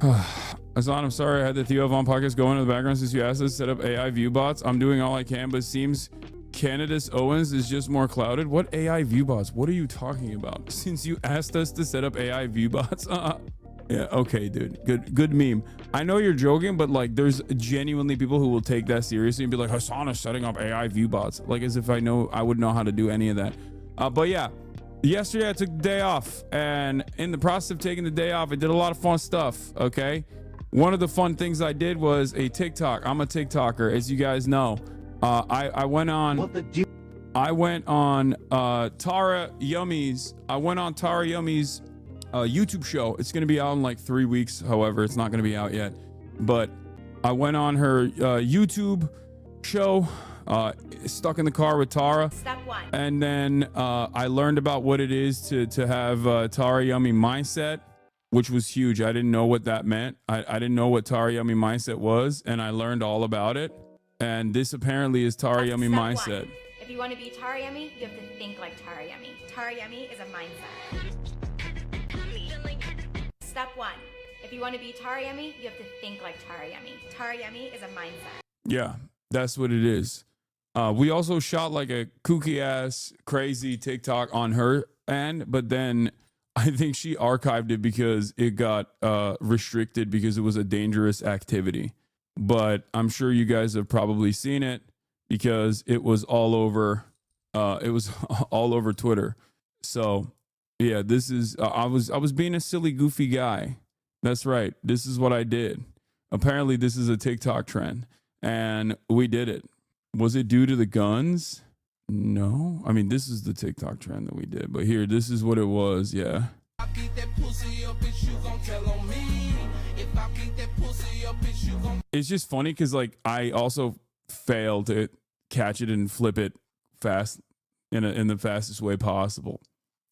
Hasan, I'm sorry I had the Theo Von podcast going in the background since you asked us to set up AI view bots. I'm doing all I can, but it seems Candace Owens is just more clouded. What AI view bots? What are you talking about? Since you asked us to set up AI view bots? Yeah, okay, dude. Good meme. I know you're joking, but like there's genuinely people who will take that seriously and be like, Hasan is setting up AI view bots. Like as if I would know how to do any of that. But yeah, yesterday I took the day off, and in the process of taking the day off, I did a lot of fun stuff, okay? One of the fun things I did was a TikTok. I'm a TikToker, as you guys know. I went on Tara Yummy's YouTube show. It's gonna be out in like 3 weeks. However, it's not gonna be out yet. But I went on her YouTube show, stuck in the car with Tara. Step 1. And then I learned about what it is to have Tara Yummy mindset, which was huge. I didn't know what that meant. I didn't know what Tara Yummy mindset was, and I learned all about it. And this apparently is Tara Yummy mindset. 1. If you want to be Tara Yummy, you have to think like Tara Yummy. Tara Yummy is a mindset. Step 1. If you want to be Tara Yummy, you have to think like Tara Yummy. Tara Yummy is a mindset. Yeah, that's what it is. We also shot like a kooky ass crazy TikTok on her end, but then I think she archived it because it got restricted because it was a dangerous activity. But I'm sure you guys have probably seen it because it was all over all over Twitter. So yeah, this is I was being a silly goofy guy. That's right. This is what I did. Apparently this is a TikTok trend, and we did it. Was it due to the guns? No. I mean, this is the TikTok trend that we did, but here, this is what it was. Yeah. It's just funny because like I also failed to catch it and flip it fast in the fastest way possible.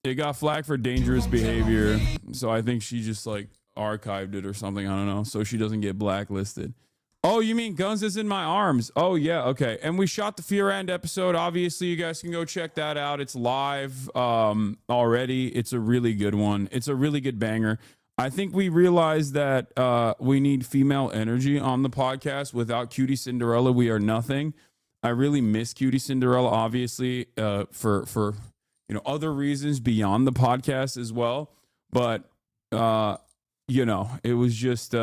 It got flagged for dangerous behavior, so I think she just like archived it or something. I don't know, so she doesn't get blacklisted. Oh, you mean Guns is in My Arms? Oh yeah, okay. And we shot the Fear End episode. Obviously, you guys can go check that out. It's live already. It's a really good one. It's a really good banger. I think we realized that we need female energy on the podcast. Without Cutie Cinderella, we are nothing. I really miss Cutie Cinderella, obviously, for other reasons beyond the podcast as well. But it was just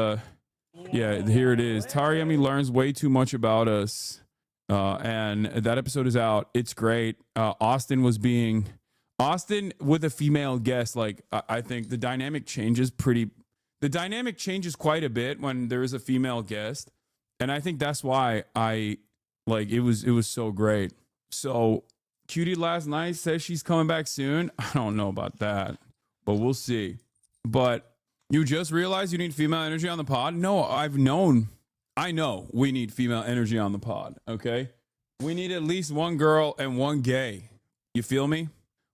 yeah, here it is. Tara Yummy learns way too much about us. And that episode is out. It's great. Austin with a female guest. Like, I think the dynamic changes quite a bit when there is a female guest. And I think that's why it was so great. So Cutie last night says she's coming back soon. I don't know about that, but we'll see. But you just realized you need female energy on the pod? No, I know we need female energy on the pod, okay? We need at least one girl and one gay. You feel me?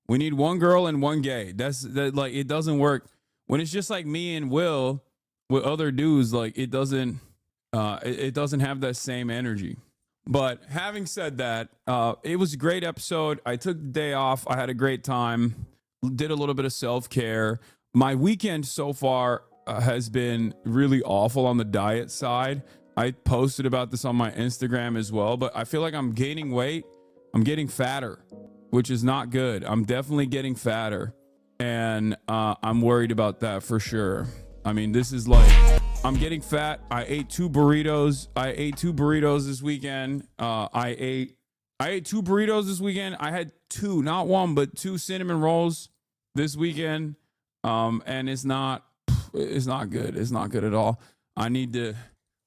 We need one girl and one gay. Like, it doesn't work. When it's just like me and Will with other dudes, like it doesn't have that same energy. But having said that, it was a great episode. I took the day off. I had a great time. Did a little bit of self-care. My weekend so far has been really awful on the diet side. I posted about this on my Instagram as well, but I feel like I'm gaining weight. I'm getting fatter, which is not good. I'm definitely getting fatter, and I'm worried about that for sure. I mean, this is like, I'm getting fat. I ate two burritos this weekend. I ate 2 burritos this weekend. I had 2, not 1, but 2 cinnamon rolls this weekend. And it's not good. It's not good at all. I need to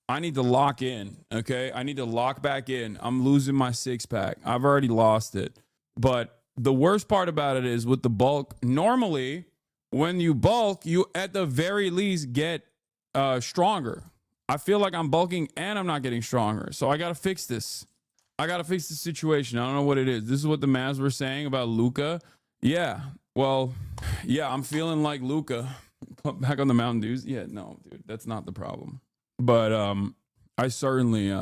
lock in. Okay. I need to lock back in. I'm losing my 6-pack. I've already lost it. But the worst part about it is with the bulk, normally when you bulk, you at the very least get stronger. I feel like I'm bulking and I'm not getting stronger. So I got to fix this. I got to fix the situation. I don't know what it is. This is what the Mavs were saying about Luka. Yeah. Well, yeah, I'm feeling like Luka. Put back on the Mountain Dews. Yeah, no, dude, that's not the problem. But I certainly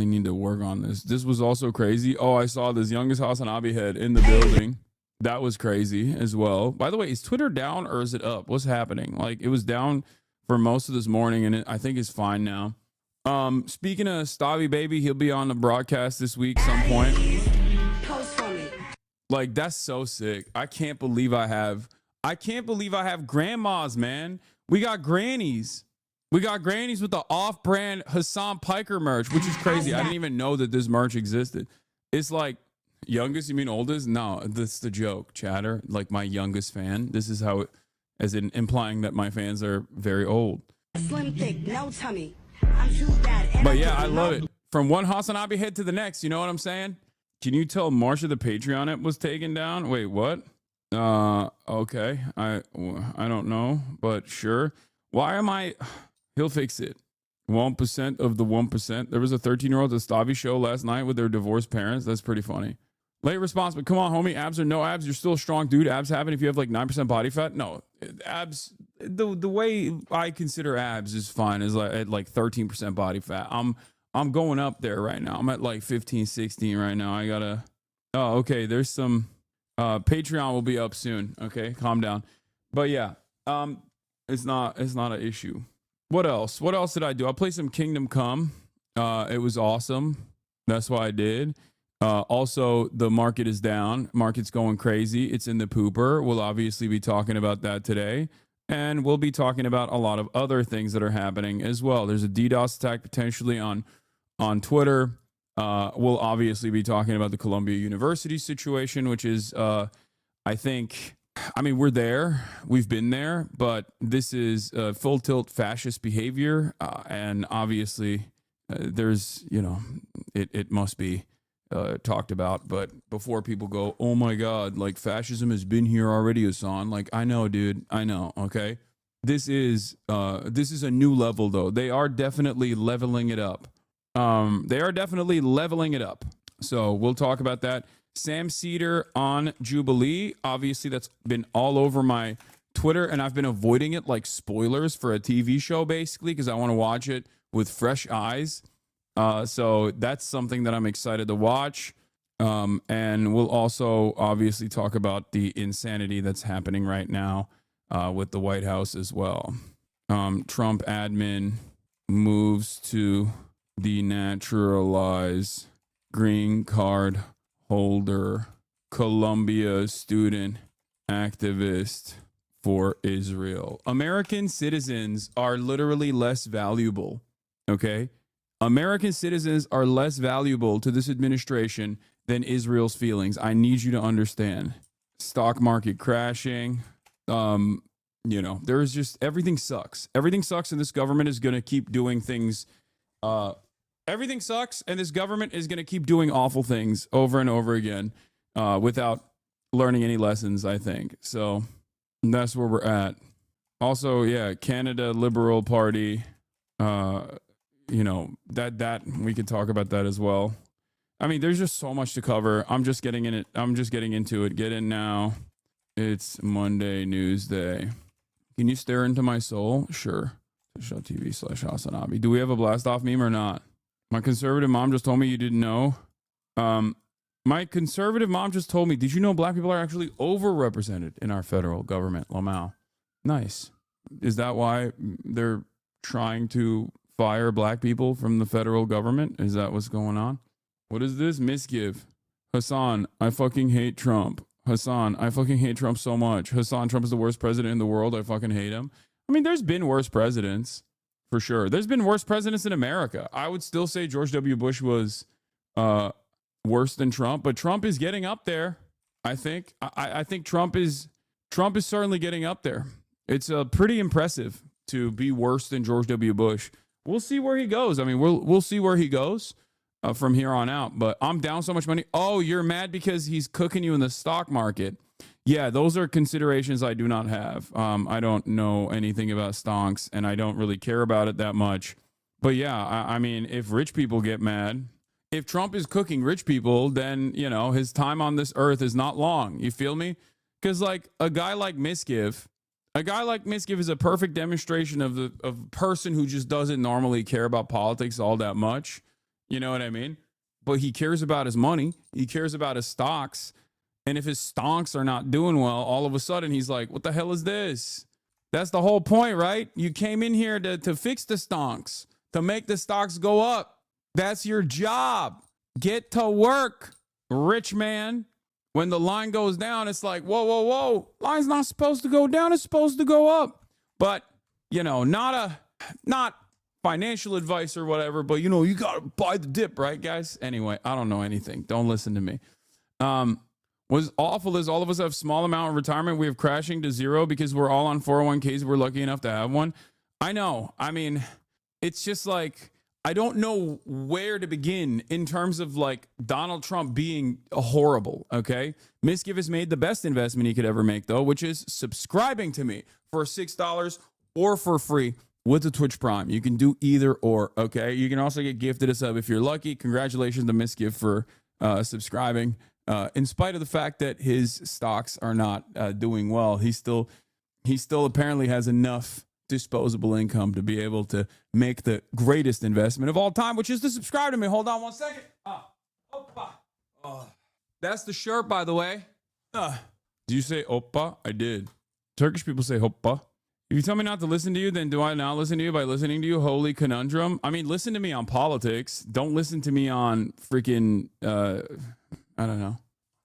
need to work on this. This was also crazy. Oh, I saw this youngest HasanAbi head in the building. That was crazy as well. By the way, is Twitter down or is it up? What's happening? Like, it was down for most of this morning, and I think it's fine now. Speaking of Stabby Baby, he'll be on the broadcast this week some point. Post for me. Like, that's so sick. I can't believe I have grandmas, man. We got grannies. We got grannies with the off-brand Hassan Piker merch, which is crazy. I didn't even know that this merch existed. It's like, youngest, you mean oldest? No, that's the joke, chatter. Like, my youngest fan. This is how it, as in implying that my fans are very old. Slim thick, no tummy. I'm too bad. But yeah, I love it. From one HasanAbi head to the next, you know what I'm saying? Can you tell Marsha the Patreon app was taken down? Wait, what? Okay. I don't know, but sure. Why am I... He'll fix it. 1% of the 1%. There was a 13-year-old at the Stavi show last night with their divorced parents. That's pretty funny. Late response, but come on, homie. Abs or no abs, you're still a strong dude. Abs happen if you have like 9% body fat. No, abs. The way I consider abs is fine. Is like at like 13% body fat. I'm going up there right now. I'm at like 15, 16 right now. I gotta. Oh, okay. There's some. Patreon will be up soon. Okay, calm down. But yeah, it's not an issue. What else? What else did I do? I played some Kingdom Come. It was awesome. That's why I did. Also, the market is down. Market's going crazy. It's in the pooper. We'll obviously be talking about that today. And we'll be talking about a lot of other things that are happening as well. There's a DDoS attack potentially on Twitter. We'll obviously be talking about the Columbia University situation, which is, I mean, we're there. We've been there. But this is full tilt fascist behavior. And obviously, there's, it must be talked about. But before people go, oh my God, like fascism has been here already, Hasan. Like, I know, dude. I know. Okay. This is a new level, though. They are definitely leveling it up. So we'll talk about that. Sam SEDER on Jubilee. Obviously, that's been all over my Twitter, and I've been avoiding it like spoilers for a TV show, basically, because I want to watch it with fresh eyes. So that's something that I'm excited to watch. And we'll also obviously talk about the insanity that's happening right now with the White House as well. Trump admin moves to denaturalize green card holder, Columbia student activist for Israel. American citizens are literally less valuable, okay? American citizens are less valuable to this administration than Israel's feelings. I need you to understand. Stock market crashing. There's just, everything sucks. Everything sucks, and this government is going to keep doing things. Everything sucks, and this government is going to keep doing awful things over and over again without learning any lessons, I think. So that's where we're at. Also, yeah, Canada Liberal Party, that we could talk about that as well. I mean, there's just so much to cover. I'm just getting into it. Get in now. It's Monday News Day. Can you stare into my soul? Sure. TV/HasanAbi. Do we have a blast off meme or not? My conservative mom just told me you didn't know. My conservative mom just told me, did you know black people are actually overrepresented in our federal government? Lamau. Nice. Is that why they're trying to fire black people from the federal government? Is that what's going on? What is this? Misgive. Hasan, I fucking hate Trump. Hasan, I fucking hate Trump so much. Hasan, Trump is the worst president in the world. I fucking hate him. I mean, there's been worse presidents. For sure. There's been worse presidents in America. I would still say George W. Bush was worse than Trump, but Trump is getting up there. I think. I think Trump is certainly getting up there. It's pretty impressive to be worse than George W. Bush. We'll see where he goes. I mean, we'll see where he goes from here on out. But I'm down so much money. Oh, you're mad because he's cooking you in the stock market. Yeah, those are considerations I do not have. I don't know anything about stonks, and I don't really care about it that much. But yeah, I mean, if rich people get mad, if Trump is cooking rich people, then, his time on this earth is not long. You feel me? Because, like, a guy like Misgive is a perfect demonstration of a person who just doesn't normally care about politics all that much. You know what I mean? But he cares about his money. He cares about his stocks. And if his stonks are not doing well, all of a sudden he's like, what the hell is this? That's the whole point, right? You came in here to fix the stonks, to make the stocks go up. That's your job. Get to work, rich man. When the line goes down, it's like, whoa, whoa, whoa. Line's not supposed to go down. It's supposed to go up. But, you know, not financial advice or whatever, but, you know, you got to buy the dip, right, guys? Anyway, I don't know anything. Don't listen to me. What's awful is all of us have small amount of retirement. We have crashing to zero because we're all on 401ks. We're lucky enough to have one. I know. I mean, it's just like, I don't know where to begin in terms of like Donald Trump being horrible. Okay. Miskiv has made the best investment he could ever make, though, which is subscribing to me for $6 or for free with the Twitch Prime. You can do either or. Okay. You can also get gifted a sub if you're lucky. Congratulations to Miskiv for subscribing. In spite of the fact that his stocks are not doing well, he still apparently has enough disposable income to be able to make the greatest investment of all time, which is to subscribe to me. Hold on one second. That's the shirt, by the way. Did you say oppa? I did. Turkish people say hoppa. If you tell me not to listen to you, then do I not listen to you by listening to you? Holy conundrum. I mean, listen to me on politics. Don't listen to me on freaking, I don't know.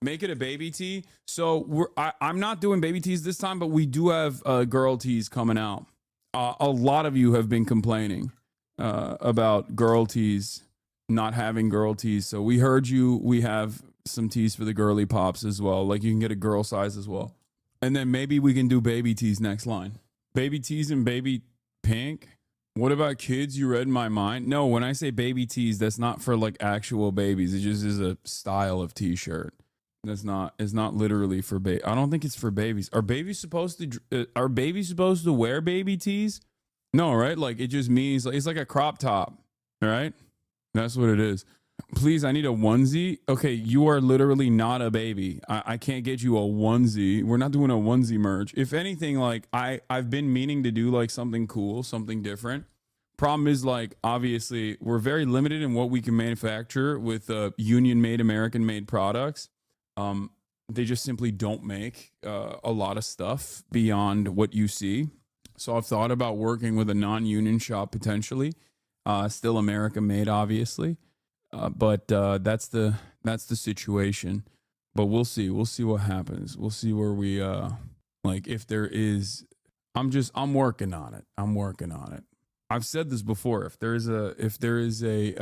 Make it a baby tea. So I'm not doing baby teas this time, but we do have girl teas coming out. A lot of you have been complaining about girl teas, not having girl teas. So we heard you. We have some teas for the girly pops as well. Like you can get a girl size as well. And then maybe we can do baby teas next line. Baby teas and baby pink. What about kids? You read my mind. No, when I say baby tees, that's not for like actual babies. It just is a style of t-shirt. It's not literally for baby. I don't think it's for babies. Are babies supposed to wear baby tees? No, right? Like it just means like, it's like a crop top, right? That's what it is. Please, I need a onesie. Okay, you are literally not a baby. I can't get you a onesie. We're not doing a onesie merch. If anything, like I've been meaning to do like something cool, something different. Problem is, like, obviously we're very limited in what we can manufacture with union-made, American-made products. They just simply don't make a lot of stuff beyond what you see. So I've thought about working with a non-union shop potentially, still American made, obviously. But that's the situation. But we'll see. We'll see what happens. We'll see where we like if there is. I'm working on it. I've said this before. If there's like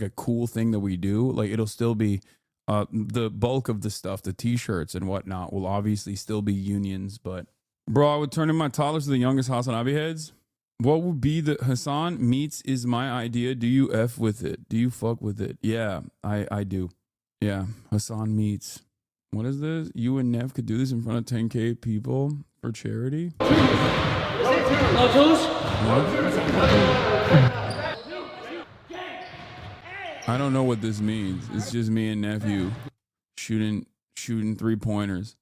a cool thing that we do, like it'll still be. The bulk of the stuff, the t-shirts and whatnot, will obviously still be unions. But bro, I would turn in my toddlers to the youngest HasanAbi heads. What would be the Hasan meets is my idea. Do you F with it? Do you fuck with it? Yeah, I do. Yeah, Hasan meets. What is this? You and Nev could do this in front of 10K people for charity? I don't know what this means. It's just me and nephew shooting 3-pointers.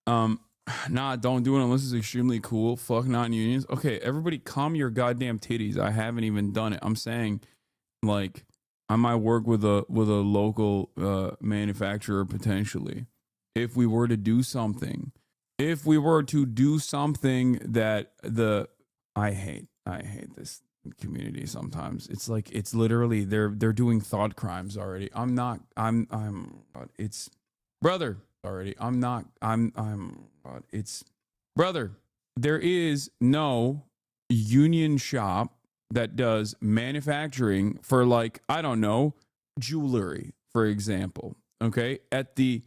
Nah, don't do it unless it's extremely cool. Fuck non-unions. Okay, everybody calm your goddamn titties. I haven't even done it. I'm saying, like, I might work with a local manufacturer potentially. If we were to do something. That I hate this community sometimes. It's like it's literally they're doing thought crimes already. There is no union shop that does manufacturing for, like, I don't know, jewelry, for example. Okay, at the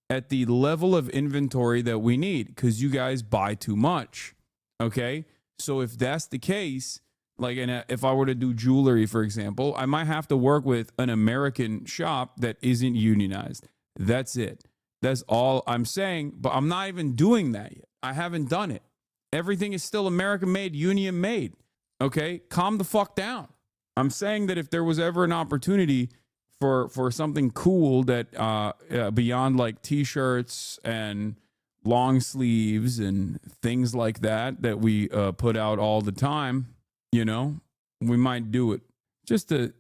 level of inventory that we need, because you guys buy too much. Okay, so if that's the case, like, and if I were to do jewelry, for example, I might have to work with an American shop that isn't unionized. That's it. That's all I'm saying. But I'm not even doing that yet. I haven't done it. Everything is still American made, union made. Okay, calm the fuck down. I'm saying that if there was ever an opportunity for something cool that beyond like t-shirts and long sleeves and things like that we put out all the time, you know, we might do it just to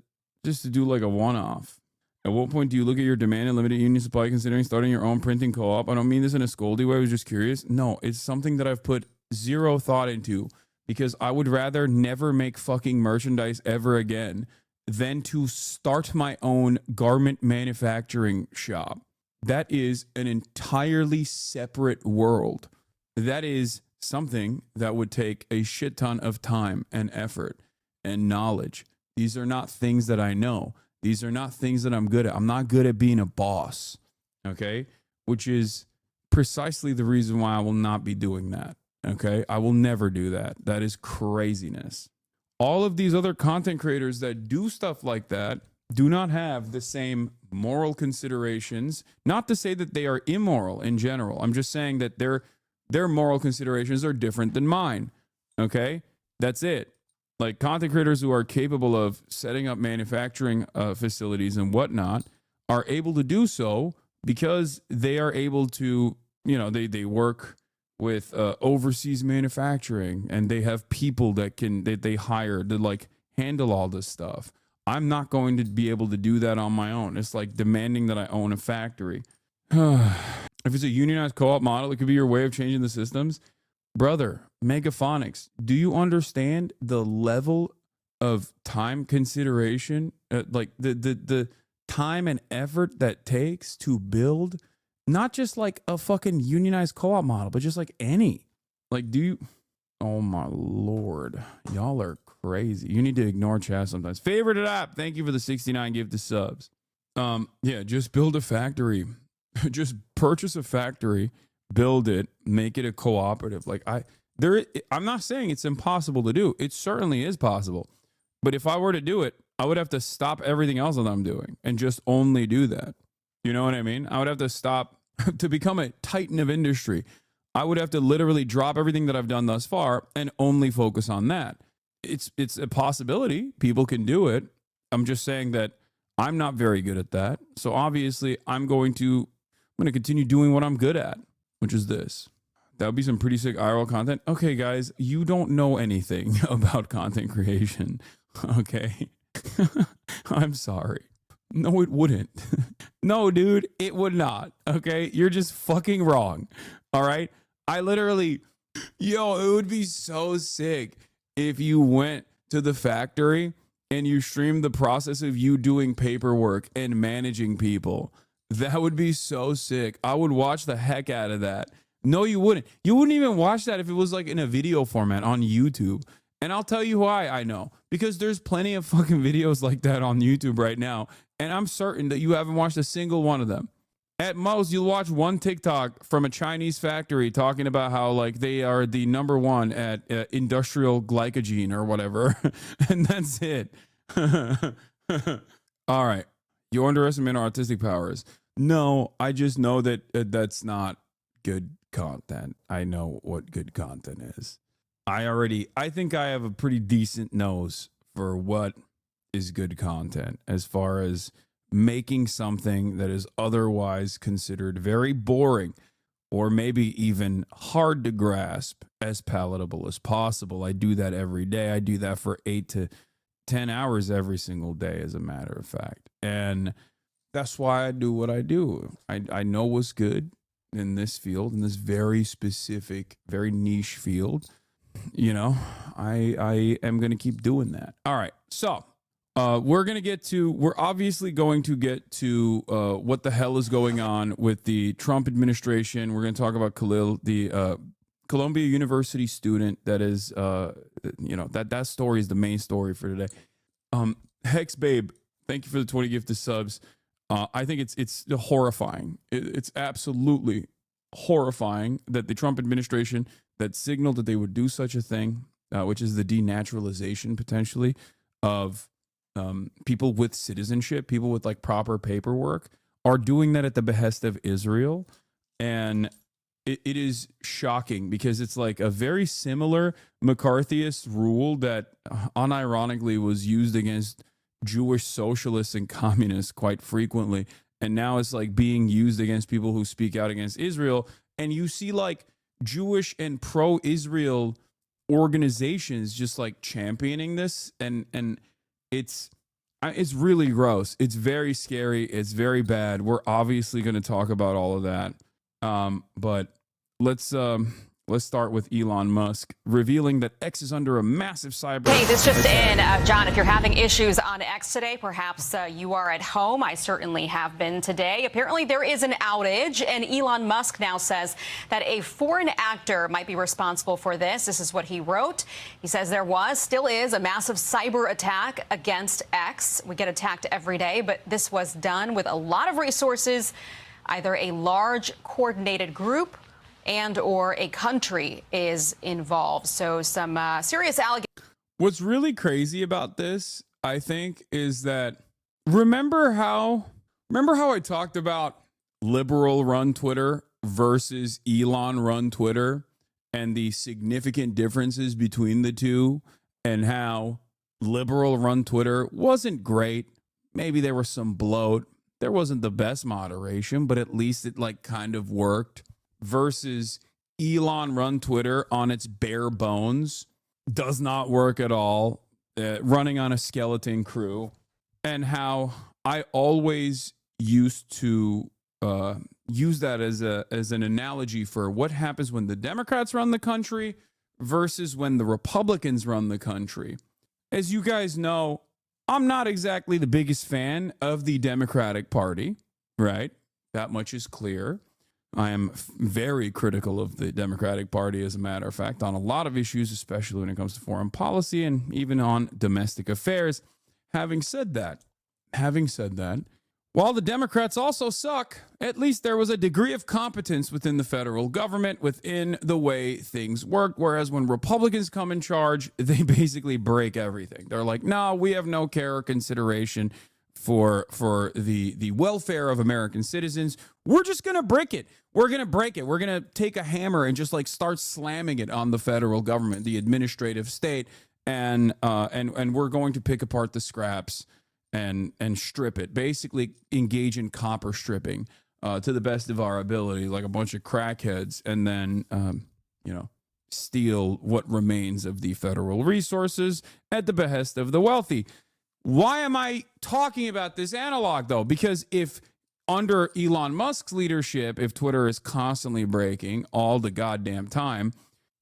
do like a one-off. At what point do you look at your demand and limited union supply considering starting your own printing co-op? I don't mean this in a scoldy way. I was just curious. No, it's something that I've put zero thought into, because I would rather never make fucking merchandise ever again than to start my own garment manufacturing shop. That is an entirely separate world. That is something that would take a shit ton of time and effort and knowledge. These are not things that I know. These are not things that I'm good at. I'm not good at being a boss, okay? Which is precisely the reason why I will not be doing that, okay? I will never do that. That is craziness. All of these other content creators that do stuff like that do not have the same moral considerations. Not to say that they are immoral in general. I'm just saying that their moral considerations are different than mine, okay? That's it. Like, content creators who are capable of setting up manufacturing facilities and whatnot are able to do so because they are able to, you know, they work with overseas manufacturing, and they have people that they hire to like handle all this stuff. I'm not going to be able to do that on my own. It's like demanding that I own a factory. If it's a unionized co-op model, it could be your way of changing the systems. Brother, Megaphonics, do you understand the level of time consideration, like the time and effort that takes to build not just like a fucking unionized co-op model, but just like any? Like, do you? Oh my Lord, y'all are crazy. You need to ignore chat sometimes. Favorite it up. Thank you for the 69 gifted subs. Yeah, just build a factory. Just purchase a factory, build it, make it a cooperative. Like I'm not saying it's impossible to do. It certainly is possible. But if I were to do it, I would have to stop everything else that I'm doing and just only do that. You know what I mean? I would have to stop to become a titan of industry. I would have to literally drop everything that I've done thus far and only focus on that. It's a possibility. People can do it. I'm just saying that I'm not very good at that. So obviously I'm going to continue doing what I'm good at, which is this. That would be some pretty sick IRL content. Okay, guys, you don't know anything about content creation. Okay. I'm sorry. No, it wouldn't. No, dude, it would not. Okay. You're just fucking wrong. All right. I literally, it would be so sick if you went to the factory and you streamed the process of you doing paperwork and managing people. That would be so sick. I would watch the heck out of that. No, you wouldn't. You wouldn't even watch that if it was like in a video format on YouTube. And I'll tell you why I know. Because there's plenty of fucking videos like that on YouTube right now. And I'm certain that you haven't watched a single one of them. At most, you'll watch one TikTok from a Chinese factory talking about how like they are the #1 at industrial glycogen or whatever. And that's it. All right. You underestimate our artistic powers. No, I just know that that's not good content. I know what good content is. I think I have a pretty decent nose for what is good content as far as making something that is otherwise considered very boring or maybe even hard to grasp as palatable as possible. I do that every day. I do that for 8 to 10 hours every single day, as a matter of fact. And that's why I do what I do. I know what's good in this field, in this very specific, very niche field. You know, I am going to keep doing that. All right. So we're obviously going to get to what the hell is going on with the Trump administration. We're going to talk about Khalil, the Columbia University student that is, that story is the main story for today. Hex Babe, thank you for the 20 gifted subs. I think it's horrifying. It's absolutely horrifying that the Trump administration that signaled that they would do such a thing, which is the denaturalization potentially of people with citizenship, people with like proper paperwork, are doing that at the behest of Israel. And it is shocking because it's like a very similar McCarthyist rule that unironically was used against Jewish socialists and communists quite frequently. And now it's like being used against people who speak out against Israel. And you see like Jewish and pro-Israel organizations just like championing this. And it's really gross. It's very scary. It's very bad. We're obviously going to talk about all of that. But let's Let's start with Elon Musk revealing that X is under a massive cyber. Hey, this just in, John, if you're having issues on X today, perhaps you are at home. I certainly have been today. Apparently there is an outage, and Elon Musk now says that a foreign actor might be responsible for this. This is what he wrote. He says still is a massive cyber attack against X. We get attacked every day, but this was done with a lot of resources, either a large coordinated group and or a country is involved. So some serious allegations. What's really crazy about this, I think, is that remember how I talked about liberal run Twitter versus Elon run Twitter and the significant differences between the two, and how liberal run Twitter wasn't great. Maybe there was some bloat. There wasn't the best moderation, but at least it like kind of worked. Versus Elon run Twitter on its bare bones does not work at all, running on a skeleton crew. And how I always used to use that as an analogy for what happens when the Democrats run the country versus when the Republicans run the country. As you guys know, I'm not exactly the biggest fan of the Democratic Party, right? That much is clear. I am very critical of the Democratic Party, as a matter of fact, on a lot of issues, especially when it comes to foreign policy and even on domestic affairs. Having said that, while the Democrats also suck, at least there was a degree of competence within the federal government, within the way things work. Whereas when Republicans come in charge, they basically break everything. They're like, no, we have no care or consideration for the welfare of American citizens. We're just going to break it. We're going to break it. We're going to take a hammer and just like start slamming it on the federal government, the administrative state, and we're going to pick apart the scraps and strip it. Basically engage in copper stripping to the best of our ability, like a bunch of crackheads, and then steal what remains of the federal resources at the behest of the wealthy. Why am I talking about this analog, though? Because if under Elon Musk's leadership, if Twitter is constantly breaking all the goddamn time,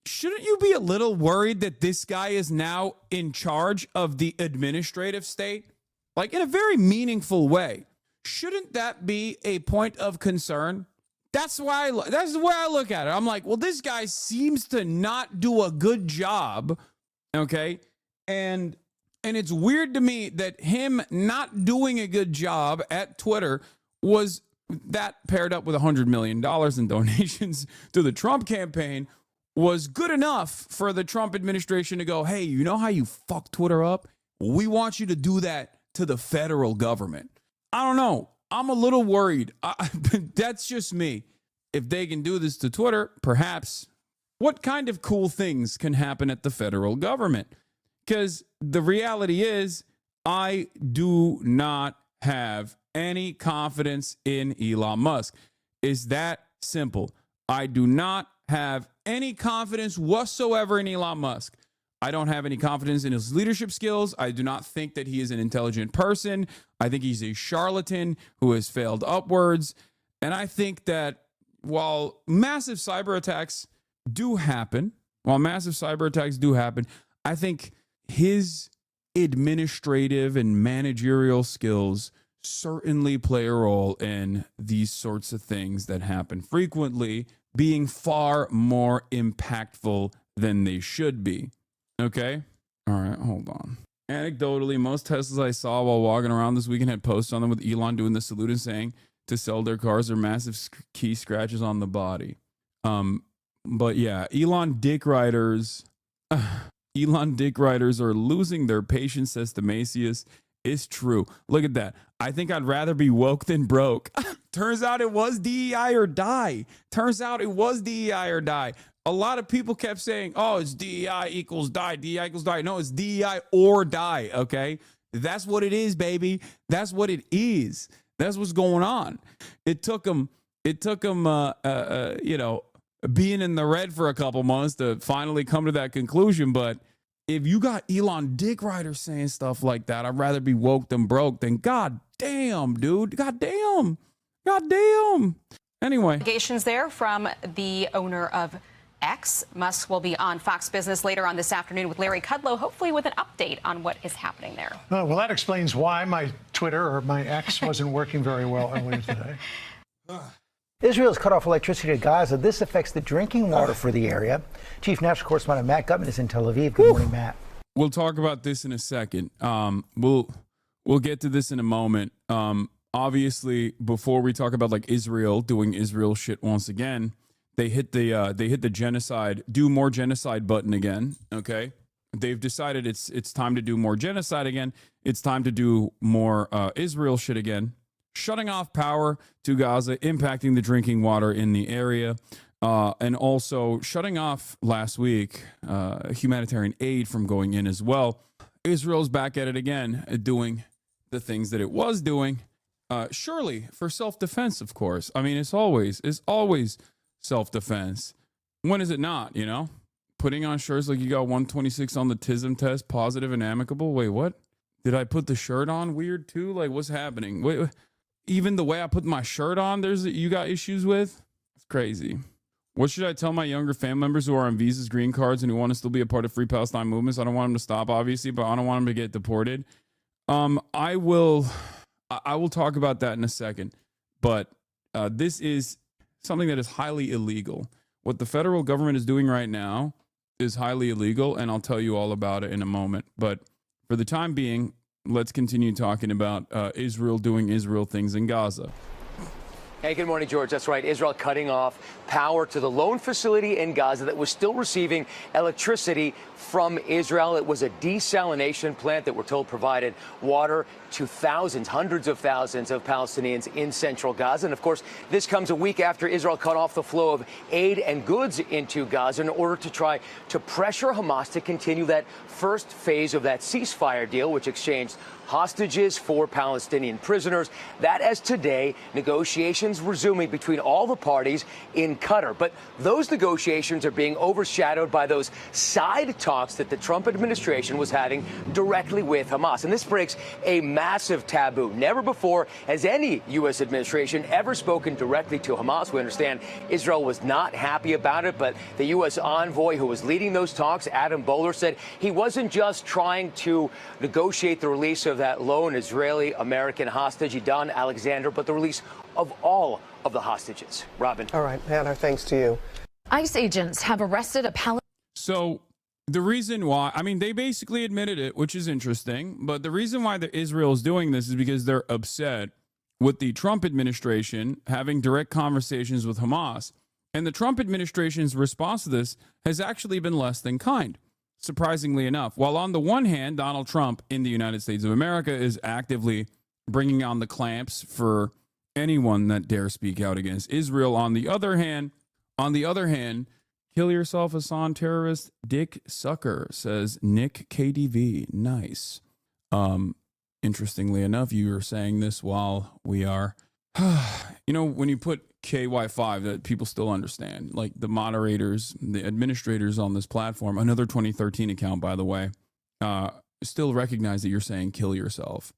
shouldn't you be a little worried that this guy is now in charge of the administrative state? Like, in a very meaningful way. Shouldn't that be a point of concern? That's the way I look at it. I'm like, well, this guy seems to not do a good job, okay? And it's weird to me that him not doing a good job at Twitter was that paired up with $100 million in donations to the Trump campaign was good enough for the Trump administration to go, hey, you know how you fuck Twitter up? We want you to do that to the federal government. I don't know. I'm a little worried. That's just me. If they can do this to Twitter, perhaps what kind of cool things can happen at the federal government? Because the reality is, I do not have any confidence in Elon Musk. Is that simple? I do not have any confidence whatsoever in Elon Musk. I don't have any confidence in his leadership skills. I do not think that he is an intelligent person. I think he's a charlatan who has failed upwards. And I think that while massive cyber attacks do happen, I think his administrative and managerial skills certainly play a role in these sorts of things that happen frequently being far more impactful than they should be. Okay? All right, hold on. Anecdotally, most Teslas I saw while walking around this weekend had posts on them with Elon doing the salute and saying to sell their cars or massive key scratches on the body. But yeah, Elon dick riders are losing their patience, says Demasius. It's true. Look at that. I think I'd rather be woke than broke. Turns out it was DEI or die. A lot of people kept saying, oh, it's DEI equals die, DEI equals die. No, it's DEI or die, okay? That's what it is, baby. That's what it is. That's what's going on. It took them, being in the red for a couple months to finally come to that conclusion. But if you got Elon dick rider saying stuff like that, I'd rather be woke than broke, then god damn, dude. God damn. Anyway. Allegations there from the owner of X. Musk will be on Fox Business later on this afternoon with Larry Kudlow, hopefully with an update on what is happening there. Well, that explains why my Twitter or my X wasn't working very well earlier today. Israel's cut off electricity to Gaza. This affects the drinking water for the area. Chief National Correspondent Matt Gutman is in Tel Aviv. Good morning, Matt. We'll talk about this in a second. We'll get to this in a moment. Obviously, before we talk about like Israel doing Israel shit once again, they hit the genocide, do more genocide button again. Okay, they've decided it's time to do more genocide again. It's time to do more Israel shit again. Shutting off power to Gaza, impacting the drinking water in the area, and also shutting off last week humanitarian aid from going in as well. Israel's back at it again, doing the things that it was doing, surely for self-defense, of course. I mean, it's always self-defense. When is it not, you know? Putting on shirts like you got 126 on the TISM test, positive and amicable. Wait, what? Did I put the shirt on weird too? Like, what's happening? Wait, even the way I put my shirt on, you got issues with? It's crazy. What should I tell my younger family members who are on visas, green cards, and who want to still be a part of Free Palestine movements? I don't want them to stop, obviously, but I don't want them to get deported. I will talk about that in a second, but this is something that is highly illegal. What the federal government is doing right now is highly illegal, and I'll tell you all about it in a moment. But for the time being, let's continue talking about Israel doing Israel things in Gaza. Hey, good morning, George. That's right. Israel cutting off power to the lone facility in Gaza that was still receiving electricity from Israel. It was a desalination plant that we're told provided water to thousands, hundreds of thousands of Palestinians in central Gaza. And of course, this comes a week after Israel cut off the flow of aid and goods into Gaza in order to try to pressure Hamas to continue that first phase of that ceasefire deal, which exchanged hostages for Palestinian prisoners. That as today, negotiations resuming between all the parties in Qatar. But those negotiations are being overshadowed by those side talks that the Trump administration was having directly with Hamas. And this breaks a massive taboo. Never before has any U.S. administration ever spoken directly to Hamas. We understand Israel was not happy about it, but the U.S. envoy who was leading those talks, Adam Bowler, said he wasn't just trying to negotiate the release of that lone Israeli-American hostage, Idan Alexander, but the release of all of the hostages. Robin. All right, Hannah, thanks to you. ICE agents have arrested a Palestinian. So the reason why, I mean, they basically admitted it, which is interesting, but the reason why Israel is doing this is because they're upset with the Trump administration having direct conversations with Hamas. And the Trump administration's response to this has actually been less than kind. Surprisingly enough, while on the one hand, Donald Trump in the United States of America is actively bringing on the clamps for anyone that dare speak out against Israel. On the other hand, kill yourself, Hassan terrorist, Dick Sucker, says Nick KDV. Nice. Interestingly enough, you are saying this while we are, when you put KY5, that people still understand, like the moderators, the administrators on this platform, another 2013 account, by the way, still recognize that you're saying kill yourself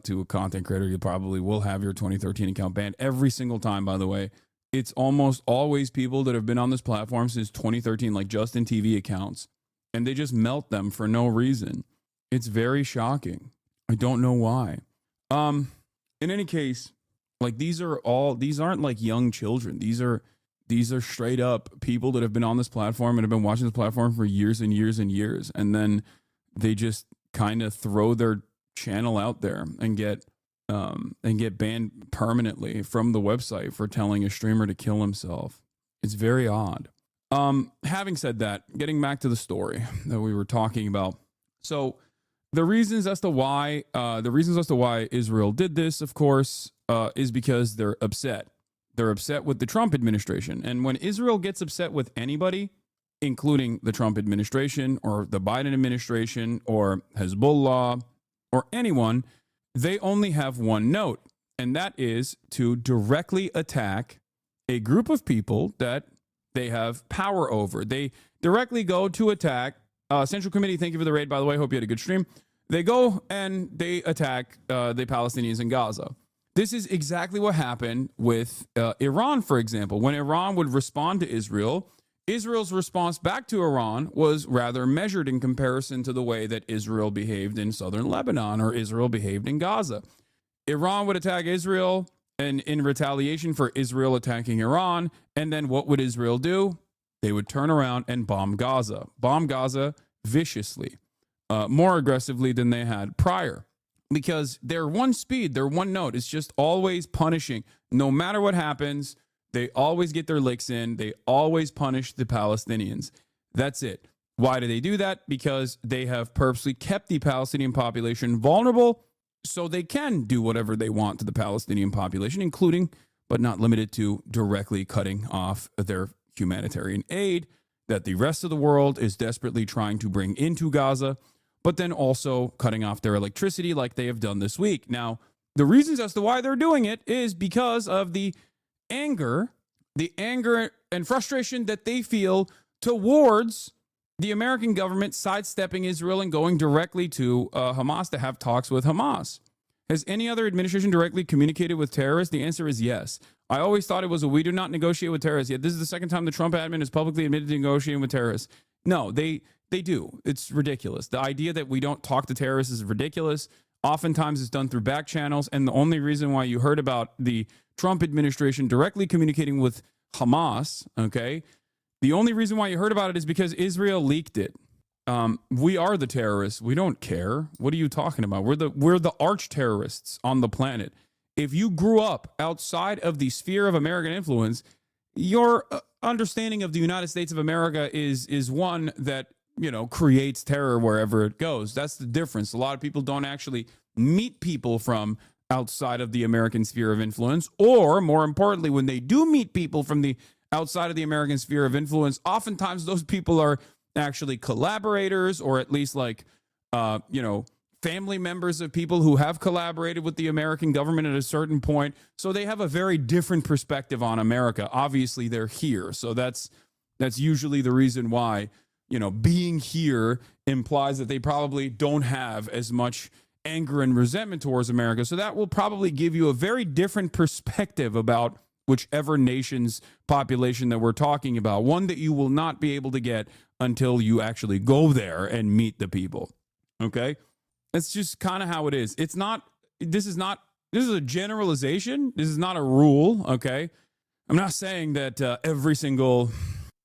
to a content creator. You probably will have your 2013 account banned every single time, by the way. It's almost always people that have been on this platform since 2013, like Justin TV accounts, and they just melt them for no reason. It's very shocking. I don't know why. In any case, like these aren't like young children. These are straight up people that have been on this platform and have been watching this platform for years and years and years. And then they just kind of throw their channel out there and get banned permanently from the website for telling a streamer to kill himself. It's very odd. Having said that, getting back to the story that we were talking about. So the reasons as to why Israel did this, of course, is because they're upset. They're upset with the Trump administration. And when Israel gets upset with anybody, including the Trump administration or the Biden administration or Hezbollah or anyone, they only have one note, and that is to directly attack a group of people that they have power over. They directly go to attack. Central Committee, thank you for the raid, by the way. Hope you had a good stream. They go and they attack the Palestinians in Gaza. This is exactly what happened with Iran, for example. When Iran would respond to Israel, Israel's response back to Iran was rather measured in comparison to the way that Israel behaved in southern Lebanon or Israel behaved in Gaza. Iran would attack Israel, and in retaliation for Israel attacking Iran, and then what would Israel do? They would turn around and bomb Gaza viciously, more aggressively than they had prior, because their one speed, their one note is just always punishing. No matter what happens, they always get their licks in. They always punish the Palestinians. That's it. Why do they do that? Because they have purposely kept the Palestinian population vulnerable so they can do whatever they want to the Palestinian population, including, but not limited to, directly cutting off their humanitarian aid that the rest of the world is desperately trying to bring into Gaza, but then also cutting off their electricity like they have done this week. Now, the reasons as to why they're doing it is because of the anger and frustration that they feel towards the American government sidestepping Israel and going directly to Hamas to have talks with Hamas. Has any other administration directly communicated with terrorists? The answer is yes. I always thought it was we do not negotiate with terrorists. Yet this is the second time the Trump admin has publicly admitted to negotiating with terrorists. No, they do. It's ridiculous. The idea that we don't talk to terrorists is ridiculous. Oftentimes it's done through back channels, and the only reason why you heard about the Trump administration directly communicating with Hamas, okay, the only reason why you heard about it is because Israel leaked it. We are the terrorists. We don't care. What are you talking about? We're the arch terrorists on the planet. If you grew up outside of the sphere of American influence, your understanding of the United States of America is one that, you know, creates terror wherever it goes. That's the difference. A lot of people don't actually meet people from outside of the American sphere of influence, or more importantly, when they do meet people from the outside of the American sphere of influence, oftentimes those people are actually collaborators, or at least like, family members of people who have collaborated with the American government at a certain point. So they have a very different perspective on America. Obviously, they're here. So that's usually the reason why, being here implies that they probably don't have as much anger and resentment towards America. So that will probably give you a very different perspective about whichever nation's population that we're talking about, one that you will not be able to get until you actually go there and meet the people. Okay? That's just kind of how it is. This is a generalization. This is not a rule. Okay? I'm not saying that every single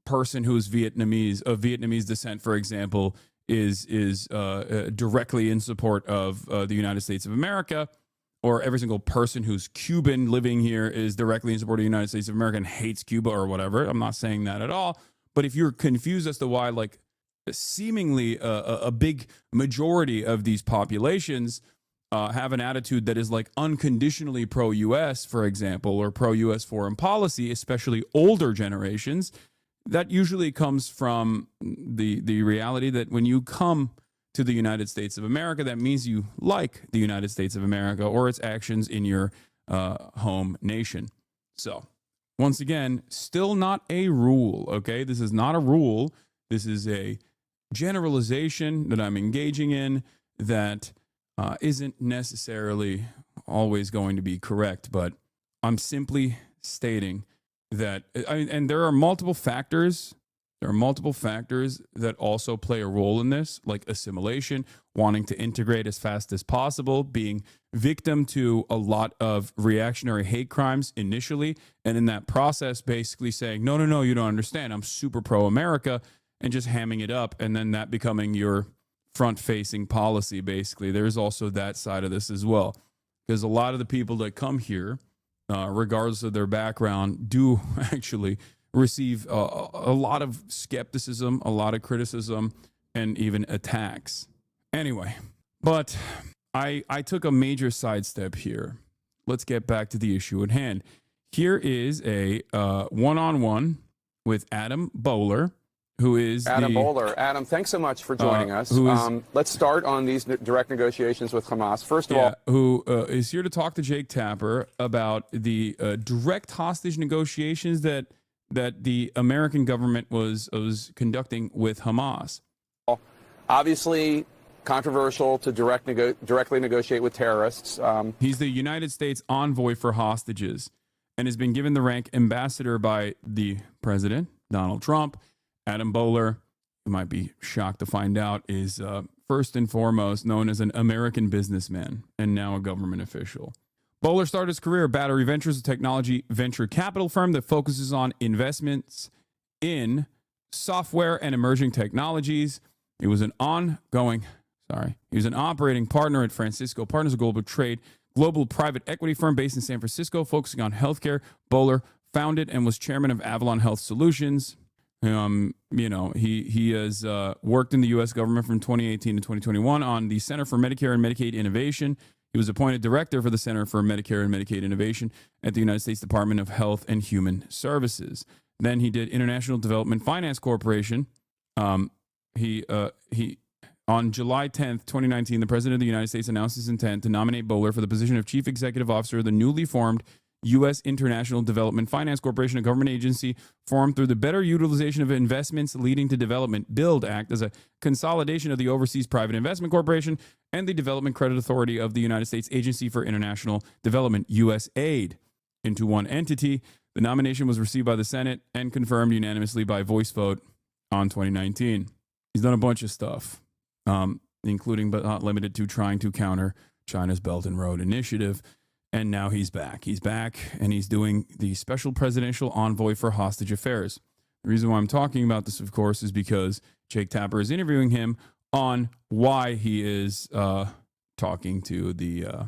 person who's Vietnamese, of Vietnamese descent, for example, is directly in support of the United States of America, or every single person who's Cuban living here is directly in support of the United States of America and hates Cuba or whatever. I'm not saying that at all. But if you're confused as to why, like, seemingly a big majority of these populations have an attitude that is like unconditionally pro-U.S., for example, or pro-U.S. foreign policy, especially older generations, that usually comes from the reality that when you come to the United States of America, that means you like the United States of America or its actions in your home nation. So, once again, still not a rule, okay? This is not a rule. This is a generalization that I'm engaging in that isn't necessarily always going to be correct, but I'm simply stating that, and there are multiple factors. There are multiple factors that also play a role in this, like assimilation, wanting to integrate as fast as possible, being victim to a lot of reactionary hate crimes initially, and in that process basically saying, no, you don't understand, I'm super pro-America, and just hamming it up, and then that becoming your front-facing policy, basically. There's also that side of this as well, because a lot of the people that come here, regardless of their background, do actually receive a lot of skepticism, a lot of criticism, and even attacks. Anyway, but I took a major sidestep here. Let's get back to the issue at hand. Here is a one-on-one with Adam Bowler, who is Bowler. Adam, thanks so much for joining us. Let's start on these direct negotiations with Hamas. First of all, who is here to talk to Jake Tapper about the direct hostage negotiations that the American government was conducting with Hamas. Obviously controversial to directly negotiate with terrorists. He's the United States envoy for hostages and has been given the rank ambassador by the president, Donald Trump. Adam Bowler, you might be shocked to find out, is first and foremost known as an American businessman and now a government official. Bowler started his career at Battery Ventures, a technology venture capital firm that focuses on investments in software and emerging technologies. He was an operating partner at Francisco Partners, a global private equity firm based in San Francisco, focusing on healthcare. Bowler founded and was chairman of Avalon Health Solutions. He has worked in the U.S. government from 2018 to 2021 on the Center for Medicare and Medicaid Innovation. He was appointed director for the Center for Medicare and Medicaid Innovation at the United States Department of Health and Human Services. Then he did International Development Finance Corporation. On July 10th, 2019, the President of the United States announced his intent to nominate Bowler for the position of Chief Executive Officer of the newly formed U.S. International Development Finance Corporation, a government agency formed through the Better Utilization of Investments Leading to Development BUILD Act as a consolidation of the Overseas Private Investment Corporation and the Development Credit Authority of the United States Agency for International Development, USAID, into one entity. The nomination was received by the Senate and confirmed unanimously by voice vote on 2019. He's done a bunch of stuff, including but not limited to trying to counter China's Belt and Road Initiative. And now he's back. He's back, and he's doing the Special Presidential Envoy for Hostage Affairs. The reason why I'm talking about this, of course, is because Jake Tapper is interviewing him on why he is talking to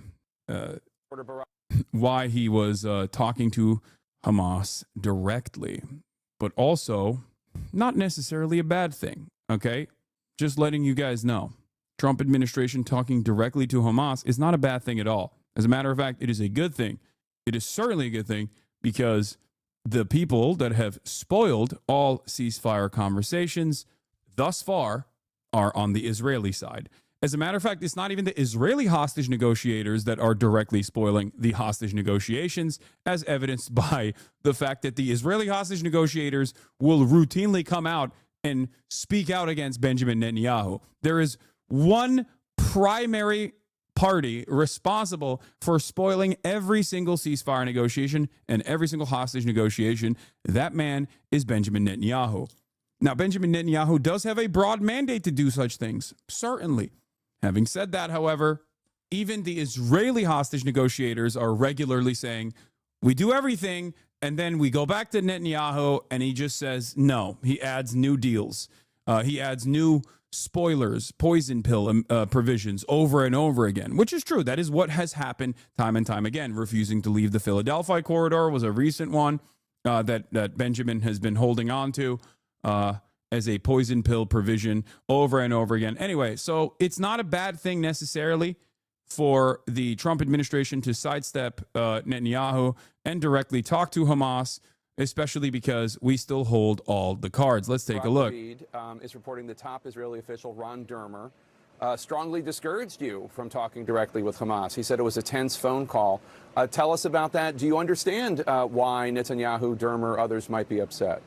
why he was talking to Hamas directly, but also not necessarily a bad thing, okay? Just letting you guys know. Trump administration talking directly to Hamas is not a bad thing at all. As a matter of fact, it is a good thing. It is certainly a good thing because the people that have spoiled all ceasefire conversations thus far are on the Israeli side. As a matter of fact, it's not even the Israeli hostage negotiators that are directly spoiling the hostage negotiations, as evidenced by the fact that the Israeli hostage negotiators will routinely come out and speak out against Benjamin Netanyahu. There is one primary party responsible for spoiling every single ceasefire negotiation and every single hostage negotiation. That man is Benjamin Netanyahu. Now, Benjamin Netanyahu does have a broad mandate to do such things, certainly. Having said that, however, even the Israeli hostage negotiators are regularly saying, we do everything, and then we go back to Netanyahu, and he just says no. He adds new deals. He adds new spoilers, poison pill provisions over and over again, which is true. That is what has happened time and time again. Refusing to leave the Philadelphia corridor was a recent one that Benjamin has been holding on to as a poison pill provision over and over again. Anyway, so it's not a bad thing necessarily for the Trump administration to sidestep Netanyahu and directly talk to Hamas, especially because we still hold all the cards. Let's take a look. Is reporting the top Israeli official, Ron Dermer, strongly discouraged you from talking directly with Hamas. He said it was a tense phone call. Tell us about that. Do you understand why Netanyahu, Dermer, others might be upset?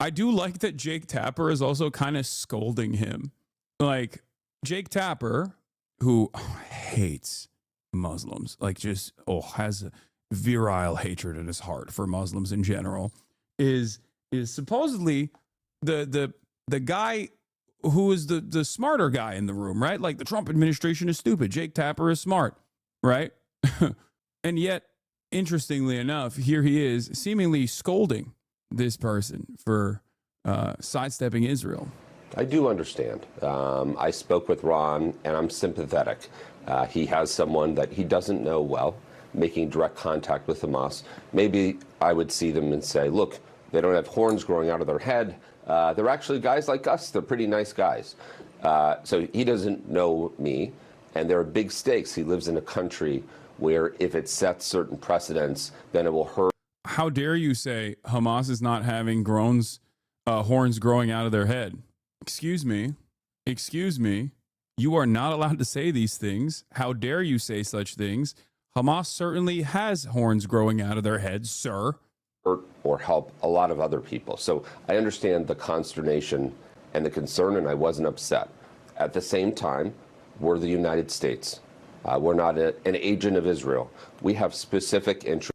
I do like that Jake Tapper is also kind of scolding him. Like, Jake Tapper, who hates Muslims, like just, has a virile hatred in his heart for Muslims in general, is supposedly the guy who is the smarter guy in the room, right? Like, the Trump administration is stupid. Jake Tapper is smart, right? And yet, interestingly enough, here he is seemingly scolding this person for sidestepping Israel. I do understand. I spoke with Ron, and I'm sympathetic. He has someone that he doesn't know well, making direct contact with Hamas. Maybe I would see them and say, look, they don't have horns growing out of their head. They're actually guys like us. They're pretty nice guys. So he doesn't know me, and there are big stakes. He lives in a country where if it sets certain precedents, then it will hurt. How dare you say Hamas is not having horns growing out of their head? Excuse me. You are not allowed to say these things. How dare you say such things? Hamas certainly has horns growing out of their heads, sir. Or help a lot of other people. So I understand the consternation and the concern, and I wasn't upset. At the same time, we're the United States. We're not an agent of Israel. We have specific interests.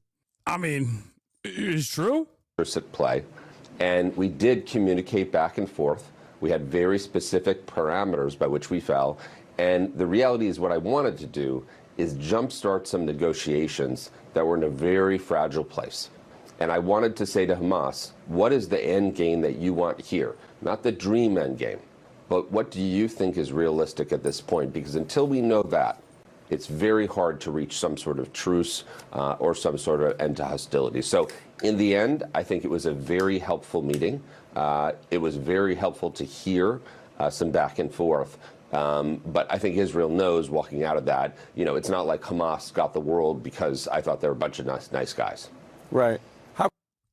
I mean, it's true. At play. And we did communicate back and forth. We had very specific parameters by which we fell. And the reality is what I wanted to do is jumpstart some negotiations that were in a very fragile place. And I wanted to say to Hamas, what is the end game that you want here? Not the dream end game, but what do you think is realistic at this point? Because until we know that, it's very hard to reach some sort of truce or some sort of end to hostility. So in the end, I think it was a very helpful meeting. It was very helpful to hear some back and forth. But I think Israel knows walking out of that, you know, it's not like Hamas got the world because I thought they were a bunch of nice guys. Right.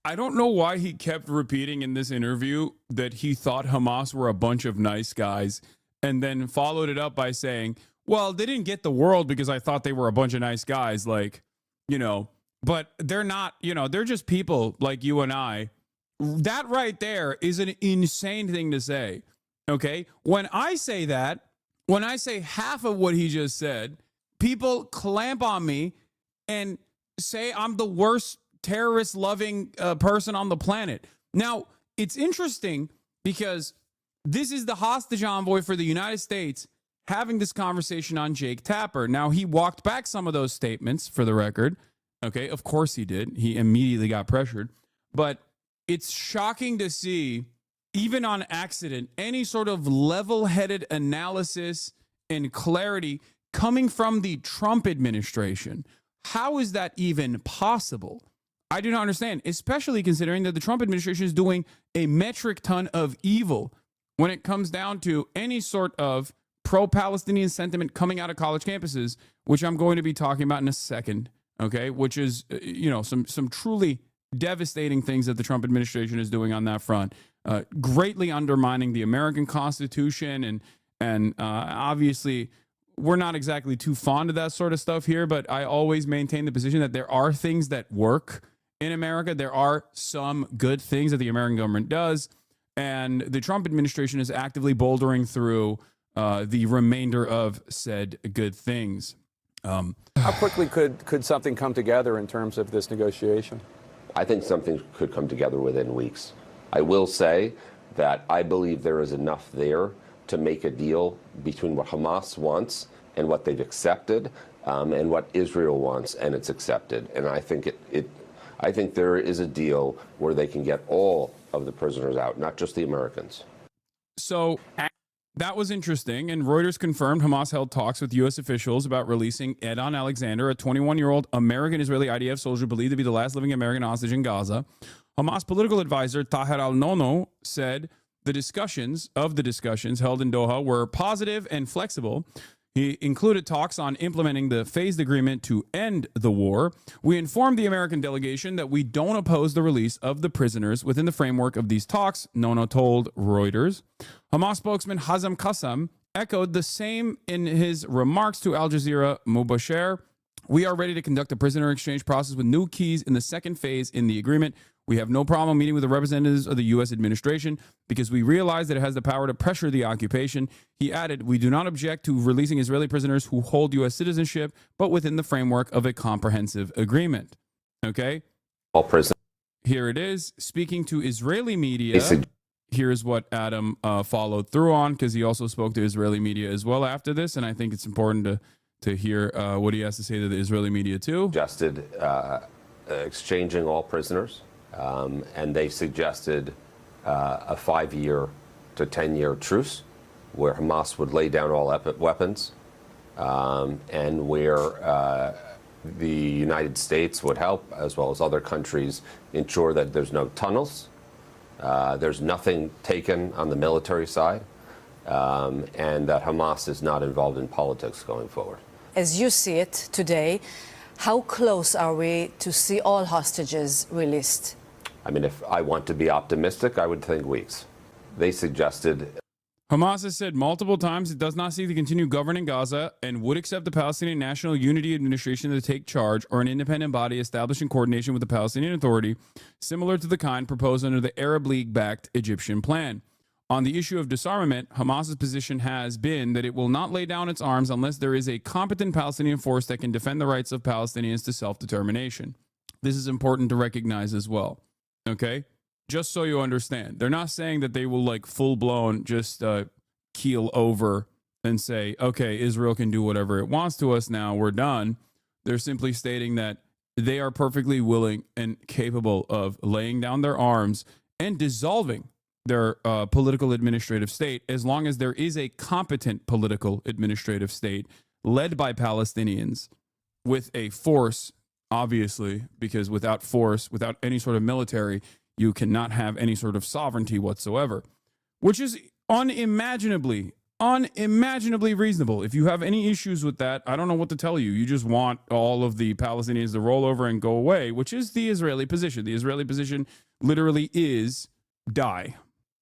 I don't know why he kept repeating in this interview that he thought Hamas were a bunch of nice guys and then followed it up by saying, well, they didn't get the world because I thought they were a bunch of nice guys. Like, you know, but they're not, you know, they're just people like you and I. That right there is an insane thing to say. Okay. When I say that, when I say half of what he just said, people clamp on me and say I'm the worst terrorist-loving person on the planet. Now, it's interesting because this is the hostage envoy for the United States having this conversation on Jake Tapper. Now, he walked back some of those statements, for the record. Okay, of course he did. He immediately got pressured. But it's shocking to see, even on accident, any sort of level-headed analysis and clarity coming from the Trump administration. How is that even possible? I do not understand, especially considering that the Trump administration is doing a metric ton of evil when it comes down to any sort of pro-Palestinian sentiment coming out of college campuses, which I'm going to be talking about in a second, okay, which is, you know, some truly devastating things that the Trump administration is doing on that front, greatly undermining the American Constitution. And obviously, we're not exactly too fond of that sort of stuff here, but I always maintain the position that there are things that work in America. There are some good things that the American government does, and the Trump administration is actively bouldering through the remainder of said good things. How quickly could something come together in terms of this negotiation? I think something could come together within weeks. I will say that I believe there is enough there to make a deal between what Hamas wants and what they've accepted, and what Israel wants and it's accepted. And I think I think there is a deal where they can get all of the prisoners out, not just the Americans. So that was interesting, and Reuters confirmed Hamas held talks with U.S. officials about releasing Edon Alexander, a 21-year-old American-Israeli IDF soldier believed to be the last living American hostage in Gaza. Hamas political advisor Taher al-Nono said the discussions held in Doha were positive and flexible. He included talks on implementing the phased agreement to end the war. We informed the American delegation that we don't oppose the release of the prisoners within the framework of these talks, Nono told Reuters. Hamas spokesman Hazem Qassam echoed the same in his remarks to Al Jazeera Mubasher. We are ready to conduct a prisoner exchange process with new keys in the second phase in the agreement. We have no problem meeting with the representatives of the U.S. administration because we realize that it has the power to pressure the occupation. He added, we do not object to releasing Israeli prisoners who hold U.S. citizenship, but within the framework of a comprehensive agreement. Okay? All prisoners. Here it is. Speaking to Israeli media, here's what Adam followed through on, because he also spoke to Israeli media as well after this, and I think it's important to hear what he has to say to the Israeli media too. Suggested exchanging all prisoners. And they suggested a 5-year to 10-year truce where Hamas would lay down all weapons and where the United States would help, as well as other countries, ensure that there's no tunnels, there's nothing taken on the military side, and that Hamas is not involved in politics going forward. As you see it today, how close are we to see all hostages released? I mean, if I want to be optimistic, I would think weeks. They suggested. Hamas has said multiple times it does not seek to continue governing Gaza and would accept the Palestinian National Unity Administration to take charge or an independent body established in coordination with the Palestinian Authority, similar to the kind proposed under the Arab League-backed Egyptian plan. On the issue of disarmament, Hamas's position has been that it will not lay down its arms unless there is a competent Palestinian force that can defend the rights of Palestinians to self-determination. This is important to recognize as well. Okay? Just so you understand, they're not saying that they will like full blown just keel over and say, okay, Israel can do whatever it wants to us now, we're done. They're simply stating that they are perfectly willing and capable of laying down their arms and dissolving their political administrative state as long as there is a competent political administrative state led by Palestinians with a force, obviously, because without force, without any sort of military, you cannot have any sort of sovereignty whatsoever, which is unimaginably reasonable. If you have any issues with that, I don't know what to tell you. You just want all of the Palestinians to roll over and go away, which is the Israeli position. The Israeli position literally is die.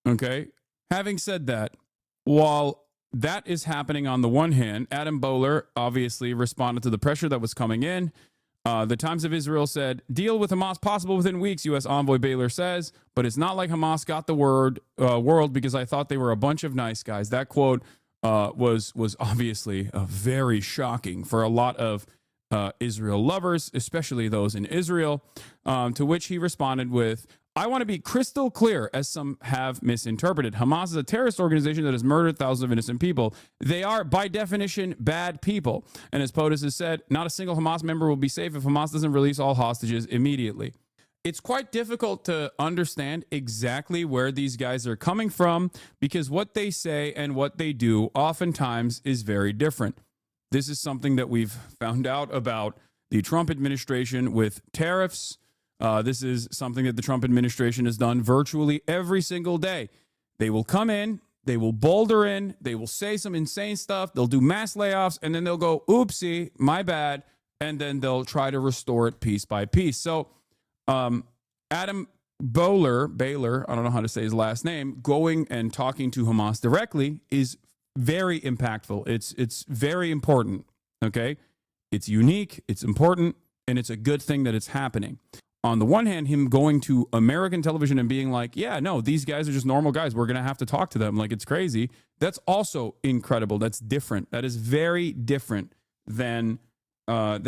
Okay? Having said that, while that is happening on the one hand, Adam Bowler obviously responded to the pressure that was coming in. The Times of Israel said, deal with Hamas possible within weeks, U.S. envoy Baylor says, but it's not like Hamas got the world because I thought they were a bunch of nice guys. That quote was obviously very shocking for a lot of Israel lovers, especially those in Israel, to which he responded with, I want to be crystal clear, as some have misinterpreted. Hamas is a terrorist organization that has murdered thousands of innocent people. They are, by definition, bad people. And as POTUS has said, not a single Hamas member will be safe if Hamas doesn't release all hostages immediately. It's quite difficult to understand exactly where these guys are coming from because what they say and what they do oftentimes is very different. This is something that we've found out about the Trump administration with tariffs. This is something that the Trump administration has done virtually every single day. They will come in, they will boulder in, they will say some insane stuff, they'll do mass layoffs, and then they'll go, oopsie, my bad, and then they'll try to restore it piece by piece. So Adam Baylor, I don't know how to say his last name, going and talking to Hamas directly is very impactful. It's very important, okay? It's unique, it's important, and it's a good thing that it's happening. On the one hand, him going to American television and being like, yeah, no, these guys are just normal guys. We're going to have to talk to them. Like, it's crazy. That's also incredible. That's different. That is very different than the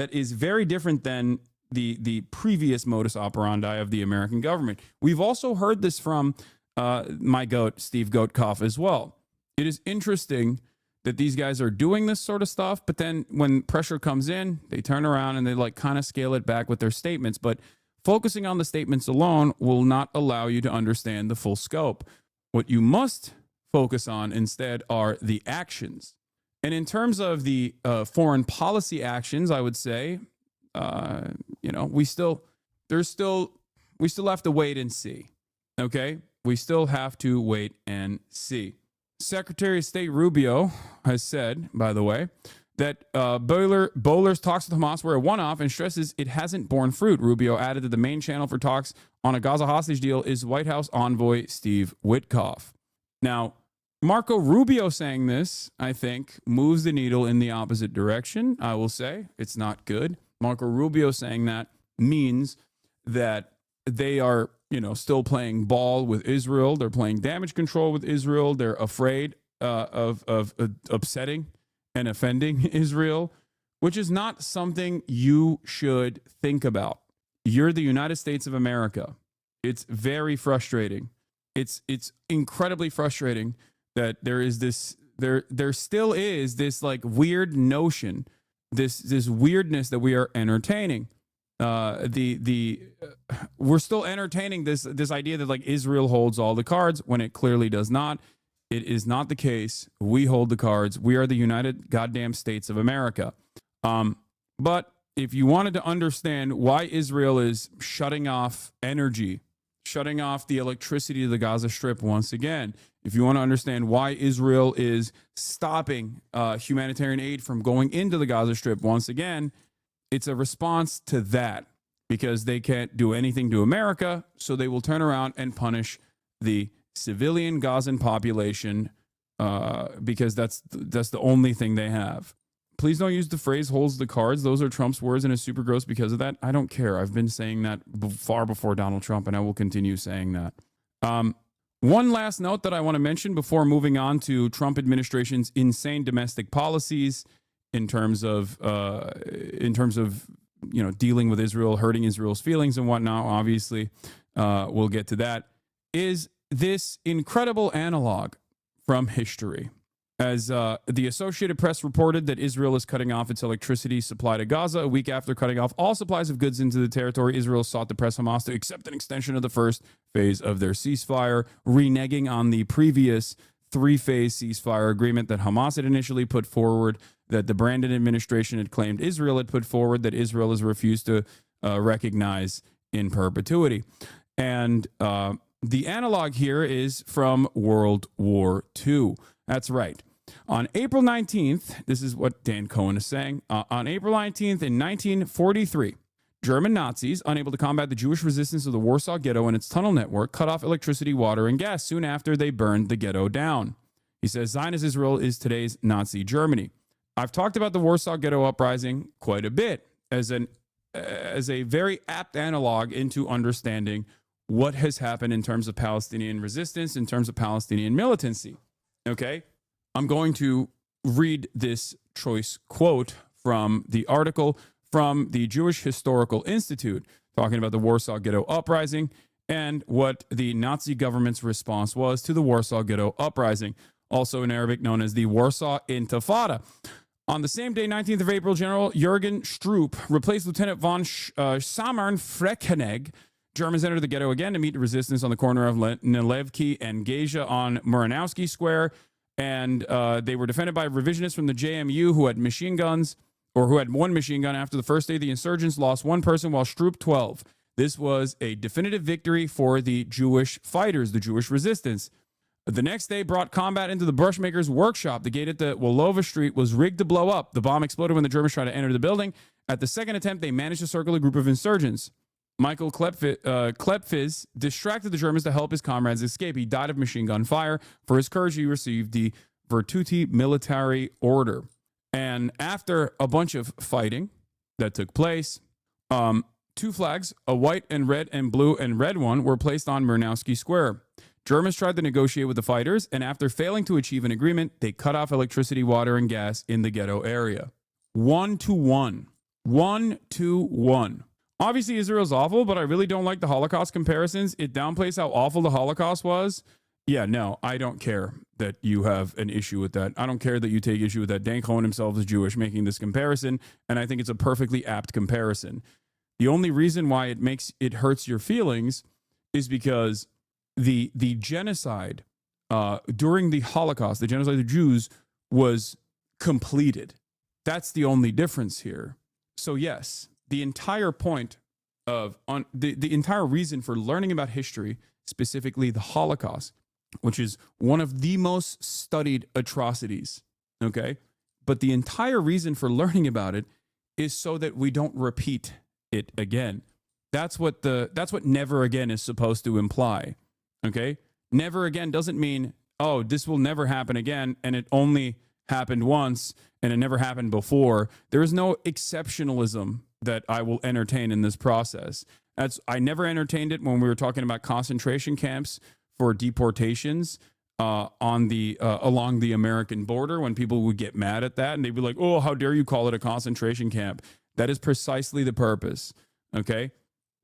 previous modus operandi of the American government. We've also heard this from my goat, Steve Goatkoff, as well. It is interesting that these guys are doing this sort of stuff, but then when pressure comes in, they turn around and they like kind of scale it back with their statements. But focusing on the statements alone will not allow you to understand the full scope. What you must focus on instead are the actions. And in terms of the foreign policy actions, I would say, we still have to wait and see. Okay, we still have to wait and see. Secretary of State Rubio has said, by the way, that Bowler's talks with Hamas were a one-off and stresses it hasn't borne fruit. Rubio added that the main channel for talks on a Gaza hostage deal is White House envoy Steve Witkoff. Now, Marco Rubio saying this, I think, moves the needle in the opposite direction. I will say it's not good. Marco Rubio saying that means that they are, still playing ball with Israel. They're playing damage control with Israel. They're afraid of upsetting and offending Israel, which is not something you should think about. You're the United States of America. It's very frustrating. It's incredibly frustrating that there is this, there still is this like weird notion, this weirdness that we are entertaining. We're still entertaining this idea that like Israel holds all the cards when it clearly does not. It is not the case. We hold the cards. We are the United Goddamn States of America. But if you wanted to understand why Israel is shutting off energy, shutting off the electricity to the Gaza Strip once again, if you want to understand why Israel is stopping humanitarian aid from going into the Gaza Strip once again, it's a response to that because they can't do anything to America, so they will turn around and punish the civilian Gazan population because that's the only thing they have. Please don't use the phrase holds the cards. Those are Trump's words and it's super gross because of that. I don't care. I've been saying that far before Donald Trump, and I will continue saying that. One last note that I want to mention before moving on to Trump administration's insane domestic policies in terms of dealing with Israel, hurting Israel's feelings and whatnot. Obviously, we'll get to that. is this incredible analog from history. As the Associated Press reported that Israel is cutting off its electricity supply to Gaza a week after cutting off all supplies of goods into the territory, Israel sought to press Hamas to accept an extension of the first phase of their ceasefire, reneging on the previous three-phase ceasefire agreement that Hamas had initially put forward, that the Brandon administration had claimed Israel had put forward, that Israel has refused to recognize in perpetuity. And the analog here is from World War II. That's right. On April 19th, this is what Dan Cohen is saying. On April 19th in 1943, German Nazis, unable to combat the Jewish resistance of the Warsaw Ghetto and its tunnel network, cut off electricity, water, and gas soon after they burned the ghetto down. He says Zionist Israel is today's Nazi Germany. I've talked about the Warsaw Ghetto uprising quite a bit as a very apt analog into understanding what has happened in terms of Palestinian resistance, in terms of Palestinian militancy. Okay, I'm going to read this choice quote from the article from the Jewish Historical Institute talking about the Warsaw Ghetto Uprising and what the Nazi government's response was to the Warsaw Ghetto Uprising, also in Arabic known as the Warsaw Intifada. On the same day, 19th of April, General Jürgen Stroop replaced Lieutenant von Samern-Freckenegg. Germans entered the ghetto again to meet resistance on the corner of Nalevki and Geisha on Muranowski Square, and they were defended by revisionists from the JMU who had machine guns, or who had one machine gun. After the first day, the insurgents lost one person while Stroop 12. This was a definitive victory for the Jewish fighters, the Jewish resistance. The next day brought combat into the brushmaker's workshop. The gate at the Wolova Street was rigged to blow up. The bomb exploded when the Germans tried to enter the building. At the second attempt, they managed to circle a group of insurgents. Michael Klepfiz distracted the Germans to help his comrades escape. He died of machine gun fire. For his courage, he received the Virtuti Militari Order. And after a bunch of fighting that took place, two flags, a white and blue and red one, were placed on Muranowski Square. Germans tried to negotiate with the fighters, and after failing to achieve an agreement, they cut off electricity, water, and gas in the ghetto area. 1-1. 1-1. Obviously, Israel's awful, but I really don't like the Holocaust comparisons. It downplays how awful the Holocaust was. Yeah, no, I don't care that you have an issue with that. I don't care that you take issue with that. Dan Cohen himself is Jewish, making this comparison, and I think it's a perfectly apt comparison. The only reason why it hurts your feelings is because the genocide during the Holocaust, the genocide of the Jews, was completed. That's the only difference here. So yes, the entire point of the entire reason for learning about history, specifically the Holocaust, which is one of the most studied atrocities, okay? But the entire reason for learning about it is so that we don't repeat it again. That's what never again is supposed to imply, okay? Never again doesn't mean, oh, this will never happen again, and it only happened once, and it never happened before. There is no exceptionalism that I will entertain in this process. I never entertained it when we were talking about concentration camps for deportations along the American border, when people would get mad at that and they'd be like, oh, how dare you call it a concentration camp? That is precisely the purpose. Okay.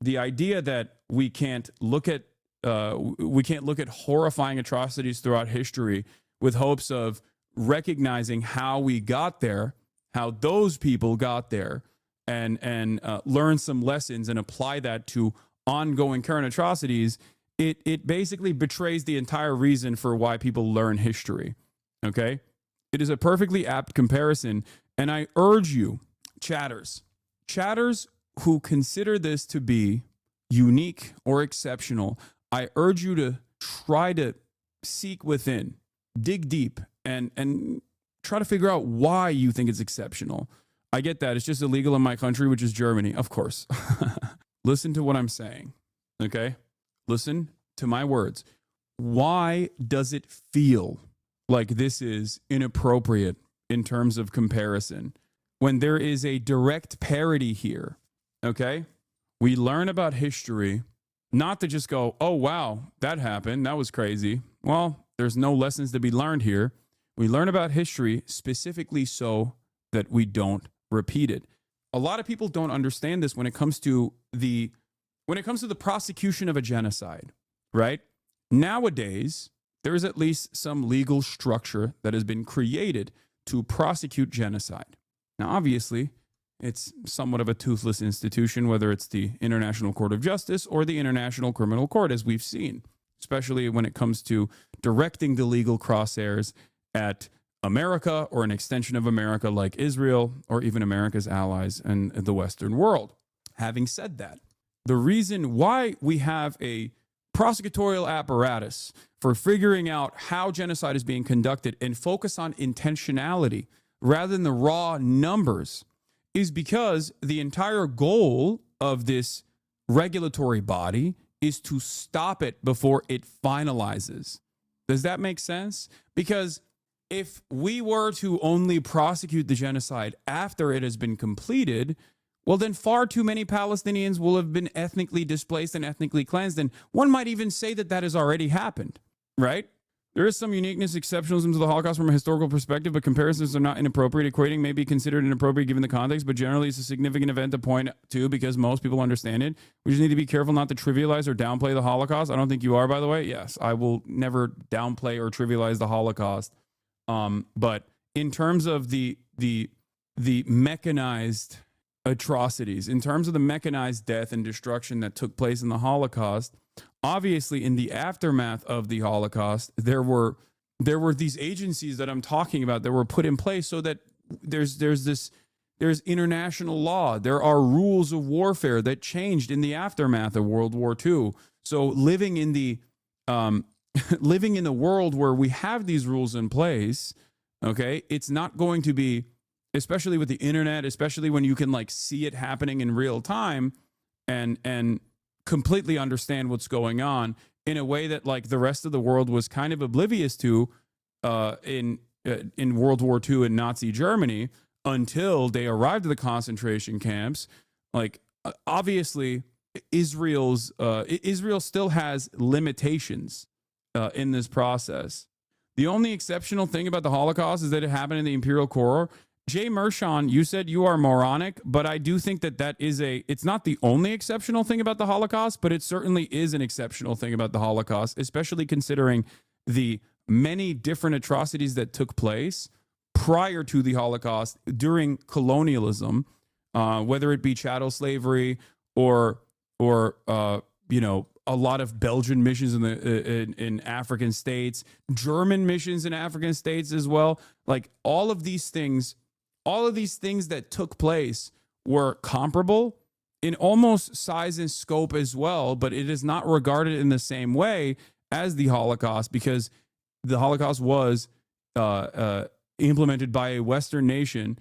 The idea that we can't look at horrifying atrocities throughout history with hopes of recognizing how we got there, how those people got there, and learn some lessons and apply that to ongoing current atrocities, it basically betrays the entire reason for why people learn history. Okay? It is a perfectly apt comparison, and I urge you, chatters who consider this to be unique or exceptional, I urge you to try to seek within, dig deep, and try to figure out why you think it's exceptional. I get that. It's just illegal in my country, which is Germany. Of course. Listen to what I'm saying. Okay? Listen to my words. Why does it feel like this is inappropriate in terms of comparison when there is a direct parity here? Okay? We learn about history not to just go, oh, wow, that happened. That was crazy. Well, there's no lessons to be learned here. We learn about history specifically so that we don't repeat it. A lot of people don't understand this when it comes to the prosecution of a genocide, right? Nowadays, there is at least some legal structure that has been created to prosecute genocide. Now, obviously, it's somewhat of a toothless institution, whether it's the International Court of Justice or the International Criminal Court, as we've seen, especially when it comes to directing the legal crosshairs at America or an extension of America like Israel or even America's allies and the Western world. Having said that, the reason why we have a prosecutorial apparatus for figuring out how genocide is being conducted and focus on intentionality rather than the raw numbers is because the entire goal of this regulatory body is to stop it before it finalizes. Does that make sense? Because if we were to only prosecute the genocide after it has been completed, well, then far too many Palestinians will have been ethnically displaced and ethnically cleansed. And one might even say that that has already happened, right? There is some uniqueness, exceptionalism to the Holocaust from a historical perspective, but comparisons are not inappropriate. Equating may be considered inappropriate given the context, but generally it's a significant event to point to because most people understand it. We just need to be careful not to trivialize or downplay the Holocaust. I don't think you are, by the way. Yes, I will never downplay or trivialize the Holocaust. But in terms of the mechanized atrocities, in terms of the mechanized death and destruction that took place in the Holocaust, obviously in the aftermath of the Holocaust, there were these agencies that I'm talking about that were put in place so that there's international law. There are rules of warfare that changed in the aftermath of World War II. So living in the world where we have these rules in place, okay, it's not going to be, especially with the internet, especially when you can like see it happening in real time and completely understand what's going on in a way that like the rest of the world was kind of oblivious to in World War II in Nazi Germany until they arrived at the concentration camps. Like obviously Israel still has limitations in this process. The only exceptional thing about the Holocaust is that it happened in the Imperial Core. Jay Mershon, you said you are moronic, but I do think that it's not the only exceptional thing about the Holocaust, but it certainly is an exceptional thing about the Holocaust, especially considering the many different atrocities that took place prior to the Holocaust during colonialism, whether it be chattel slavery or a lot of Belgian missions in African states, German missions in African states as well. Like all of these things that took place were comparable in almost size and scope as well, but it is not regarded in the same way as the Holocaust because the Holocaust was implemented by a Western nation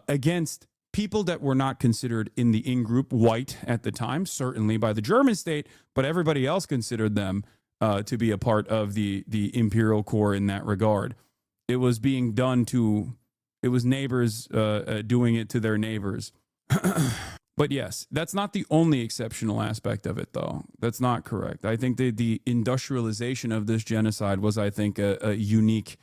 against people that were not considered in the in-group white at the time, certainly by the German state, but everybody else considered them to be a part of the imperial core in that regard. It was being done it was neighbors doing it to their neighbors. But yes, that's not the only exceptional aspect of it, though. That's not correct. I think the industrialization of this genocide was, I think, a unique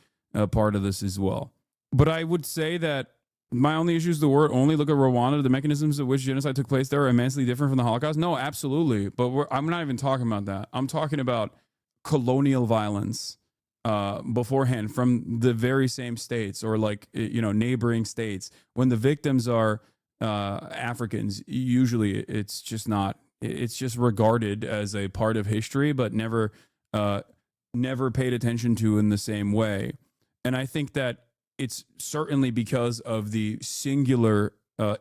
part of this as well. But I would say that my only issue is the word only. Look at Rwanda. The mechanisms of which genocide took place there are immensely different from the Holocaust. No, absolutely. But I'm not even talking about that. I'm talking about colonial violence beforehand from the very same states or like, neighboring states. When the victims are Africans, usually it's just regarded as a part of history, but never paid attention to in the same way. And I think that it's certainly because of the singular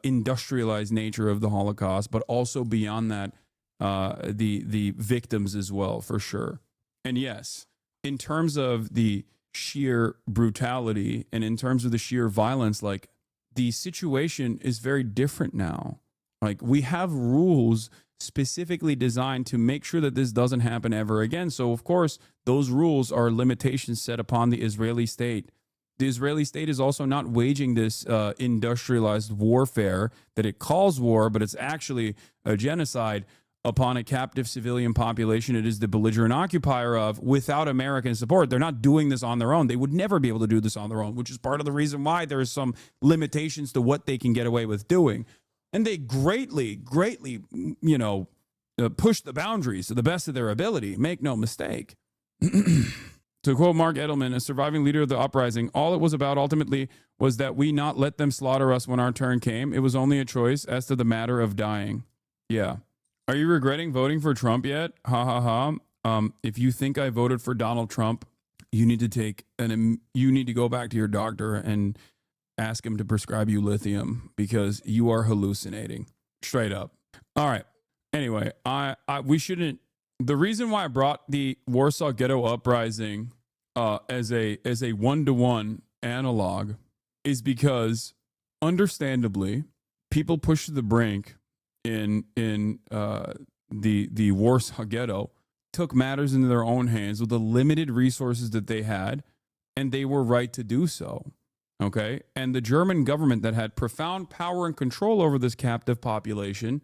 industrialized nature of the Holocaust, but also beyond that, the victims as well, for sure. And yes, in terms of the sheer brutality and in terms of the sheer violence, like the situation is very different now. Like we have rules specifically designed to make sure that this doesn't happen ever again. So of course, those rules are limitations set upon the Israeli state. The Israeli state is also not waging this industrialized warfare that it calls war, but it's actually a genocide upon a captive civilian population it is the belligerent occupier of without American support. They're not doing this on their own. They would never be able to do this on their own, which is part of the reason why there is some limitations to what they can get away with doing. And they greatly, push the boundaries to the best of their ability. Make no mistake. To quote Mark Edelman, a surviving leader of the uprising, all it was about ultimately was that we not let them slaughter us when our turn came. It was only a choice as to the matter of dying. Yeah. Are you regretting voting for Trump yet? Ha ha ha. If you think I voted for Donald Trump, you need to go back to your doctor and ask him to prescribe you lithium because you are hallucinating. Straight up. All right. Anyway, we shouldn't. The reason why I brought the Warsaw Ghetto Uprising as a 1-to-1 analog is because, understandably, people pushed to the brink in the Warsaw Ghetto took matters into their own hands with the limited resources that they had, and they were right to do so. Okay, and the German government that had profound power and control over this captive population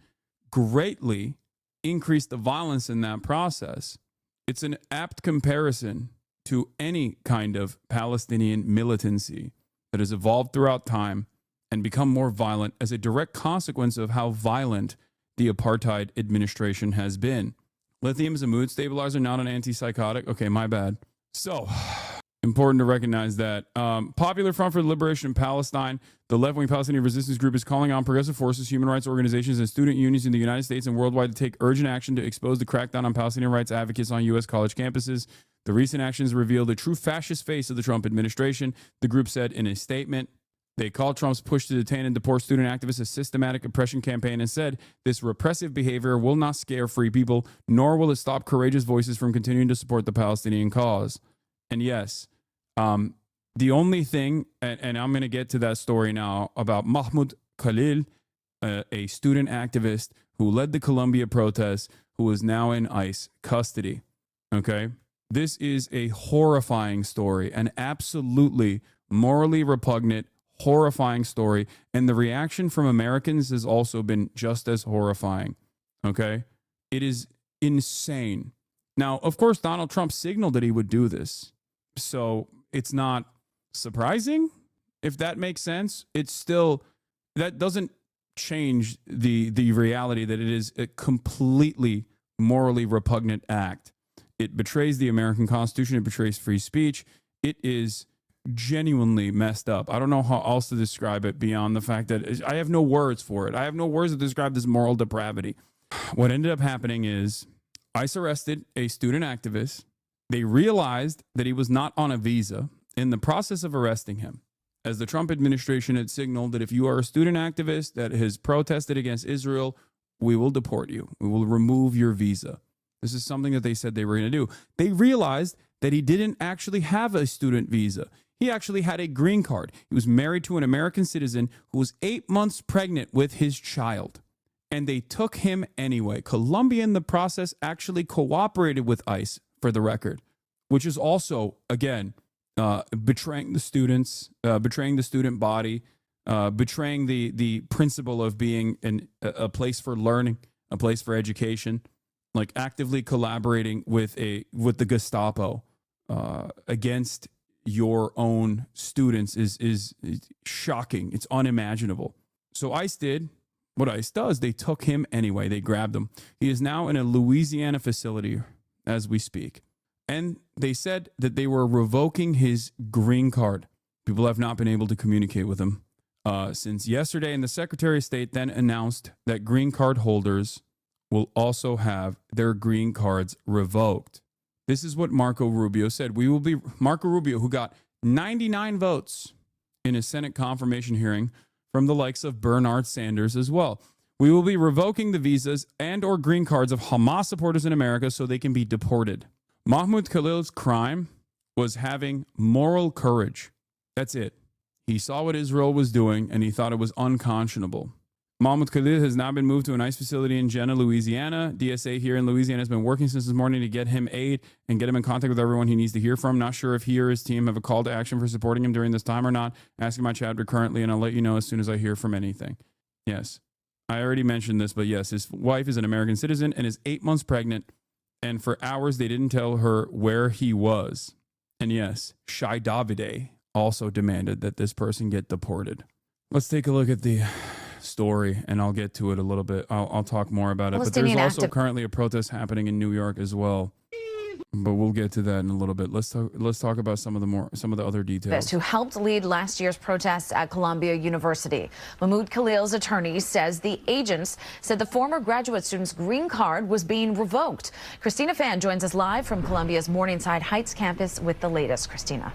greatly increased the violence in that process. It's an apt comparison to any kind of Palestinian militancy that has evolved throughout time and become more violent as a direct consequence of how violent the apartheid administration has been. Lithium is a mood stabilizer, not an antipsychotic. Okay, my bad. So, important to recognize that. Popular Front for the Liberation of Palestine, the left-wing Palestinian resistance group, is calling on progressive forces, human rights organizations, and student unions in the United States and worldwide to take urgent action to expose the crackdown on Palestinian rights advocates on U.S. college campuses. The recent actions reveal the true fascist face of the Trump administration, the group said in a statement. They called Trump's push to detain and deport student activists a systematic oppression campaign and said this repressive behavior will not scare free people, nor will it stop courageous voices from continuing to support the Palestinian cause. And yes, the only thing, and I'm going to get to that story now about Mahmoud Khalil, a student activist who led the Columbia protests, who is now in ICE custody. Okay? This is a horrifying story, an absolutely morally repugnant, horrifying story. And the reaction from Americans has also been just as horrifying. Okay? It is insane. Now, of course, Donald Trump signaled that he would do this. So it's not surprising, if that makes sense. It's still, that doesn't change the reality that it is a completely morally repugnant act. It betrays the American Constitution. It betrays free speech. It is genuinely messed up. I don't know how else to describe it beyond the fact that I have no words for it. I have no words to describe this moral depravity. What ended up happening is ICE arrested a student activist. They realized that he was not on a visa in the process of arresting him, as the Trump administration had signaled that if you are a student activist that has protested against Israel, we will deport you. We will remove your visa. This is something that they said they were going to do. They realized that he didn't actually have a student visa. He actually had a green card. He was married to an American citizen who was 8 months pregnant with his child. And they took him anyway. Colombia in the process actually cooperated with ICE, for the record, which is also, again, betraying the students, betraying the student body, betraying the principle of being a place for learning, a place for education, like actively collaborating with the Gestapo against your own students is shocking. It's unimaginable. So ICE did what ICE does. They took him anyway. They grabbed him. He is now in a Louisiana facility as we speak. And they said that they were revoking his green card. People have not been able to communicate with him since yesterday. And the Secretary of State then announced that green card holders will also have their green cards revoked. This is what Marco Rubio said. Marco Rubio, who got 99 votes in a Senate confirmation hearing from the likes of Bernard Sanders as well. We will be revoking the visas and or green cards of Hamas supporters in America so they can be deported. Mahmoud Khalil's crime was having moral courage. That's it. He saw what Israel was doing and he thought it was unconscionable. Mahmoud Khalil has now been moved to an ICE facility in Jena, Louisiana. DSA here in Louisiana has been working since this morning to get him aid and get him in contact with everyone he needs to hear from. Not sure if he or his team have a call to action for supporting him during this time or not. Asking my chapter currently, and I'll let you know as soon as I hear from anything. Yes, I already mentioned this, but yes, his wife is an American citizen and is 8 months pregnant. And for hours, they didn't tell her where he was. And yes, Shai Davide also demanded that this person get deported. Let's take a look at the story, and I'll get to it a little bit. I'll talk more about it. But there's also currently a protest happening in New York as well. But we'll get to that in a little bit. Let's talk about some of the other details. Who helped lead last year's protests at Columbia University. Mahmoud Khalil's attorney says the agents said the former graduate student's green card was being revoked. Christina Fan joins us live from Columbia's Morningside Heights campus with the latest. Christina.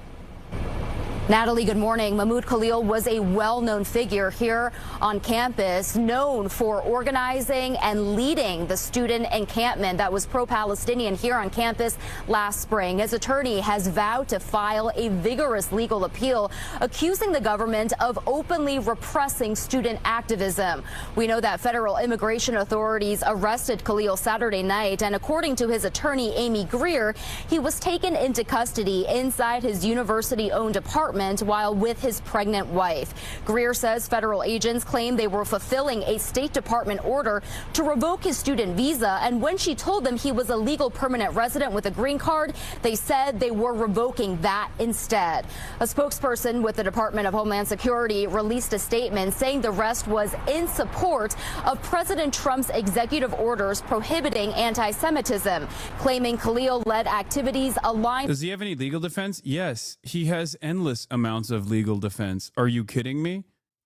Natalie, good morning. Mahmoud Khalil was a well-known figure here on campus, known for organizing and leading the student encampment that was pro-Palestinian here on campus last spring. His attorney has vowed to file a vigorous legal appeal, accusing the government of openly repressing student activism. We know that federal immigration authorities arrested Khalil Saturday night, and according to his attorney, Amy Greer, he was taken into custody inside his university-owned apartment while with his pregnant wife. Greer says federal agents claim they were fulfilling a State Department order to revoke his student visa, and when she told them he was a legal permanent resident with a green card, they said they were revoking that instead. A spokesperson with the Department of Homeland Security released a statement saying the arrest was in support of President Trump's executive orders prohibiting anti-Semitism, claiming Khalil led activities aligned. Does he have any legal defense? Yes, he has endless amounts of legal defense. Are you kidding me?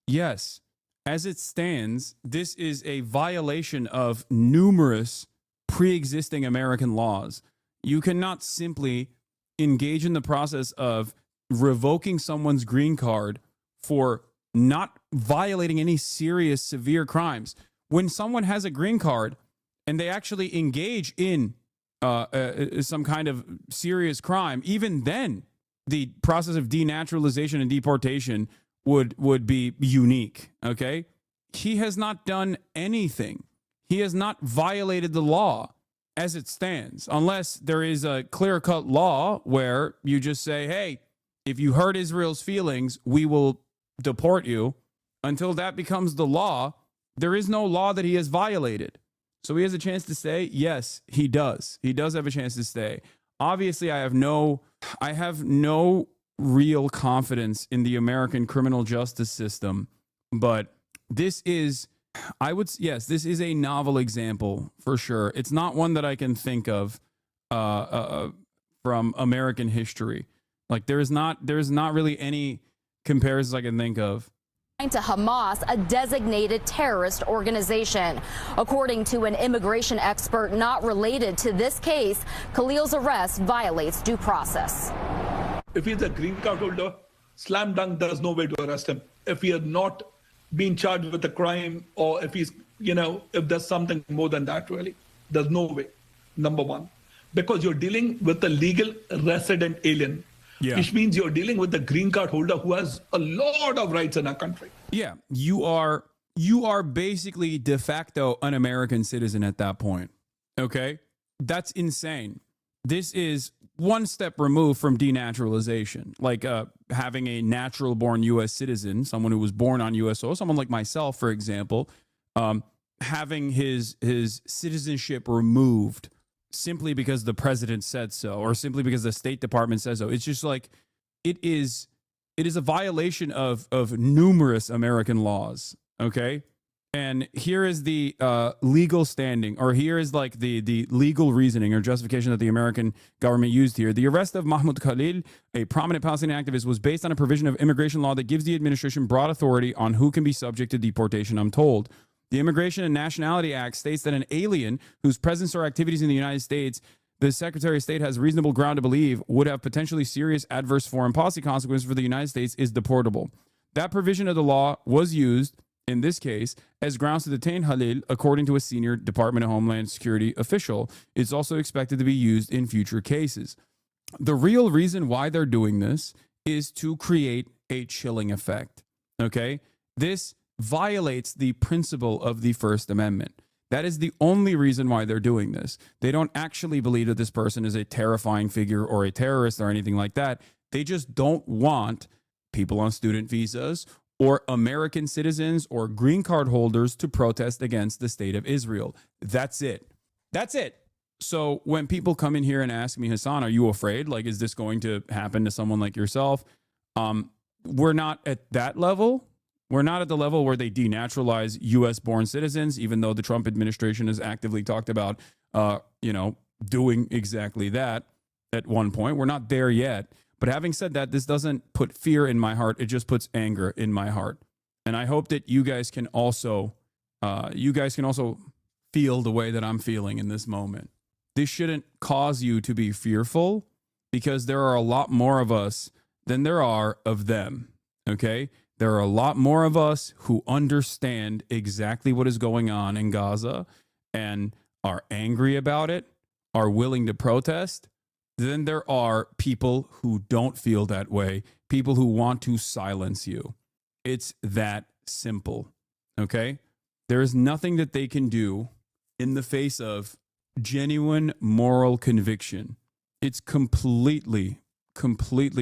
Yes. As it stands, this is a violation of numerous pre-existing American laws. You cannot simply engage in the process of revoking someone's green card for not violating any serious, severe crimes. When someone has a green card and they actually engage in some kind of serious crime, even then, the process of denaturalization and deportation would be unique, okay? He has not done anything. He has not violated the law as it stands, unless there is a clear-cut law where you just say, hey, if you hurt Israel's feelings, we will deport you. Until that becomes the law, there is no law that he has violated. So he has a chance to stay? Yes, he does. He does have a chance to stay. Obviously, I have no real confidence in the American criminal justice system, but this is, this is a novel example for sure. It's not one that I can think of from American history. Like there's not really any comparisons I can think of to Hamas, a designated terrorist organization. According to an immigration expert not related to this case, Khalil's arrest violates due process. If he's a green card holder, slam dunk, there's no way to arrest him. If he had not been charged with a crime, or if he's, if there's something more than that, really, there's no way, number one. Because you're dealing with a legal resident alien. Yeah. Which means you're dealing with a green card holder who has a lot of rights in our country. Yeah, you are basically de facto an American citizen at that point. Okay? That's insane. This is one step removed from denaturalization, like having a natural born U.S. citizen, someone who was born on U.S. soil, someone like myself, for example, having his citizenship removed simply because the president said so, or simply because the State Department says so. It's just like it is a violation of numerous American laws. Okay, and here is the legal standing, or here is like the legal reasoning or justification that the American government used here. The arrest of Mahmoud Khalil, a prominent Palestinian activist, was based on a provision of immigration law that gives the administration broad authority on who can be subject to deportation. I'm told. The Immigration and Nationality Act states that an alien whose presence or activities in the United States, the Secretary of State has reasonable ground to believe would have potentially serious adverse foreign policy consequences for the United States is deportable. That provision of the law was used, in this case, as grounds to detain Khalil, according to a senior Department of Homeland Security official. It's also expected to be used in future cases. The real reason why they're doing this is to create a chilling effect. Okay? This violates the principle of the First Amendment. That is the only reason why they're doing this. They don't actually believe that this person is a terrifying figure or a terrorist or anything like that. They just don't want people on student visas or American citizens or green card holders to protest against the state of Israel. That's it. That's it. So when people come in here and ask me, Hasan, are you afraid? Like, is this going to happen to someone like yourself? We're not at that level. We're not at the level where they denaturalize U.S. born citizens, even though the Trump administration has actively talked about, doing exactly that at one point. We're not there yet. But having said that, this doesn't put fear in my heart. It just puts anger in my heart. And I hope that you guys can also feel the way that I'm feeling in this moment. This shouldn't cause you to be fearful, because there are a lot more of us than there are of them. Okay? There are a lot more of us who understand exactly what is going on in Gaza and are angry about it, are willing to protest, than there are people who don't feel that way, people who want to silence you. It's that simple, okay? There is nothing that they can do in the face of genuine moral conviction. It's completely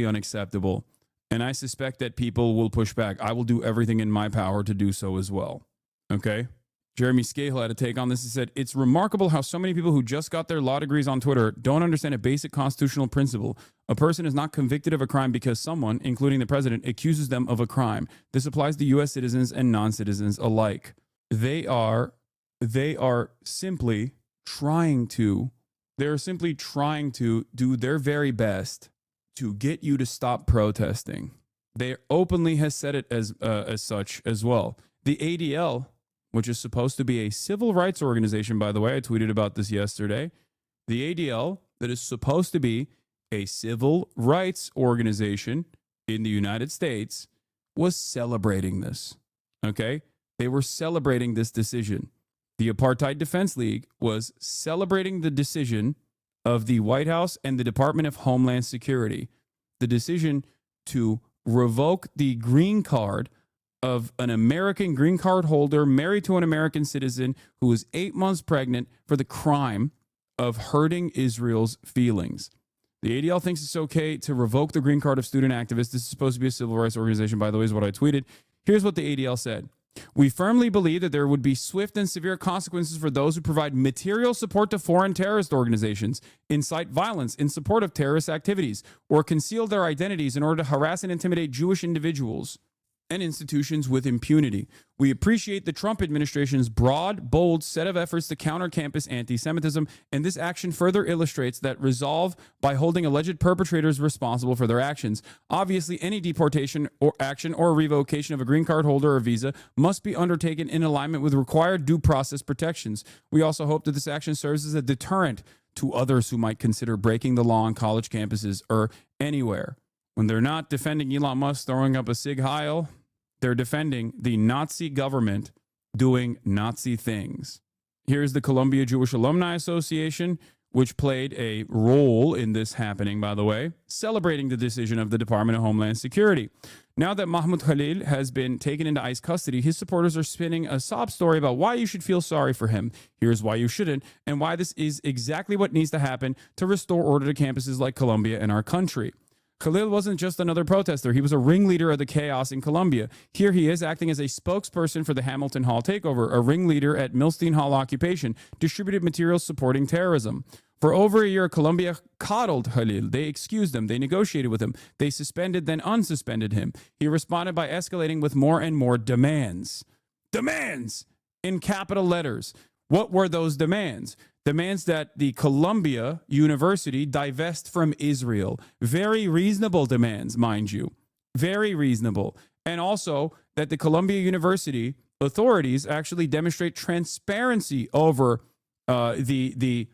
unacceptable. And I suspect that people will push back. I will do everything in my power to do so as well, okay? Jeremy Scahill had a take on this. He said, it's remarkable how so many people who just got their law degrees on Twitter don't understand a basic constitutional principle. A person is not convicted of a crime because someone, including the president, accuses them of a crime. This applies to U.S. citizens and non-citizens alike. They are simply trying to do their very best to get you to stop protesting. They openly has said it as such as well. The ADL, which is supposed to be a civil rights organization, by the way, I tweeted about this yesterday. The ADL, that is supposed to be a civil rights organization in the United States, was celebrating this, okay? They were celebrating this decision. The Apartheid Defense League was celebrating the decision of the White House and the Department of Homeland Security, the decision to revoke the green card of an American green card holder married to an American citizen who was 8 months pregnant for the crime of hurting Israel's feelings. The ADL thinks it's okay to revoke the green card of student activists. This is supposed to be a civil rights organization, by the way, is what I tweeted. Here's what the ADL said. We firmly believe that there would be swift and severe consequences for those who provide material support to foreign terrorist organizations, incite violence in support of terrorist activities, or conceal their identities in order to harass and intimidate Jewish individuals and institutions with impunity. We appreciate the Trump administration's broad, bold set of efforts to counter campus anti-Semitism, and this action further illustrates that resolve by holding alleged perpetrators responsible for their actions. Obviously, any deportation or action or revocation of a green card holder or visa must be undertaken in alignment with required due process protections. We also hope that this action serves as a deterrent to others who might consider breaking the law on college campuses or anywhere. When they're not defending Elon Musk throwing up a Sig Heil, they're defending the Nazi government doing Nazi things. Here's the Columbia Jewish Alumni Association, which played a role in this happening, by the way, celebrating the decision of the Department of Homeland Security. Now that Mahmoud Khalil has been taken into ICE custody, his supporters are spinning a sob story about why you should feel sorry for him. Here's why you shouldn't, and why this is exactly what needs to happen to restore order to campuses like Columbia in our country. Khalil wasn't just another protester. He was a ringleader of the chaos in Columbia. Here he is acting as a spokesperson for the Hamilton Hall takeover, a ringleader at Milstein Hall occupation, distributed materials supporting terrorism. For over a year, Columbia coddled Khalil. They excused him. They negotiated with him. They suspended, then unsuspended him. He responded by escalating with more and more demands. Demands! In capital letters. What were those demands? Demands that the Columbia University divest from Israel. Very reasonable demands, mind you. Very reasonable. And also that the Columbia University authorities actually demonstrate transparency over the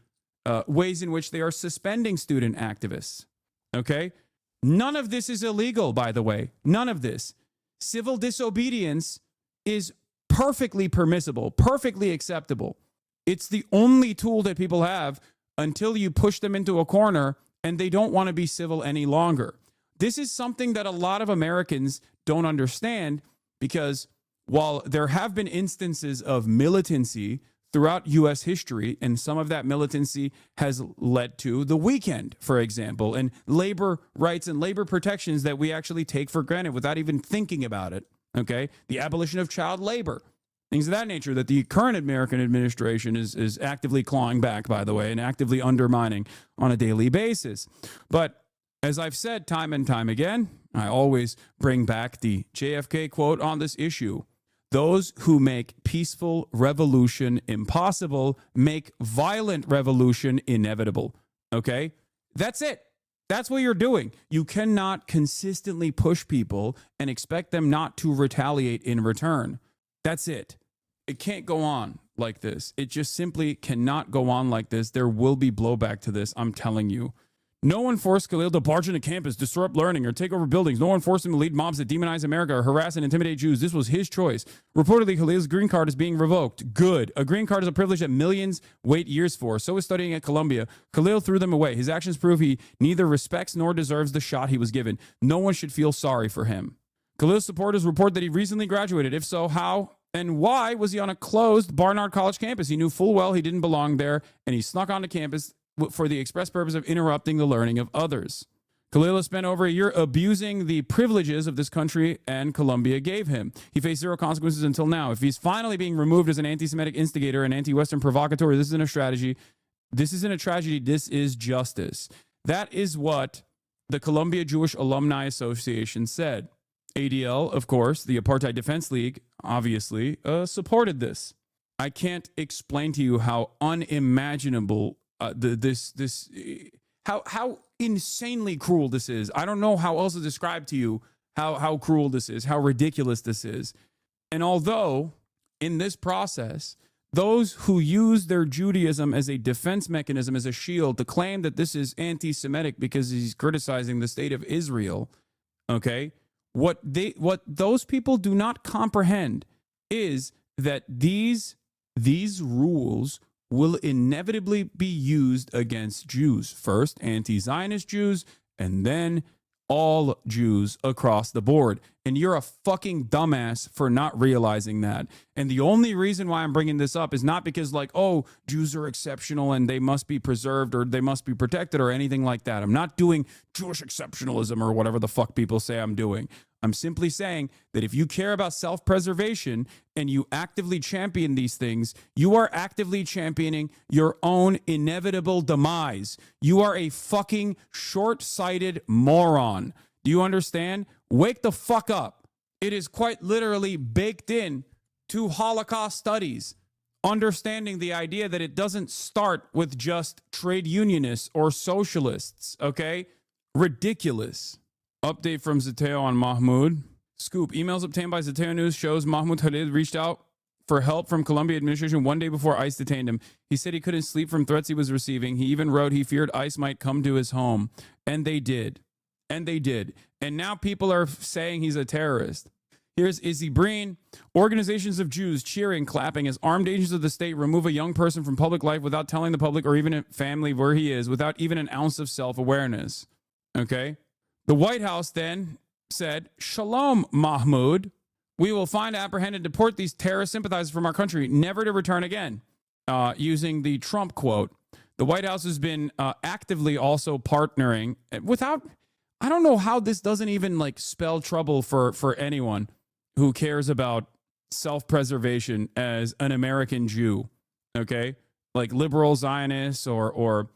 ways in which they are suspending student activists. Okay? None of this is illegal, by the way. None of this. Civil disobedience is perfectly permissible, perfectly acceptable. It's the only tool that people have until you push them into a corner and they don't want to be civil any longer. This is something that a lot of Americans don't understand, because while there have been instances of militancy throughout U.S. history, and some of that militancy has led to the weekend, for example, and labor rights and labor protections that we actually take for granted without even thinking about it, okay? The abolition of child labor. Things of that nature that the current American administration is actively clawing back, by the way, and actively undermining on a daily basis. But as I've said time and time again, I always bring back the JFK quote on this issue. Those who make peaceful revolution impossible make violent revolution inevitable. Okay? That's it. That's what you're doing. You cannot consistently push people and expect them not to retaliate in return. That's it. It can't go on like this. It just simply cannot go on like this. There will be blowback to this, I'm telling you. No one forced Khalil to barge into campus, disrupt learning, or take over buildings. No one forced him to lead mobs that demonize America or harass and intimidate Jews. This was his choice. Reportedly, Khalil's green card is being revoked. Good. A green card is a privilege that millions wait years for. So is studying at Columbia. Khalil threw them away. His actions prove he neither respects nor deserves the shot he was given. No one should feel sorry for him. Khalil's supporters report that he recently graduated. If so, how and why was he on a closed Barnard College campus? He knew full well he didn't belong there, and he snuck onto campus for the express purpose of interrupting the learning of others. Khalil has spent over a year abusing the privileges of this country and Columbia gave him. He faced zero consequences until now. If he's finally being removed as an anti-Semitic instigator and anti-Western provocateur, this isn't a strategy. This isn't a tragedy. This is justice. That is what the Columbia Jewish Alumni Association said. ADL, of course, the Apartheid Defense League, obviously, supported this. I can't explain to you how unimaginable how insanely cruel this is. I don't know how else to describe to you how cruel this is, how ridiculous this is. And although in this process, those who use their Judaism as a defense mechanism, as a shield to claim that this is anti-Semitic because he's criticizing the state of Israel, okay, what those people do not comprehend is that these rules will inevitably be used against Jews. First, anti-Zionist Jews, and then all Jews across the board. And you're a fucking dumbass for not realizing that. And the only reason why I'm bringing this up is not because like, oh, Jews are exceptional and they must be preserved or they must be protected or anything like that. I'm not doing Jewish exceptionalism or whatever the fuck people say I'm doing. I'm simply saying that if you care about self-preservation and you actively champion these things, you are actively championing your own inevitable demise. You are a fucking short-sighted moron. Do you understand? Wake the fuck up. It is quite literally baked in to Holocaust studies, understanding the idea that it doesn't start with just trade unionists or socialists, okay? Ridiculous. Update from Zateo on Mahmoud. Scoop. Emails obtained by Zateo News shows Mahmoud Khalid reached out for help from Columbia administration one day before ICE detained him. He said he couldn't sleep from threats he was receiving. He even wrote he feared ICE might come to his home. And they did. And they did. And now people are saying he's a terrorist. Here's Izzy Breen. Organizations of Jews cheering, clapping as armed agents of the state remove a young person from public life without telling the public or even a family where he is, without even an ounce of self-awareness. Okay? The White House then said, Shalom, Mahmoud. We will find, apprehend, and deport these terrorist sympathizers from our country, never to return again, using the Trump quote. The White House has been actively also partnering without, I don't know how this doesn't even like spell trouble for anyone who cares about self-preservation as an American Jew, okay? Like liberal Zionists or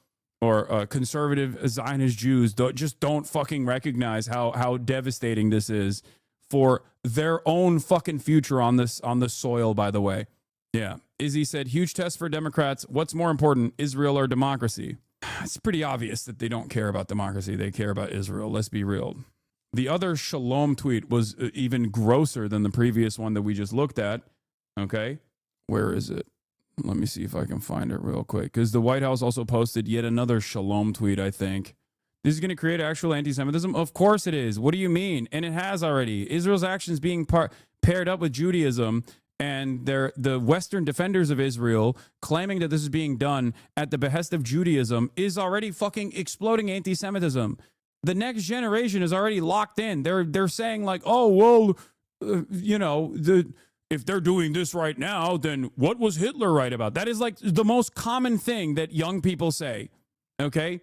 conservative Zionist Jews don't fucking recognize how devastating this is for their own fucking future on this soil, by the way. Yeah. Izzy said, huge test for Democrats. What's more important, Israel or democracy? It's pretty obvious that they don't care about democracy. They care about Israel. Let's be real. The other Shalom tweet was even grosser than the previous one that we just looked at. Okay. Where is it? Let me see if I can find it real quick. Because the White House also posted yet another Shalom tweet, I think. This is going to create actual anti-Semitism? Of course it is. What do you mean? And it has already. Israel's actions being paired up with Judaism and the Western defenders of Israel claiming that this is being done at the behest of Judaism is already fucking exploding anti-Semitism. The next generation is already locked in. They're saying like, oh, well, if they're doing this right now, then what was Hitler right about? That is like the most common thing that young people say, okay?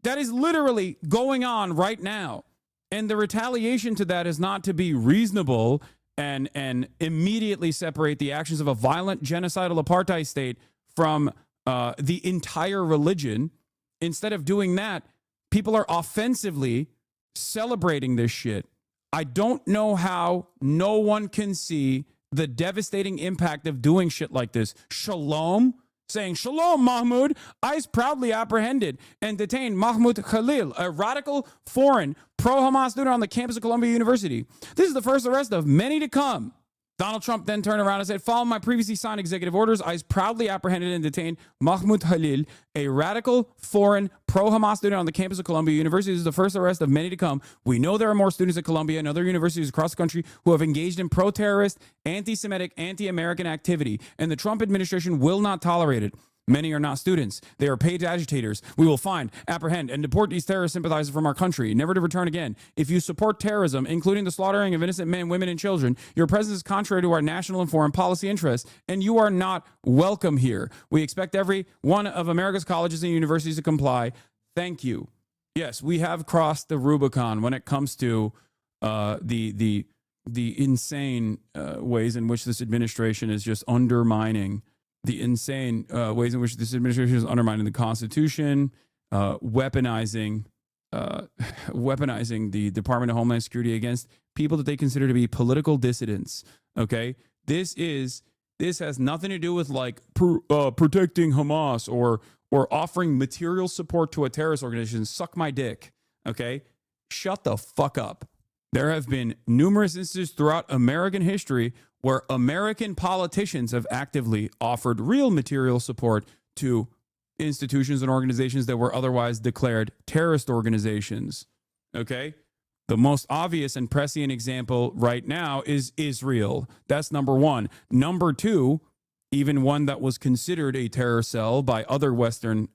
That is literally going on right now. And the retaliation to that is not to be reasonable and immediately separate the actions of a violent genocidal apartheid state from the entire religion. Instead of doing that, people are offensively celebrating this shit. I don't know how no one can see the devastating impact of doing shit like this. Shalom, saying, Shalom, Mahmoud. ICE proudly apprehended and detained Mahmoud Khalil, a radical foreign pro-Hamas student on the campus of Columbia University. This is the first arrest of many to come. Donald Trump then turned around and said, following my previously signed executive orders, ICE proudly apprehended and detained Mahmoud Khalil, a radical foreign pro-Hamas student on the campus of Columbia University. This is the first arrest of many to come. We know there are more students at Columbia and other universities across the country who have engaged in pro-terrorist, anti-Semitic, anti-American activity, and the Trump administration will not tolerate it. Many are not students. They are paid agitators. We will find, apprehend, and deport these terrorist sympathizers from our country, never to return again. If you support terrorism, including the slaughtering of innocent men, women, and children, your presence is contrary to our national and foreign policy interests, and you are not welcome here. We expect every one of America's colleges and universities to comply. Thank you. Yes, we have crossed the Rubicon when it comes to the insane ways in which this administration is just undermining the insane ways in which this administration is undermining the Constitution, weaponizing the Department of Homeland Security against people that they consider to be political dissidents. Okay, this has nothing to do with like protecting Hamas or offering material support to a terrorist organization. Suck my dick. Okay, shut the fuck up. There have been numerous instances throughout American history where American politicians have actively offered real material support to institutions and organizations that were otherwise declared terrorist organizations. Okay? The most obvious and prescient example right now is Israel. That's number one. Number two, even one that was considered a terror cell by other Western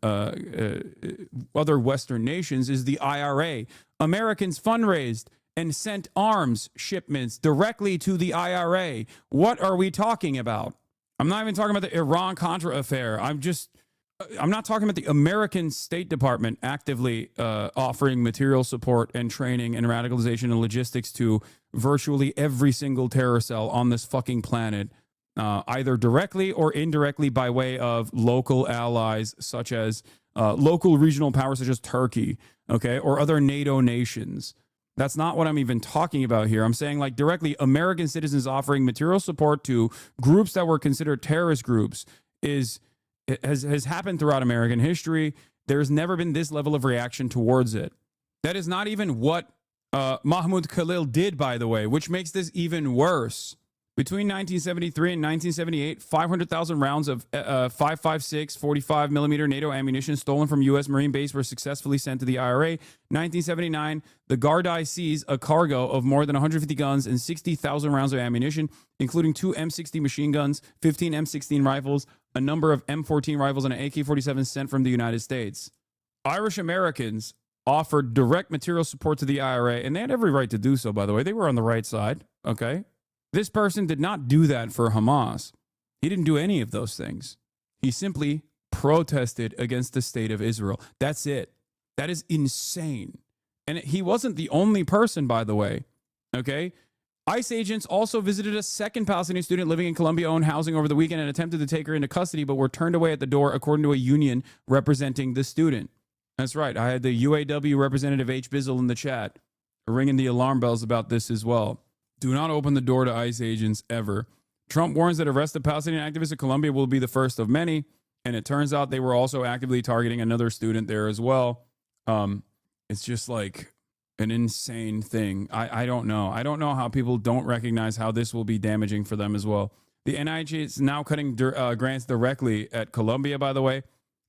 nations, is the IRA. Americans fundraised and sent arms shipments directly to the IRA. What are we talking about? I'm not even talking about the Iran-Contra affair. I'm not talking about the American State Department actively offering material support and training and radicalization and logistics to virtually every single terror cell on this fucking planet, either directly or indirectly by way of local allies such as local regional powers such as Turkey, okay, or other NATO nations. That's not what I'm even talking about here. I'm saying like directly American citizens offering material support to groups that were considered terrorist groups has happened throughout American history. There's never been this level of reaction towards it. That is not even what Mahmoud Khalil did, by the way, which makes this even worse. Between 1973 and 1978, 500,000 rounds of 5.56 45 millimeter NATO ammunition stolen from U.S. Marine base were successfully sent to the IRA. 1979, the Gardaí seized a cargo of more than 150 guns and 60,000 rounds of ammunition, including 2 M60 machine guns, 15 M16 rifles, a number of M14 rifles, and an AK-47 sent from the United States. Irish Americans offered direct material support to the IRA, and they had every right to do so, by the way. They were on the right side, okay? This person did not do that for Hamas. He didn't do any of those things. He simply protested against the state of Israel. That's it. That is insane. And he wasn't the only person, by the way. Okay? ICE agents also visited a second Palestinian student living in Columbia-owned housing over the weekend and attempted to take her into custody, but were turned away at the door, according to a union representing the student. That's right. I had the UAW representative H. Bizzle in the chat ringing the alarm bells about this as well. Do not open the door to ICE agents ever. Trump warns that arrest of Palestinian activists at Columbia will be the first of many, and it turns out they were also actively targeting another student there as well. It's just like an insane thing. I don't know. I don't know how people don't recognize how this will be damaging for them as well. The NIH is now cutting grants directly at Columbia, by the way.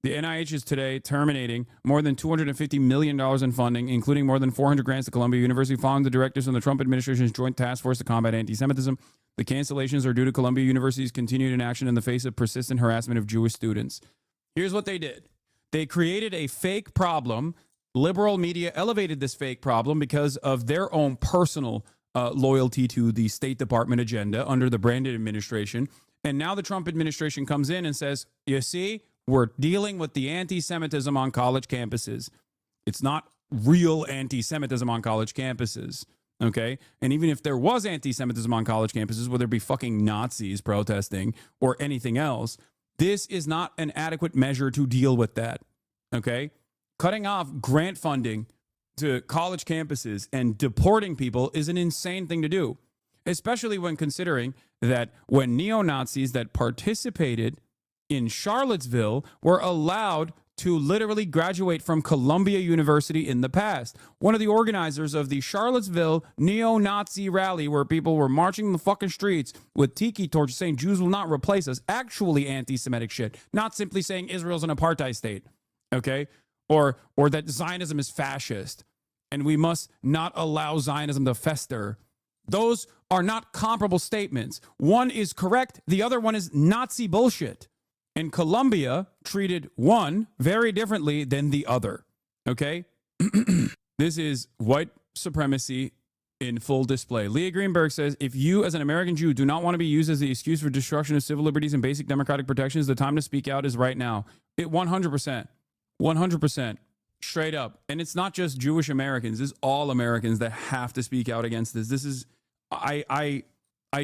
The NIH is today terminating more than $250 million in funding, including more than 400 grants to Columbia University, following the directives from the Trump administration's Joint Task Force to Combat Anti-Semitism. The cancellations are due to Columbia University's continued inaction in the face of persistent harassment of Jewish students. Here's what they did. They created a fake problem. Liberal media elevated this fake problem because of their own personal loyalty to the State Department agenda under the Brandon administration. And now the Trump administration comes in and says, you see, we're dealing with the anti-Semitism on college campuses. It's not real anti-Semitism on college campuses, okay? And even if there was anti-Semitism on college campuses, whether it be fucking Nazis protesting or anything else, this is not an adequate measure to deal with that, okay? Cutting off grant funding to college campuses and deporting people is an insane thing to do, especially when considering that when neo-Nazis that participated in Charlottesville were allowed to literally graduate from Columbia University in the past. One of the organizers of the Charlottesville neo-Nazi rally, where people were marching in the fucking streets with tiki torches saying Jews will not replace us, actually anti-Semitic shit, not simply saying Israel's an apartheid state, okay? Or that Zionism is fascist and we must not allow Zionism to fester. Those are not comparable statements. One is correct, the other one is Nazi bullshit. And Columbia treated one very differently than the other. Okay? This is white supremacy in full display. Leah Greenberg says, if you as an American Jew do not want to be used as the excuse for destruction of civil liberties and basic democratic protections, the time to speak out is right now. 100%. 100%. Straight up. And it's not just Jewish Americans. It's all Americans that have to speak out against this. This is, I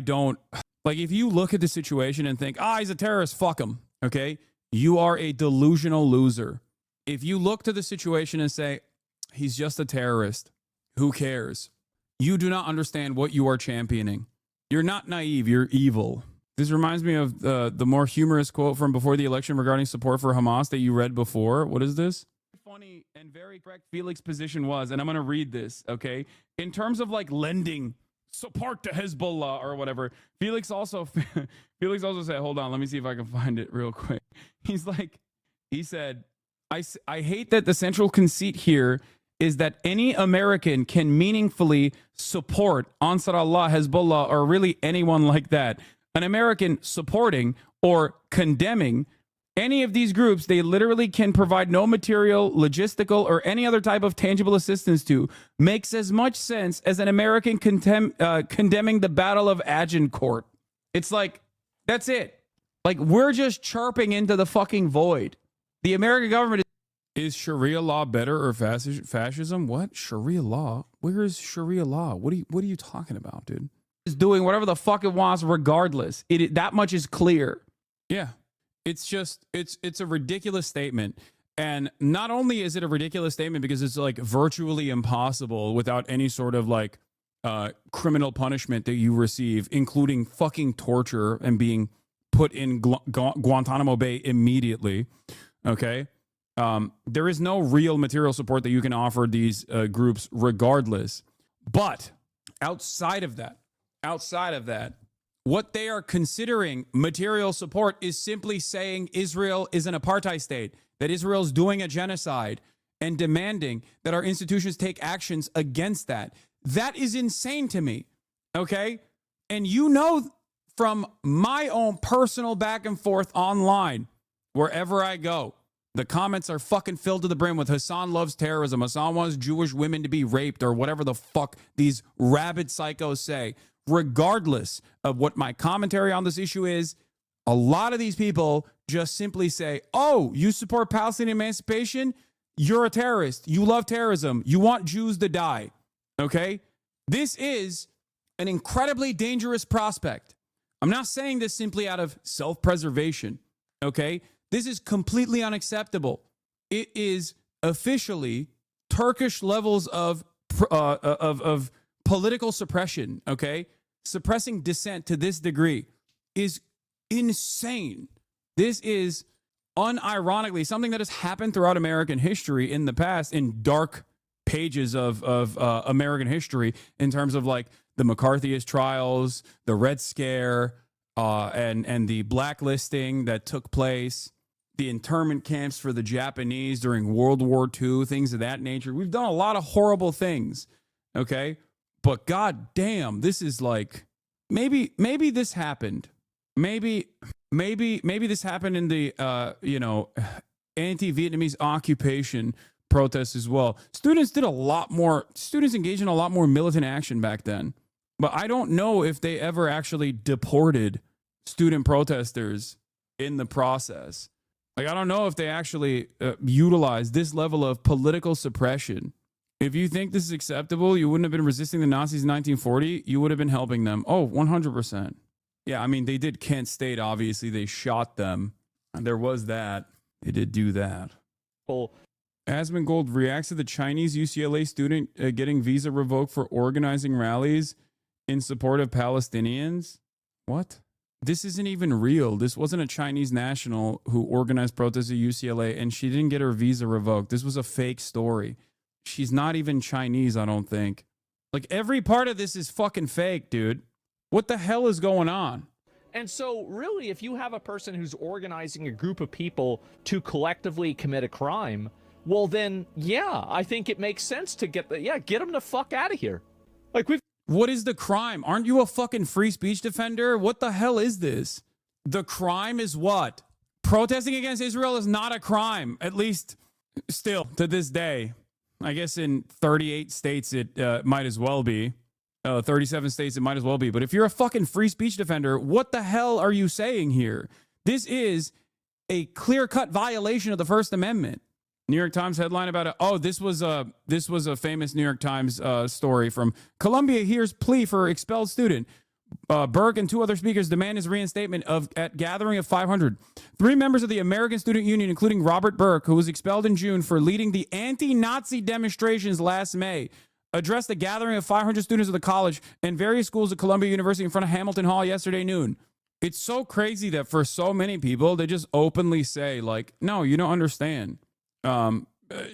don't, like, if you look at the situation and think, he's a terrorist, fuck him. Okay, you are a delusional loser. If you look to the situation and say, he's just a terrorist, who cares? You do not understand what you are championing. You're not naive, you're evil. This reminds me of the more humorous quote from before the election regarding support for Hamas that you read before. What is this? Funny and very correct Felix's position was, and I'm going to read this, okay? In terms of like lending support to Hezbollah or whatever, Felix also said, hold on, let me see if I can find it real quick. He said, I hate that the central conceit here is that any American can meaningfully support Ansar Allah, Hezbollah, or really anyone like that. An American supporting or condemning any of these groups, they literally can provide no material, logistical, or any other type of tangible assistance to, makes as much sense as an American condemning the Battle of Agincourt. It's like, that's it. Like, we're just chirping into the fucking void. The American government is Sharia law better or fascism? What? Sharia law? Where is Sharia law? What are you talking about, dude? It's doing whatever the fuck it wants regardless. That much is clear. Yeah. It's just, it's a ridiculous statement. And not only is it a ridiculous statement because it's like virtually impossible without any sort of like criminal punishment that you receive, including fucking torture and being put in Guantanamo Bay immediately. Okay. There is no real material support that you can offer these groups regardless. But outside of that, what they are considering material support is simply saying Israel is an apartheid state, that Israel is doing a genocide, and demanding that our institutions take actions against that. That is insane to me, okay? And you know from my own personal back and forth online, wherever I go, the comments are fucking filled to the brim with Hasan loves terrorism, Hasan wants Jewish women to be raped, or whatever the fuck these rabid psychos say. Regardless of what my commentary on this issue is, a lot of these people just simply say, oh, you support Palestinian emancipation? You're a terrorist. You love terrorism. You want Jews to die. Okay? This is an incredibly dangerous prospect. I'm not saying this simply out of self-preservation. Okay? This is completely unacceptable. It is officially Turkish levels of political suppression. Okay? Suppressing dissent to this degree is insane. This is unironically something that has happened throughout American history in the past, in dark pages of American history, in terms of like the McCarthyist trials, the Red Scare, and the blacklisting that took place, the internment camps for the Japanese during World War II, things of that nature. We've done a lot of horrible things. Okay. But god damn, this is like, maybe this happened. Maybe this happened in the anti-Vietnamese occupation protests as well. Students engaged in a lot more militant action back then. But I don't know if they ever actually deported student protesters in the process. Like, I don't know if they actually utilized this level of political suppression. If you think this is acceptable, you wouldn't have been resisting the Nazis in 1940. You would have been helping them. Oh, 100%. Yeah, I mean, they did Kent State, obviously. They shot them. And there was that. They did do that. Well, Asmongold reacts to the Chinese UCLA student getting visa revoked for organizing rallies in support of Palestinians. What? This isn't even real. This wasn't a Chinese national who organized protests at UCLA and she didn't get her visa revoked. This was a fake story. She's not even Chinese, I don't think. Like, every part of this is fucking fake, dude. What the hell is going on? And so, really, if you have a person who's organizing a group of people to collectively commit a crime, well, then, yeah, I think it makes sense to get them the fuck out of here. Like, What is the crime? Aren't you a fucking free speech defender? What the hell is this? The crime is what? Protesting against Israel is not a crime, at least still to this day. I guess in 38 states it might as well be. 37 states it might as well be. But if you're a fucking free speech defender, what the hell are you saying here? This is a clear-cut violation of the First Amendment. New York Times headline about it. Oh, this was a famous New York Times story from Columbia hears plea for expelled student. Berg and two other speakers demand his reinstatement at gathering of 500. 3 members of the American Student Union, including Robert Burke, who was expelled in June for leading the anti-Nazi demonstrations last May, addressed the gathering of 500 students of the college and various schools at Columbia University in front of Hamilton Hall yesterday noon. It's so crazy that for so many people, they just openly say, like, no, you don't understand.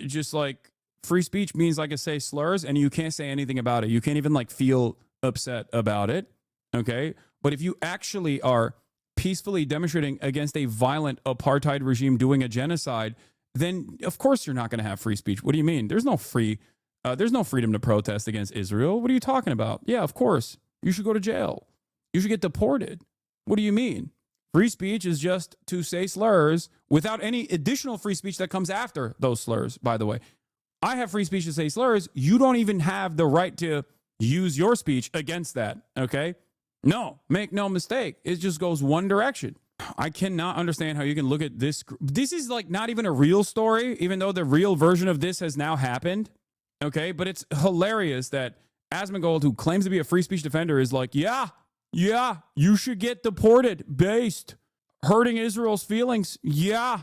Just like free speech means I can say slurs and you can't say anything about it. You can't even like feel upset about it. Okay. But if you actually are peacefully demonstrating against a violent apartheid regime doing a genocide, then of course you're not going to have free speech. What do you mean? There's no freedom to protest against Israel. What are you talking about? Yeah, of course. You should go to jail. You should get deported. What do you mean? Free speech is just to say slurs without any additional free speech that comes after those slurs, by the way. I have free speech to say slurs. You don't even have the right to use your speech against that, okay? No, make no mistake. It just goes one direction. I cannot understand how you can look at this. This is like not even a real story, even though the real version of this has now happened, okay? But it's hilarious that Asmongold, who claims to be a free speech defender, is like, yeah, you should get deported based hurting Israel's feelings. Yeah.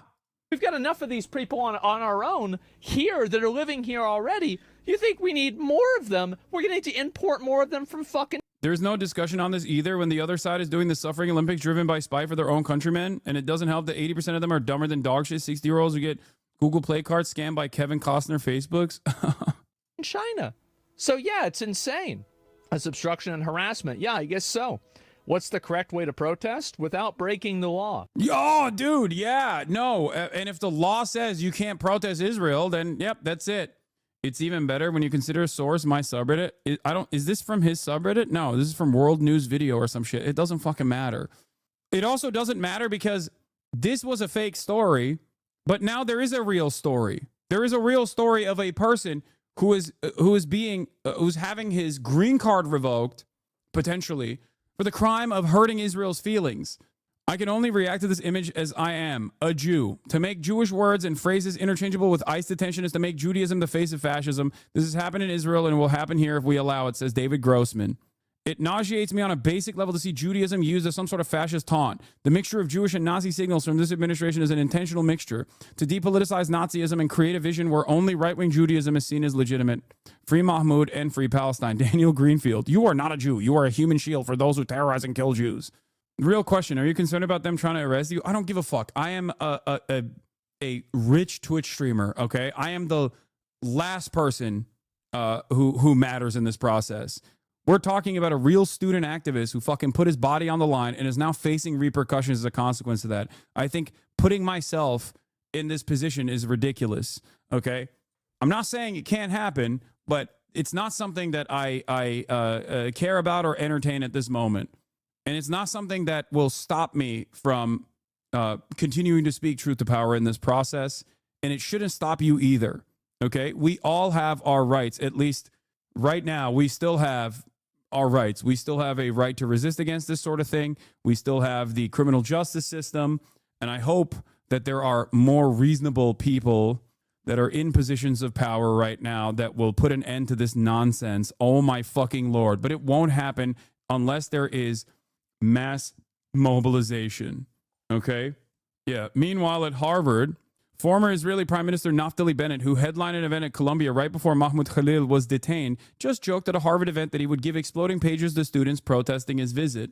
We've got enough of these people on our own here that are living here already. You think we need more of them? We're going to need to import more of them from fucking... There's no discussion on this either when the other side is doing the suffering Olympics driven by spite for their own countrymen. And it doesn't help that 80% of them are dumber than dog shit 60-year-olds who get Google Play cards scammed by Kevin Costner Facebooks. in China. So yeah, it's insane. That's obstruction and harassment. Yeah, I guess so. What's the correct way to protest without breaking the law? Oh, dude, yeah, no. And if the law says you can't protest Israel, then yep, that's it. It's even better when you consider a source, my subreddit. Is this from his subreddit? No, this is from World News Video or some shit. It doesn't fucking matter. It also doesn't matter because this was a fake story, but now there is a real story. There is a real story of a person who's having his green card revoked, potentially, for the crime of hurting Israel's feelings. I can only react to this image as I am, a Jew. To make Jewish words and phrases interchangeable with ICE detention is to make Judaism the face of fascism. This has happened in Israel and will happen here if we allow it, says David Grossman. It nauseates me on a basic level to see Judaism used as some sort of fascist taunt. The mixture of Jewish and Nazi signals from this administration is an intentional mixture to depoliticize Nazism and create a vision where only right-wing Judaism is seen as legitimate. Free Mahmoud and free Palestine. Daniel Greenfield. You are not a Jew. You are a human shield for those who terrorize and kill Jews. Real question. Are you concerned about them trying to arrest you? I don't give a fuck. I am a rich Twitch streamer, okay? I am the last person who matters in this process. We're talking about a real student activist who fucking put his body on the line and is now facing repercussions as a consequence of that. I think putting myself in this position is ridiculous, okay? I'm not saying it can't happen, but it's not something that I care about or entertain at this moment. And it's not something that will stop me from continuing to speak truth to power in this process. And it shouldn't stop you either, okay? We all have our rights. At least right now, we still have our rights. We still have a right to resist against this sort of thing. We still have the criminal justice system. And I hope that there are more reasonable people that are in positions of power right now that will put an end to this nonsense. Oh my fucking Lord. But it won't happen unless there is mass mobilization. Okay? Yeah. Meanwhile, at Harvard, former Israeli Prime Minister Naftali Bennett, who headlined an event at Columbia right before Mahmoud Khalil was detained, just joked at a Harvard event that he would give exploding pages to students protesting his visit.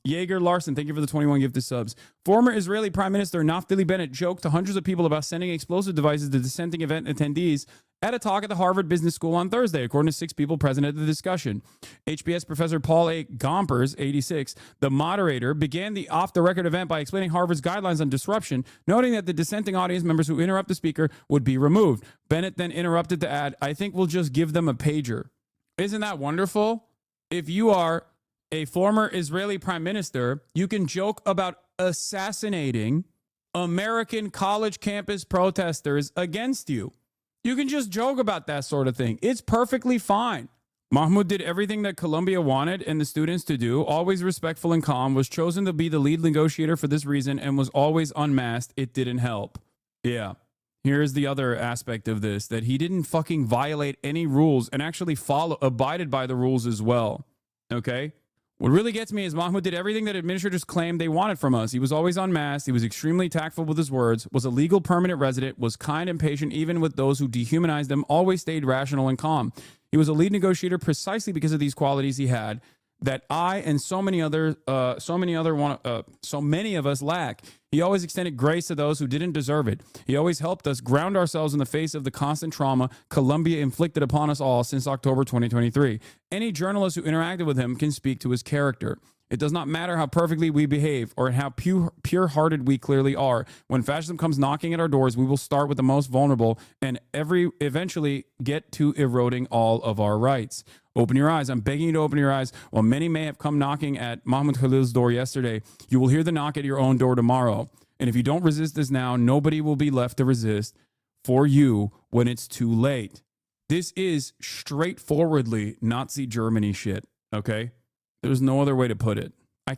Jaeger Larson, thank you for the 21 gifted subs. Former Israeli Prime Minister Naftali Bennett joked to hundreds of people about sending explosive devices to dissenting event attendees at a talk at the Harvard Business School on Thursday, according to 6 people present at the discussion. HBS professor Paul A. Gompers, 86, the moderator, began the off-the-record event by explaining Harvard's guidelines on disruption, noting that the dissenting audience members who interrupt the speaker would be removed. Bennett then interrupted to add, "I think we'll just give them a pager." Isn't that wonderful? If you are a former Israeli prime minister, you can joke about assassinating American college campus protesters against you. You can just joke about that sort of thing. It's perfectly fine. Mahmoud did everything that Colombia wanted and the students to do, always respectful and calm, was chosen to be the lead negotiator for this reason, and was always unmasked. It didn't help. Yeah. Here's the other aspect of this, that he didn't fucking violate any rules and actually abided by the rules as well. Okay? What really gets me is Mahmoud did everything that administrators claimed they wanted from us. He was always unmasked. He was extremely tactful with his words, was a legal permanent resident, was kind and patient even with those who dehumanized him, always stayed rational and calm. He was a lead negotiator precisely because of these qualities he had that I and so many of us lack. He always extended grace to those who didn't deserve it. He always helped us ground ourselves in the face of the constant trauma Colombia inflicted upon us all since October 2023. Any journalist who interacted with him can speak to his character. It does not matter how perfectly we behave or how pure-hearted we clearly are. When fascism comes knocking at our doors, we will start with the most vulnerable and eventually get to eroding all of our rights. Open your eyes. I'm begging you to open your eyes. While many may have come knocking at Mahmoud Khalil's door yesterday, you will hear the knock at your own door tomorrow. And if you don't resist this now, nobody will be left to resist for you when it's too late. This is straightforwardly Nazi Germany shit, okay? There's no other way to put it. I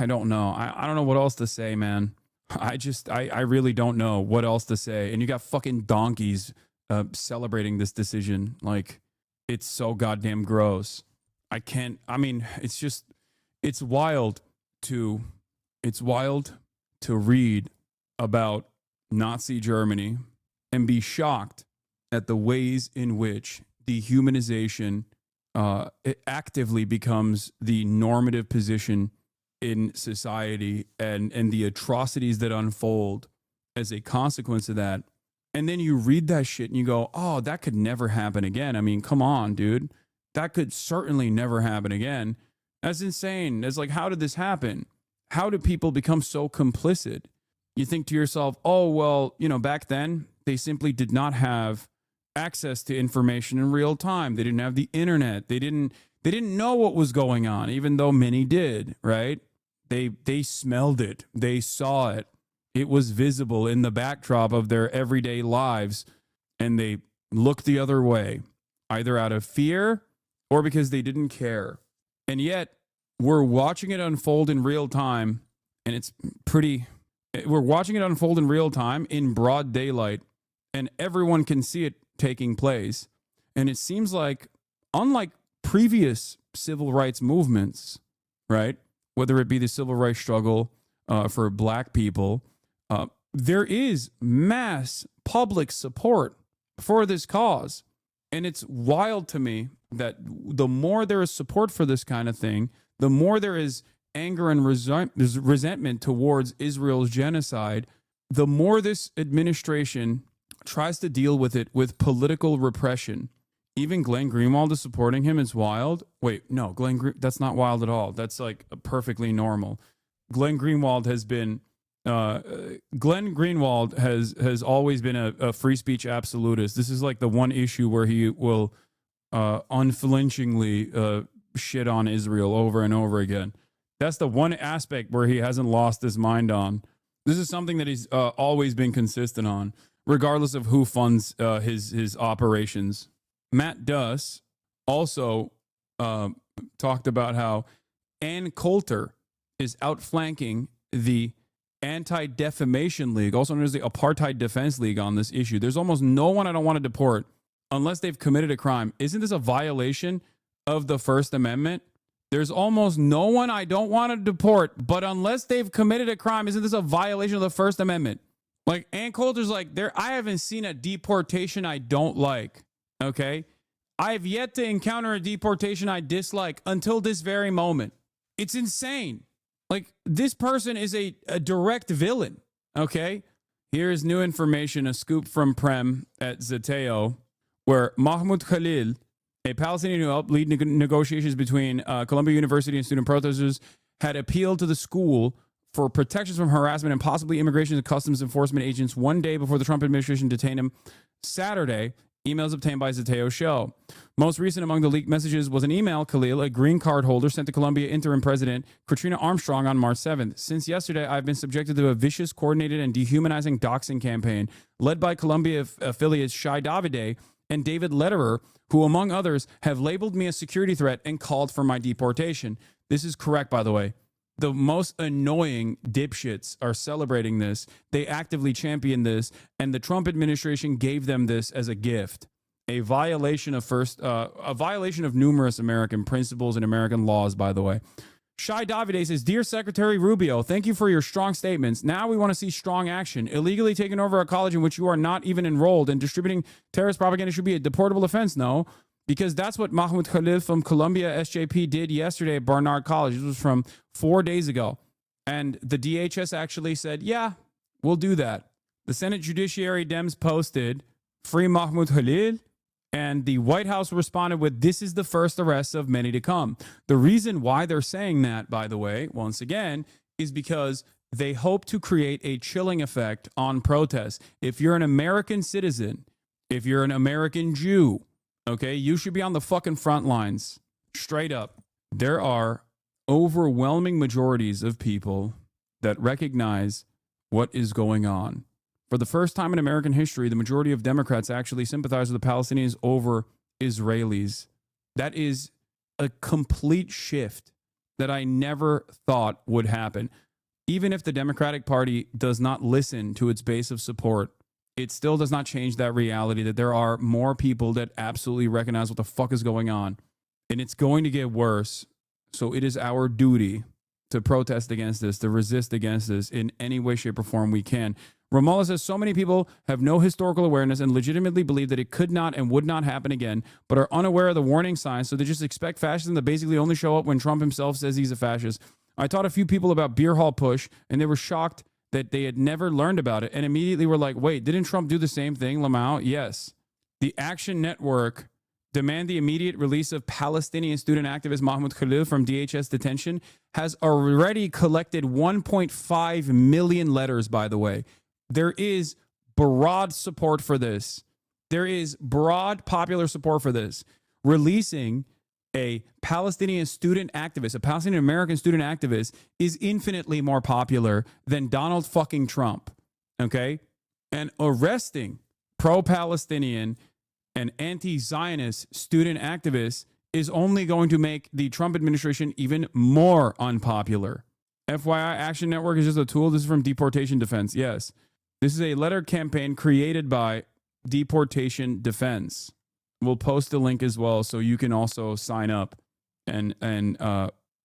don't know. I don't know what else to say, man. I really don't know what else to say. And you got fucking donkeys celebrating this decision. Like, it's so goddamn gross. It's wild to read about Nazi Germany and be shocked at the ways in which dehumanization it actively becomes the normative position in society, and the atrocities that unfold as a consequence of that. And then you read that shit and you go, oh, that could never happen again. I mean, come on, dude. That could certainly never happen again. That's insane. It's like, how did this happen? How did people become so complicit? You think to yourself, oh, well, back then they simply did not have access to information in real time. They didn't have the internet. They didn't know what was going on, even though many did, right? They smelled it. They saw it. It was visible in the backdrop of their everyday lives, and they looked the other way, either out of fear or because they didn't care. And yet, we're watching it unfold in real time, and we're watching it unfold in real time in broad daylight, and everyone can see it taking place. And it seems like, unlike previous civil rights movements, right, whether it be the civil rights struggle for black people, there is mass public support for this cause. And it's wild to me that the more there is support for this kind of thing, the more there is anger and resentment towards Israel's genocide, the more this administration tries to deal with it with political repression. Even Glenn Greenwald is supporting him. It's wild. Wait, no, that's not wild at all. That's like perfectly normal. Glenn Greenwald has always been a free speech absolutist. This is like the one issue where he will unflinchingly shit on Israel over and over again. That's the one aspect where he hasn't lost his mind on. This is something that he's always been consistent on, regardless of who funds his operations. Matt Duss also talked about how Ann Coulter is outflanking the Anti-Defamation League, also known as the Apartheid Defense League, on this issue. There's almost no one I don't want to deport unless they've committed a crime. Isn't this a violation of the First Amendment? There's almost no one I don't want to deport, but unless they've committed a crime, isn't this a violation of the First Amendment? Like, Ann Coulter's like, I haven't seen a deportation I don't like, okay? I have yet to encounter a deportation I dislike until this very moment. It's insane. Like, this person is a direct villain, okay? Here is new information, a scoop from Prem at Zeteo, where Mahmoud Khalil, a Palestinian who helped lead negotiations between Columbia University and student protesters, had appealed to the school for protections from harassment and possibly immigration and customs enforcement agents 1 day before the Trump administration detained him Saturday. Emails obtained by Zeteo show. Most recent among the leaked messages was an email Khalil, a green card holder, sent to Columbia interim president Katrina Armstrong on March 7th. Since yesterday, I've been subjected to a vicious, coordinated, and dehumanizing doxing campaign led by Columbia affiliates Shai Davide and David Lederer, who, among others, have labeled me a security threat and called for my deportation. This is correct, by the way. The most annoying dipshits are celebrating this. They actively champion this, and the Trump administration gave them this as a gift. A violation of numerous American principles and American laws, by the way. Shai Davide says, Dear Secretary Rubio, thank you for your strong statements. Now we want to see strong action. Illegally taking over a college in which you are not even enrolled and distributing terrorist propaganda should be a deportable offense, no? Because that's what Mahmoud Khalil from Columbia SJP did yesterday at Barnard College. This was from 4 days ago. And the DHS actually said, yeah, we'll do that. The Senate Judiciary Dems posted, free Mahmoud Khalil. And the White House responded with, this is the first arrest of many to come. The reason why they're saying that, by the way, once again, is because they hope to create a chilling effect on protests. If you're an American citizen, if you're an American Jew, okay, you should be on the fucking front lines. Straight up. There are overwhelming majorities of people that recognize what is going on. For the first time in American history, the majority of Democrats actually sympathize with the Palestinians over Israelis. That is a complete shift that I never thought would happen. Even if the Democratic Party does not listen to its base of support, it still does not change that reality that there are more people that absolutely recognize what the fuck is going on. And it's going to get worse. So it is our duty to protest against this, to resist against this in any way, shape, or form we can. Ramallah says so many people have no historical awareness and legitimately believe that it could not and would not happen again, but are unaware of the warning signs, so they just expect fascism to basically only show up when Trump himself says he's a fascist. I taught a few people about beer hall push, and they were shocked that they had never learned about it, and immediately were like, wait, didn't Trump do the same thing, Lamau? Yes. The Action Network demand the immediate release of Palestinian student activist Mahmoud Khalil from DHS detention has already collected 1.5 million letters, by the way. There is broad support for this. There is broad popular support for this. Releasing a Palestinian student activist, a Palestinian American student activist, is infinitely more popular than Donald fucking Trump. Okay? And arresting pro-Palestinian and anti-Zionist student activists is only going to make the Trump administration even more unpopular. FYI, Action Network is just a tool. This is from Deportation Defense. Yes. This is a letter campaign created by Deportation Defense. We'll post a link as well so you can also sign up and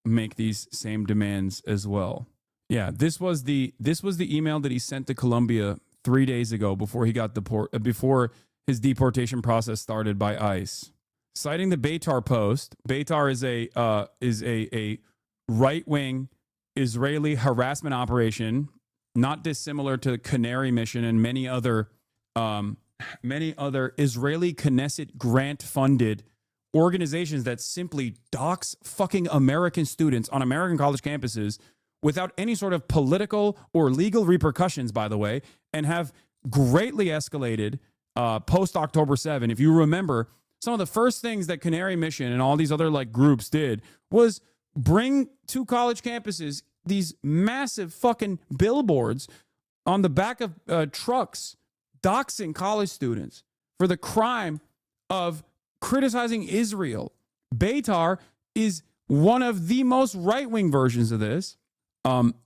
make these same demands as well. Yeah, this was the email that he sent to Columbia 3 days ago before he got before his deportation process started by ICE. Citing the Beitar post, Beitar is a right-wing Israeli harassment operation, not dissimilar to Canary Mission and many other Israeli Knesset grant-funded organizations that simply dox fucking American students on American college campuses without any sort of political or legal repercussions, by the way, and have greatly escalated post-October 7. If you remember, some of the first things that Canary Mission and all these other like groups did was bring to college campuses these massive fucking billboards on the back of trucks doxing college students for the crime of criticizing Israel. Beitar is one of the most right-wing versions of this,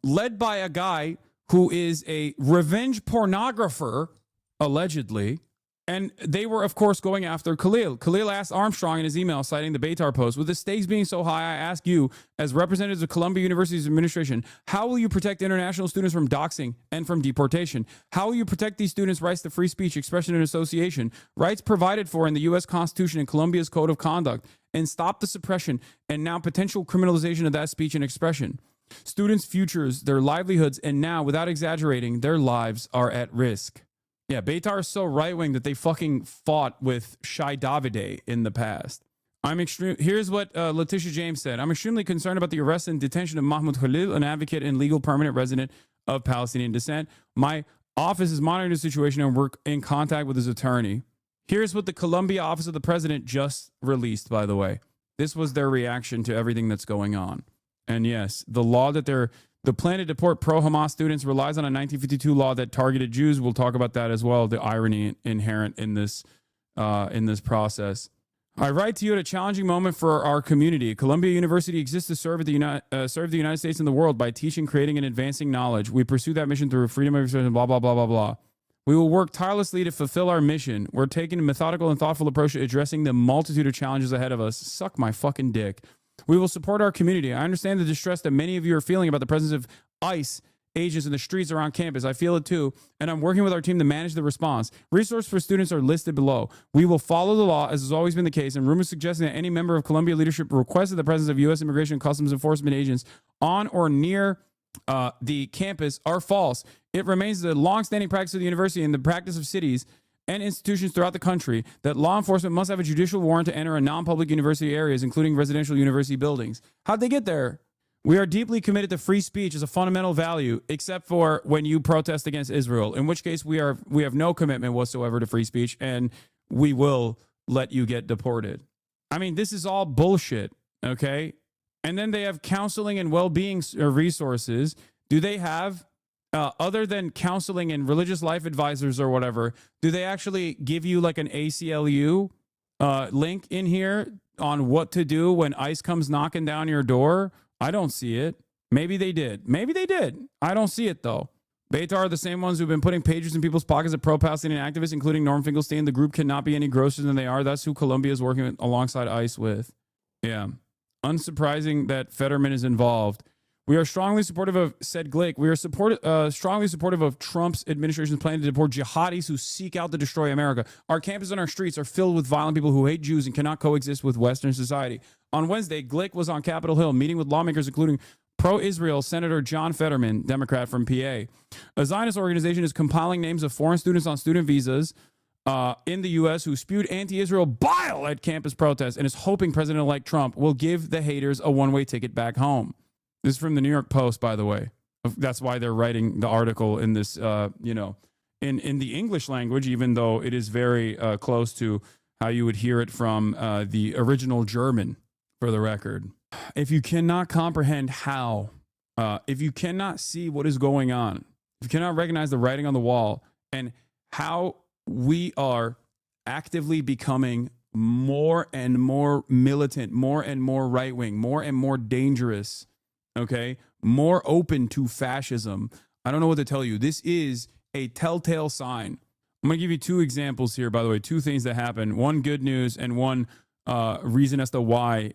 led by a guy who is a revenge pornographer, allegedly. And they were, of course, going after Khalil. Khalil asked Armstrong in his email, citing the Beitar post, with the stakes being so high, I ask you, as representatives of Columbia University's administration, how will you protect international students from doxing and from deportation? How will you protect these students' rights to free speech, expression, and association, rights provided for in the U.S. Constitution and Columbia's Code of Conduct, and stop the suppression and now potential criminalization of that speech and expression. Students' futures, their livelihoods, and now, without exaggerating, their lives are at risk. Yeah, Beitar is so right-wing that they fucking fought with Shai Davide in the past. Here's what Letitia James said. I'm extremely concerned about the arrest and detention of Mahmoud Khalil, an advocate and legal permanent resident of Palestinian descent. My office is monitoring the situation and we're in contact with his attorney. Here's what the Columbia Office of the President just released, by the way. This was their reaction to everything that's going on. And yes, the law that the plan to deport pro-Hamas students relies on a 1952 law that targeted Jews. We'll talk about that as well, the irony inherent in this process. I write to you at a challenging moment for our community. Columbia University exists to serve the United States and the world by teaching, creating, and advancing knowledge. We pursue that mission through freedom of expression, blah, blah, blah, blah, blah. We will work tirelessly to fulfill our mission. We're taking a methodical and thoughtful approach to addressing the multitude of challenges ahead of us. Suck my fucking dick. We will support our community. I understand the distress that many of you are feeling about the presence of ICE agents in the streets around campus. I feel it too, and I'm working with our team to manage the response. Resources for students are listed below. We will follow the law, as has always been the case, and rumors suggesting that any member of Columbia leadership requested the presence of U.S. Immigration and Customs Enforcement agents on or near the campus are false. It remains the longstanding practice of the university and the practice of cities and institutions throughout the country that law enforcement must have a judicial warrant to enter a non-public university areas, including residential university buildings. How'd they get there? We are deeply committed to free speech as a fundamental value, except for when you protest against Israel, in which case we have no commitment whatsoever to free speech, and we will let you get deported. I mean, this is all bullshit, okay? And then they have counseling and well-being resources. Do they have, other than counseling and religious life advisors or whatever, do they actually give you like an ACLU link in here on what to do when ICE comes knocking down your door? I don't see it. Maybe they did. Maybe they did. I don't see it, though. Beitar are the same ones who've been putting pagers in people's pockets of pro-Palestinian activists, including Norm Finkelstein. The group cannot be any grosser than they are. That's who Columbia is working alongside ICE with. Yeah. Unsurprising that Fetterman is involved. We are strongly supportive of, said Glick, we are strongly supportive of Trump's administration's plan to deport jihadis who seek out to destroy America. Our campuses and our streets are filled with violent people who hate Jews and cannot coexist with Western society. On Wednesday, Glick was on Capitol Hill meeting with lawmakers, including pro-Israel Senator John Fetterman, Democrat from PA. A Zionist organization is compiling names of foreign students on student visas in the U.S. who spewed anti-Israel bile at campus protests and is hoping President-elect Trump will give the haters a one-way ticket back home. This is from the New York Post, by the way. That's why they're writing the article in this, in the English language, even though it is very close to how you would hear it from the original German, for the record. If you cannot comprehend how, if you cannot see what is going on, if you cannot recognize the writing on the wall and how we are actively becoming more and more militant, more and more right-wing, more and more dangerous, okay, more open to fascism. I don't know what to tell you. This is a telltale sign. I'm going to give you two examples here, by the way, two things that happened. One good news and one reason as to why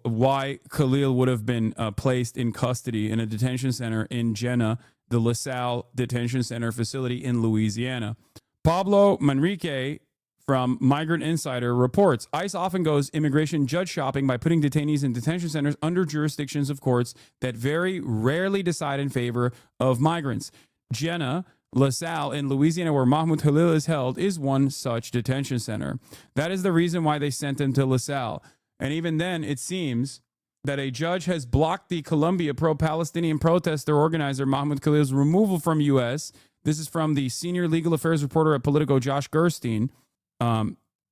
why Khalil would have been placed in custody in a detention center in Jena, the LaSalle Detention Center facility in Louisiana. Pablo Manrique from Migrant Insider reports, ICE often goes immigration judge shopping by putting detainees in detention centers under jurisdictions of courts that very rarely decide in favor of migrants. Jena, LaSalle in Louisiana, where Mahmoud Khalil is held, is one such detention center. That is the reason why they sent him to LaSalle. And even then, it seems that a judge has blocked the Columbia pro-Palestinian protester organizer Mahmoud Khalil's removal from U.S. This is from the senior legal affairs reporter at Politico, Josh Gerstein.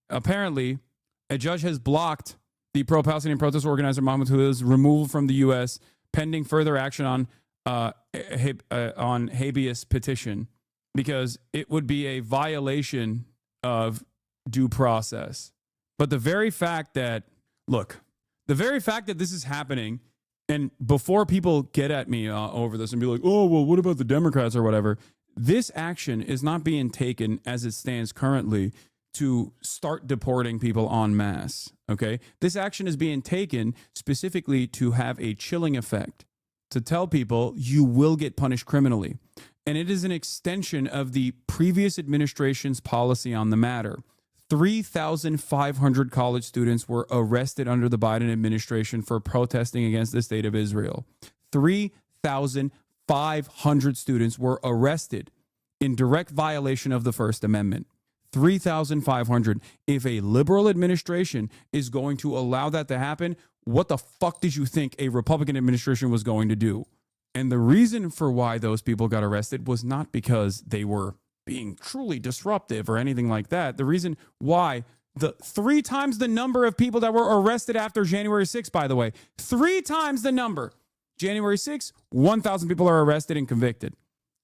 Apparently, a judge has blocked the pro-Palestinian protest organizer Mahmoud Khalil's removal from the U.S. pending further action on habeas petition, because it would be a violation of due process. But the very fact that, the very fact that this is happening, and before people get at me over this and be like, oh, well, what about the Democrats or whatever? This action is not being taken as it stands currently to start deporting people en masse, okay? This action is being taken specifically to have a chilling effect, to tell people you will get punished criminally. And it is an extension of the previous administration's policy on the matter. 3,500 college students were arrested under the Biden administration for protesting against the state of Israel. 3,500 students were arrested in direct violation of the First Amendment. 3,500. If a liberal administration is going to allow that to happen, what the fuck did you think a Republican administration was going to do? And the reason for why those people got arrested was not because they were being truly disruptive or anything like that. The reason why, the 3 times the number of people that were arrested after January 6th, by the way, 3 times the number. January 6th, 1,000 people are arrested and convicted,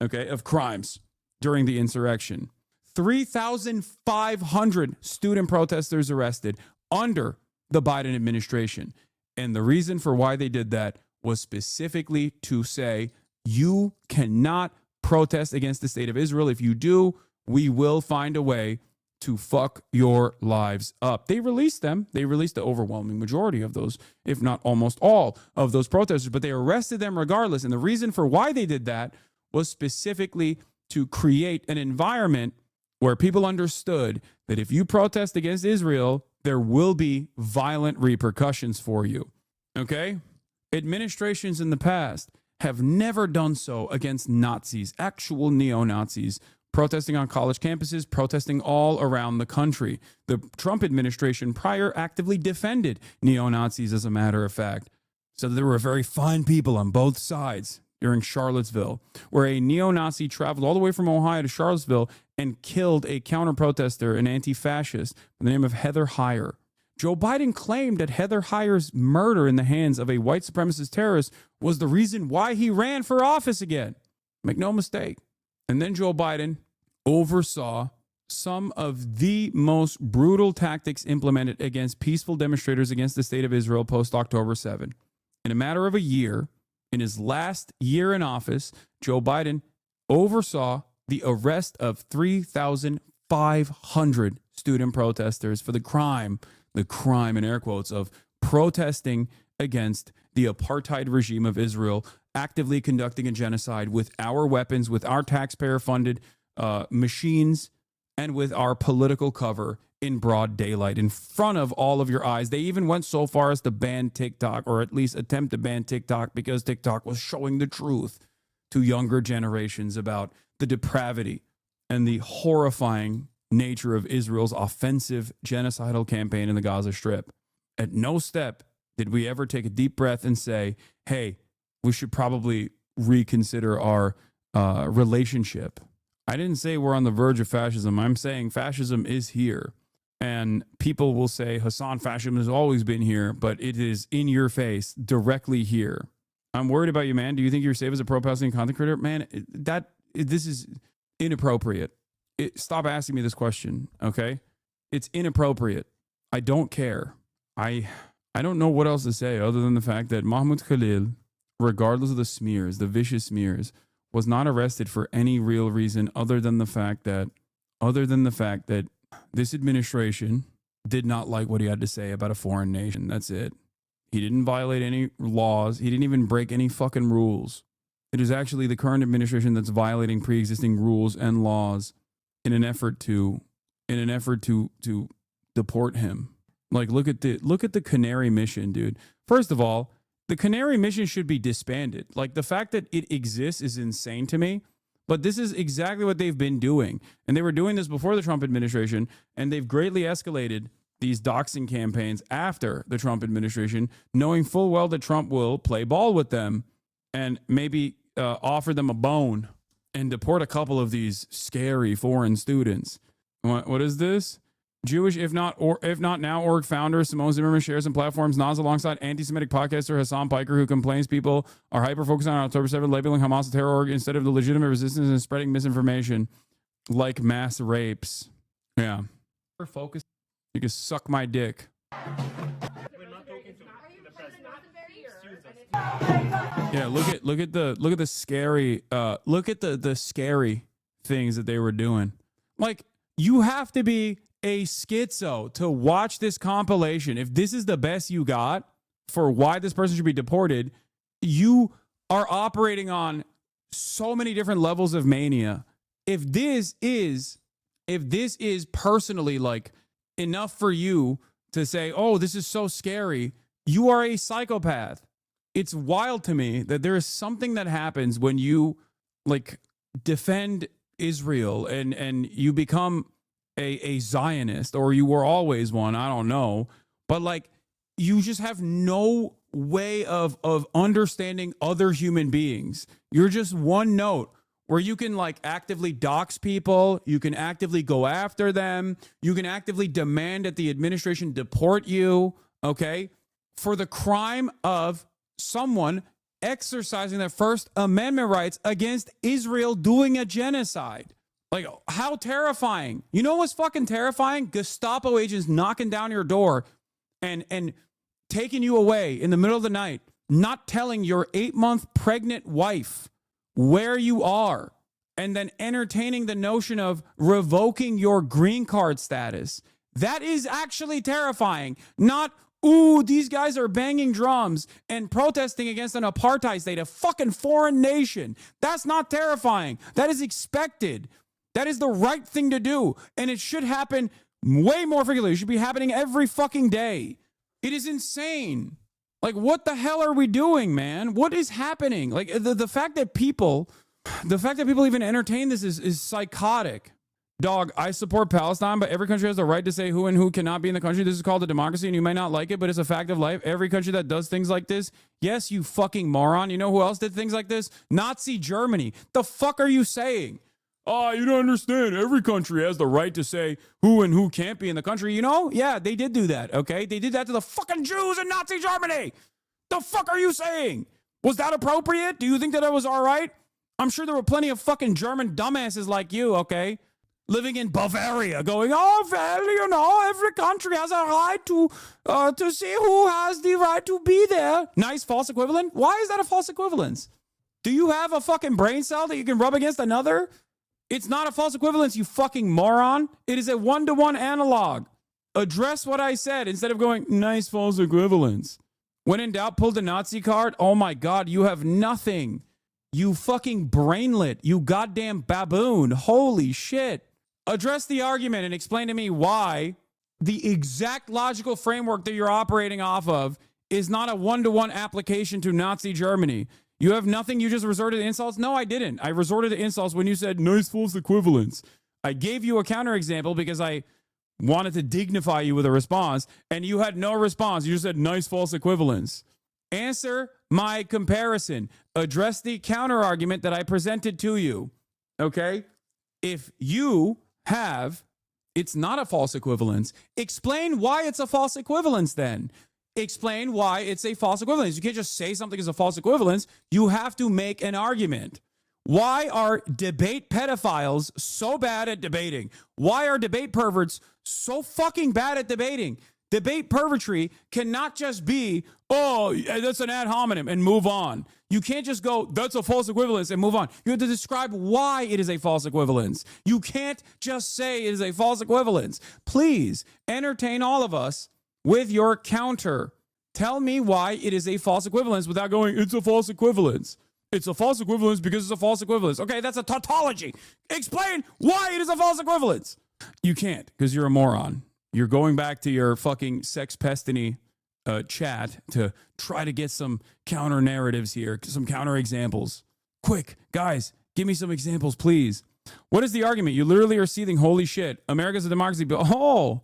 okay, of crimes during the insurrection. 3,500 student protesters arrested under the Biden administration. And the reason for why they did that was specifically to say, you cannot protest against the state of Israel. If you do, we will find a way to fuck your lives up. They released them. They released the overwhelming majority of those, if not almost all of those protesters, but they arrested them regardless. And the reason for why they did that was specifically to create an environment where people understood that if you protest against Israel, there will be violent repercussions for you. Okay? Administrations in the past have never done so against Nazis, actual neo-Nazis, protesting on college campuses, protesting all around the country. The Trump administration prior actively defended neo-Nazis, as a matter of fact. So there were very fine people on both sides during Charlottesville, where a neo-Nazi traveled all the way from Ohio to Charlottesville and killed a counter-protester, an anti-fascist, by the name of Heather Heyer. Joe Biden claimed that Heather Heyer's murder in the hands of a white supremacist terrorist was the reason why he ran for office again. Make no mistake. And then Joe Biden oversaw some of the most brutal tactics implemented against peaceful demonstrators against the state of Israel post-October 7. In a matter of a year, in his last year in office, Joe Biden oversaw the arrest of 3,500 student protesters for the crime in air quotes, of protesting against the apartheid regime of Israel, actively conducting a genocide with our weapons, with our taxpayer-funded machines, and with our political cover in broad daylight, in front of all of your eyes. They even went so far as to ban TikTok, or at least attempt to ban TikTok, because TikTok was showing the truth to younger generations about the depravity and the horrifying nature of Israel's offensive genocidal campaign in the Gaza Strip. At no step did we ever take a deep breath and say, hey, we should probably reconsider our relationship. I didn't say we're on the verge of fascism. I'm saying fascism is here. And people will say, Hasan, fascism has always been here, but it is in your face, directly here. I'm worried about you, man. Do you think you're safe as a pro-Palestinian content creator? Man, this is inappropriate. Stop asking me this question, okay? It's inappropriate. I don't care. I don't know what else to say other than the fact that Mahmoud Khalil, regardless of the smears, the vicious smears, was not arrested for any real reason other than the fact that this administration did not like what he had to say about a foreign nation. That's it. He didn't violate any laws. He didn't even break any fucking rules. It is actually the current administration that's violating pre-existing rules and laws in an effort to deport him. Like, look at the Canary mission, dude. First of all, the Canary mission should be disbanded. Like, the fact that it exists is insane to me. But this is exactly what they've been doing. And they were doing this before the Trump administration, and they've greatly escalated these doxing campaigns after the Trump administration, knowing full well that Trump will play ball with them and maybe offer them a bone and deport a couple of these scary foreign students. What is this? Jewish, if not now, org founder Simone Zimmerman shares some platforms nods alongside anti-Semitic podcaster Hassan Piker, who complains people are hyper-focused on October 7th, labeling Hamas a terror org instead of the legitimate resistance and spreading misinformation like mass rapes. Yeah. Focus. You can suck my dick. Yeah, look at the scary things that they were doing. Like, you have to be a schizo to watch this compilation. If this is the best you got for why this person should be deported, you are operating on so many different levels of mania. If this is personally, like, enough for you to say, oh, this is so scary. You are a psychopath. It's wild to me that there is something that happens when you like defend Israel and you become a Zionist, or you were always one, I don't know. But like, you just have no way of understanding other human beings. You're just one note where you can like actively dox people. You can actively go after them. You can actively demand that the administration deport you, okay, for the crime of someone exercising their First Amendment rights against Israel doing a genocide. Like, how terrifying. You know what's fucking terrifying? Gestapo agents knocking down your door and taking you away in the middle of the night, not telling your 8-month pregnant wife where you are, and then entertaining the notion of revoking your green card status. That is actually terrifying. Not, ooh, these guys are banging drums and protesting against an apartheid state, a fucking foreign nation. That's not terrifying. That is expected. That is the right thing to do. And it should happen way more frequently. It should be happening every fucking day. It is insane. Like, what the hell are we doing, man? What is happening? Like, the fact that people even entertain this is psychotic. Dog, I support Palestine, but every country has the right to say who and who cannot be in the country. This is called a democracy, and you may not like it, but it's a fact of life. Every country that does things like this, yes, you fucking moron. You know who else did things like this? Nazi Germany. The fuck are you saying? Oh, you don't understand. Every country has the right to say who and who can't be in the country. You know? Yeah, they did do that, okay? They did that to the fucking Jews in Nazi Germany. The fuck are you saying? Was that appropriate? Do you think that was all right? I'm sure there were plenty of fucking German dumbasses like you, okay? Living in Bavaria going, oh, well, you know, every country has a right to see who has the right to be there. Nice false equivalent. Why is that a false equivalence? Do you have a fucking brain cell that you can rub against another? It's not a false equivalence, you fucking moron. It is a one-to-one analog. Address what I said instead of going, nice false equivalence. When in doubt, pull the Nazi card. Oh my God, you have nothing. You fucking brainlet. You goddamn baboon. Holy shit. Address the argument and explain to me why the exact logical framework that you're operating off of is not a one-to-one application to Nazi Germany. You have nothing. You just resorted to insults? No, I didn't. I resorted to insults when you said nice false equivalence. I gave you a counterexample because I wanted to dignify you with a response, and you had no response. You just said nice false equivalence. Answer my comparison. Address the counterargument that I presented to you. Okay? If you have, it's not a false equivalence, explain why it's a false equivalence then. Explain why it's a false equivalence. You can't just say something is a false equivalence. You have to make an argument. Why are debate pedophiles so bad at debating? Why are debate perverts so fucking bad at debating? Debate pervertry cannot just be, oh, that's an ad hominem and move on. You can't just go, that's a false equivalence and move on. You have to describe why it is a false equivalence. You can't just say it is a false equivalence. Please entertain all of us with your counter. Tell me why it is a false equivalence without going, it's a false equivalence. It's a false equivalence because it's a false equivalence. Okay, that's a tautology. Explain why it is a false equivalence. You can't because you're a moron. You're going back to your fucking sex pestiny chat to try to get some counter narratives here, some counter examples. Quick, guys, give me some examples, please. What is the argument? You literally are seething. Holy shit. America's a democracy. Oh,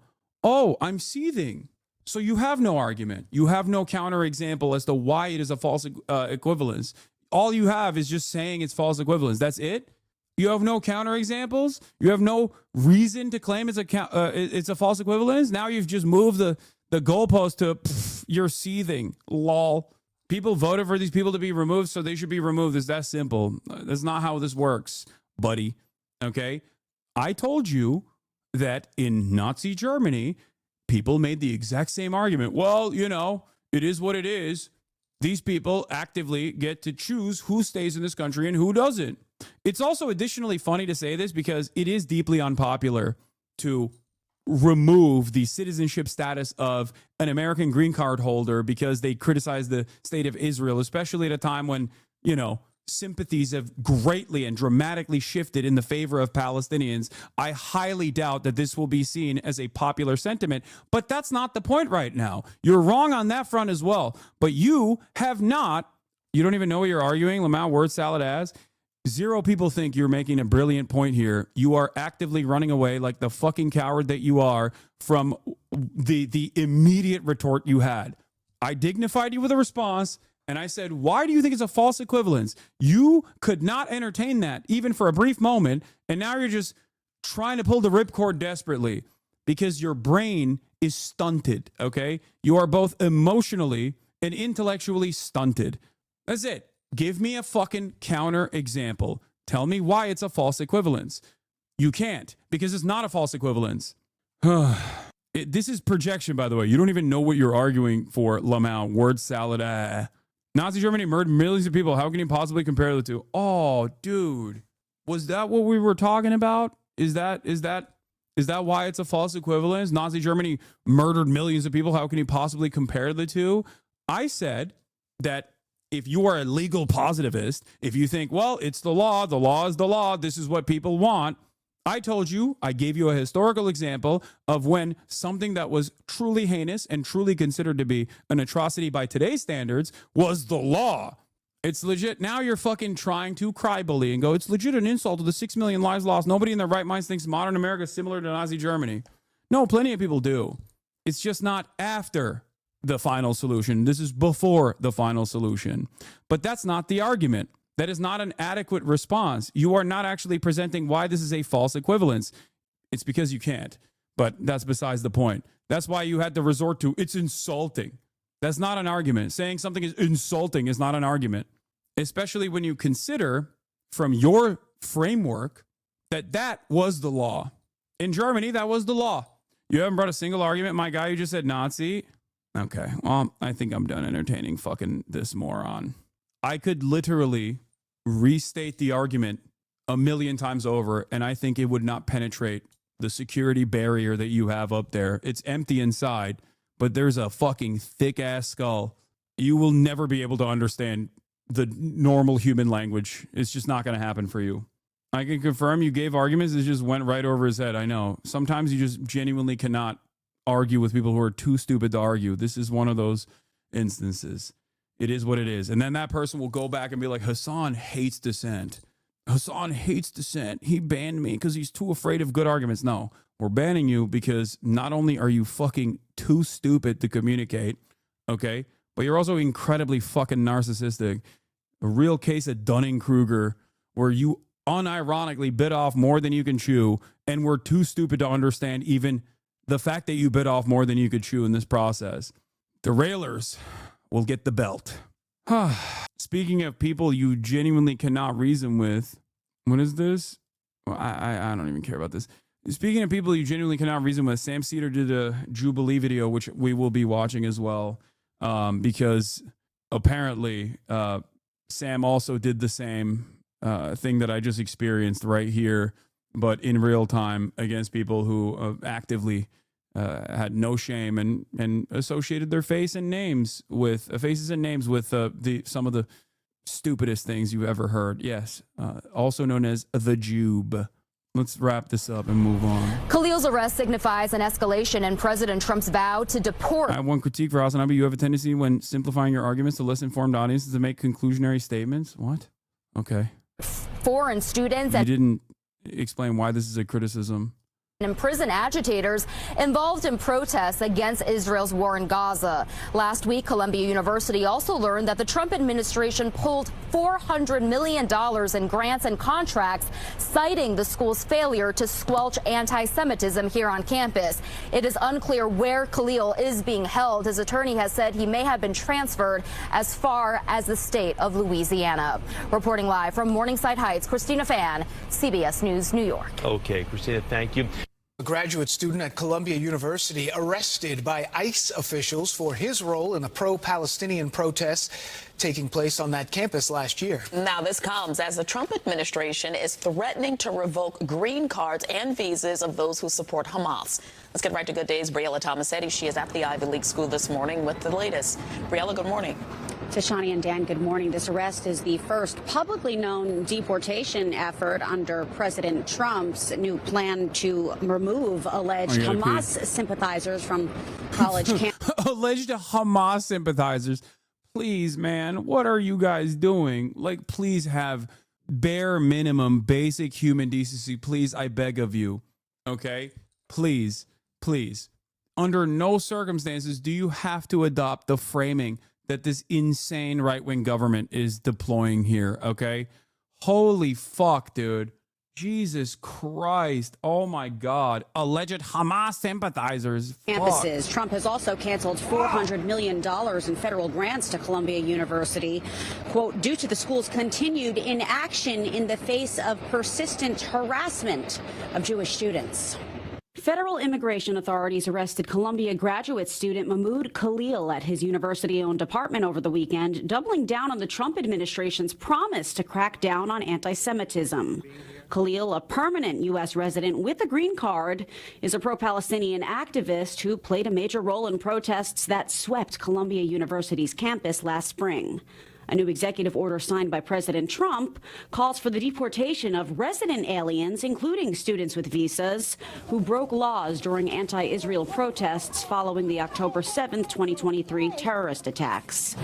I'm seething. So you have no argument. You have no counter example as to why it is a false equivalence. All you have is just saying it's false equivalence. That's it? You have no counter examples? You have no reason to claim it's a false equivalence? Now you've just moved the goalpost to you're seething. Lol. People voted for these people to be removed, so they should be removed. It's that simple. That's not how this works, buddy. Okay? I told you that in Nazi Germany, people made the exact same argument. Well, you know, it is what it is. These people actively get to choose who stays in this country and who doesn't. It's also additionally funny to say this because it is deeply unpopular to remove the citizenship status of an American green card holder because they criticize the state of Israel, especially at a time when, you know, sympathies have greatly and dramatically shifted in the favor of Palestinians, I highly doubt that this will be seen as a popular sentiment. But that's not the point right now. You're wrong on that front as well. But you have not, you don't even know what you're arguing, Lamau, word salad as. Zero people think you're making a brilliant point here. You are actively running away like the fucking coward that you are from the immediate retort you had. I dignified you with a response, and I said, why do you think it's a false equivalence? You could not entertain that even for a brief moment, and now you're just trying to pull the ripcord desperately because your brain is stunted, okay? You are both emotionally and intellectually stunted. That's it. Give me a fucking counter example. Tell me why it's a false equivalence. You can't, because it's not a false equivalence. This is projection, by the way. You don't even know what you're arguing for, Lamau. Word salad. Nazi Germany murdered millions of people. How can you possibly compare the two? Oh, dude. Was that what we were talking about? Is that why it's a false equivalence? Nazi Germany murdered millions of people. How can you possibly compare the two? I said that if you are a legal positivist, if you think, well, it's the law is the law, this is what people want. I told you, I gave you a historical example of when something that was truly heinous and truly considered to be an atrocity by today's standards was the law. It's legit. Now you're fucking trying to cry bully and go, it's legit an insult to the 6 million lives lost. Nobody in their right minds thinks modern America is similar to Nazi Germany. No, plenty of people do. It's just not after the final solution. This is before the final solution. But that's not the argument. That is not an adequate response. You are not actually presenting why this is a false equivalence. It's because you can't. But that's besides the point. That's why you had to resort to, it's insulting. That's not an argument. Saying something is insulting is not an argument. Especially when you consider from your framework that was the law. In Germany, that was the law. You haven't brought a single argument, my guy, you just said Nazi. Okay, well, I think I'm done entertaining fucking this moron. I could literally restate the argument a million times over, and I think it would not penetrate the security barrier that you have up there. It's empty inside, but there's a fucking thick-ass skull. You will never be able to understand the normal human language. It's just not going to happen for you. I can confirm you gave arguments that just went right over his head. I know. Sometimes you just genuinely cannot argue with people who are too stupid to argue. This is one of those instances. It is what it is. And then that person will go back and be like, Hasan hates dissent. Hasan hates dissent. He banned me because he's too afraid of good arguments. No, we're banning you because not only are you fucking too stupid to communicate, okay, but you're also incredibly fucking narcissistic. A real case of Dunning-Kruger where you unironically bit off more than you can chew and were too stupid to understand even the fact that you bit off more than you could chew in this process. The railers will get the belt. Speaking of people you genuinely cannot reason with, what is this? Well, I don't even care about this. Speaking of people you genuinely cannot reason with, Sam SEDER did a Jubilee video, which we will be watching as well, because apparently Sam also did the same thing that I just experienced right here, but in real time against people who actively had no shame and associated their faces and names with some of the stupidest things you've ever heard. Yes, also known as the JUBE. Let's wrap this up and move on. Khalil's arrest signifies an escalation in President Trump's vow to deport. I have one critique for HasanAbi. You have a tendency when simplifying your arguments to less informed audiences to make conclusionary statements. What? Okay. Foreign students You didn't explain why this is a criticism. and imprison agitators involved in protests against Israel's war in Gaza. Last week, Columbia University also learned that the Trump administration pulled $400 million in grants and contracts, citing the school's failure to squelch anti-Semitism here on campus. It is unclear where Khalil is being held. His attorney has said he may have been transferred as far as the state of Louisiana. Reporting live from Morningside Heights, Christina Fan, CBS News, New York. Okay, Christina, thank you. A graduate student at Columbia University arrested by ICE officials for his role in the pro-Palestinian protests taking place on that campus last year. Now, this comes as the Trump administration is threatening to revoke green cards and visas of those who support Hamas. Let's get right to Good Day's Briella Tomasetti. She is at the Ivy League school this morning with the latest. Briella, good morning. Tashani and Dan, good morning. This arrest is the first publicly known deportation effort under President Trump's new plan to remove alleged Hamas sympathizers from college campuses. Alleged Hamas sympathizers. Please, man, what are you guys doing? Like, please have bare minimum basic human decency. Please, I beg of you. Okay? Please, please. Under no circumstances do you have to adopt the framing that this insane right-wing government is deploying here, okay? Holy fuck, dude. Jesus Christ. Oh, my God. Alleged Hamas sympathizers. Campuses. Fuck. Trump has also canceled $400 million in federal grants to Columbia University, quote, due to the school's continued inaction in the face of persistent harassment of Jewish students. Federal immigration authorities arrested Columbia graduate student Mahmoud Khalil at his university-owned apartment over the weekend, doubling down on the Trump administration's promise to crack down on anti-Semitism. Khalil, a permanent U.S. resident with a green card, is a pro-Palestinian activist who played a major role in protests that swept Columbia University's campus last spring. A new executive order signed by President Trump calls for the deportation of resident aliens, including students with visas, who broke laws during anti-Israel protests following the October 7th, 2023 terrorist attacks.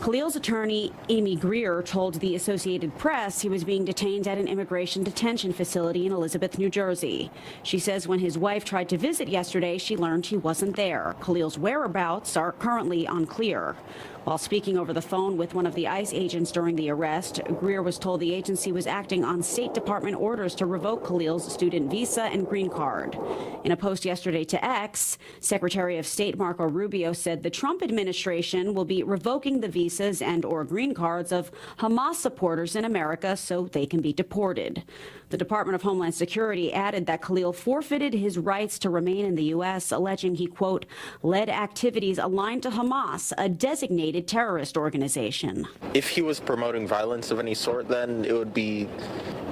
Khalil's attorney, Amy Greer, told the Associated Press he was being detained at an immigration detention facility in Elizabeth, New Jersey. She says when his wife tried to visit yesterday, she learned he wasn't there. Khalil's whereabouts are currently unclear. While speaking over the phone with one of the ICE agents during the arrest, Greer was told the agency was acting on State Department orders to revoke Khalil's student visa and green card. In a post yesterday to X, Secretary of State Marco Rubio said the Trump administration will be revoking the visas and/or green cards of Hamas supporters in America so they can be deported. The Department of Homeland Security added that Khalil forfeited his rights to remain in the U.S., alleging he, quote, led activities aligned to Hamas, a designated terrorist organization. If he was promoting violence of any sort, then it would be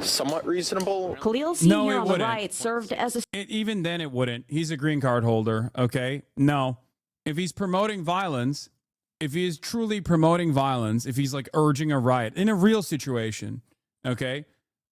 somewhat reasonable. Khalil Sr. on the right served as a... Even then it wouldn't. He's a green card holder, okay? No. If he's promoting violence, if he is truly promoting violence, if he's like urging a riot in a real situation, okay?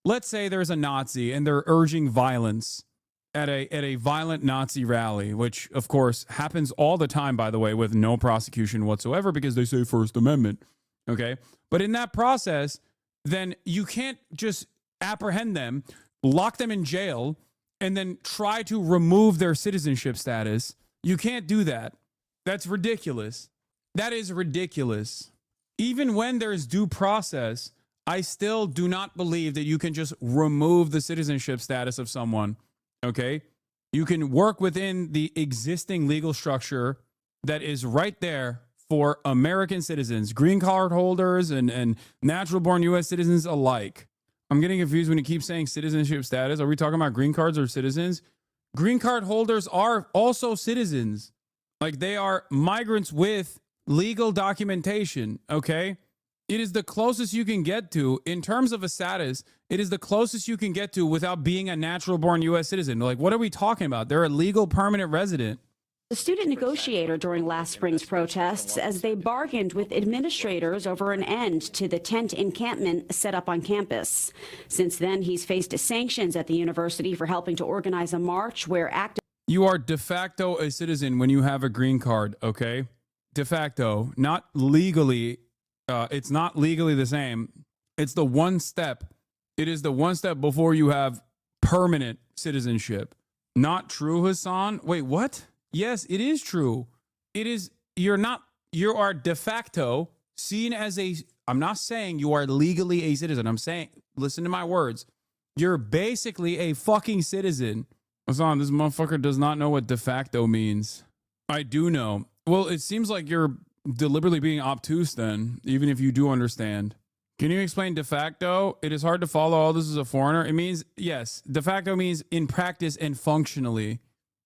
Let's say there's a Nazi and they're urging violence at a violent Nazi rally, which of course happens all the time, by the way, with no prosecution whatsoever because they say First Amendment. Okay. But in that process, then you can't just apprehend them, lock them in jail, and then try to remove their citizenship status. You can't do that. That's ridiculous. That is ridiculous. Even when there's due process, I still do not believe that you can just remove the citizenship status of someone, okay? You can work within the existing legal structure that is right there for American citizens, green card holders and natural-born U.S. citizens alike. I'm getting confused when you keep saying citizenship status. Are we talking about green cards or citizens? Green card holders are also citizens. Like, they are migrants with legal documentation, okay? It is the closest you can get to, in terms of a status, it is the closest you can get to without being a natural-born U.S. citizen. Like, what are we talking about? They're a legal permanent resident. The student negotiator during last spring's protests as they bargained with administrators over an end to the tent encampment set up on campus. Since then, he's faced sanctions at the university for helping to organize a march where activists... You are de facto a citizen when you have a green card, okay? De facto, not legally. It's not legally the same. It's the one step. It is the one step before you have permanent citizenship. Not true, Hasan? Wait, what? Yes, it is true. It is, you are de facto seen as a, I'm not saying you are legally a citizen. I'm saying, listen to my words. You're basically a fucking citizen. Hasan, this motherfucker does not know what de facto means. I do know. Well, it seems like you're deliberately being obtuse then, even if you do understand. Can you explain de facto? It is hard to follow all this as a foreigner. It means, yes, de facto means in practice and functionally.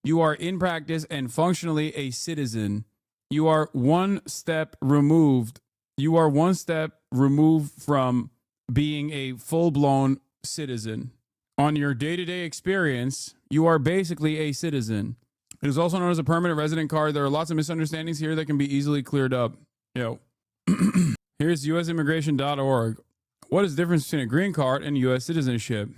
You are in practice and functionally a citizen. You are one step removed. You are one step removed from being a full-blown citizen. On your day-to-day experience, you are basically a citizen. It is also known as a permanent resident card. There are lots of misunderstandings here that can be easily cleared up. Here's usimmigration.org. What is the difference between a green card and U.S. citizenship?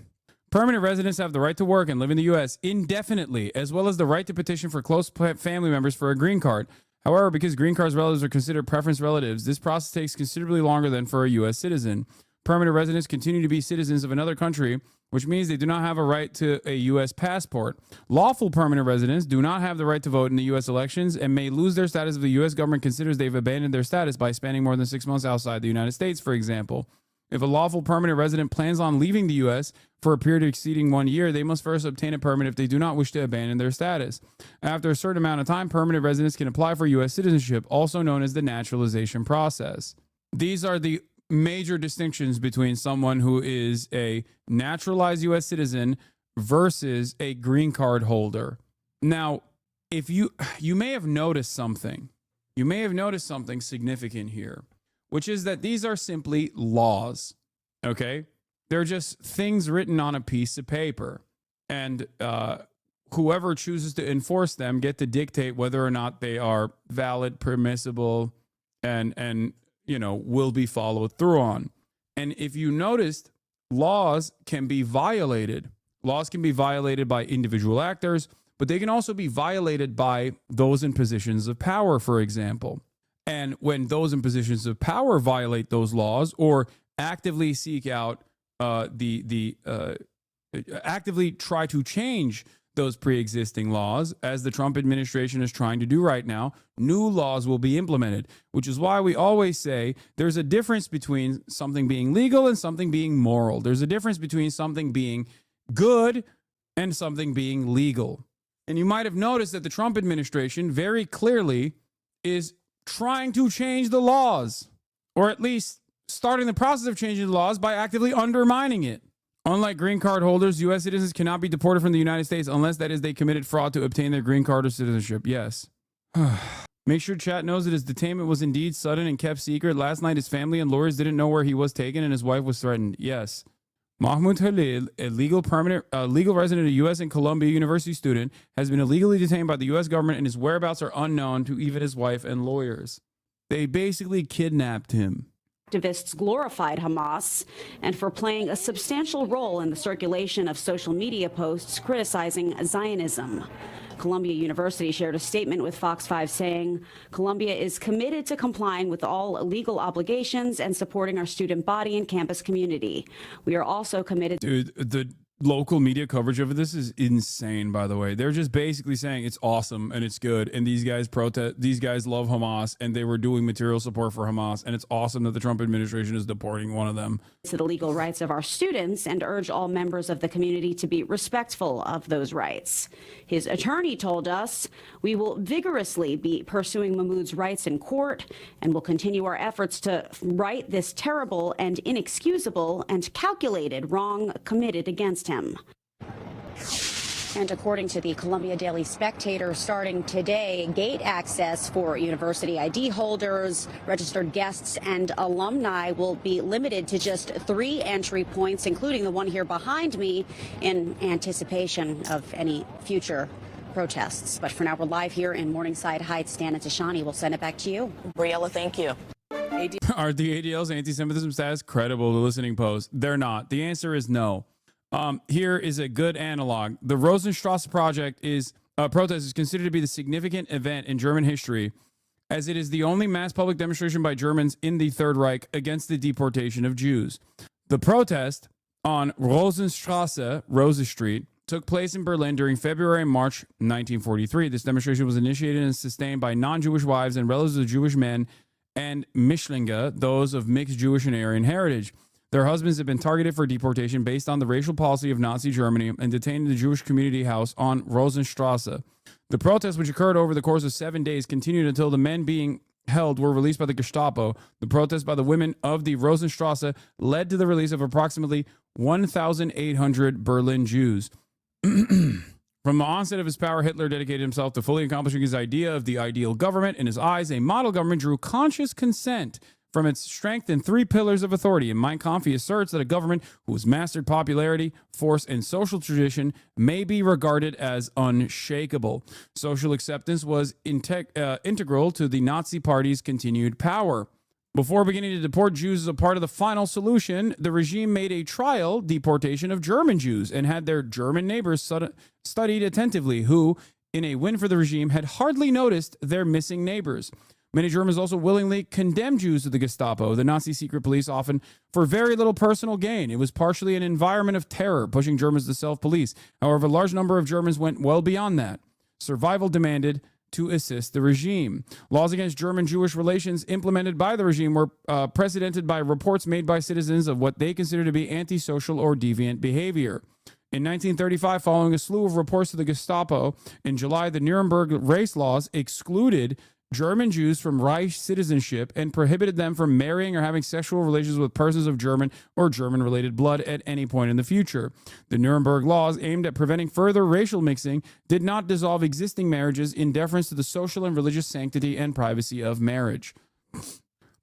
Permanent residents have the right to work and live in the U.S. indefinitely, as well as the right to petition for close family members for a green card. However, because green card's relatives are considered preference relatives, this process takes considerably longer than for a U.S. citizen. Permanent residents continue to be citizens of another country, which means they do not have a right to a U.S. passport. Lawful permanent residents do not have the right to vote in the U.S. elections and may lose their status if the U.S. government considers they've abandoned their status by spending more than 6 months outside the United States, for example. If a lawful permanent resident plans on leaving the U.S. for a period exceeding 1 year, they must first obtain a permit if they do not wish to abandon their status. After a certain amount of time, permanent residents can apply for U.S. citizenship, also known as the naturalization process. These are the major distinctions between someone who is a naturalized U.S. citizen versus a green card holder. Now, if you may have noticed something. You may have noticed something significant here, which is that these are simply laws, okay? They're just things written on a piece of paper. And whoever chooses to enforce them get to dictate whether or not they are valid, permissible, and will be followed through on. And if you noticed, laws can be violated. Laws can be violated by individual actors, but they can also be violated by those in positions of power, for example. And when those in positions of power violate those laws or actively seek out actively try to change those pre-existing laws, as the Trump administration is trying to do right now, new laws will be implemented, which is why we always say there's a difference between something being legal and something being moral. There's a difference between something being good and something being legal. And you might have noticed that the Trump administration very clearly is trying to change the laws, or at least starting the process of changing the laws by actively undermining it. Unlike green card holders, U.S. citizens cannot be deported from the United States unless, that is, they committed fraud to obtain their green card or citizenship. Yes. Make sure chat knows that his detainment was indeed sudden and kept secret. Last night, his family and lawyers didn't know where he was taken and his wife was threatened. Yes. Mahmoud Khalil, a legal resident of U.S. and Columbia University student, has been illegally detained by the U.S. government and his whereabouts are unknown to even his wife and lawyers. They basically kidnapped him. Activists glorified Hamas and for playing a substantial role in the circulation of social media posts criticizing Zionism. Columbia University shared a statement with Fox 5 saying, Columbia is committed to complying with all legal obligations and supporting our student body and campus community. We are also committed. Dude, the local media coverage of this is insane, by the way. They're just basically saying it's awesome and it's good. And these guys love Hamas and they were doing material support for Hamas. And it's awesome that the Trump administration is deporting one of them. To the legal rights of our students and urge all members of the community to be respectful of those rights. His attorney told us, we will vigorously be pursuing Mahmoud's rights in court and will continue our efforts to right this terrible and inexcusable and calculated wrong committed against him. And according to the Columbia Daily Spectator, starting today, gate access for university ID holders, registered guests, and alumni will be limited to just 3 entry points, including the one here behind me, in anticipation of any future protests. But for now, we're live here in Morningside Heights. Dan and Tashani, we'll send it back to you. Briella, thank you. Are the ADL's anti-Semitism status credible? The listening post. They're not. The answer is no. Here is a good analog. The Rosenstrasse protest is considered to be the significant event in German history, as it is the only mass public demonstration by Germans in the Third Reich against the deportation of Jews. The protest on Rosenstrasse, Rose Street, took place in Berlin during February and March 1943. This demonstration was initiated and sustained by non-Jewish wives and relatives of Jewish men and Mischlinge, those of mixed Jewish and Aryan heritage. Their husbands have been targeted for deportation based on the racial policy of Nazi Germany and detained in the Jewish community house on Rosenstrasse. The protest, which occurred over the course of 7 days, continued until the men being held were released by the Gestapo. The protest by the women of the Rosenstrasse led to the release of approximately 1,800 Berlin Jews. From the onset of his power, Hitler dedicated himself to fully accomplishing his idea of the ideal government. In his eyes, a model government drew conscious consent from its strength in three pillars of authority. And Mein Kampf asserts that a government who has mastered popularity, force, and social tradition may be regarded as unshakable. Social acceptance was integral to the Nazi Party's continued power. Before beginning to deport Jews as a part of the final solution, the regime made a trial deportation of German Jews and had their German neighbors studied attentively, who, in a win for the regime, had hardly noticed their missing neighbors. Many Germans also willingly condemned Jews to the Gestapo, the Nazi secret police, often for very little personal gain. It was partially an environment of terror, pushing Germans to self-police. However, a large number of Germans went well beyond that. Survival demanded to assist the regime. Laws against German-Jewish relations implemented by the regime were precedented by reports made by citizens of what they consider to be antisocial or deviant behavior. In 1935, following a slew of reports to the Gestapo, in July, the Nuremberg race laws excluded German Jews from Reich citizenship and prohibited them from marrying or having sexual relations with persons of German or German-related blood at any point in the future. The Nuremberg laws, aimed at preventing further racial mixing, did not dissolve existing marriages in deference to the social and religious sanctity and privacy of marriage.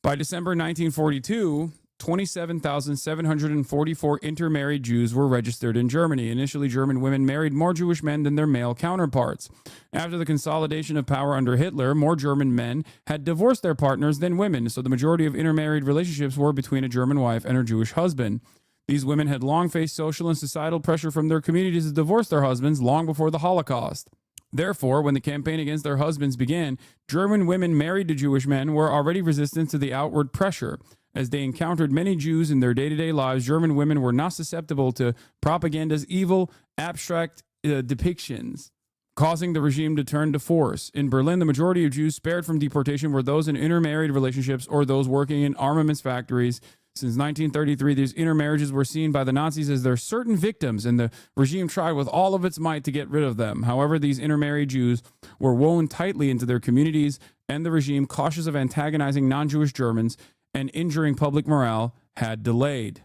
By December 1942, 27,744 intermarried Jews were registered in Germany. Initially, German women married more Jewish men than their male counterparts. After the consolidation of power under Hitler, more German men had divorced their partners than women, so the majority of intermarried relationships were between a German wife and her Jewish husband. These women had long faced social and societal pressure from their communities to divorce their husbands long before the Holocaust. Therefore, when the campaign against their husbands began, German women married to Jewish men were already resistant to the outward pressure. As they encountered many Jews in their day-to-day lives, German women were not susceptible to propaganda's evil, abstract depictions, causing the regime to turn to force. In Berlin, the majority of Jews spared from deportation were those in intermarried relationships or those working in armaments factories. Since 1933, these intermarriages were seen by the Nazis as their certain victims, and the regime tried with all of its might to get rid of them. However, these intermarried Jews were woven tightly into their communities, and the regime, cautious of antagonizing non-Jewish Germans and injuring public morale, had delayed.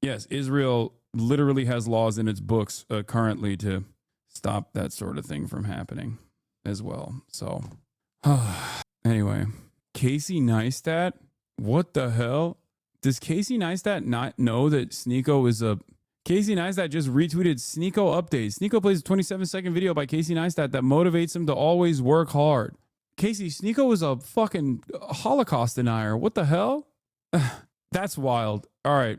Yes, Israel literally has laws in its books currently to stop that sort of thing from happening as well. So, anyway, Casey Neistat, what the hell? Does Casey Neistat not know that Sneeko is a... Casey Neistat just retweeted Sneeko updates. Sneeko plays a 27-second video by Casey Neistat that motivates him to always work hard. Casey, Sneeko is a fucking Holocaust denier. What the hell? That's wild. All right.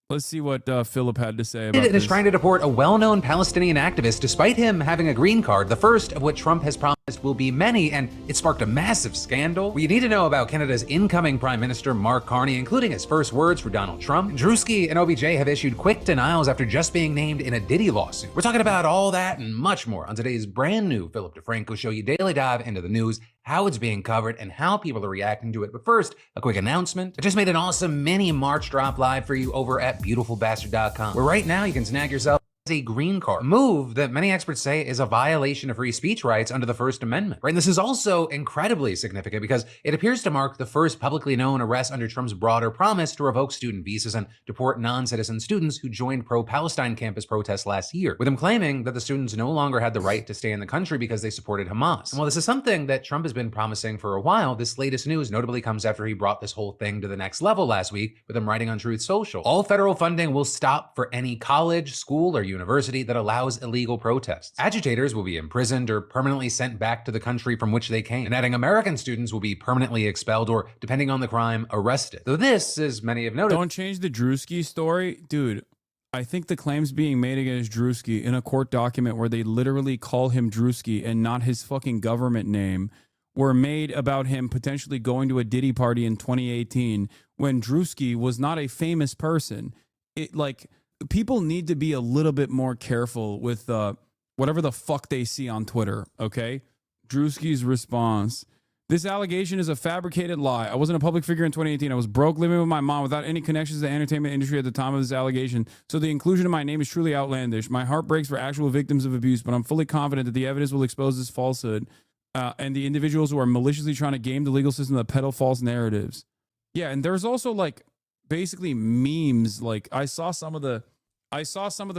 Let's see what Philip had to say about It this. is trying to deport a well-known Palestinian activist despite him having a green card, the first of what Trump has promised will be many, and it sparked a massive scandal. What you need to know about Canada's incoming Prime Minister Mark Carney, including his first words for Donald Trump. Drewski and OBJ have issued quick denials after just being named in a Diddy lawsuit. We're talking about all that and much more on today's brand new Philip DeFranco Show. You daily dive into the news, how it's being covered, and how people are reacting to it. But first, a quick announcement. I just made an awesome mini March drop live for you over at beautifulbastard.com, where right now you can snag yourself a green card, a move that many experts say is a violation of free speech rights under the First Amendment. Right? And this is also incredibly significant because it appears to mark the first publicly known arrest under Trump's broader promise to revoke student visas and deport non-citizen students who joined pro-Palestine campus protests last year, with him claiming that the students no longer had the right to stay in the country because they supported Hamas. And while this is something that Trump has been promising for a while, this latest news notably comes after he brought this whole thing to the next level last week with him writing on Truth Social. All federal funding will stop for any college, school, or university that allows illegal protests. Agitators will be imprisoned or permanently sent back to the country from which they came. And adding American students will be permanently expelled or, depending on the crime, arrested. Though this, as many have noted... Don't change the Drewski story. Dude, I think the claims being made against Drewski in a court document where they literally call him Drewski and not his fucking government name were made about him potentially going to a Diddy party in 2018 when Drewski was not a famous person. People need to be a little bit more careful with whatever the fuck they see on Twitter, okay? Drewski's response. This allegation is a fabricated lie. I wasn't a public figure in 2018. I was broke living with my mom without any connections to the entertainment industry at the time of this allegation. So the inclusion of my name is truly outlandish. My heart breaks for actual victims of abuse, but I'm fully confident that the evidence will expose this falsehood and the individuals who are maliciously trying to game the legal system that peddle false narratives. Yeah, and there's also basically memes. I saw some of the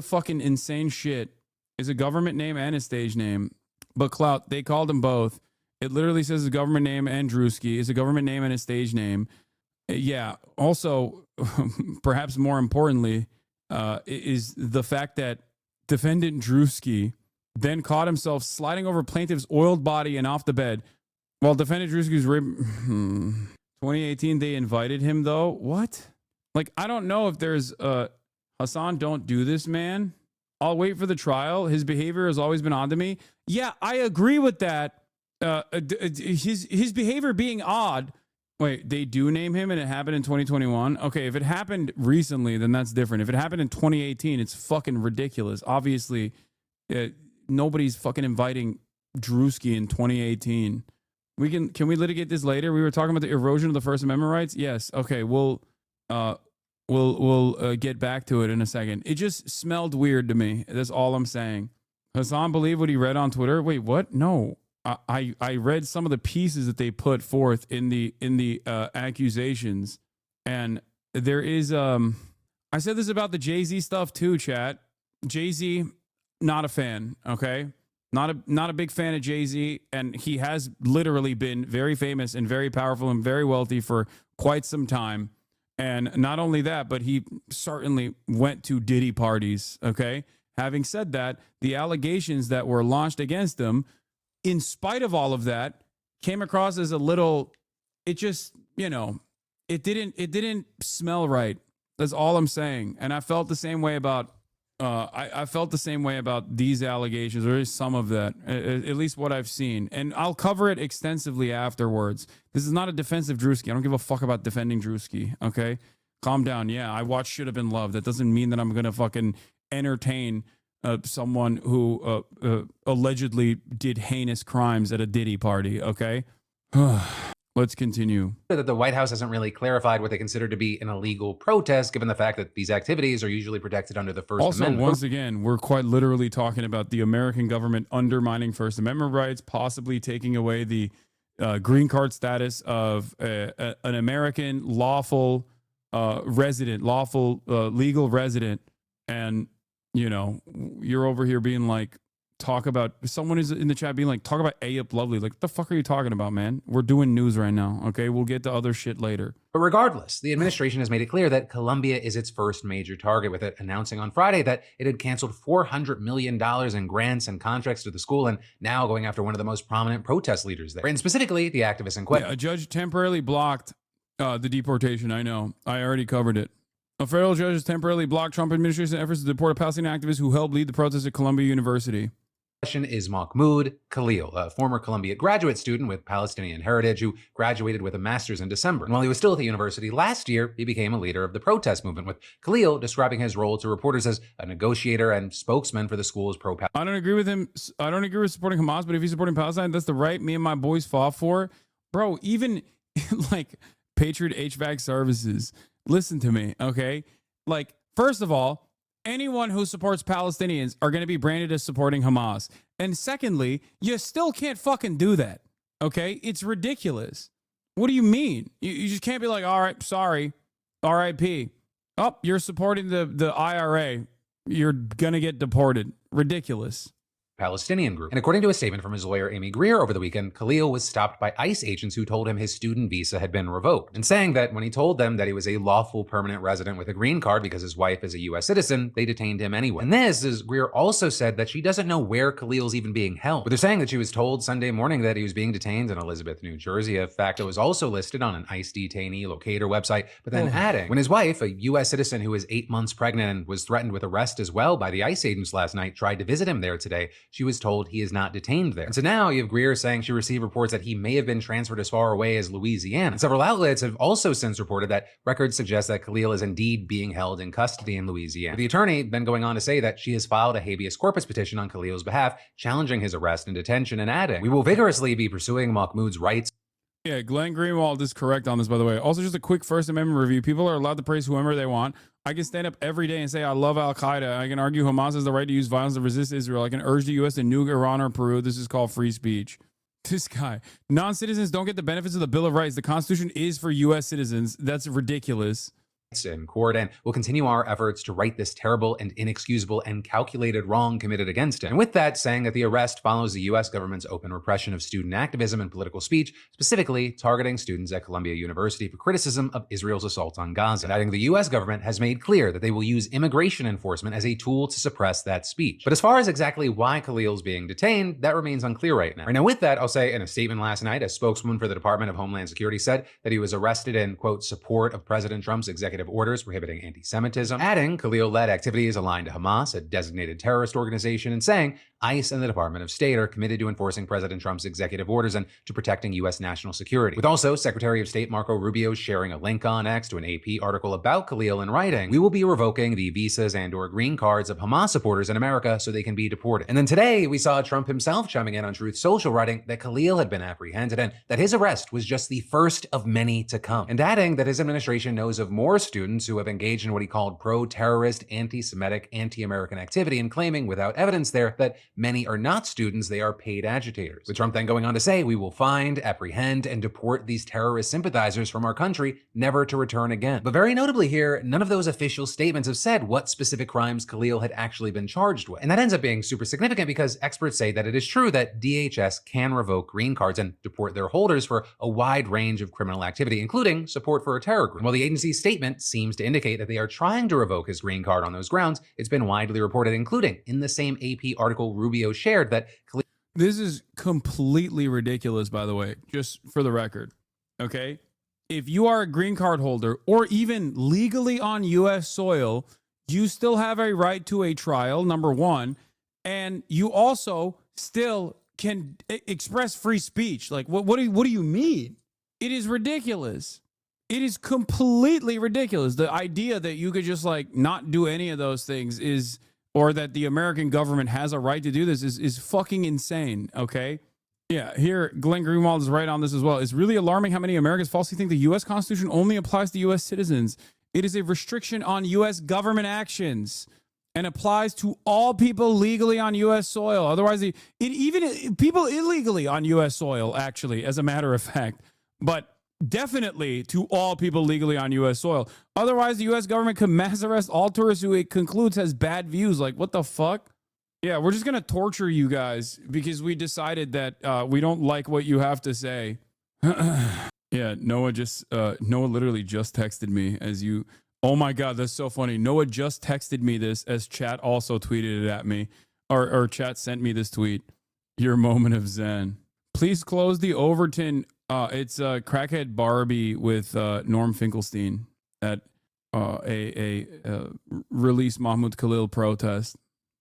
fucking insane shit. Is a government name and a stage name, but clout, they called them both. It literally says a government name and Drewski. It's a government name and a stage name. Yeah. Also, perhaps more importantly, is the fact that defendant Drewski then caught himself sliding over plaintiff's oiled body and off the bed while defendant Drewski's 2018, they invited him though. What? Like, I don't know if there's Hasan, don't do this, man. I'll wait for the trial. His behavior has always been odd to me. Yeah, I agree with that. His behavior being odd. Wait, they do name him and it happened in 2021? Okay, if it happened recently, then that's different. If it happened in 2018, it's fucking ridiculous. Obviously, nobody's fucking inviting Drewski in 2018. Can we litigate this later? We were talking about the erosion of the First Amendment rights. Yes. Okay. We'll get back to it in a second. It just smelled weird to me. That's all I'm saying. Hasan believed what he read on Twitter. Wait, what? No. I read some of the pieces that they put forth in the accusations, and there is I said this about the Jay-Z stuff too, chat. Jay-Z, not a fan. Okay. Not a big fan of Jay-Z, and he has literally been very famous and very powerful and very wealthy for quite some time. And not only that, but he certainly went to Diddy parties, okay? Having said that, the allegations that were launched against him, in spite of all of that, came across as a little, it just, it didn't smell right. That's all I'm saying. And I felt the same way about I felt the same way about these allegations, or at least some of that, at least what I've seen. And I'll cover it extensively afterwards. This is not a defense of Drewski. I don't give a fuck about defending Drewski, okay? Calm down. Yeah, I watched Should Have Been Loved. That doesn't mean that I'm going to fucking entertain someone who allegedly did heinous crimes at a Diddy party, okay? Let's continue. That the White House hasn't really clarified what they consider to be an illegal protest, given the fact that these activities are usually protected under the First Amendment. Also, once again, we're quite literally talking about the American government undermining First Amendment rights, possibly taking away the green card status of an American lawful resident, legal resident. And, you're over here being like, someone is in the chat being like, talk about Ayup Lovely. Like, what the fuck are you talking about, man? We're doing news right now, okay? We'll get to other shit later. But regardless, the administration has made it clear that Columbia is its first major target, with it announcing on Friday that it had canceled $400 million in grants and contracts to the school, and now going after one of the most prominent protest leaders there, and specifically the activist in question. Yeah, a judge temporarily blocked the deportation. I know. I already covered it. A federal judge has temporarily blocked Trump administration efforts to deport a Palestinian activist who helped lead the protest at Columbia University. Question is Mahmoud Khalil, a former Columbia graduate student with Palestinian heritage who graduated with a master's in December. And while he was still at the university last year, he became a leader of the protest movement, with Khalil describing his role to reporters as a negotiator and spokesman for the school's pro-Palestine. I don't agree with him. I don't agree with supporting Hamas, but if he's supporting Palestine, that's the right me and my boys fought for. Bro, even like Patriot HVAC services, listen to me, okay? Like, first of all, anyone who supports Palestinians are going to be branded as supporting Hamas. And secondly, you still can't fucking do that. Okay? It's ridiculous. What do you mean? You just can't be like, all right, sorry, RIP. Oh, you're supporting the IRA. You're going to get deported. Ridiculous. Palestinian group. And according to a statement from his lawyer, Amy Greer, over the weekend, Khalil was stopped by ICE agents who told him his student visa had been revoked, and saying that when he told them that he was a lawful permanent resident with a green card because his wife is a U.S. citizen, they detained him anyway. And this is, Greer also said that she doesn't know where Khalil's even being held. But they're saying that she was told Sunday morning that he was being detained in Elizabeth, New Jersey, a fact that was also listed on an ICE detainee locator website, but then adding, when his wife, a U.S. citizen who was 8 months pregnant and was threatened with arrest as well by the ICE agents last night, tried to visit him there today, she was told he is not detained there. And so now you have Greer saying she received reports that he may have been transferred as far away as Louisiana. And several outlets have also since reported that records suggest that Khalil is indeed being held in custody in Louisiana. The attorney then going on to say that she has filed a habeas corpus petition on Khalil's behalf, challenging his arrest and detention, and adding, "We will vigorously be pursuing Mahmoud's rights." Yeah, Glenn Greenwald is correct on this, by the way. Also, just a quick First Amendment review. People are allowed to praise whoever they want. I can stand up every day and say I love Al-Qaeda. I can argue Hamas has the right to use violence to resist Israel. I can urge the U.S. to nuke Iran or Peru. This is called free speech. This guy. Non-citizens don't get the benefits of the Bill of Rights. The Constitution is for U.S. citizens. That's ridiculous. in court, and will continue our efforts to right this terrible and inexcusable and calculated wrong committed against him. And with that, saying that the arrest follows the U.S. government's open repression of student activism and political speech, specifically targeting students at Columbia University for criticism of Israel's assault on Gaza. And adding the U.S. government has made clear that they will use immigration enforcement as a tool to suppress that speech. But as far as exactly why Khalil's being detained, that remains unclear right now. Right now, with that, I'll say in a statement last night, a spokeswoman for the Department of Homeland Security said that he was arrested in, quote, support of President Trump's executive orders prohibiting anti-Semitism, adding Khalil-led activities aligned to Hamas, a designated terrorist organization, and saying ICE and the Department of State are committed to enforcing President Trump's executive orders and to protecting U.S. national security. With also Secretary of State Marco Rubio sharing a link on X to an AP article about Khalil in writing, we will be revoking the visas and or green cards of Hamas supporters in America so they can be deported. And then today, we saw Trump himself chiming in on Truth Social, writing that Khalil had been apprehended and that his arrest was just the first of many to come, and adding that his administration knows of more students who have engaged in what he called pro-terrorist, anti-Semitic, anti-American activity, and claiming without evidence there that many are not students, they are paid agitators. With Trump then going on to say, we will find, apprehend, and deport these terrorist sympathizers from our country, never to return again. But very notably here, none of those official statements have said what specific crimes Khalil had actually been charged with. And that ends up being super significant because experts say that it is true that DHS can revoke green cards and deport their holders for a wide range of criminal activity, including support for a terror group. And while the agency's statement seems to indicate that they are trying to revoke his green card on those grounds, it's been widely reported, including in the same AP article Rubio shared, that this is completely ridiculous, by the way, just for the record. Okay? If you are a green card holder or even legally on U.S. soil, you still have a right to a trial, number one, and you also still can express free speech. Like, what do you mean? It is ridiculous. It is completely ridiculous. The idea that you could just like not do any of those things is, or that the American government has a right to do this is fucking insane. Okay. Yeah. Here, Glenn Greenwald is right on this as well. It's really alarming how many Americans falsely think the U.S. Constitution only applies to U.S. citizens. It is a restriction on U.S. government actions and applies to all people legally on U.S. soil. Otherwise, even people illegally on U.S. soil, actually, as a matter of fact. But definitely to all people legally on U.S. soil. Otherwise, the U.S. government could mass arrest all tourists who it concludes has bad views. Like, what the fuck? Yeah, we're just going to torture you guys because we decided that we don't like what you have to say. Yeah, Noah literally just texted me as you... Oh my God, that's so funny. Noah just texted me this as chat also tweeted it at me. Or chat sent me this tweet. Your moment of zen. Please close the Overton... it's Crackhead Barbie with Norm Finkelstein at a release Mahmoud Khalil protest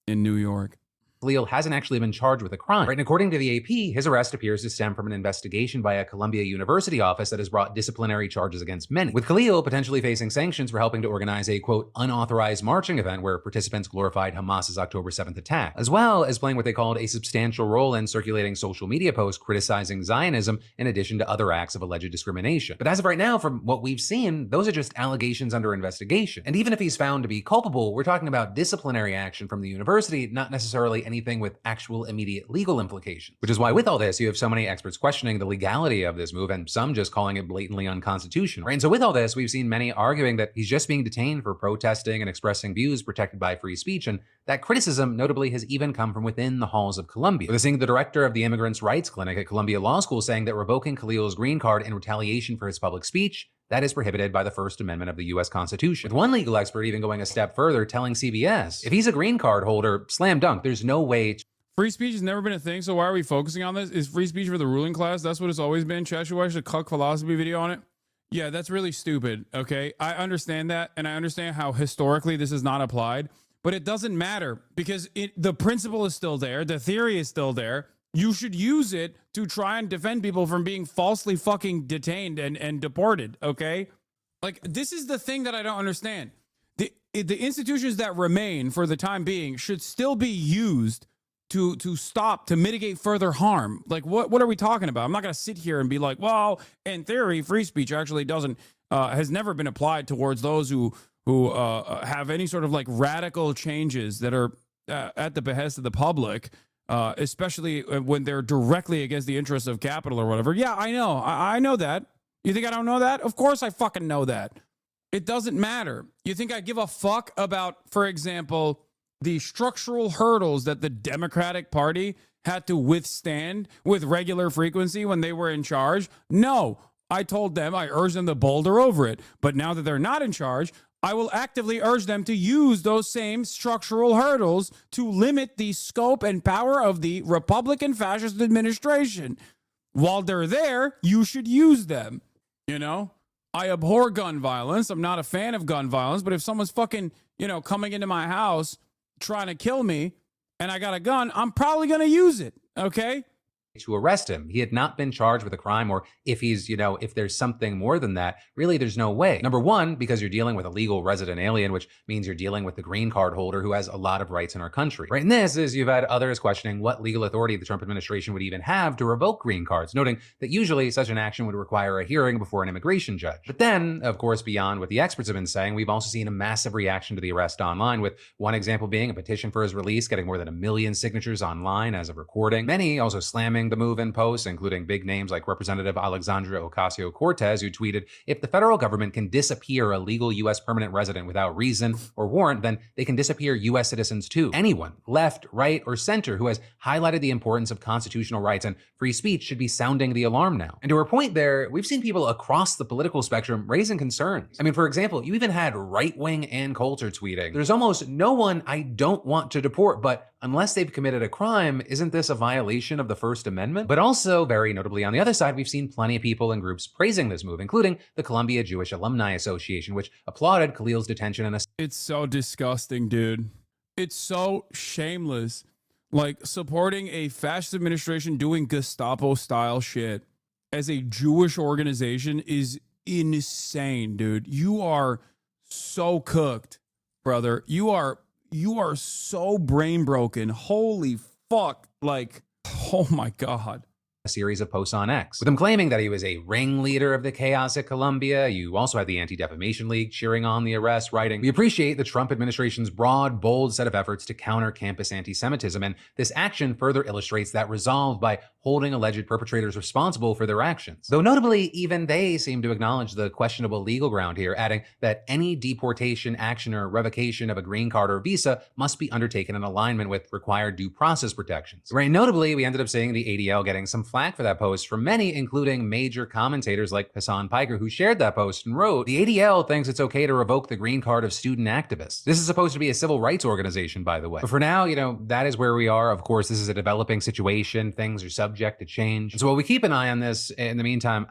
in New York. Khalil hasn't actually been charged with a crime. Right? And according to the AP, his arrest appears to stem from an investigation by a Columbia University office that has brought disciplinary charges against many, with Khalil potentially facing sanctions for helping to organize a, quote, unauthorized marching event where participants glorified Hamas's October 7th attack, as well as playing what they called a substantial role in circulating social media posts criticizing Zionism in addition to other acts of alleged discrimination. But as of right now, from what we've seen, those are just allegations under investigation. And even if he's found to be culpable, we're talking about disciplinary action from the university, not necessarily anything with actual immediate legal implications. Which is why with all this, you have so many experts questioning the legality of this move and some just calling it blatantly unconstitutional. Right? And so with all this, we've seen many arguing that he's just being detained for protesting and expressing views protected by free speech, and that criticism notably has even come from within the halls of Columbia. We're seeing the director of the Immigrants' Rights Clinic at Columbia Law School saying that revoking Khalil's green card in retaliation for his public speech, that is prohibited by the First Amendment of the U.S. Constitution. With one legal expert even going a step further, telling CBS, if he's a green card holder, slam dunk, there's no way... Free speech has never been a thing, so why are we focusing on this? Is free speech for the ruling class? That's what it's always been. Chad, should watch a cuck philosophy video on it. Yeah, that's really stupid, okay? I understand that, and I understand how historically this is not applied, but it doesn't matter because the principle is still there. The theory is still there. You should use it to try and defend people from being falsely fucking detained and deported, okay? Like, this is the thing that I don't understand. The institutions that remain for the time being should still be used to stop, to mitigate further harm. Like, what are we talking about? I'm not going to sit here and be like, well, in theory, free speech actually has never been applied towards those who have any sort of like radical changes that are at the behest of the public. Especially when they're directly against the interests of capital or whatever. Yeah, I know. I know that. You think I don't know that? Of course I fucking know that. It doesn't matter. You think I give a fuck about, for example, the structural hurdles that the Democratic Party had to withstand with regular frequency when they were in charge? No. I told them, I urged them to boulder over it. But now that they're not in charge, I will actively urge them to use those same structural hurdles to limit the scope and power of the Republican fascist administration. While they're there, you should use them. You know, I abhor gun violence. I'm not a fan of gun violence, but if someone's fucking, coming into my house trying to kill me and I got a gun, I'm probably going to use it. Okay? To arrest him. He had not been charged with a crime, or if he's, if there's something more than that, really there's no way. Number one, because you're dealing with a legal resident alien, which means you're dealing with the green card holder who has a lot of rights in our country. Right? And this is, you've had others questioning what legal authority the Trump administration would even have to revoke green cards, noting that usually such an action would require a hearing before an immigration judge. But then, of course, beyond what the experts have been saying, we've also seen a massive reaction to the arrest online, with one example being a petition for his release getting more than 1 million signatures online as of recording. Many also slamming the move in posts, including big names like Representative Alexandria Ocasio-Cortez, who tweeted, if the federal government can disappear a legal U.S. permanent resident without reason or warrant, then they can disappear U.S. citizens too. Anyone, left, right, or center, who has highlighted the importance of constitutional rights and free speech should be sounding the alarm now. And to her point there, we've seen people across the political spectrum raising concerns. I mean, for example, you even had right-wing Ann Coulter tweeting, there's almost no one I don't want to deport, but unless they've committed a crime, isn't this a violation of the First Amendment? But also, very notably on the other side, we've seen plenty of people and groups praising this move, including the Columbia Jewish Alumni Association, which applauded Khalil's detention and It's so disgusting, dude. It's so shameless. Like, supporting a fascist administration doing Gestapo-style shit as a Jewish organization is insane, dude. You are so cooked, brother. You are so brain broken. Holy fuck. Like, oh my God. A series of posts on X, with him claiming that he was a ringleader of the chaos at Columbia. You also had the Anti-Defamation League cheering on the arrest, writing, we appreciate the Trump administration's broad, bold set of efforts to counter campus anti-Semitism, and this action further illustrates that resolve by holding alleged perpetrators responsible for their actions. Though notably, even they seem to acknowledge the questionable legal ground here, adding that any deportation, action, or revocation of a green card or visa must be undertaken in alignment with required due process protections. Right, notably, we ended up seeing the ADL getting some flack for that post from many, including major commentators like Hassan Piker, who shared that post and wrote, the ADL thinks it's okay to revoke the green card of student activists. This is supposed to be a civil rights organization, by the way. But for now, that is where we are. Of course, this is a developing situation. Things are subject to change. And so while we keep an eye on this, in the meantime,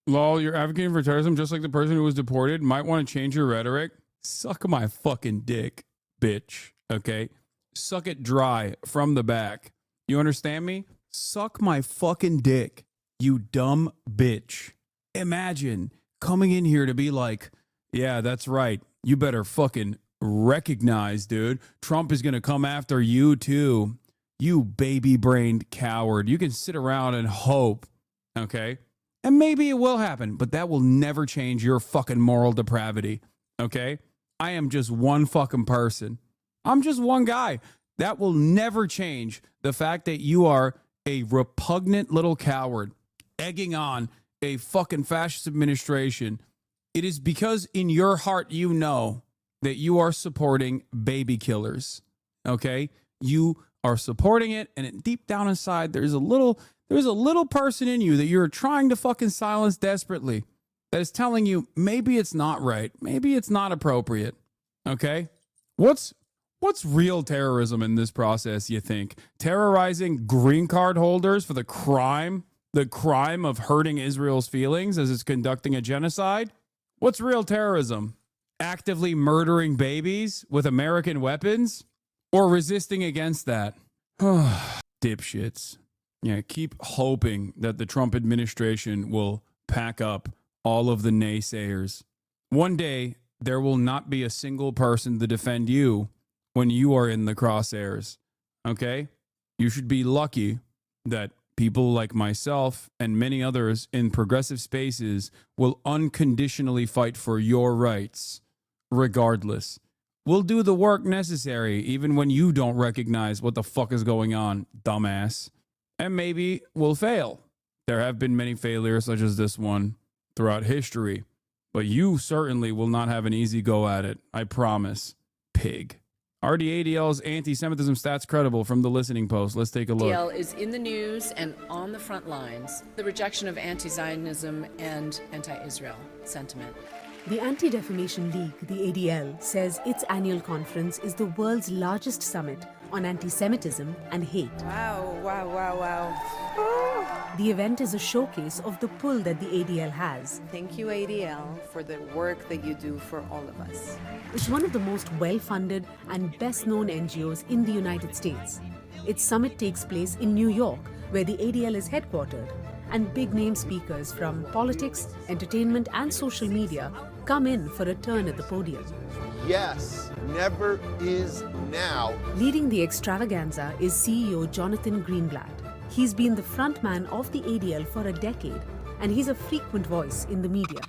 Lol, you're advocating for terrorism just like the person who was deported. Might want to change your rhetoric. Suck my fucking dick, bitch. Okay? Suck it dry from the back. You understand me? Suck my fucking dick, you dumb bitch. Imagine coming in here to be like, yeah, that's right. You better fucking recognize, dude. Trump is going to come after you too. You baby-brained coward. You can sit around and hope, okay? And maybe it will happen, but that will never change your fucking moral depravity, okay? I am just one fucking person. I'm just one guy. That will never change the fact that you are a repugnant little coward egging on a fucking fascist administration. It is because in your heart you know that you are supporting baby killers, okay? You are supporting it, and deep down inside there's a little person in you that you're trying to fucking silence desperately that is telling you maybe it's not right, maybe it's not appropriate, okay? What's real terrorism in this process, you think? Terrorizing green card holders for the crime of hurting Israel's feelings as it's conducting a genocide? What's real terrorism? Actively murdering babies with American weapons? Or resisting against that? Dipshits. Yeah, keep hoping that the Trump administration will pack up all of the naysayers. One day, there will not be a single person to defend you when you are in the crosshairs, okay? You should be lucky that people like myself and many others in progressive spaces will unconditionally fight for your rights, regardless. We'll do the work necessary, even when you don't recognize what the fuck is going on, dumbass. And maybe we'll fail. There have been many failures such as this one throughout history. but you certainly will not have an easy go at it. I promise. Pig. RDADL's anti-Semitism stats credible from the Listening Post. Let's take a look. ADL is in the news and on the front lines. The rejection of anti-Zionism and anti-Israel sentiment. The Anti-Defamation League, the ADL, says its annual conference is the world's largest summit on anti-Semitism and hate. Wow, wow, wow, wow. The event is a showcase of the pull that the ADL has. Thank you, ADL, for the work that you do for all of us. It's one of the most well-funded and best-known NGOs in the United States. Its summit takes place in New York, where the ADL is headquartered, and big-name speakers from politics, entertainment, and social media come in for a turn at the podium. Yes, never is now. Leading the extravaganza is CEO Jonathan Greenblatt. He's been the frontman of the ADL for a decade, and he's a frequent voice in the media.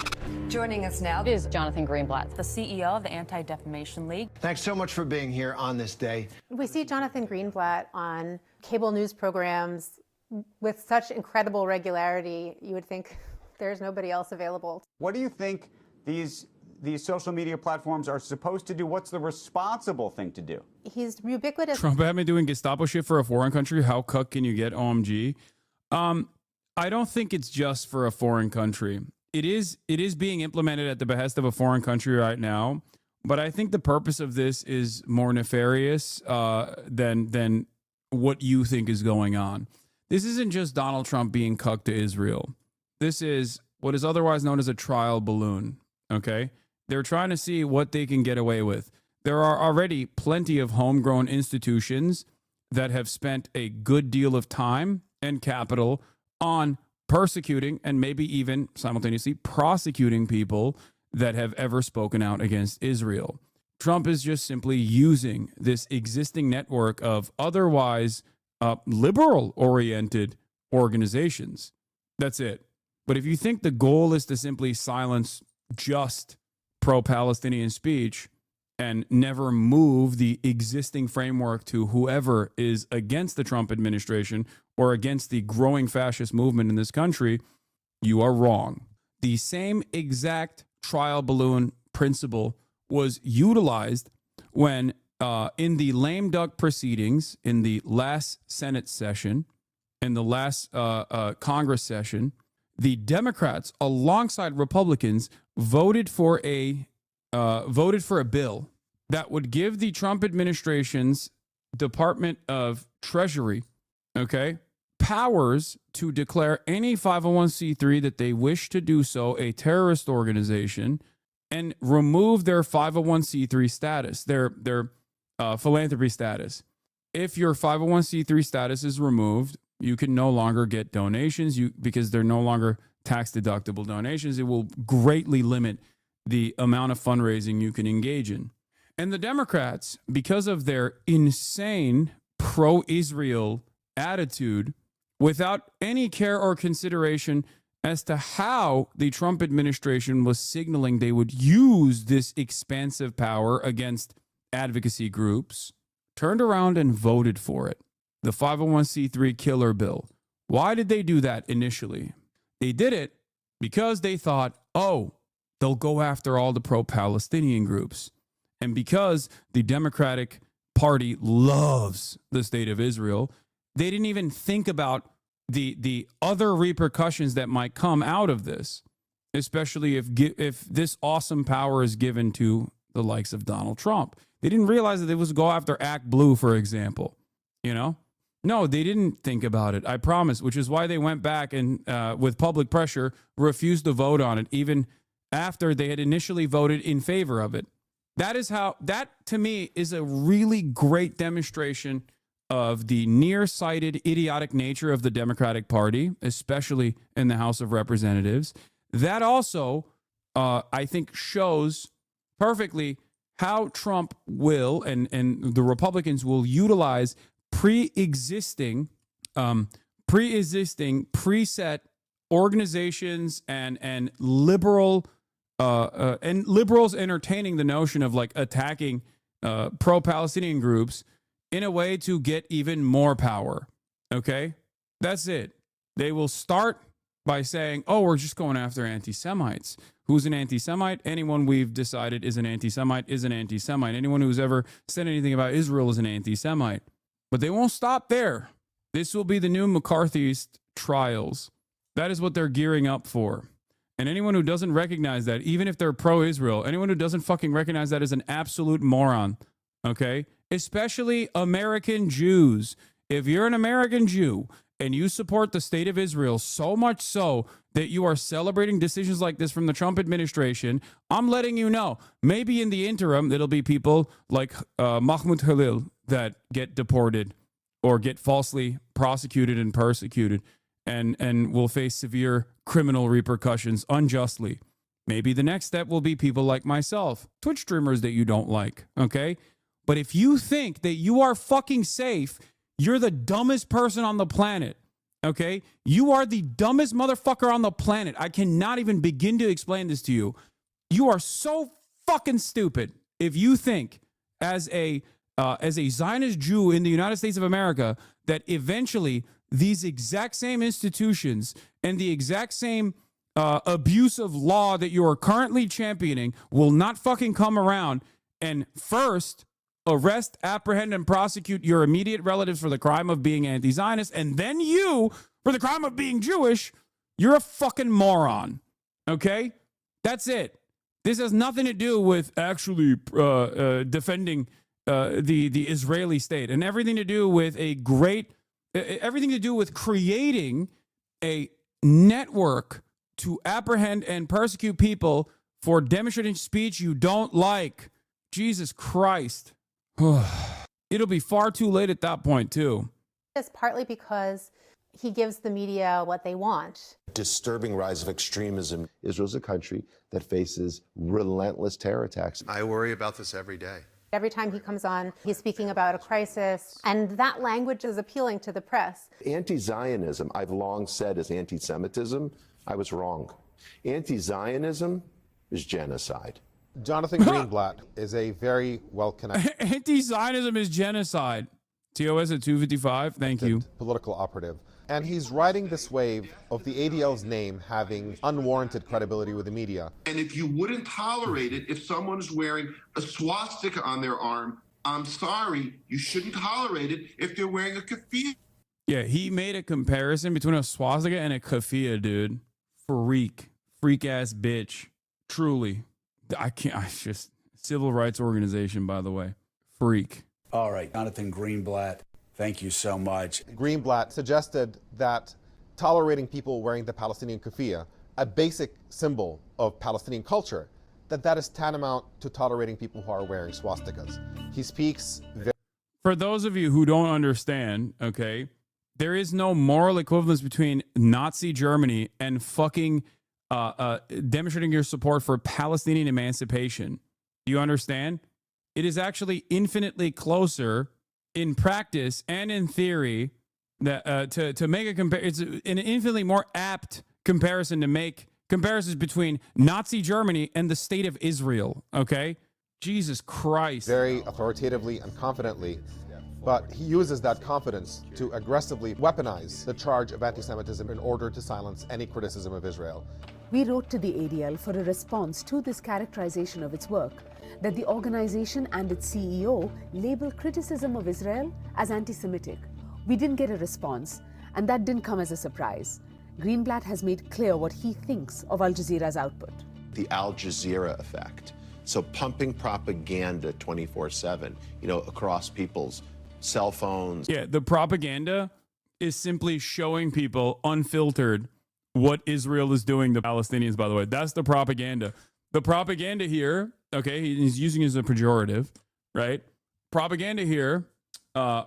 Joining us now is Jonathan Greenblatt, the CEO of the Anti-Defamation League. Thanks so much for being here on this day. We see Jonathan Greenblatt on cable news programs with such incredible regularity. You would think there's nobody else available. What do you think these social media platforms are supposed to do? What's the responsible thing to do? He's ubiquitous. Trump had me doing Gestapo shit for a foreign country. How cuck can you get? OMG. I don't think it's just for a foreign country. It is being implemented at the behest of a foreign country right now. But I think the purpose of this is more nefarious than what you think is going on. This isn't just Donald Trump being cucked to Israel. This is what is otherwise known as a trial balloon. Okay? They're trying to see what they can get away with. There are already plenty of homegrown institutions that have spent a good deal of time and capital on persecuting and maybe even simultaneously prosecuting people that have ever spoken out against Israel. Trump is just simply using this existing network of otherwise liberal-oriented organizations. That's it. But if you think the goal is to simply silence just pro-Palestinian speech and never move the existing framework to whoever is against the Trump administration or against the growing fascist movement in this country, you are wrong. The same exact trial balloon principle was utilized when in the lame duck proceedings in the last Senate session, in the last Congress session, the Democrats, alongside Republicans, voted for a bill that would give the Trump administration's Department of Treasury, powers to declare any 501c3 that they wish to do so a terrorist organization and remove their 501c3 status, their philanthropy status. If your 501c3 status is removed, you can no longer get donations because they're no longer tax deductible donations. It will greatly limit the amount of fundraising you can engage in. And the Democrats, because of their insane pro-Israel attitude, without any care or consideration as to how the Trump administration was signaling they would use this expansive power against advocacy groups, turned around and voted for it. The 501c3 killer bill. Why did they do that initially? They did it because they thought, they'll go after all the pro-Palestinian groups. And because the Democratic Party loves the state of Israel, they didn't even think about the other repercussions that might come out of this, especially if this awesome power is given to the likes of Donald Trump. They didn't realize that it was go after Act Blue, for example. No, they didn't think about it, I promise, which is why they went back and, with public pressure, refused to vote on it, even after they had initially voted in favor of it. That to me is a really great demonstration of the nearsighted, idiotic nature of the Democratic Party, especially in the House of Representatives. That also, I think, shows perfectly how Trump will and the Republicans will utilize pre-existing preset organizations and liberals entertaining the notion of attacking pro-Palestinian groups in a way to get even more power. Okay? That's it. They will start by saying, we're just going after anti-Semites. who's an anti-Semite, anyone we've decided is an anti-Semite is an anti-Semite. Anyone who's ever said anything about Israel is an anti-Semite. But they won't stop there. This will be the new McCarthyist trials. That is what they're gearing up for. And anyone who doesn't recognize that, even if they're pro-Israel, anyone who doesn't fucking recognize that is an absolute moron, okay? Especially American Jews. If you're an American Jew and you support the state of Israel so much so that you are celebrating decisions like this from the Trump administration, I'm letting you know, maybe in the interim, it'll be people like Mahmoud Khalil that get deported or get falsely prosecuted and persecuted and will face severe criminal repercussions unjustly. Maybe the next step will be people like myself, Twitch streamers that you don't like, okay? But if you think that you are fucking safe, you're the dumbest person on the planet, okay? You are the dumbest motherfucker on the planet. I cannot even begin to explain this to you. You are so fucking stupid if you think as a Zionist Jew in the United States of America that eventually these exact same institutions and the exact same abuse of law that you are currently championing will not fucking come around and first arrest, apprehend, and prosecute your immediate relatives for the crime of being anti-Zionist, and then you for the crime of being Jewish. You're a fucking moron. Okay? That's it. This has nothing to do with actually defending the Israeli state, and everything to do with everything to do with creating a network to apprehend and persecute people for demonstrating speech you don't like. Jesus Christ. It'll be far too late at that point, too. It's partly because he gives the media what they want. Disturbing rise of extremism. Israel's a country that faces relentless terror attacks. I worry about this every day. Every time he comes on, he's speaking about a crisis, and that language is appealing to the press. Anti-Zionism, I've long said, is anti-Semitism. I was wrong. Anti-Zionism is genocide. Jonathan Greenblatt is a very well-connected anti-Zionism is genocide. TOS at 255. Thank you. Political operative. And he's riding this wave of the ADL's name having unwarranted credibility with the media. And if you wouldn't tolerate it, if someone's wearing a swastika on their arm, I'm sorry, you shouldn't tolerate it if they're wearing a keffiyeh. Yeah, he made a comparison between a swastika and a keffiyeh, dude. Freak ass bitch. Truly. I just civil rights organization, by the way. Freak. All right, Jonathan Greenblatt, thank you so much. Greenblatt suggested that tolerating people wearing the Palestinian keffiyeh, a basic symbol of Palestinian culture, that is tantamount to tolerating people who are wearing swastikas. He speaks For those of you who don't understand, okay, there is no moral equivalence between Nazi Germany and fucking demonstrating your support for Palestinian emancipation. Do you understand? It is actually infinitely closer in practice and in theory that to make a it's an infinitely more apt comparison to make comparisons between Nazi Germany and the state of Israel. Okay, Jesus Christ. Very authoritatively and confidently, but he uses that confidence to aggressively weaponize the charge of anti-Semitism in order to silence any criticism of Israel. We wrote to the ADL for a response to this characterization of its work, that the organization and its CEO label criticism of Israel as anti-Semitic. We didn't get a response, and that didn't come as a surprise. Greenblatt has made clear what he thinks of Al Jazeera's output. The Al Jazeera effect. So pumping propaganda 24/7, across people's cell phones. Yeah, the propaganda is simply showing people unfiltered what Israel is doing to Palestinians, by the way. That's the propaganda. The propaganda here, okay, he's using it as a pejorative, right? Propaganda here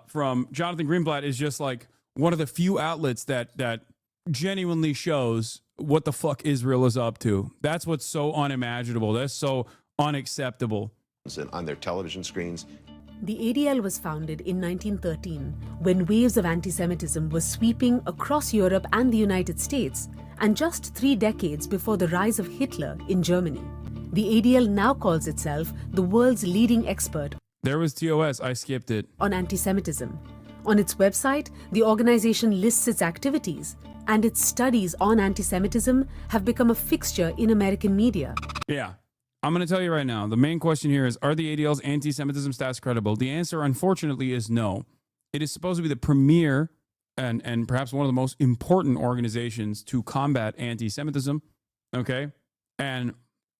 from Jonathan Greenblatt is just like one of the few outlets that genuinely shows what the fuck Israel is up to. That's what's so unimaginable. That's so unacceptable. On their television screens. The ADL was founded in 1913 when waves of anti-Semitism were sweeping across Europe and the United States, and just 3 decades before the rise of Hitler in Germany. The ADL now calls itself the world's leading expert. There was TOS, I skipped it. On anti-Semitism. On its website, the organization lists its activities, and its studies on anti-Semitism have become a fixture in American media. Yeah. I'm going to tell you right now, the main question here is, are the ADL's anti-Semitism stats credible? The answer, unfortunately, is no. It is supposed to be the premier and perhaps one of the most important organizations to combat anti-Semitism, okay? And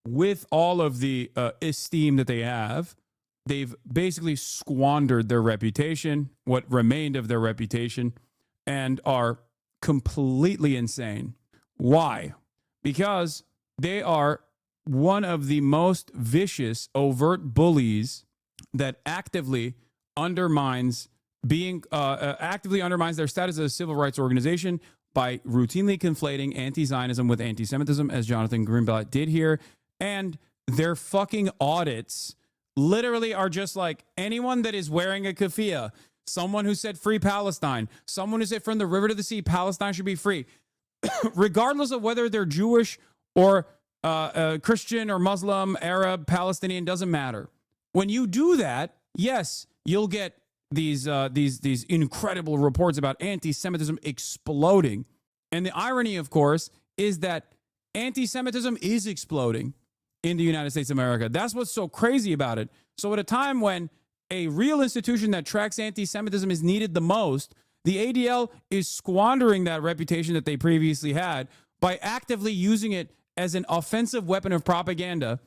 with all of the esteem that they have, they've basically squandered their reputation, what remained of their reputation, and are completely insane. Why? Because they are one of the most vicious, overt bullies that actively undermines their status as a civil rights organization by routinely conflating anti-Zionism with anti-Semitism, as Jonathan Greenblatt did here. And their fucking audits literally are just like, anyone that is wearing a keffiyeh, someone who said free Palestine, someone who said from the river to the sea, Palestine should be free, regardless of whether they're Jewish or Christian or Muslim, Arab, Palestinian, doesn't matter. When you do that, yes, you'll get these incredible reports about anti-Semitism exploding. And the irony, of course, is that anti-Semitism is exploding in the United States of America. That's what's so crazy about it. So at a time when a real institution that tracks anti-Semitism is needed the most, the ADL is squandering that reputation that they previously had by actively using it as an offensive weapon of propaganda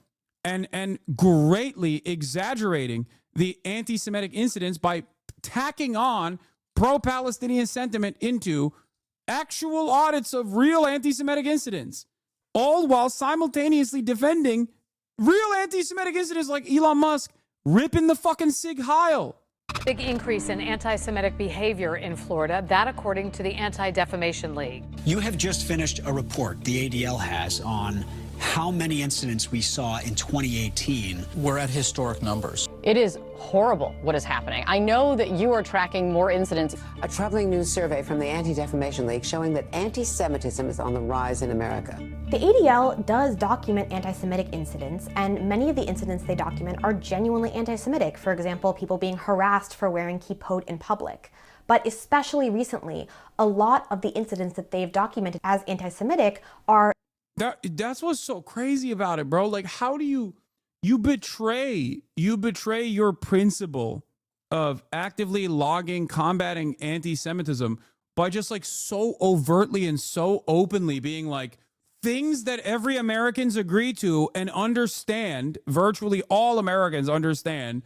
and greatly exaggerating the anti-Semitic incidents by tacking on pro-Palestinian sentiment into actual audits of real anti-Semitic incidents, all while simultaneously defending real anti-Semitic incidents like Elon Musk ripping the fucking Sig Heil. Big increase in anti-Semitic behavior in Florida, that according to the Anti-Defamation League. You have just finished a report the ADL has on how many incidents we saw in 2018. We're at historic numbers. It is horrible what is happening. I know that you are tracking more incidents. A troubling new survey from the Anti-Defamation League showing that anti-Semitism is on the rise in America. The ADL does document anti-Semitic incidents, and many of the incidents they document are genuinely anti-Semitic. For example, people being harassed for wearing kippot in public. But especially recently, a lot of the incidents that they've documented as anti-Semitic are... That's what's so crazy about it, bro. Like, how do you betray your principle of actively logging, combating anti-Semitism by just like so overtly and so openly being like things that every Americans agree to and understand, virtually all Americans understand,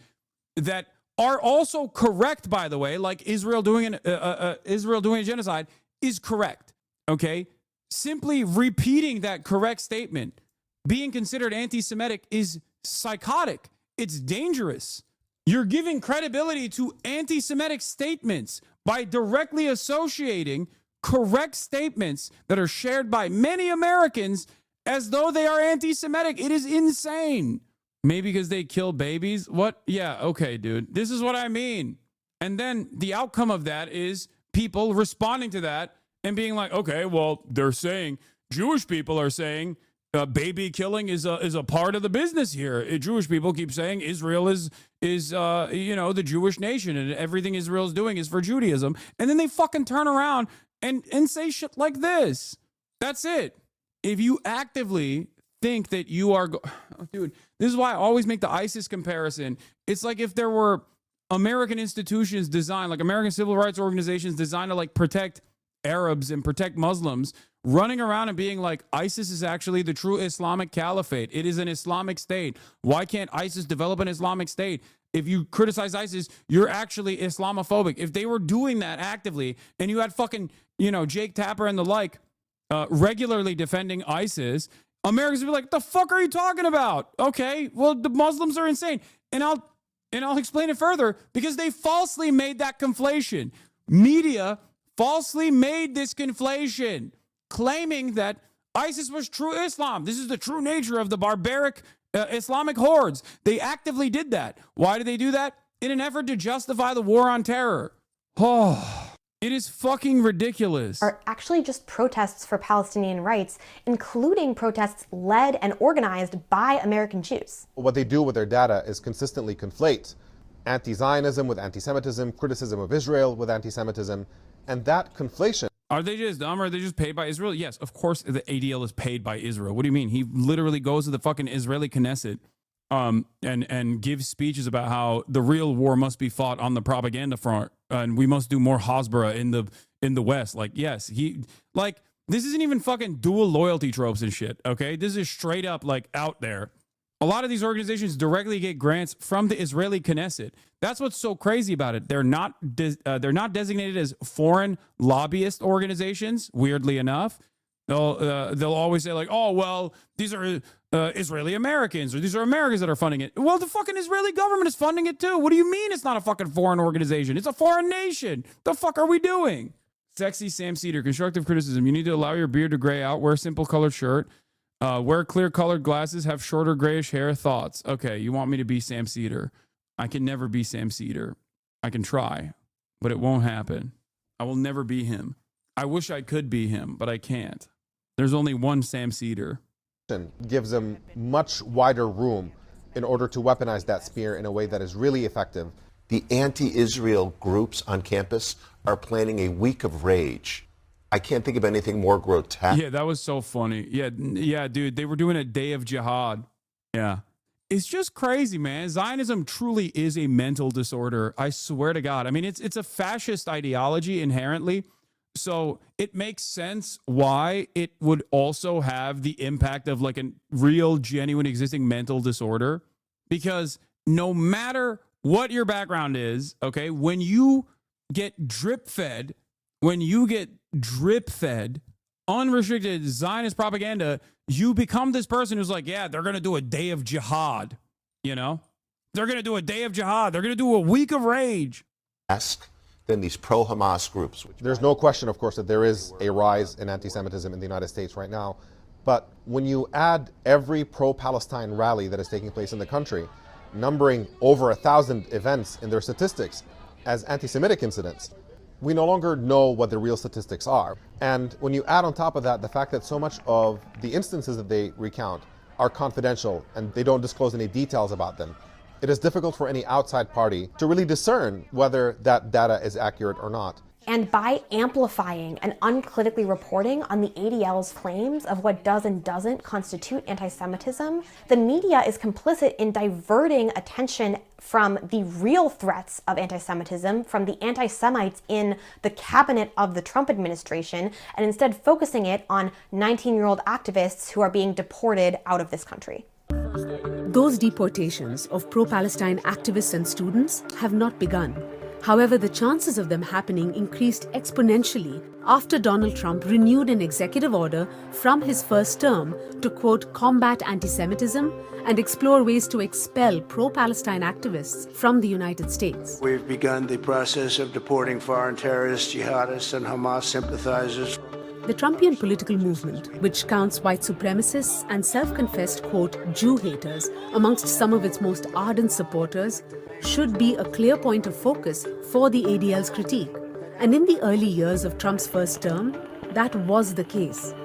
that are also correct, by the way, like Israel doing a genocide is correct, okay? Simply repeating that correct statement, being considered anti-Semitic, is psychotic. It's dangerous. You're giving credibility to anti-Semitic statements by directly associating correct statements that are shared by many Americans as though they are anti-Semitic. It is insane. Maybe because they kill babies? What? Yeah, okay, dude. This is what I mean. And then the outcome of that is people responding to that and being like, okay, well, they're saying, Jewish people are saying baby killing is a part of the business here. Jewish people keep saying Israel is the Jewish nation and everything Israel's doing is for Judaism. And then they fucking turn around and say shit like this. That's it. If you actively think that you are, dude, this is why I always make the ISIS comparison. It's like if there were American institutions designed, like American civil rights organizations designed to like protect Arabs and protect Muslims, running around and being like, ISIS is actually the true Islamic caliphate. It is an Islamic state. Why can't ISIS develop an Islamic state? If you criticize ISIS, you're actually Islamophobic. If they were doing that actively and you had fucking, Jake Tapper and the like regularly defending ISIS, Americans would be like, the fuck are you talking about? Okay, well, the Muslims are insane. And I'll explain it further because they falsely made that conflation. Media falsely made this conflation, claiming that ISIS was true Islam. This is the true nature of the barbaric Islamic hordes. They actively did that. Why did they do that? In an effort to justify the war on terror. Oh, it is fucking ridiculous. Are actually just protests for Palestinian rights, including protests led and organized by American Jews. What they do with their data is consistently conflate anti-Zionism with anti-Semitism, criticism of Israel with anti-Semitism, and that conflation Are they just dumb or are they just paid by Israel? Yes, of course the ADL is paid by Israel. What do you mean? He literally goes to the fucking Israeli Knesset and gives speeches about how the real war must be fought on the propaganda front and we must do more Hasbara in the West. Like, yes, this isn't even fucking dual loyalty tropes and shit, okay? This is straight up like out there. A lot of these organizations directly get grants from the Israeli Knesset. That's what's so crazy about it. They're not designated as foreign lobbyist organizations. Weirdly enough, they'll always say like, oh well, these are Israeli Americans or these are Americans that are funding it. Well, the fucking Israeli government is funding it too. What do you mean it's not a fucking foreign organization? It's a foreign nation. The fuck are we doing? Sexy Sam Cedar, constructive criticism. You need to allow your beard to gray out. Wear a simple colored shirt. Wear clear colored glasses. Have shorter grayish hair. Thoughts. Okay, you want me to be Sam Cedar. I can never be Sam Cedar. I can try, but it won't happen. I will never be him. I wish I could be him, but I can't. There's only one Sam Cedar. Gives them much wider room in order to weaponize that spear in a way that is really effective. The anti-Israel groups on campus are planning a week of rage. I can't think of anything more grotesque. Yeah, that was so funny. Yeah, dude, they were doing a day of jihad. Yeah. It's just crazy, man. Zionism truly is a mental disorder. I swear to God. I mean, it's a fascist ideology inherently. So it makes sense why it would also have the impact of like a real, genuine, existing mental disorder. Because no matter what your background is, okay, when you get drip fed unrestricted Zionist propaganda, you become this person who's like, yeah, they're going to do a day of jihad, you know? They're going to do a day of jihad. They're going to do a week of rage. Than these pro-Hamas groups. There's no question, of course, that there is a rise in anti-Semitism in the United States right now. But when you add every pro-Palestine rally that is taking place in the country, numbering over 1,000 events in their statistics as anti-Semitic incidents, we no longer know what the real statistics are. And when you add on top of that the fact that so much of the instances that they recount are confidential and they don't disclose any details about them, it is difficult for any outside party to really discern whether that data is accurate or not. And by amplifying and uncritically reporting on the ADL's claims of what does and doesn't constitute anti-Semitism, the media is complicit in diverting attention from the real threats of anti-Semitism, from the anti-Semites in the cabinet of the Trump administration, and instead focusing it on 19-year-old activists who are being deported out of this country. Those deportations of pro-Palestine activists and students have not begun. However, the chances of them happening increased exponentially after Donald Trump renewed an executive order from his first term to, quote, combat anti-Semitism and explore ways to expel pro-Palestine activists from the United States. We've begun the process of deporting foreign terrorists, jihadists, and Hamas sympathizers. The Trumpian political movement, which counts white supremacists and self-confessed, quote, Jew haters amongst some of its most ardent supporters, should be a clear point of focus for the ADL's critique. And in the early years of Trump's first term, that was the case.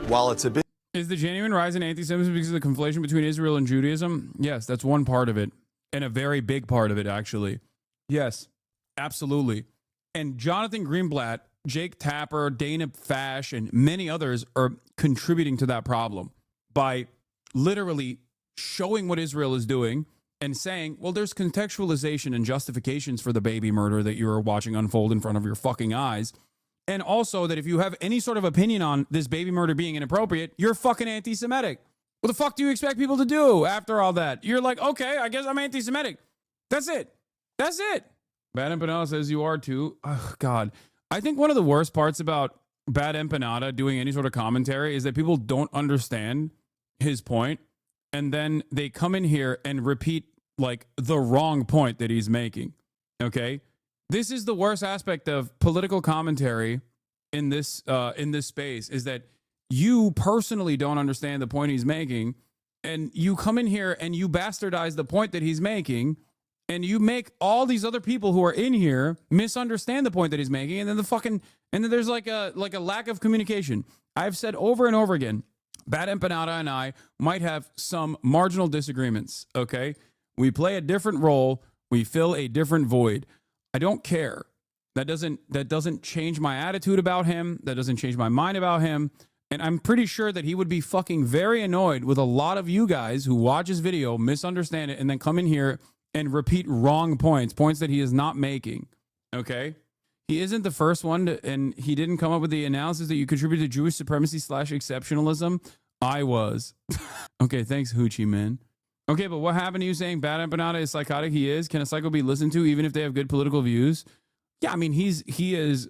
While it's a bit... Is the genuine rise in anti-Semitism because of the conflation between Israel and Judaism? Yes, that's one part of it. And a very big part of it, actually. Yes, absolutely. And Jonathan Greenblatt, Jake Tapper, Dana Fash, and many others are contributing to that problem by literally showing what Israel is doing and saying, well, there's contextualization and justifications for the baby murder that you're watching unfold in front of your fucking eyes. And also that if you have any sort of opinion on this baby murder being inappropriate, you're fucking anti-Semitic. What the fuck do you expect people to do after all that? You're like, okay, I guess I'm anti-Semitic. That's it. That's it. Bad Empanada says you are too. Oh, God. I think one of the worst parts about Bad Empanada doing any sort of commentary is that people don't understand his point. And then they come in here and repeat like the wrong point that he's making. Okay. This is the worst aspect of political commentary in this space, is that you personally don't understand the point he's making. And you come in here and you bastardize the point that he's making. And you make all these other people who are in here misunderstand the point that he's making. And then there's like a lack of communication. I've said over and over again, Bad Empanada and I might have some marginal disagreements, okay? We play a different role. We fill a different void. I don't care. That doesn't change my attitude about him. That doesn't change my mind about him. And I'm pretty sure that he would be fucking very annoyed with a lot of you guys who watch his video, misunderstand it, and then come in here and repeat wrong points that he is not making. Okay? He isn't the first one to, and he didn't come up with the analysis that you contribute to Jewish supremacy / exceptionalism. I was. Okay, thanks, Hoochie Man. Okay, but what happened to you saying bad empanada is psychotic? He is. Can a psycho be listened to even if they have good political views? Yeah, I mean, he is.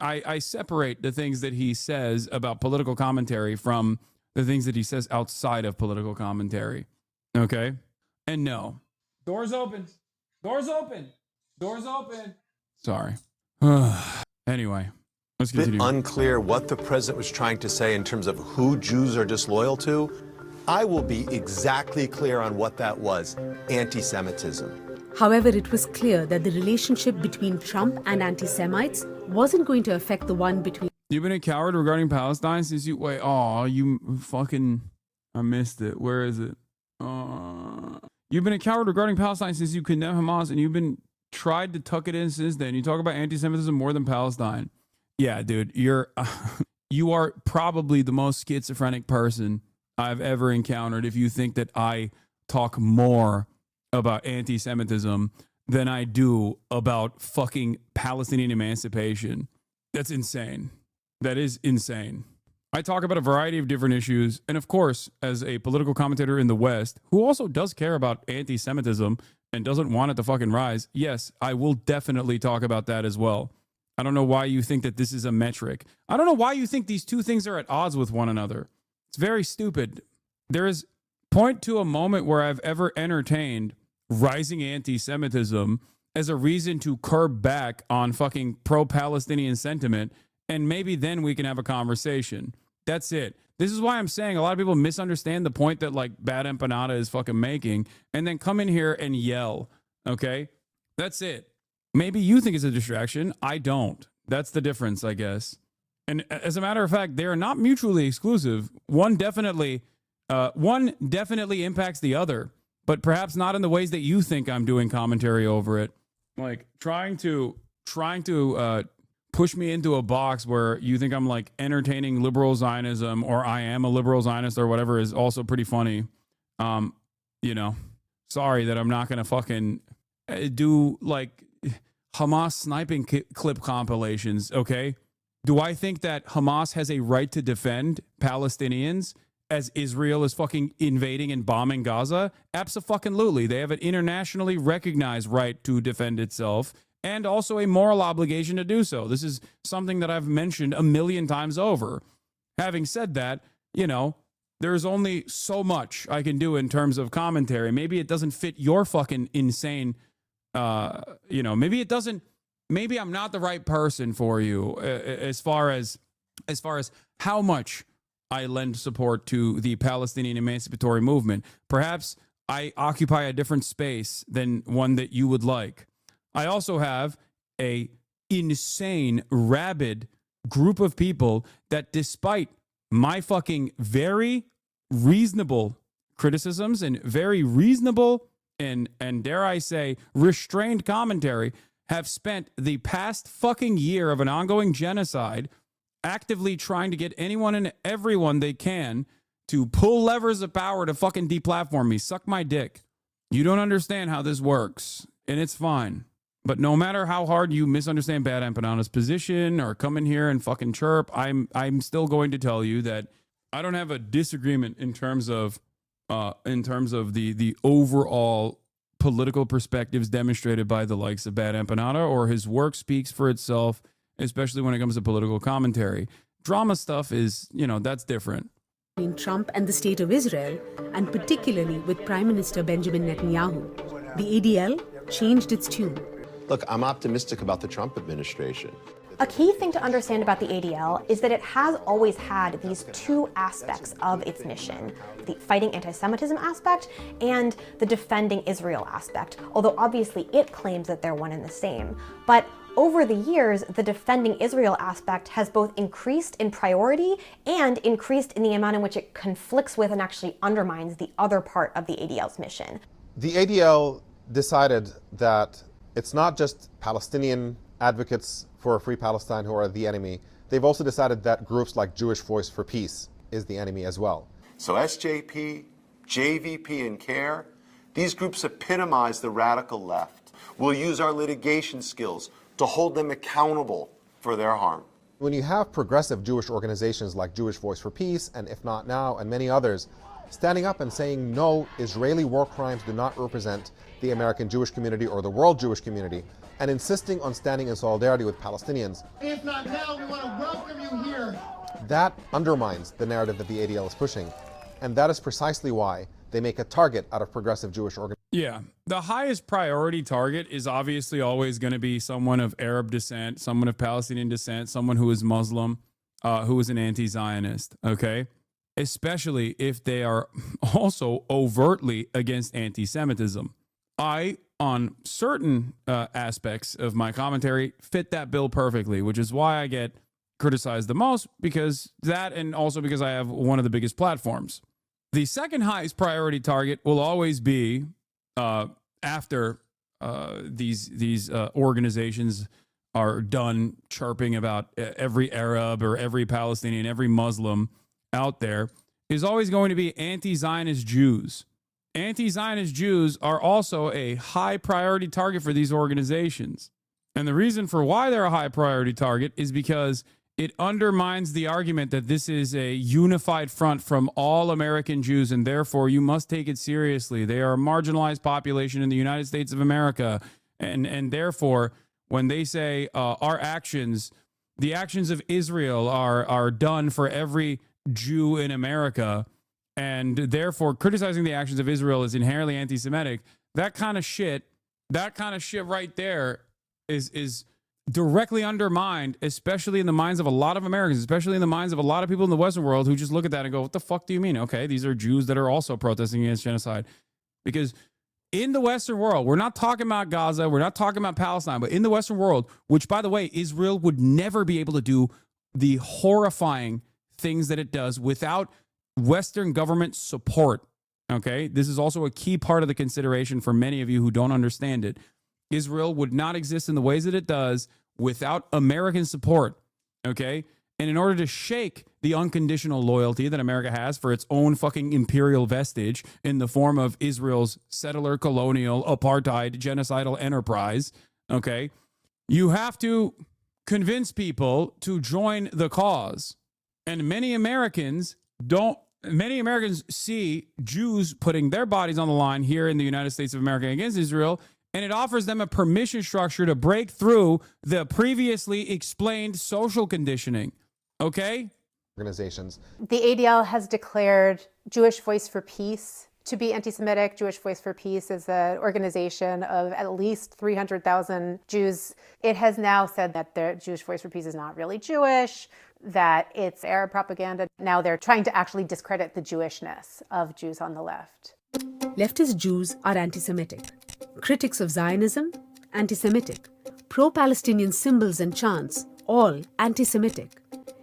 I separate the things that he says about political commentary from the things that he says outside of political commentary. Okay? And no. Doors open. Doors open. Doors open. Sorry. Anyway, let's continue. It's unclear what the president was trying to say in terms of who Jews are disloyal to. I will be exactly clear on what that was: anti-Semitism. However, it was clear that the relationship between Trump and anti-Semites wasn't going to affect the one between... You've been a coward regarding Palestine since you... Wait, you fucking... I missed it. Where is it? You've been a coward regarding Palestine since you condemn Hamas, and you've been tried to tuck it in since then. You talk about anti-Semitism more than Palestine. Yeah, dude, you are probably the most schizophrenic person I've ever encountered if you think that I talk more about anti-Semitism than I do about fucking Palestinian emancipation. That's insane. That is insane. I talk about a variety of different issues. And of course, as a political commentator in the West, who also does care about anti-Semitism and doesn't want it to fucking rise, yes, I will definitely talk about that as well. I don't know why you think that this is a metric. I don't know why you think these two things are at odds with one another. It's very stupid. There is point to a moment where I've ever entertained rising anti-Semitism as a reason to curb back on fucking pro-Palestinian sentiment, and maybe then we can have a conversation. That's it. This is why I'm saying a lot of people misunderstand the point that like bad empanada is fucking making and then come in here and yell. Okay? That's it. Maybe you think it's a distraction. I don't. That's the difference, I guess. And as a matter of fact, they are not mutually exclusive. One definitely impacts the other, but perhaps not in the ways that you think I'm doing commentary over it. Like trying to push me into a box where you think I'm like entertaining liberal Zionism or I am a liberal Zionist or whatever is also pretty funny. Sorry that I'm not going to fucking do like Hamas sniping clip compilations. Okay. Do I think that Hamas has a right to defend Palestinians as Israel is fucking invading and bombing Gaza? Abso-fucking-lutely. They have an internationally recognized right to defend itself and also a moral obligation to do so. This is something that I've mentioned a million times over. Having said that, there's only so much I can do in terms of commentary. Maybe it doesn't fit your fucking insane, maybe it doesn't, maybe I'm not the right person for you as far as how much I lend support to the Palestinian emancipatory movement. Perhaps I occupy a different space than one that you would like. I also have a insane, rabid group of people that, despite my fucking very reasonable criticisms and very reasonable and dare I say restrained commentary, have spent the past fucking year of an ongoing genocide actively trying to get anyone and everyone they can to pull levers of power to fucking deplatform me. Suck my dick. You don't understand how this works, and it's fine. But no matter how hard you misunderstand Bad Empanada's position or come in here and fucking chirp, I'm still going to tell you that I don't have a disagreement in terms of the overall political perspectives demonstrated by the likes of Bad Empanada, or his work speaks for itself, especially when it comes to political commentary. Drama stuff is, that's different. Between Trump and the state of Israel, and particularly with Prime Minister Benjamin Netanyahu, the ADL changed its tune. Look, I'm optimistic about the Trump administration. A key thing to understand about the ADL is that it has always had these two aspects of its mission, the fighting anti-Semitism aspect and the defending Israel aspect, although obviously it claims that they're one and the same. But over the years, the defending Israel aspect has both increased in priority and increased in the amount in which it conflicts with and actually undermines the other part of the ADL's mission. The ADL decided that it's not just Palestinian advocates for a free Palestine who are the enemy, they've also decided that groups like Jewish Voice for Peace is the enemy as well. So SJP, JVP, and CARE, these groups epitomize the radical left. We'll use our litigation skills to hold them accountable for their harm. When you have progressive Jewish organizations like Jewish Voice for Peace and If Not Now and many others standing up and saying, no, Israeli war crimes do not represent the American Jewish community or the world Jewish community, and insisting on standing in solidarity with Palestinians, if not now, we want to welcome you here. That undermines the narrative that the ADL is pushing. And that is precisely why they make a target out of progressive Jewish organizations. Yeah, the highest priority target is obviously always going to be someone of Arab descent, someone of Palestinian descent, someone who is Muslim, who is an anti-Zionist, okay? Especially if they are also overtly against anti-Semitism. I, on certain aspects of my commentary, fit that bill perfectly, which is why I get criticized the most, because that, and also because I have one of the biggest platforms. The second highest priority target will always be after these organizations are done chirping about every Arab or every Palestinian, every Muslim out there, is always going to be anti-Zionist Jews. Anti-Zionist Jews are also a high priority target for these organizations. And the reason for why they're a high priority target is because it undermines the argument that this is a unified front from all American Jews, and therefore you must take it seriously. They are a marginalized population in the United States of America. And therefore, when they say our actions, the actions of Israel are done for every Jew in America, and therefore criticizing the actions of Israel is inherently anti-Semitic, that kind of shit right there is directly undermined, especially in the minds of a lot of Americans, especially in the minds of a lot of people in the Western world who just look at that and go, what the fuck do you mean? Okay, these are Jews that are also protesting against genocide. Because in the Western world, we're not talking about Gaza, we're not talking about Palestine, but in the Western world, which, by the way, Israel would never be able to do the horrifying things that it does without Western government support. Okay, this is also a key part of the consideration for many of you who don't understand it. Israel would not exist in the ways that it does without American support. Okay, and in order to shake the unconditional loyalty that America has for its own fucking imperial vestige in the form of Israel's settler, colonial, apartheid, genocidal enterprise, okay, you have to convince people to join the cause. And many Americans see Jews putting their bodies on the line here in the United States of America against Israel, and it offers them a permission structure to break through the previously explained social conditioning. Okay? Organizations. The ADL has declared Jewish Voice for Peace to be anti-Semitic. Jewish Voice for Peace is an organization of at least 300,000 Jews. It has now said that the Jewish Voice for Peace is not really Jewish, that it's Arab propaganda. Now they're trying to actually discredit the Jewishness of Jews on the left. Leftist Jews are anti-Semitic. Critics of Zionism, anti-Semitic. Pro-Palestinian symbols and chants, all anti-Semitic.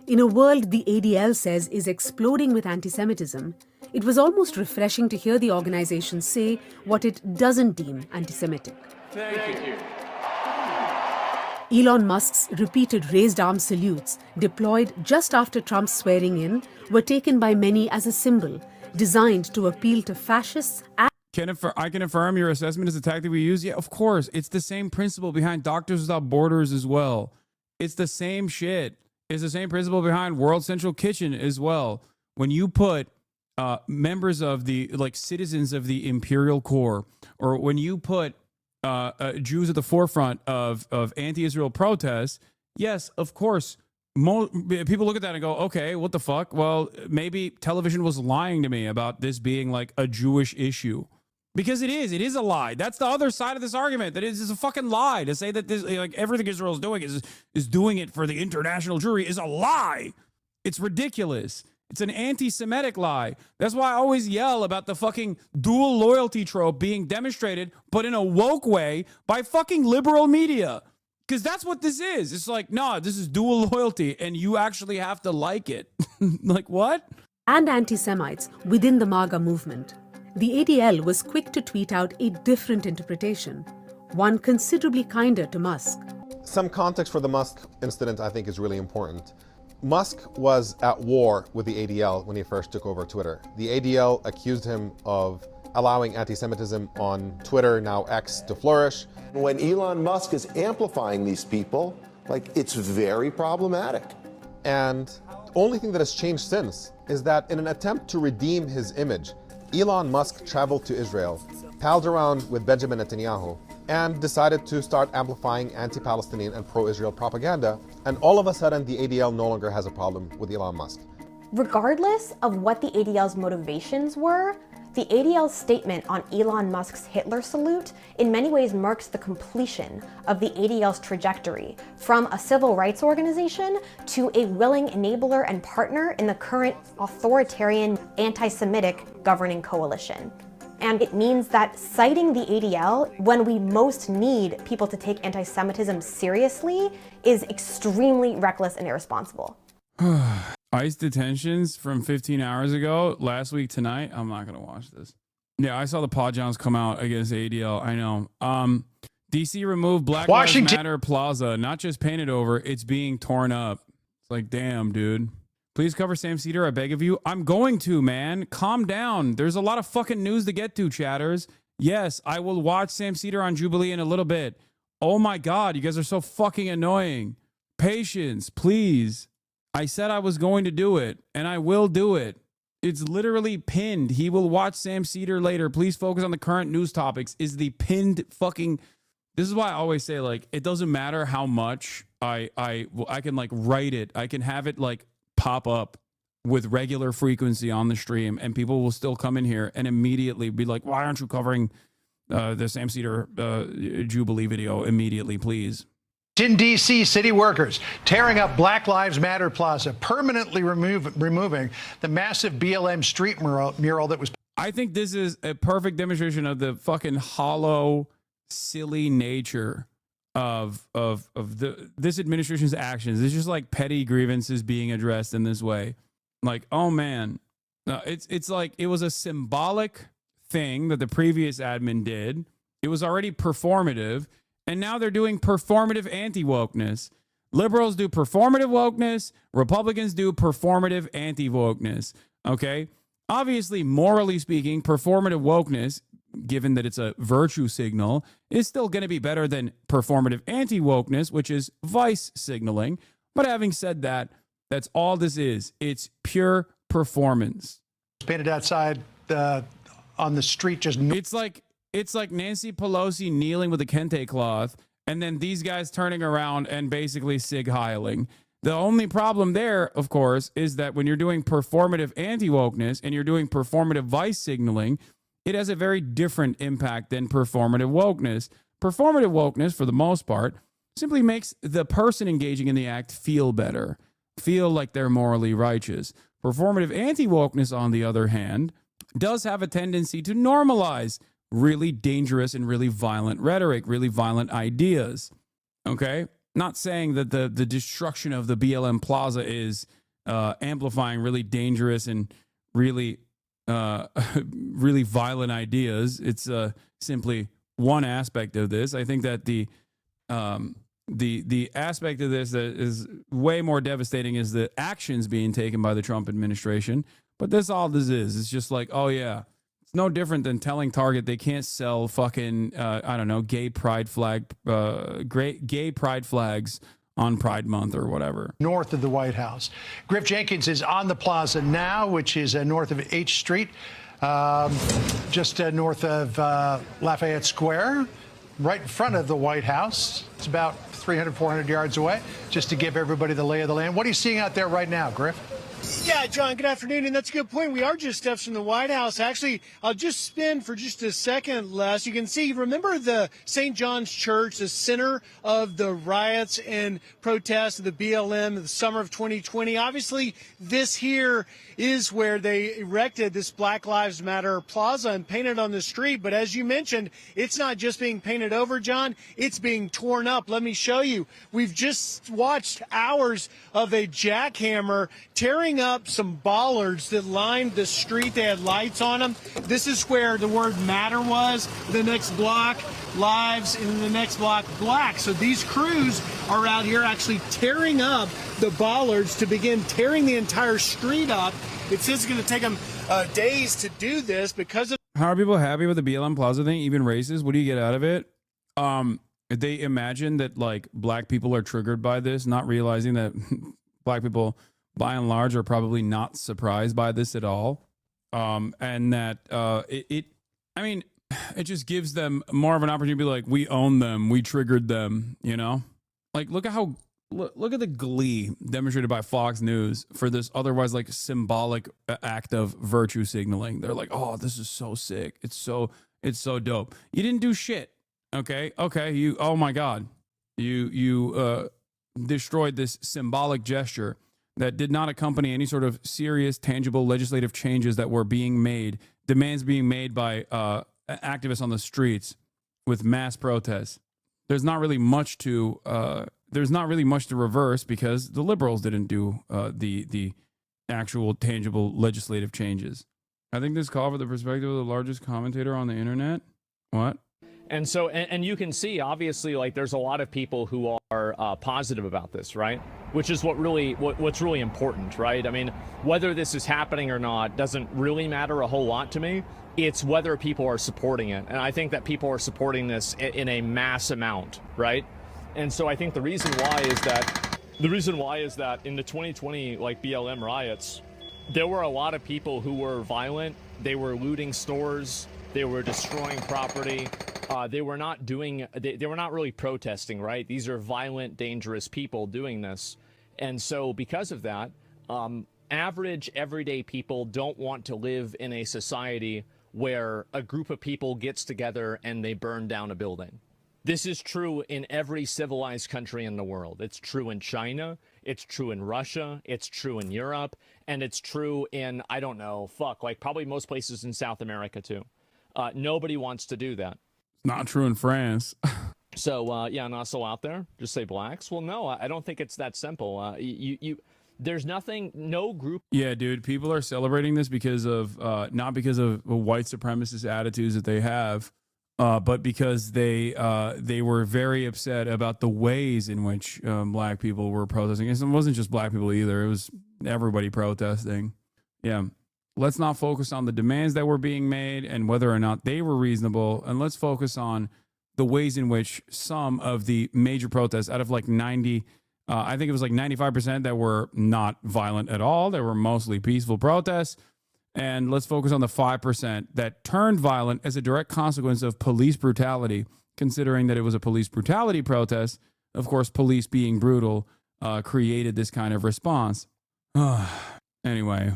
In a world the ADL says is exploding with anti-Semitism, it was almost refreshing to hear the organization say what it doesn't deem anti-Semitic. Thank you. Elon Musk's repeated raised arm salutes, deployed just after Trump's swearing in, were taken by many as a symbol, designed to appeal to fascists. I can affirm your assessment is the tactic we use. Yeah, of course. It's the same principle behind Doctors Without Borders as well. It's the same shit. It's the same principle behind World Central Kitchen as well. When you put members of the, like, citizens of the imperial core, or when you put Jews at the forefront of anti-Israel protests, yes, of course, people look at that and go, okay, what the fuck? Well, maybe television was lying to me about this being like a Jewish issue. Because it is a lie. That's the other side of this argument, that it is a fucking lie. To say that this, like, everything Israel is doing is doing it for the international Jewry is a lie. It's ridiculous. It's an anti-Semitic lie. That's why I always yell about the fucking dual loyalty trope being demonstrated, but in a woke way, by fucking liberal media. Because that's what this is. It's like, no, this is dual loyalty, and you actually have to like it. Like, what? And anti-Semites within the MAGA movement. The ADL was quick to tweet out a different interpretation, one considerably kinder to Musk. Some context for the Musk incident, I think, is really important. Musk was at war with the ADL when he first took over Twitter. The ADL accused him of allowing anti-Semitism on Twitter, now X, to flourish. When Elon Musk is amplifying these people, it's very problematic. And the only thing that has changed since is that in an attempt to redeem his image, Elon Musk traveled to Israel, palled around with Benjamin Netanyahu, and decided to start amplifying anti-Palestinian and pro-Israel propaganda. And all of a sudden, the ADL no longer has a problem with Elon Musk. Regardless of what the ADL's motivations were, the ADL's statement on Elon Musk's Hitler salute in many ways marks the completion of the ADL's trajectory from a civil rights organization to a willing enabler and partner in the current authoritarian anti-Semitic governing coalition. And it means that citing the ADL when we most need people to take anti-Semitism seriously is extremely reckless and irresponsible. ICE detentions from 15 hours ago, last week tonight. I'm not going to watch this. Yeah, I saw the Paw Johns come out against ADL. I know. DC removed Black Lives Matter Plaza, not just painted over, it's being torn up. It's like, damn, dude. Please cover Sam Seder, I beg of you. I'm going to, man. Calm down. There's a lot of fucking news to get to, chatters. Yes, I will watch Sam Seder on Jubilee in a little bit. Oh my God, you guys are so fucking annoying. Patience, please. I said I was going to do it, and I will do it. It's literally pinned. He will watch Sam Seder later. Please focus on the current news topics. Is the pinned fucking... This is why I always say, it doesn't matter how much I can, write it. I can have it, pop up with regular frequency on the stream, and people will still come in here and immediately be like, why aren't you covering the Sam Seder Jubilee video immediately, please? In D.C., city workers tearing up Black Lives Matter Plaza, permanently removing the massive BLM street mural that was... I think this is a perfect demonstration of the fucking hollow, silly nature of this administration's actions. It's just like petty grievances being addressed in this way. Oh man, it's like it was a symbolic thing that the previous admin did. It was already performative, and now they're doing performative anti-wokeness. Liberals do performative wokeness. Republicans do performative anti-wokeness. Okay, obviously, morally speaking, performative wokeness, given that it's a virtue signal, is still going to be better than performative anti-wokeness, which is vice signaling. But having said that, that's all this is. It's pure performance. Painted outside on the street. It's like Nancy Pelosi kneeling with a kente cloth, and then these guys turning around and basically sig-heiling. The only problem there, of course, is that when you're doing performative anti-wokeness and you're doing performative vice signaling, it has a very different impact than performative wokeness. Performative wokeness, for the most part, simply makes the person engaging in the act feel better, feel like they're morally righteous. Performative anti-wokeness, on the other hand, does have a tendency to normalize really dangerous and really violent rhetoric, really violent ideas. Okay? Not saying that the destruction of the BLM Plaza is amplifying really dangerous and really violent ideas. It's simply one aspect of this. I think that the aspect of this that is way more devastating is the actions being taken by the Trump administration. But that's all this is. It's just like, oh yeah, it's no different than telling Target they can't sell fucking gay pride flags on Pride Month or whatever. North of the White House. Griff Jenkins is on the plaza now, which is north of H Street, just north of Lafayette Square, right in front of the White House. It's about 300, 400 yards away, just to give everybody the lay of the land. What are you seeing out there right now, Griff? Yeah, John, good afternoon, and that's a good point. We are just steps from the White House. Actually, I'll just spin for just a second, Les. You can see, remember the St. John's Church, the center of the riots and protests of the BLM in the summer of 2020? Obviously, this here is where they erected this Black Lives Matter plaza and painted on the street. But as you mentioned, it's not just being painted over, John. It's being torn up. Let me show you. We've just watched hours of a jackhammer tearing tearing up some bollards that lined the street. They had lights on them. This is where the word matter was. The next block, lives, and the next block, black. So these crews are out here actually tearing up the bollards to begin tearing the entire street up. It says it's going to take them days to do this because of. How are people happy with the BLM Plaza thing? Even racist? What do you get out of it? They imagine that like black people are triggered by this, not realizing that black people, by and large, are probably not surprised by this at all, and that I mean, it just gives them more of an opportunity to be like, we own them, we triggered them, you know? Like, look at the glee demonstrated by Fox News for this otherwise like symbolic act of virtue signaling. They're like, oh, this is so sick. It's so dope. You didn't do shit. Okay. You, oh my God. You destroyed this symbolic gesture that did not accompany any sort of serious, tangible legislative changes that were being made, demands being made by activists on the streets with mass protests. There's not really much to reverse because the liberals didn't do the actual tangible legislative changes. I think this call for the perspective of the largest commentator on the internet. What? And so, and you can see, obviously, like there's a lot of people who are positive about this, right? Which is what's really important, right? I mean, whether this is happening or not doesn't really matter a whole lot to me. It's whether people are supporting it. And I think that people are supporting this in a mass amount, right? And so I think the reason why is that in the 2020 like BLM riots, there were a lot of people who were violent. They were looting stores. They were destroying property. They were not really protesting, right? These are violent, dangerous people doing this. And so because of that, average, everyday people don't want to live in a society where a group of people gets together and they burn down a building. This is true in every civilized country in the world. It's true in China. It's true in Russia. It's true in Europe. And it's true in, I don't know, like probably most places in South America too. Nobody wants to do that. Not true in France. So, yeah, not so out there. Just say blacks. Well, no, I don't think it's that simple. There's nothing, no group. Yeah, dude, people are celebrating this because of, not because of white supremacist attitudes that they have, but because they were very upset about the ways in which black people were protesting. It wasn't just black people either. It was everybody protesting. Yeah. Let's not focus on the demands that were being made and whether or not they were reasonable. And let's focus on the ways in which some of the major protests out of like 90, I think it was like 95% that were not violent at all. They were mostly peaceful protests. And let's focus on the 5% that turned violent as a direct consequence of police brutality, considering that it was a police brutality protest. Of course, police being brutal created this kind of response. Anyway.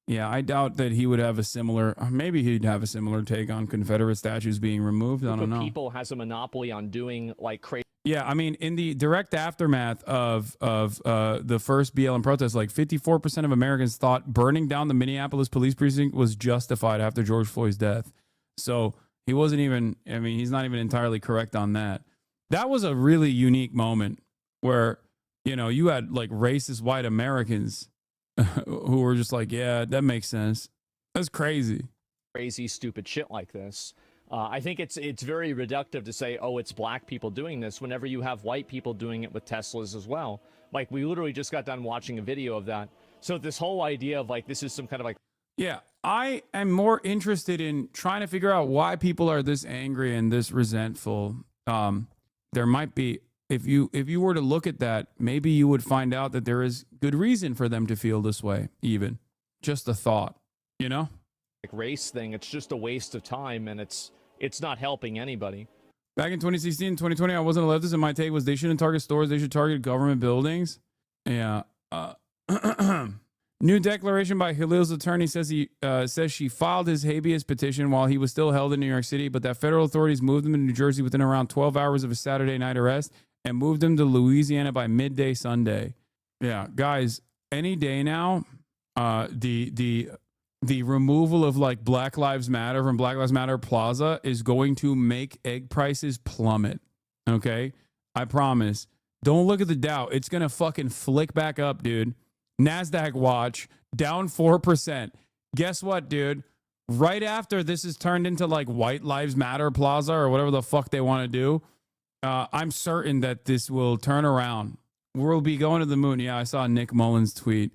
Yeah, I doubt that he would have a similar, maybe he'd have a similar take on Confederate statues being removed. I don't know. People has a monopoly on doing like crazy. Yeah, I mean, in the direct aftermath of the first BLM protest, like 54% of Americans thought burning down the Minneapolis police precinct was justified after George Floyd's death. So he wasn't even, I mean, he's not even entirely correct on that. That was a really unique moment where, you know, you had like racist white Americans who were just like, yeah, that makes sense. That's crazy. Crazy, stupid shit like this. I think it's very reductive to say, oh, it's black people doing this whenever you have white people doing it with Teslas as well. Like, we literally just got done watching a video of that. So this whole idea of like, this is some kind of like. Yeah, I am more interested in trying to figure out why people are this angry and this resentful. There might be, if you were to look at that, maybe you would find out that there is good reason for them to feel this way, even. Just a thought, you know? Like race thing, it's just a waste of time, and it's not helping anybody. Back in 2016, 2020, I wasn't a leftist, and my take was they shouldn't target stores, they should target government buildings. Yeah. New declaration by Khalil's attorney says she filed his habeas petition while he was still held in New York City, but that federal authorities moved him to New Jersey within around 12 hours of his Saturday night arrest and moved him to Louisiana by midday Sunday. Yeah, guys, any day now, the removal of like Black Lives Matter from Black Lives Matter Plaza is going to make egg prices plummet. Okay? I promise. Don't look at the Dow. It's going to fucking flick back up, dude. NASDAQ watch, down 4%. Guess what, dude? Right after this is turned into like White Lives Matter Plaza or whatever the fuck they want to do, I'm certain that this will turn around. We'll be going to the moon. Yeah, I saw Nick Mullins tweet.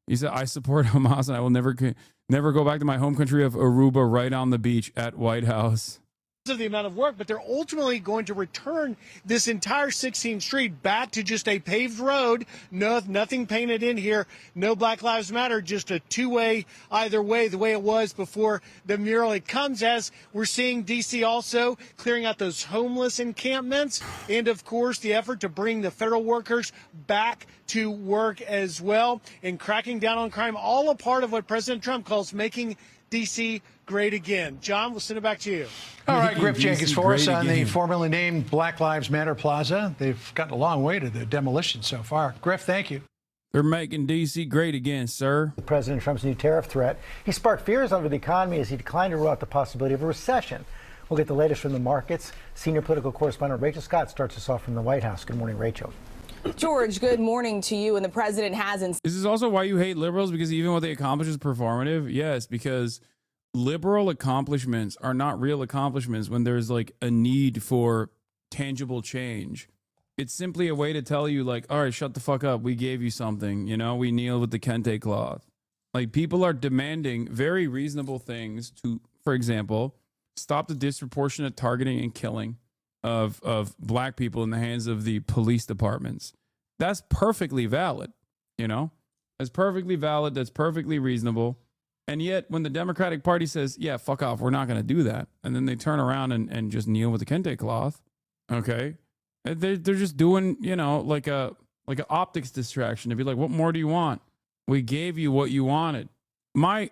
He said, I support Hamas and I will never go back to my home country of Aruba right on the beach at White House. Of the amount of work, but they're ultimately going to return this entire 16th Street back to just a paved road. No, nothing painted in here. No Black Lives Matter, just a two-way either way, the way it was before the mural. It comes as we're seeing D.C. also clearing out those homeless encampments, and of course the effort to bring the federal workers back to work as well, and cracking down on crime, all a part of what President Trump calls making D.C. great again. John, we'll send it back to you. All right, Griff Jenkins for us on the formerly named Black Lives Matter Plaza. They've gotten a long way to the demolition so far. Griff, thank you. They're making D.C. great again, sir. President Trump's new tariff threat. He sparked fears over the economy as he declined to rule out the possibility of a recession. We'll get the latest from the markets. Senior political correspondent Rachel Scott starts us off from the White House. Good morning, Rachel. George, good morning to you. And the president hasn't. This is also why you hate liberals, because even what they accomplish is performative. Yes, because liberal accomplishments are not real accomplishments when there's like a need for tangible change. It's simply a way to tell you like, all right, shut the fuck up. We gave you something, you know, we kneel with the kente cloth. Like, people are demanding very reasonable things to, for example, stop the disproportionate targeting and killing of black people in the hands of the police departments. That's perfectly valid, you know? That's perfectly valid. That's perfectly reasonable. And yet, when the Democratic Party says, yeah, fuck off, we're not going to do that, and then they turn around and just kneel with the kente cloth, okay? They're just doing, you know, like an optics distraction. To be like, what more do you want? We gave you what you wanted. My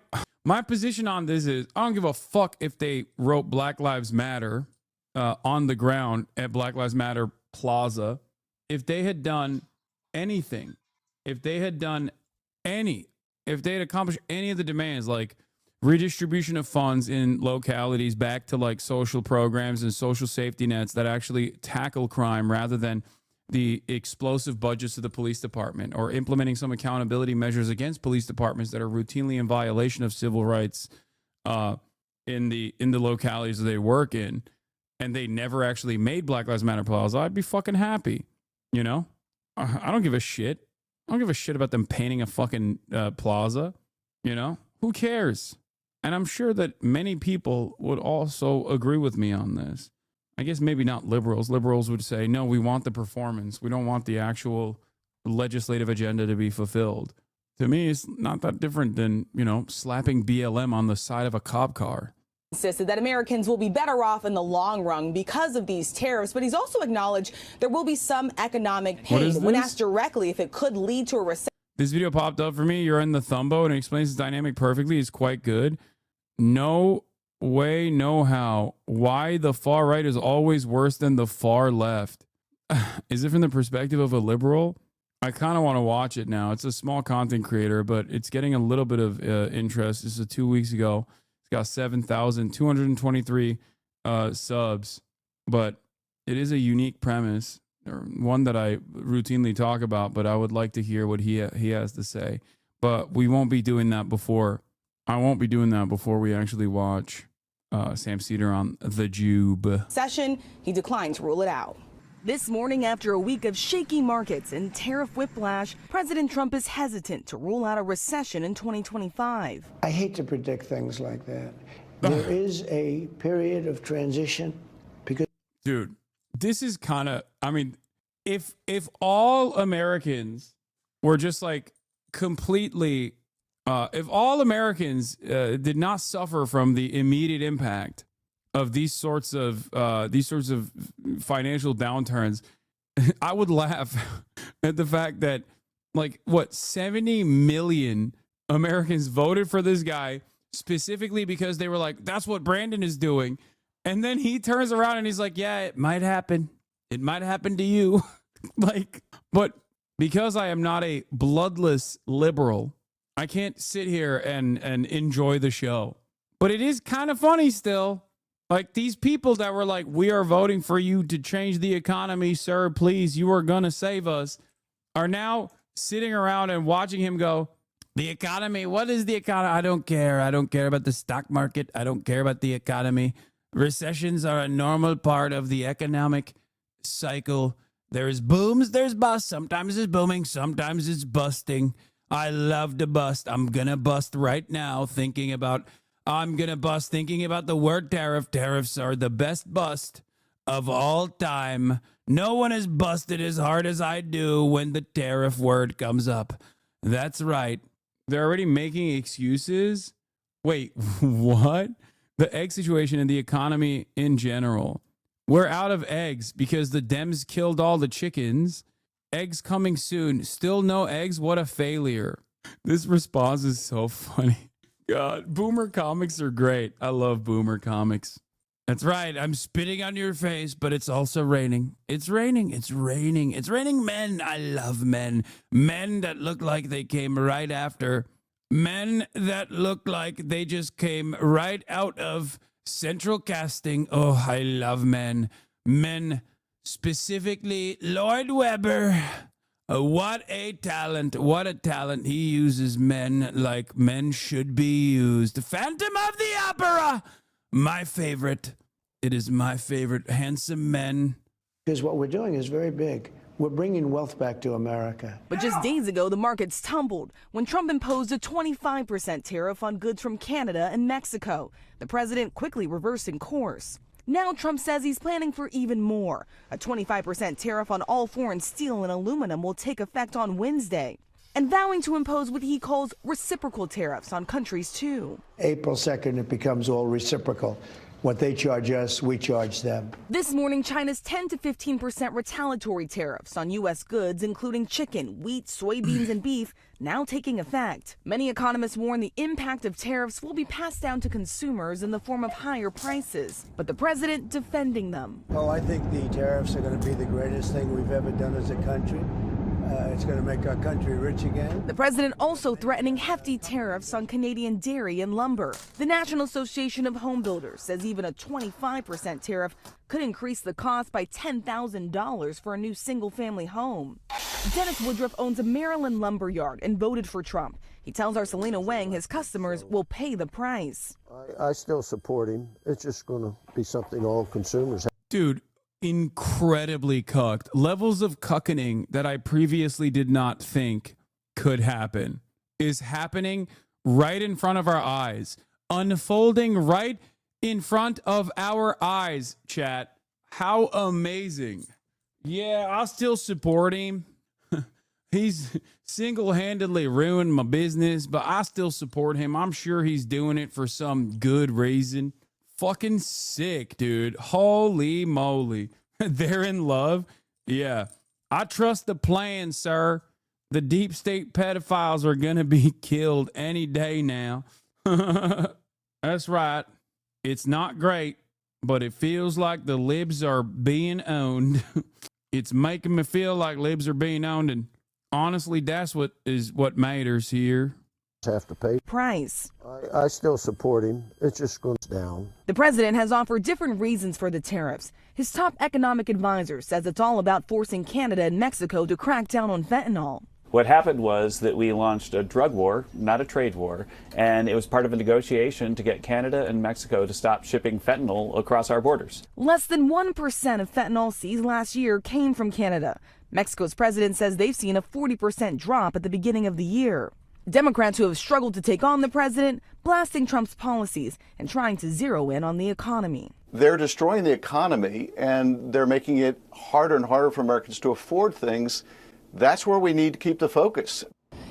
position on this is, I don't give a fuck if they wrote Black Lives Matter on the ground at Black Lives Matter Plaza. If they had done anything, if they had accomplished any of the demands, like redistribution of funds in localities back to like social programs and social safety nets that actually tackle crime rather than the explosive budgets of the police department, or implementing some accountability measures against police departments that are routinely in violation of civil rights in the localities that they work in, and they never actually made Black Lives Matter Plaza, I'd be fucking happy. You know, I don't give a shit. I don't give a shit about them painting a fucking plaza. You know, who cares? And I'm sure that many people would also agree with me on this. I guess maybe not liberals. Liberals would say, no, we want the performance. We don't want the actual legislative agenda to be fulfilled. To me, it's not that different than, you know, slapping BLM on the side of a cop car. Insisted that Americans will be better off in the long run because of these tariffs, but he's also acknowledged there will be some economic pain. When asked directly if it could lead to a recession. This video popped up for me. You're in the Thumbo, and it explains the dynamic perfectly. It's quite good. No way, no how. Why the far right is always worse than the far left. Is it from the perspective of a liberal? I kind of want to watch it now. It's a small content creator, but it's getting a little bit of interest. This is 2 weeks ago. It's got 7,223 subs, but it is a unique premise, or one that I routinely talk about, but I would like to hear what he has to say. But we won't be doing that before. I won't be doing that before we actually watch Sam SEDER on the JUBE. Session, he declined to rule it out. This morning, after a week of shaky markets and tariff whiplash, President Trump is hesitant to rule out a recession in 2025. I hate to predict things like that. There is a period of transition because... Dude, this is kind of, I mean, if all Americans were just like completely, if all Americans did not suffer from the immediate impact of these sorts of financial downturns, I would laugh at the fact that, like, what, 70 million Americans voted for this guy specifically because they were like, that's what Brandon is doing. And then he turns around and he's like, yeah, it might happen. It might happen to you. Like, but because I am not a bloodless liberal, I can't sit here and enjoy the show. But it is kind of funny still. Like, these people that were like, we are voting for you to change the economy, sir, please, you are going to save us, are now sitting around and watching him go, the economy, what is the economy? I don't care. I don't care about the stock market. I don't care about the economy. Recessions are a normal part of the economic cycle. There's booms, there's busts. Sometimes it's booming, sometimes it's busting. I love to bust. I'm going to bust right now thinking about the word tariff. Tariffs are the best bust of all time. No one has busted as hard as I do when the tariff word comes up. That's right. They're already making excuses. Wait, what? The egg situation and the economy in general. We're out of eggs because the Dems killed all the chickens. Eggs coming soon. Still no eggs? What a failure. This response is so funny. God, boomer comics are great. I love boomer comics. That's right. I'm spitting on your face, but it's also raining. It's raining. It's raining. It's raining men. I love men. Men that look like they came right after. Men that look like they just came right out of central casting. Oh, I love men. Men, specifically Lloyd Webber. What a talent. What a talent. He uses men like men should be used. Phantom of the Opera. My favorite. It is my favorite. Handsome men. Because what we're doing is very big. We're bringing wealth back to America. But just days ago, the markets tumbled when Trump imposed a 25% tariff on goods from Canada and Mexico. The president quickly reversing course. Now Trump says he's planning for even more. A 25% tariff on all foreign steel and aluminum will take effect on Wednesday, and vowing to impose what he calls reciprocal tariffs on countries too. April 2nd, it becomes all reciprocal. What they charge us, we charge them. This morning, China's 10 to 15% retaliatory tariffs on U.S. goods, including chicken, wheat, soybeans, and beef, now taking effect. Many economists warn the impact of tariffs will be passed down to consumers in the form of higher prices, but the president defending them. Oh, I think the tariffs are going to be the greatest thing we've ever done as a country. It's going to make our country rich again. The president also threatening hefty tariffs on Canadian dairy and lumber. The National Association of Home Builders says even a 25% tariff could increase the cost by $10,000 for a new single-family home. Dennis Woodruff owns a Maryland lumber yard and voted for Trump. He tells our Selena Wang his customers will pay the price. I still support him. It's just going to be something all consumers have. Dude, incredibly cucked. Levels of cuckening that I previously did not think could happen is happening right in front of our eyes, unfolding right in front of our eyes, chat. How amazing. Yeah, I'll still support him. He's single-handedly ruined my business, but I still support him. I'm sure he's doing it for some good reason. Fucking sick, dude. Holy moly. They're in love. Yeah. I trust the plan, sir. The deep state pedophiles are going to be killed any day now. That's right. It's not great, but it feels like the libs are being owned. It's making me feel like libs are being owned, and honestly, that's what matters here. Have to pay price. I still support him. It just goes down. The president has offered different reasons for the tariffs. His top economic advisor says it's all about forcing Canada and Mexico to crack down on fentanyl. What happened was that we launched a drug war, not a trade war, and it was part of a negotiation to get Canada and Mexico to stop shipping fentanyl across our borders. Less than 1% of fentanyl seized last year came from Canada. Mexico's president says they've seen a 40% drop at the beginning of the year. Democrats who have struggled to take on the president, blasting Trump's policies and trying to zero in on the economy. They're destroying the economy, and they're making it harder and harder for Americans to afford things. That's where we need to keep the focus.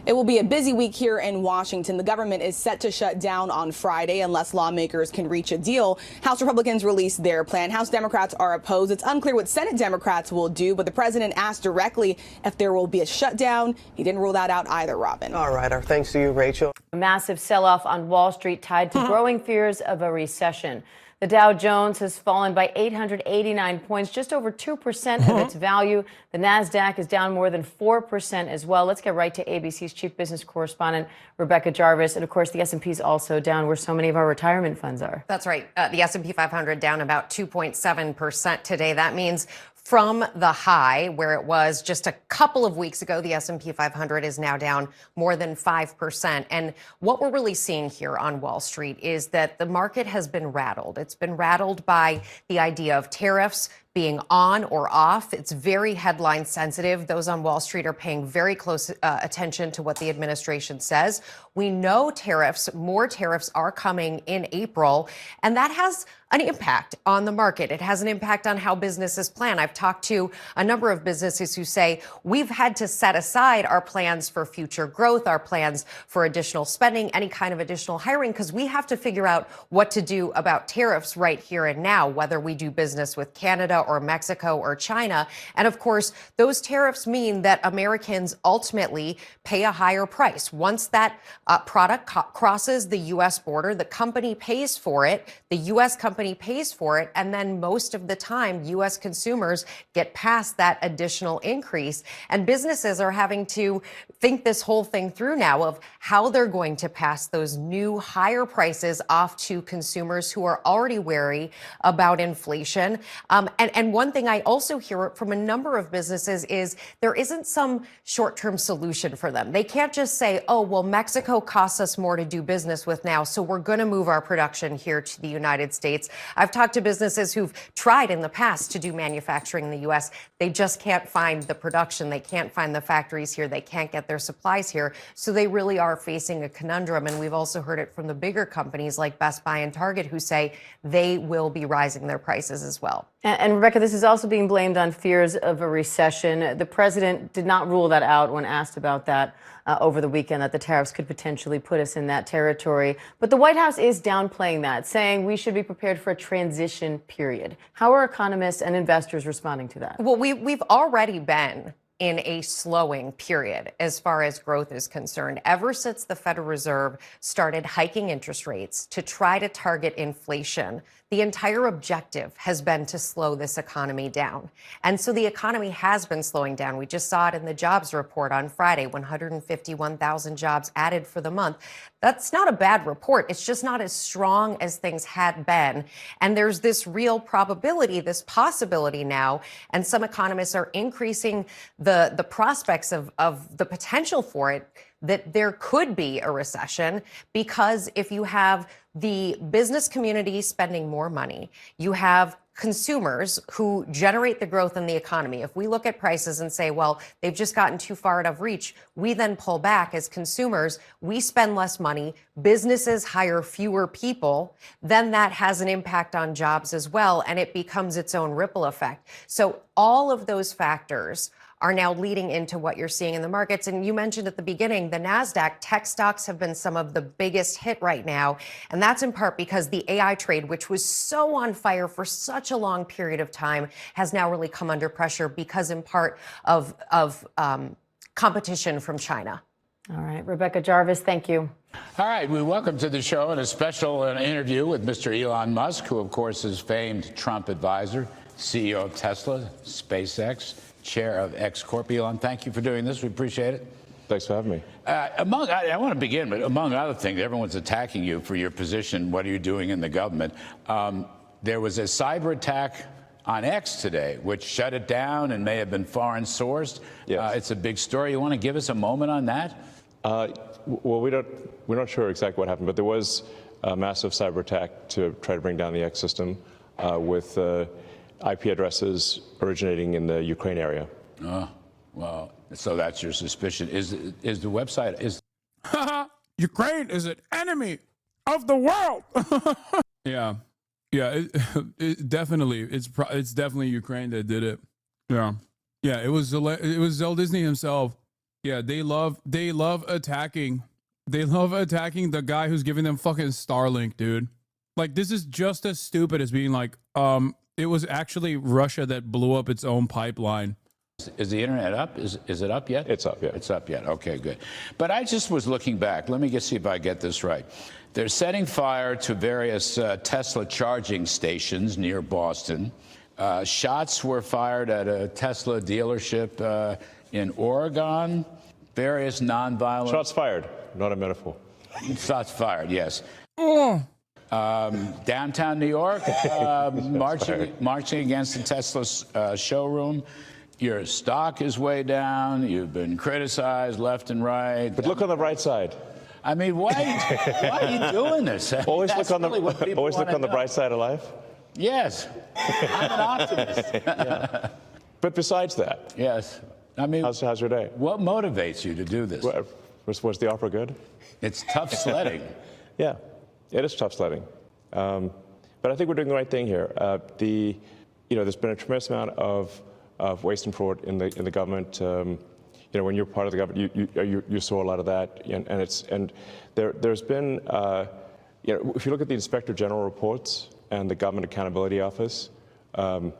It will be a busy week here in Washington. The government is set to shut down on Friday unless lawmakers can reach a deal. House Republicans released their plan. House Democrats are opposed. It's unclear what Senate Democrats will do, but the president asked directly if there will be a shutdown. He didn't rule that out either, Robin. All right. Our thanks to you, Rachel. A massive sell-off on Wall Street tied to growing fears of a recession. The Dow Jones has fallen by 889 points, just over 2% of its value. The NASDAQ is down more than 4% as well. Let's get right to ABC's chief business correspondent, Rebecca Jarvis. And of course, the S&P is also down where so many of our retirement funds are. That's right. The S&P 500 down about 2.7% today. That means from the high where it was just a couple of weeks ago. The S&P 500 is now down more than 5%. And what we're really seeing here on Wall Street is that the market has been rattled. It's been rattled by the idea of tariffs being on or off. It's very headline sensitive. Those on Wall Street are paying very close attention to what the administration says. We know more tariffs are coming in April, and that has an impact on the market. It has an impact on how businesses plan. I've talked to a number of businesses who say we've had to set aside our plans for future growth, our plans for additional spending, any kind of additional hiring, because we have to figure out what to do about tariffs right here and now, whether we do business with Canada or Mexico or China. And of course, those tariffs mean that Americans ultimately pay a higher price. Once that product crosses the U.S. border, the company pays for it, the U.S. company pays for it, and then most of the time, U.S. consumers get past that additional increase. And businesses are having to think this whole thing through now of how they're going to pass those new higher prices off to consumers who are already wary about inflation. And one thing I also hear from a number of businesses is there isn't some short-term solution for them. They can't just say, oh, well, Mexico costs us more to do business with now, so we're going to move our production here to the United States. I've talked to businesses who've tried in the past to do manufacturing in the U.S. They just can't find the production. They can't find the factories here. They can't get their supplies here. So they really are facing a conundrum. And we've also heard it from the bigger companies like Best Buy and Target who say they will be rising their prices as well. And Rebecca, this is also being blamed on fears of a recession. The president did not rule that out when asked about that over the weekend, that the tariffs could potentially put us in that territory. But the White House is downplaying that, saying we should be prepared for a transition period. How are economists and investors responding to that? Well, we've already been in a slowing period as far as growth is concerned. Ever since the Federal Reserve started hiking interest rates to try to target inflation, the entire objective has been to slow this economy down. And so the economy has been slowing down. We just saw it in the jobs report on Friday, 151,000 jobs added for the month. That's not a bad report. It's just not as strong as things had been. And there's this real probability, this possibility now, and some economists are increasing the prospects of the potential for it, that there could be a recession, because if you have the business community spending more money, you have consumers who generate the growth in the economy. If we look at prices and say, well, they've just gotten too far out of reach, we then pull back as consumers, we spend less money, businesses hire fewer people, then that has an impact on jobs as well, and it becomes its own ripple effect. So all of those factors are now leading into what you're seeing in the markets. And you mentioned at the beginning, the NASDAQ tech stocks have been some of the biggest hit right now. And that's in part because the AI trade, which was so on fire for such a long period of time, has now really come under pressure because in part of competition from China. All right, Rebecca Jarvis, thank you. All right, we welcome to the show and a special interview with Mr. Elon Musk, who, of course, is famed Trump advisor, CEO of Tesla, SpaceX, chair of X Corp. Elon, thank you for doing this. We appreciate it. Thanks for having me. I want to begin, but among other things, everyone's attacking you for your position. What are you doing in the government? There was a cyber attack on X today, which shut it down and may have been foreign sourced. Yes. It's a big story. You want to give us a moment on that? Well, we're not sure exactly what happened, but there was a massive cyber attack to try to bring down the X system with IP addresses originating in the Ukraine area. Oh, well, so that's your suspicion. Is the website is Ukraine is an enemy of the world? Yeah, it definitely it's definitely Ukraine that did it. Yeah, it was Zell Disney himself. Yeah, they love attacking. They love attacking the guy who's giving them fucking Starlink, dude. Like, this is just as stupid as being like, it was actually Russia that blew up its own pipeline. Is the internet up? Is it up yet? It's up, yeah. It's up yet. Okay, good. But I just was looking back. Let me see if I get this right. They're setting fire to various Tesla charging stations near Boston. Shots were fired at a Tesla dealership in Oregon. Various nonviolent... Shots fired, not a metaphor. Shots fired, yes. Downtown New York, marching against the Tesla showroom. Your stock is way down. You've been criticized left and right. But look on the bright side. I mean, why are you doing this? Always look on the bright side of life. Yes, I'm an optimist. Yeah. But besides that, yes. I mean, how's your day? What motivates you to do this? Was the opera good? It's tough sledding. Yeah, it is tough sledding. But I think we're doing the right thing here. There's been a tremendous amount of waste and fraud in the government. When you're part of the government, you saw a lot of that, and there's been, if you look at the Inspector General reports and the Government Accountability Office, there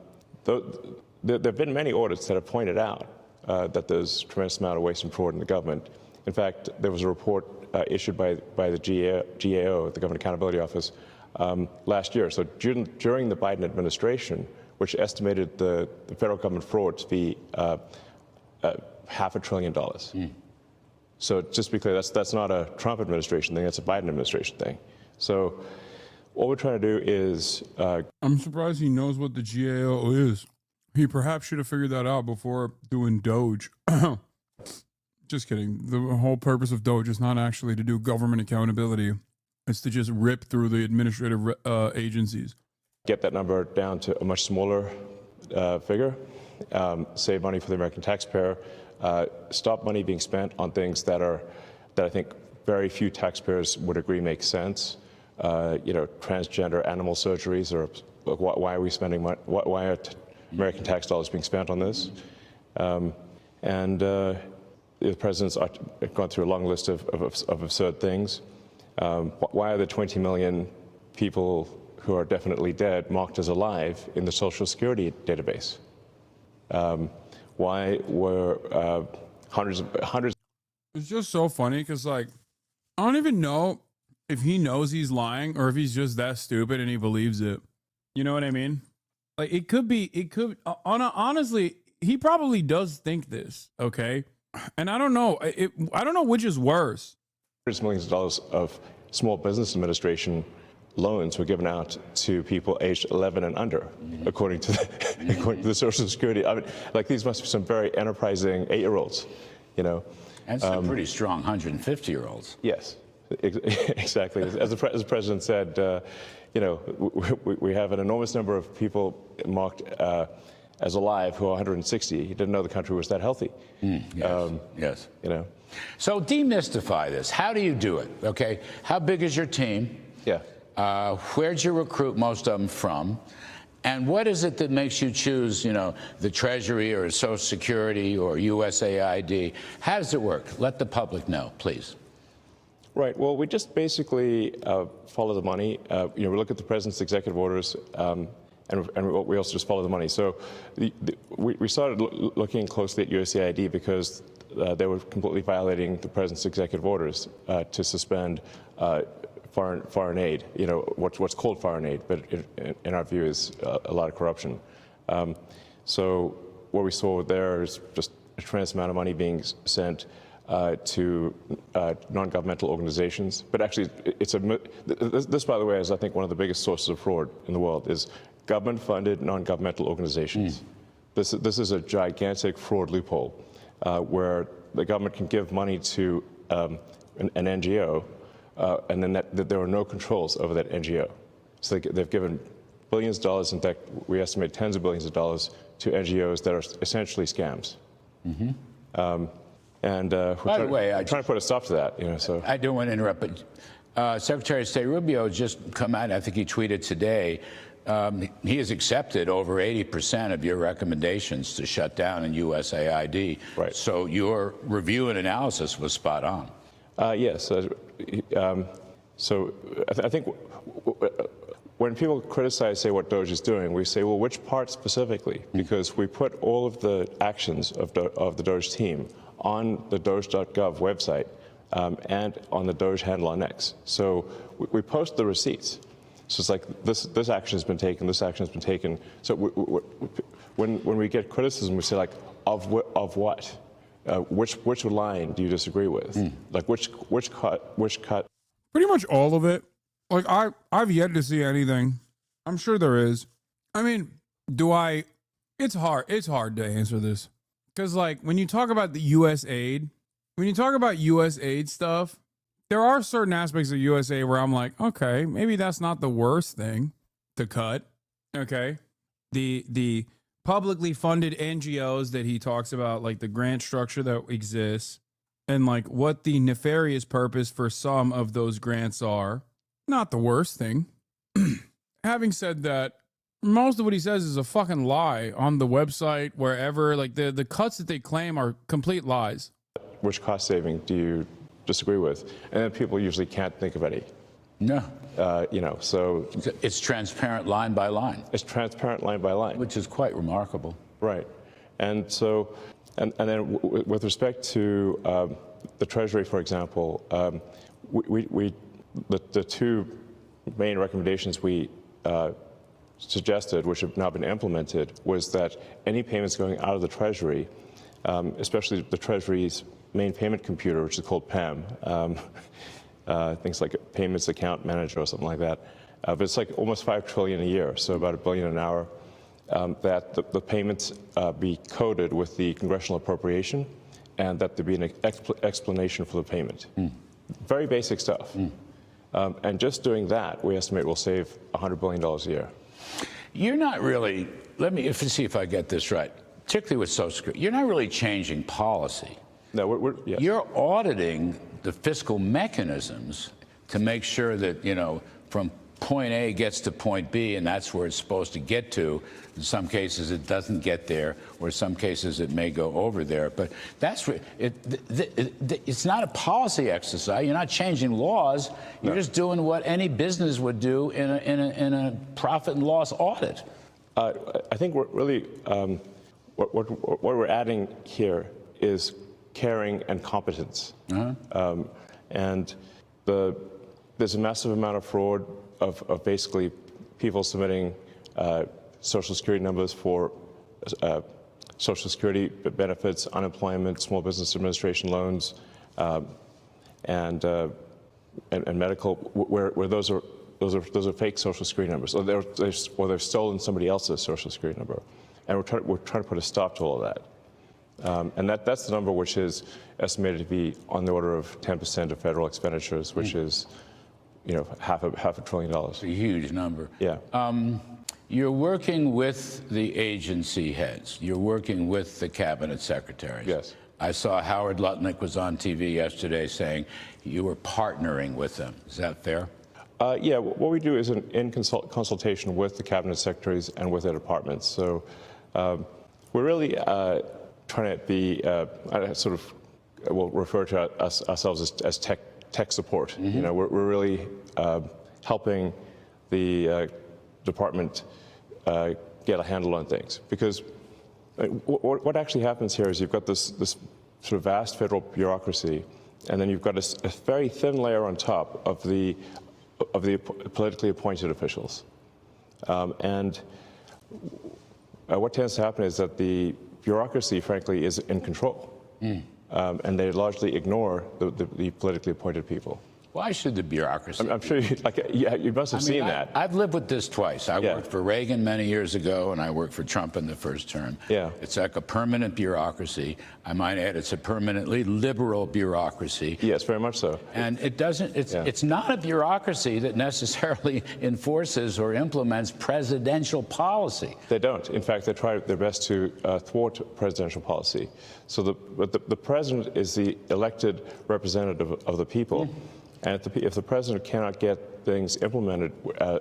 have been many audits that have pointed out that there's a tremendous amount of waste and fraud in the government. In fact, there was a report issued by the GAO, the Government Accountability Office, last year. So during the Biden administration, which estimated the federal government fraud to be $500 billion. So just to be clear, that's not a Trump administration thing, that's a Biden administration thing. So what we're trying to do is... I'm surprised he knows what the GAO is. He perhaps should have figured that out before doing Doge. Just kidding. The whole purpose of Doge is not actually to do government accountability. It's to just rip through the administrative agencies. Get that number down to a much smaller figure, save money for the American taxpayer, stop money being spent on things that I think very few taxpayers would agree make sense. Transgender animal surgeries, or why are we spending money? Why are American tax dollars being spent on this? The president's gone through a long list of absurd things. Why are the 20 million people who are definitely dead marked as alive in the Social Security database? Why were hundreds? It's just so funny because, like, I don't even know if he knows he's lying or if he's just that stupid and he believes it. You know what I mean? Like, honestly, he probably does think this, okay? And I don't know. I don't know which is worse. Hundreds of millions of dollars of Small Business Administration loans were given out to people aged 11 and under, according to the Social Security. I mean, like, these must be some very enterprising 8-year-olds, And some pretty strong 150-year-olds. Yes, exactly. As the president said, we have an enormous number of people marked as alive who are 160. He didn't know the country was that healthy. Yes. So demystify this. How do you do it? Okay. How big is your team? Yeah. Where'd you recruit most of them from? And what is it that makes you choose, the Treasury or Social Security or USAID? How does it work? Let the public know, please. Right. Well, we just basically follow the money. We look at the president's executive orders, and we also just follow the money. So we started looking closely at USAID because they were completely violating the president's executive orders to suspend foreign aid. What's called foreign aid, but in our view is a lot of corruption. So what we saw there is just a tremendous amount of money being sent to non-governmental organizations. But actually, this, by the way, is, I think, one of the biggest sources of fraud in the world, is government-funded non-governmental organizations. This is a gigantic fraud loophole where the government can give money to an NGO, and then there are no controls over that NGO. So they've given billions of dollars, in fact, we estimate tens of billions of dollars, to NGOs that are essentially scams. By the way, I'm trying to put a stop to that. So I don't want to interrupt, but Secretary of State Rubio just come out. I think he tweeted today. He has accepted over 80% of your recommendations to shut down in USAID. Right. So your review and analysis was spot on. Yes. So I think when people criticize, say, what Doge is doing, we say, well, which part specifically? Because we put all of the actions of the Doge team on the Doge.gov website and on the Doge handle on X. So we post the receipts. So it's like this action has been taken, this action has been taken. So when we get criticism, we say, like, of what? Which line do you disagree with? Like which cut? Pretty much all of it. Like, I've yet to see anything. I'm sure there is. I mean, it's hard to answer this. Because, like, when you talk about the U.S. aid, stuff, there are certain aspects of USA where I'm like, okay, maybe that's not the worst thing to cut. Okay. The publicly funded NGOs that he talks about, like the grant structure that exists and like what the nefarious purpose for some of those grants are, not the worst thing. Having said that, most of what he says is a fucking lie on the website, wherever. Like the cuts that they claim are complete lies. Which cost saving do you disagree with? And then people usually can't think of any. No. So it's transparent line by line. It's transparent line by line. Which is quite remarkable. Right. And so, and then with respect to the Treasury, for example, the two main recommendations we suggested, which have now been implemented, was that any payments going out of the Treasury, especially the Treasury's main payment computer, which is called PAM, things like a payments account manager or something like that, but it's like almost $5 trillion a year, so about $1 billion an hour, that the payments be coded with the congressional appropriation, and that there be an explanation for the payment. Very basic stuff. And just doing that, we estimate will save $100 billion a year. You're not really, let me see if I get this right, particularly with Social Security, you're not really changing policy. No, yes. You're auditing the fiscal mechanisms to make sure that, from point A gets to point B, and that's where it's supposed to get to. In some cases, it doesn't get there, or in some cases, it may go over there. But that's it's not a policy exercise. You're not changing laws. You're just doing what any business would do in a profit and loss audit. I think we're really what we're adding here is caring and competence. And there's a massive amount of fraud of basically people submitting Social Security numbers for Social Security benefits, unemployment, Small Business Administration loans, and medical, where those are fake Social Security numbers, or they're stolen somebody else's Social Security number, and we're trying to put a stop to all of that. And that's the number which is estimated to be on the order of 10% of federal expenditures, which is, half $1 trillion. It's a huge number. Yeah. You're working with the agency heads. You're working with the cabinet secretaries. Yes. I saw Howard Lutnick was on TV yesterday saying you were partnering with them. Is that fair? Yeah. What we do is in consultation with the cabinet secretaries and with their departments. So we're really trying to be we'll refer to ourselves as tech support. We're really helping the department get a handle on things, because what actually happens here is you've got this sort of vast federal bureaucracy, and then you've got a very thin layer on top of the politically appointed officials, and what tends to happen is that the bureaucracy, frankly, is in control, and they largely ignore the politically appointed people. Why should the bureaucracy? I'm sure you must have seen that. I've lived with this twice. I worked for Reagan many years ago, and I worked for Trump in the first term. Yeah. It's like a permanent bureaucracy. I might add, it's a permanently liberal bureaucracy. Yes, very much so. And it's not a bureaucracy that necessarily enforces or implements presidential policy. They don't. In fact, they try their best to thwart presidential policy. So the president is the elected representative of the people. And if the president cannot get things implemented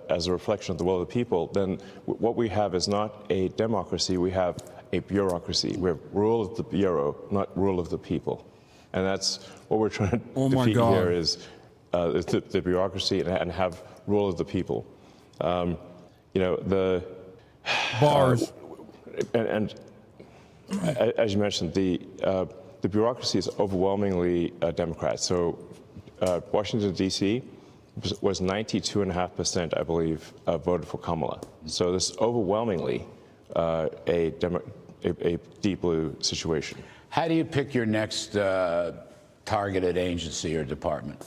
as a reflection of the will of the people, then what we have is not a democracy, we have a bureaucracy. We have rule of the bureau, not rule of the people. And that's what we're trying to defeat here is the bureaucracy and have rule of the people. The bars. And as you mentioned, the bureaucracy is overwhelmingly Democrat. So Washington, D.C. was 92.5%, I believe, voted for Kamala. So this is overwhelmingly a deep blue situation. How do you pick your next targeted agency or department?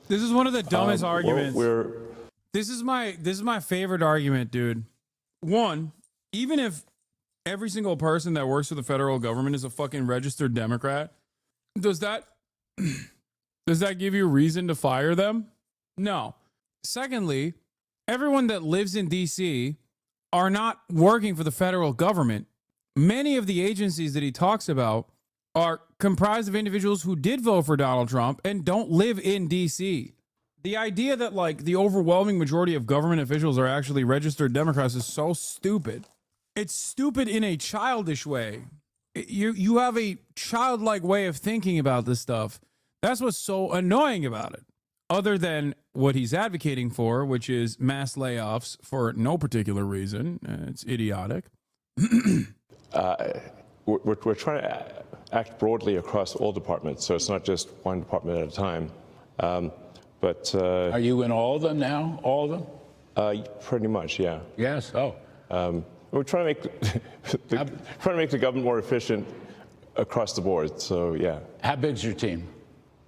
This is one of the dumbest arguments. We're This is my favorite argument, dude. One, even if every single person that works for the federal government is a fucking registered Democrat, does that give you reason to fire them? No. Secondly, everyone that lives in DC are not working for the federal government. Many of the agencies that he talks about are comprised of individuals who did vote for Donald Trump and don't live in DC. The idea that like the overwhelming majority of government officials are actually registered Democrats is so stupid. It's stupid in a childish way. You have a childlike way of thinking about this stuff. That's what's so annoying about it. Other than what he's advocating for, which is mass layoffs for no particular reason. It's idiotic. we're trying to act broadly across all departments, so it's not just one department at a time. But are you in all of them now? All of them? Pretty much, yeah. Yes. Oh. We're trying to make the government more efficient across the board. So yeah. How big's your team?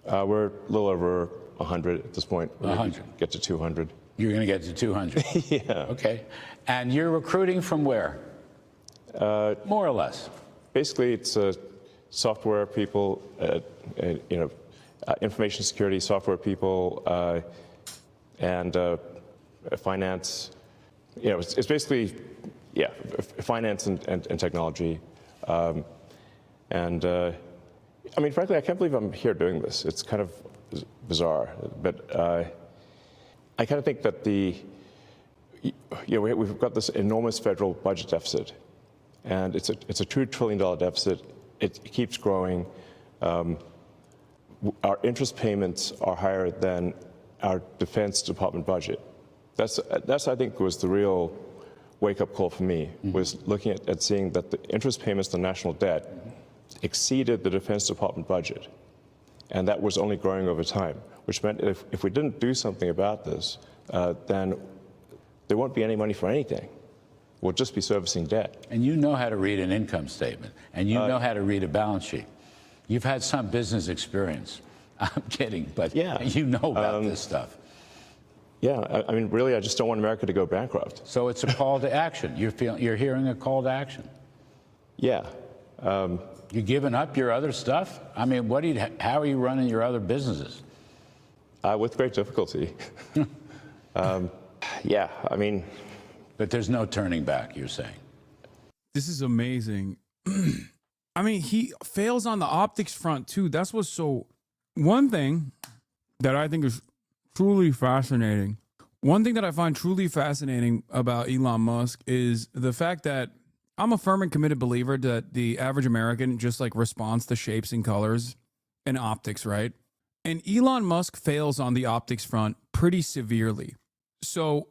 We're a little over 100 at this point. 100. Get to 200. You're going to get to 200. Yeah. Okay. And you're recruiting from where? More or less. Basically, it's software people, information security software people, and finance. It's basically, finance and technology. I mean, frankly, I can't believe I'm here doing this. It's kind of bizarre, but I kind of think that we've got this enormous federal budget deficit, and it's a $2 trillion deficit. It keeps growing. Our interest payments are higher than our Defense Department budget. That's I think was the real wake-up call for me, was looking at seeing that the interest payments on national debt exceeded the Defense Department budget. And that was only growing over time, which meant if we didn't do something about this, then there won't be any money for anything. We'll just be servicing debt. And you know how to read an income statement, and you know how to read a balance sheet. You've had some business experience. I'm kidding, but you know about this stuff. Yeah, I mean, really, I just don't want America to go bankrupt. So it's a call to action. You're hearing a call to action. Yeah. You giving up your other stuff? I mean, how are you running your other businesses? With great difficulty. Yeah, I mean. But there's no turning back, you're saying. This is amazing. I mean, he fails on the optics front, too. That's what's so... One thing that I think is truly fascinating, one thing that I find truly fascinating about Elon Musk is the fact that I'm a firm and committed believer that the average American just like responds to shapes and colors and optics, right? And Elon Musk fails on the optics front pretty severely. So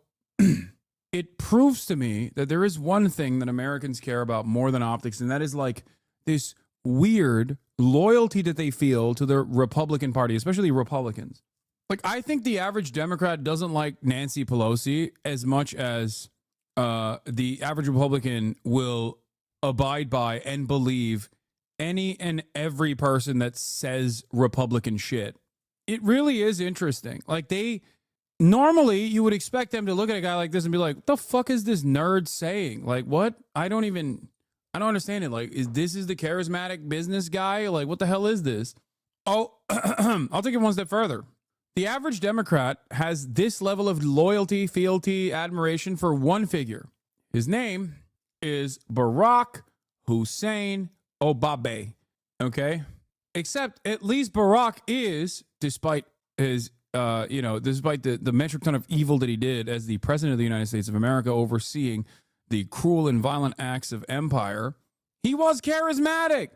it proves to me that there is one thing that Americans care about more than optics, and that is like this weird loyalty that they feel to the Republican Party, especially Republicans. Like, I think the average Democrat doesn't like Nancy Pelosi as much as the average Republican will abide by and believe any and every person that says Republican shit. It really is interesting. Like, normally you would expect them to look at a guy like this and be like, what the fuck is this nerd saying? Like, what? I don't understand it. Like, is the charismatic business guy? Like, what the hell is this? Oh, I'll take it one step further. The average Democrat has this level of loyalty, fealty, admiration for one figure. His name is Barack Hussein Obama. Okay? Except at least Barack is, despite his, despite the metric ton of evil that he did as the president of the United States of America, overseeing the cruel and violent acts of empire, he was charismatic.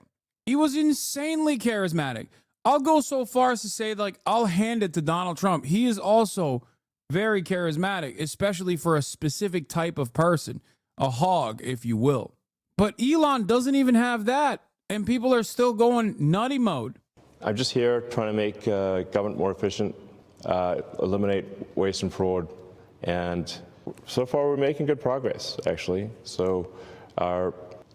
He was insanely charismatic. I'll go so far as to say, like, I'll hand it to Donald Trump. He is also very charismatic, especially for a specific type of person, a hog, if you will. But Elon doesn't even have that, and people are still going nutty mode. I'm just here trying to make government more efficient, eliminate waste and fraud, and so far we're making good progress, actually. So our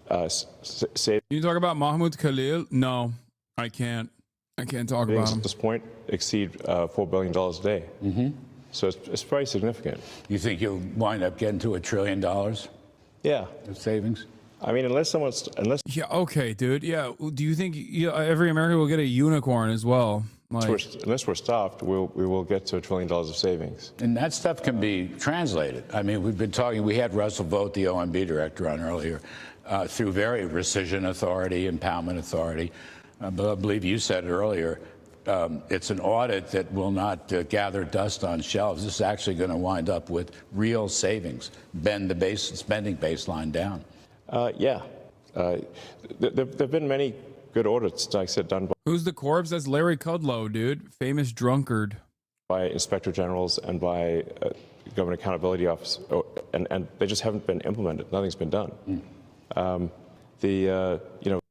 Can you talk about Mahmoud Khalil? No, I can't. I can't talk about them. At this point, exceed $4 billion a day. Mm-hmm. So it's very significant. You think you'll wind up getting to $1 trillion? Yeah. Of savings? I mean, unless. Yeah, okay, dude. Yeah. Do you think every American will get a unicorn as well? Like, Unless we're stopped, we will get to $1 trillion of savings. And that stuff can be translated. I mean, we've been talking, we had Russell Vogt, the OMB director, on earlier, through very rescission authority, impoundment authority. But I believe you said it earlier, it's an audit that will not gather dust on shelves. This is actually going to wind up with real savings, bend the spending baseline down. Yeah. There have been many good audits, like I said, done by... Who's the corpse? That's Larry Kudlow, dude. Famous drunkard. By inspector generals and by government accountability office, and they just haven't been implemented. Nothing's been done.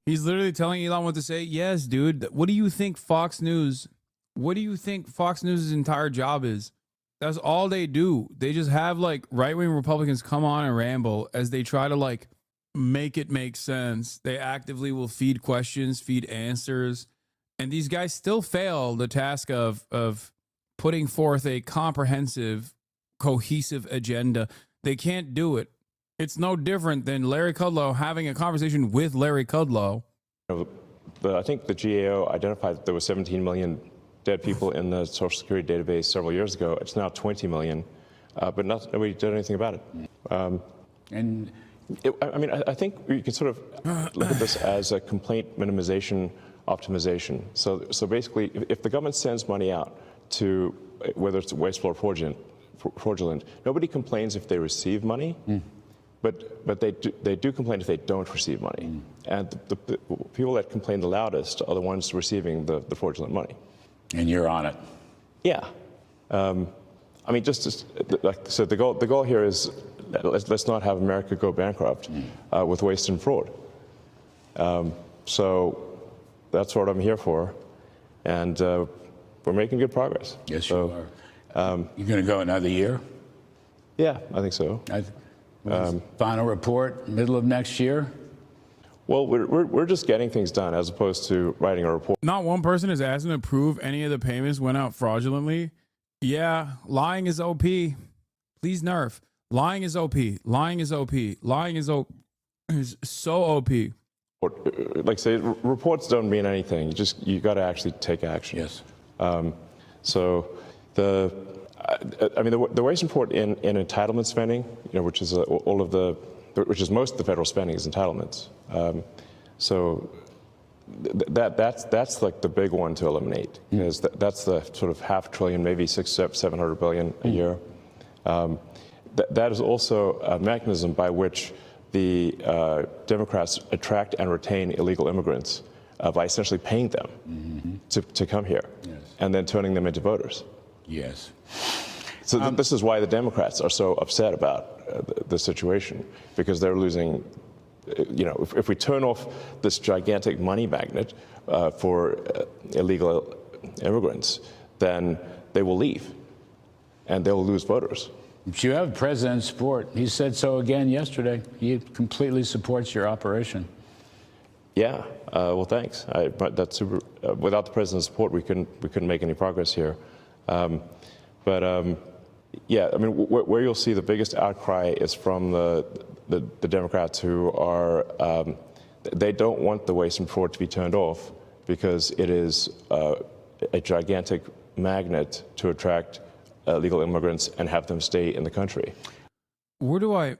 He's literally telling Elon what to say. Yes, dude. What do you think Fox News? What do you think Fox News' entire job is? That's all they do. They just have like right-wing Republicans come on and ramble as they try to like make it make sense. They actively will feed questions, feed answers, and these guys still fail the task of putting forth a comprehensive, cohesive agenda. They can't do it. It's no different than Larry Kudlow having a conversation with Larry Kudlow. I think the GAO identified that there were 17 million dead people in the Social Security database several years ago. It's now 20 million, but nobody did anything about it. I think you can sort of look at this as a complaint minimization optimization. So basically, if the government sends money out to, whether it's wasteful or fraudulent, nobody complains if they receive money. But they do complain if they don't receive money. And the people that complain the loudest are the ones receiving the fraudulent money. And you're on it. Yeah. I mean, so the goal here is let's not have America go bankrupt with waste and fraud. So that's what I'm here for. And we're making good progress. Yes, you are. You're going to go another year? Yeah, I think so. Final report, middle of next year? Well, we're just getting things done as opposed to writing a report. Not one person is asking to prove any of the payments went out fraudulently. Yeah, lying is OP. Please nerf. Lying is OP. Lying is OP. Lying is so OP. Like I say, reports don't mean anything. You got to actually take action. Yes. So the waste report in entitlement spending, which is which is most of the federal spending is entitlements. So that's like the big one to eliminate, because that's the sort of $500 billion, maybe $700 billion a year. That is also a mechanism by which the Democrats attract and retain illegal immigrants by essentially paying them to come here, and then turning them into voters. Yes. So this is why the Democrats are so upset about the situation, because they're losing. If we turn off this gigantic money magnet for illegal immigrants, then they will leave, and they will lose voters. But you have President's support. He said so again yesterday. He completely supports your operation. Yeah. Well, thanks. But that's super. Without the President's support, we couldn't make any progress here. Yeah, I mean, where you'll see the biggest outcry is from the Democrats who are, they don't want the waste and fraud to be turned off because it is a gigantic magnet to attract illegal immigrants and have them stay in the country. Where do I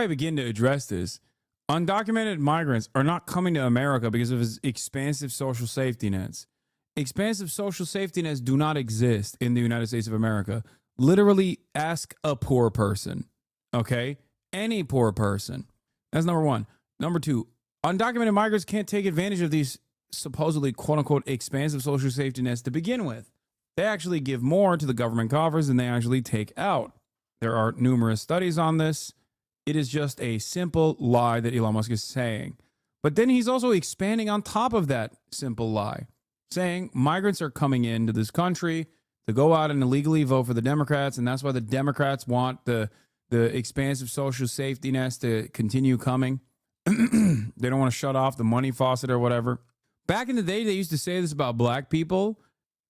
begin to address this? Undocumented migrants are not coming to America because of its expansive social safety nets. Expansive social safety nets do not exist in the United States of America. Literally ask a poor person, okay? Any poor person. That's number one. Number two, undocumented migrants can't take advantage of these supposedly quote-unquote expansive social safety nets to begin with. They actually give more to the government coffers than they actually take out. There are numerous studies on this. It is just a simple lie that Elon Musk is saying. But then he's also expanding on top of that simple lie, saying migrants are coming into this country to go out and illegally vote for the Democrats, and that's why the Democrats want the expansive social safety nets to continue coming. They don't want to shut off the money faucet or whatever. Back in the day, they used to say this about black people,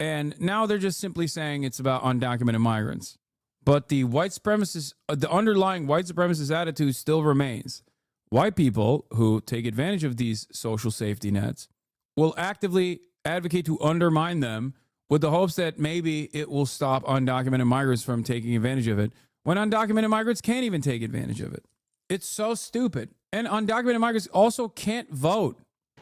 and now they're just simply saying it's about undocumented migrants. But the white supremacist, the underlying white supremacist attitude still remains. White people who take advantage of these social safety nets will actively advocate to undermine them with the hopes that maybe it will stop undocumented migrants from taking advantage of it, when undocumented migrants can't even take advantage of it. It's so stupid. And undocumented migrants also can't vote.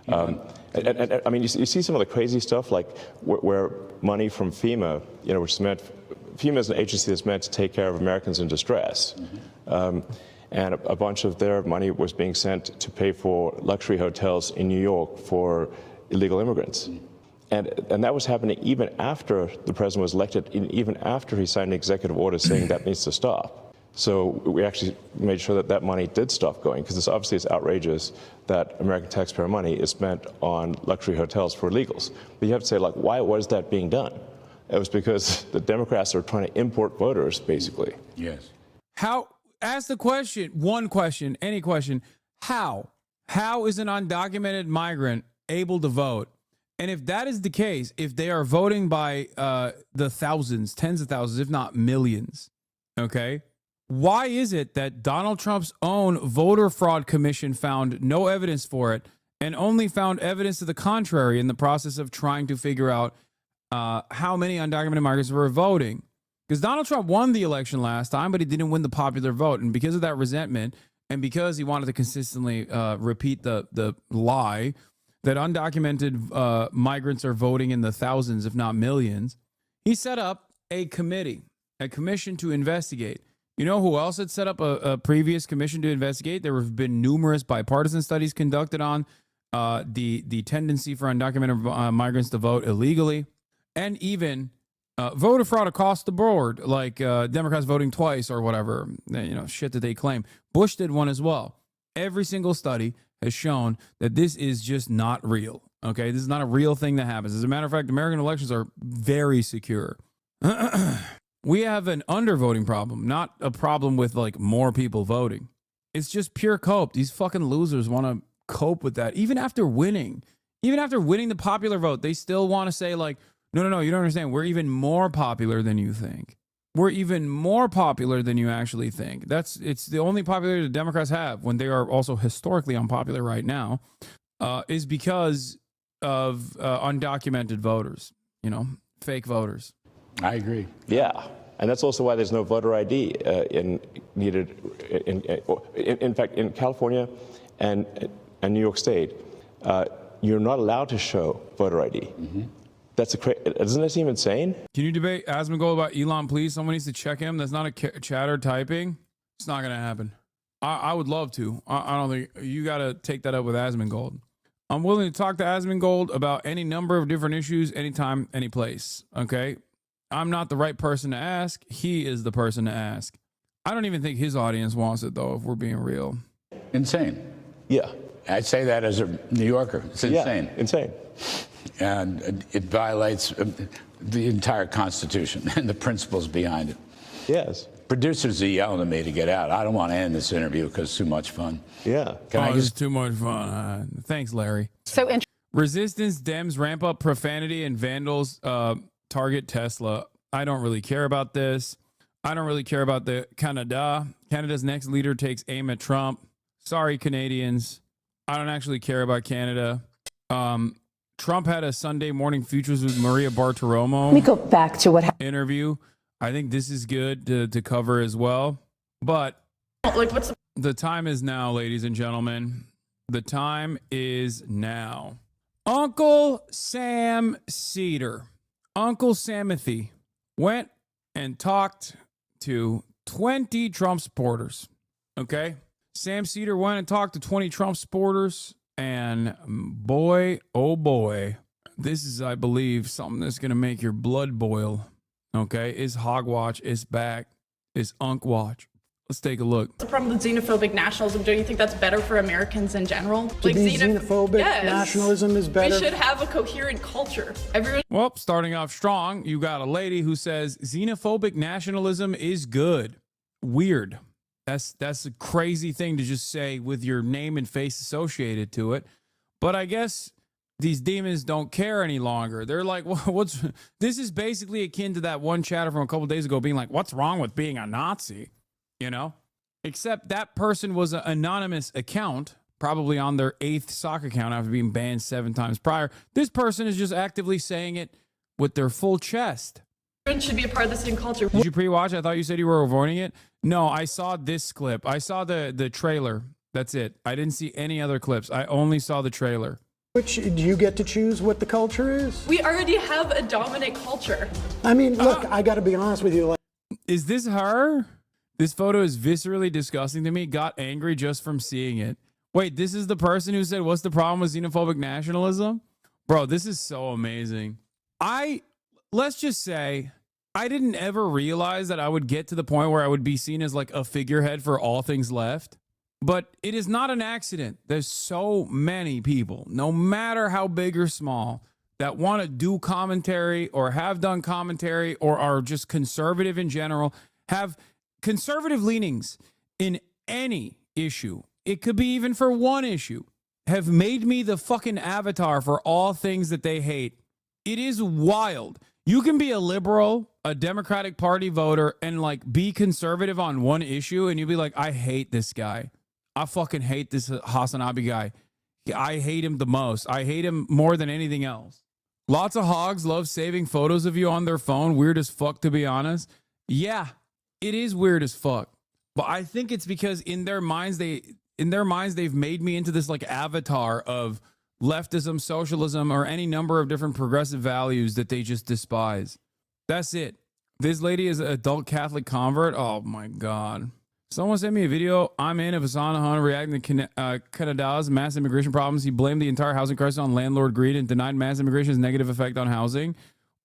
I mean, you see some of the crazy stuff, like where money from FEMA, which is meant, FEMA is an agency that's meant to take care of Americans in distress. And a bunch of their money was being sent to pay for luxury hotels in New York for illegal immigrants. And that was happening even after the president was elected, even after he signed an executive order saying that needs to stop. So we actually made sure that that money did stop going, because obviously it's outrageous that American taxpayer money is spent on luxury hotels for illegals. But you have to say, like, why was that being done? It was because the Democrats are trying to import voters, basically. Yes. How? Ask the question, one question, any question. How? How is an undocumented migrant able to vote? And if that is the case, if they are voting by the thousands, tens of thousands, if not millions, okay, why is it that Donald Trump's own voter fraud commission found no evidence for it and only found evidence to the contrary in the process of trying to figure out how many undocumented migrants were voting? Because Donald Trump won the election last time, but he didn't win the popular vote. And because of that resentment, and because he wanted to consistently repeat the lie that undocumented migrants are voting in the thousands, if not millions, he set up a commission to investigate. You know who else had set up a previous commission to investigate? There have been numerous bipartisan studies conducted on the tendency for undocumented migrants to vote illegally, and even voter fraud across the board, like Democrats voting twice or whatever, shit that they claim. Bush did one as well. Every single study has shown that this is just not real. Okay, this is not a real thing that happens. As a matter of fact, American elections are very secure. We have an undervoting problem, not a problem with like more people voting. It's just pure cope. These fucking losers want to cope with that. Even after winning the popular vote, they still want to say like, no, you don't understand. We're even more popular than you think. We're even more popular than you actually think. It's the only popularity the Democrats have, when they are also historically unpopular right now, is because of undocumented voters, fake voters. I agree. Yeah, and that's also why there's no voter ID needed. In fact, in California and New York State, you're not allowed to show voter ID. Mm-hmm. Doesn't that seem insane? Can you debate Asmongold about Elon, please? Someone needs to check him. That's not a chatter typing. It's not going to happen. I would love to. I don't think you got to take that up with Asmongold. I'm willing to talk to Asmongold about any number of different issues, anytime, any place. Okay. I'm not the right person to ask. He is the person to ask. I don't even think his audience wants it, though, if we're being real. Insane. Yeah. I'd say that as a New Yorker. It's insane. Yeah, insane. And it violates the entire Constitution and the principles behind it. Yes. Producers are yelling at me to get out. I don't want to end this interview because it's too much fun. Yeah. It's too much fun. Thanks, Larry. Resistance Dems ramp up profanity and vandals target Tesla. I don't really care about this. I don't really care about the Canada. Canada's next leader takes aim at Trump. Sorry, Canadians. I don't actually care about Canada. Trump had a Sunday Morning Futures with Maria Bartiromo. Let me go back to what happened. Interview. I think this is good to cover as well. But the time is now, ladies and gentlemen. The time is now. Uncle Sam SEDER, Uncle Samothy, went and talked to 20 Trump supporters. Okay? Sam SEDER went and talked to 20 Trump supporters. And boy, oh boy, this is, I believe, something that's going to make your blood boil. Okay? It's Hogwatch. It's back. It's Unkwatch. Let's take a look. The problem with xenophobic nationalism, don't you think that's better for Americans in general? To be xenophobic nationalism is better. We should have a coherent culture. Everyone. Well, starting off strong, you got a lady who says xenophobic nationalism is good. Weird. That's a crazy thing to just say with your name and face associated to it. But I guess these demons don't care any longer. They're like, what's this is basically akin to that one chatter from a couple days ago being like, what's wrong with being a Nazi? You know? Except that person was an anonymous account, probably on their 8th sock account after being banned 7 times prior. This person is just actively saying it with their full chest. Should be a part of the same culture. Did you pre-watch? I thought you said you were avoiding it. No, I saw this clip. I saw the trailer. That's it. I didn't see any other clips. I only saw the trailer. Which, do you get to choose what the culture is? We already have a dominant culture. I mean, look, I got to be honest with you. Like, is this her? This photo is viscerally disgusting to me. Got angry just from seeing it. Wait, this is the person who said, what's the problem with xenophobic nationalism? Bro, this is so amazing. Let's just say, I didn't ever realize that I would get to the point where I would be seen as like a figurehead for all things left. But it is not an accident. There's so many people, no matter how big or small, that want to do commentary or have done commentary or are just conservative in general, have conservative leanings in any issue. It could be even for one issue, have made me the fucking avatar for all things that they hate. It is wild. You can be a liberal, a Democratic Party voter, and like be conservative on one issue, and you'll be like, I hate this guy. I fucking hate this HasanAbi guy. I hate him the most. I hate him more than anything else. Lots of hogs love saving photos of you on their phone. Weird as fuck, to be honest. Yeah, it is weird as fuck. But I think it's because in their minds they've made me into this like avatar of leftism, socialism, or any number of different progressive values that they just despise. That's it. This lady is an adult Catholic convert. Oh my God. Someone sent me a video I'm in of HasanAbi reacting to Canada's mass immigration problems. He blamed the entire housing crisis on landlord greed and denied mass immigration's negative effect on housing.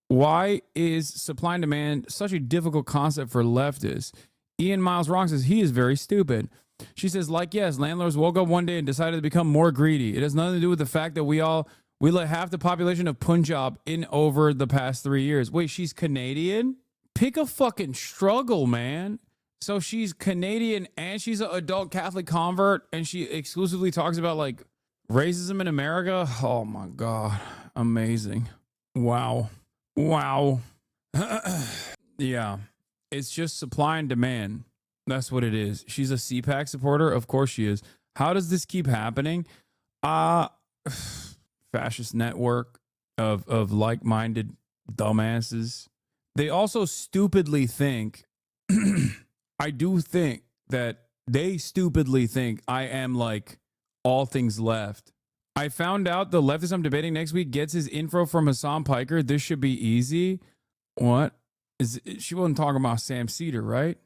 Why is supply and demand such a difficult concept for leftists? Ian Miles Wrong says he is very stupid. She says, like, yes, landlords woke up one day and decided to become more greedy. It has nothing to do with the fact that we let half the population of Punjab in over the past 3 years. Wait, she's Canadian? Pick a fucking struggle, man. So she's Canadian and she's an adult Catholic convert and she exclusively talks about like racism in America. Oh my God. Amazing. Wow. Wow. Yeah. It's just supply and demand. That's what it is. She's a CPAC supporter. Of course she is. How does this keep happening? Fascist network of like-minded dumbasses. They also stupidly think I do think that they stupidly think I am like all things left. I found out the leftist I'm debating next week gets his info from Hassan Piker. This should be easy. What? She wasn't talking about Sam SEDER, right?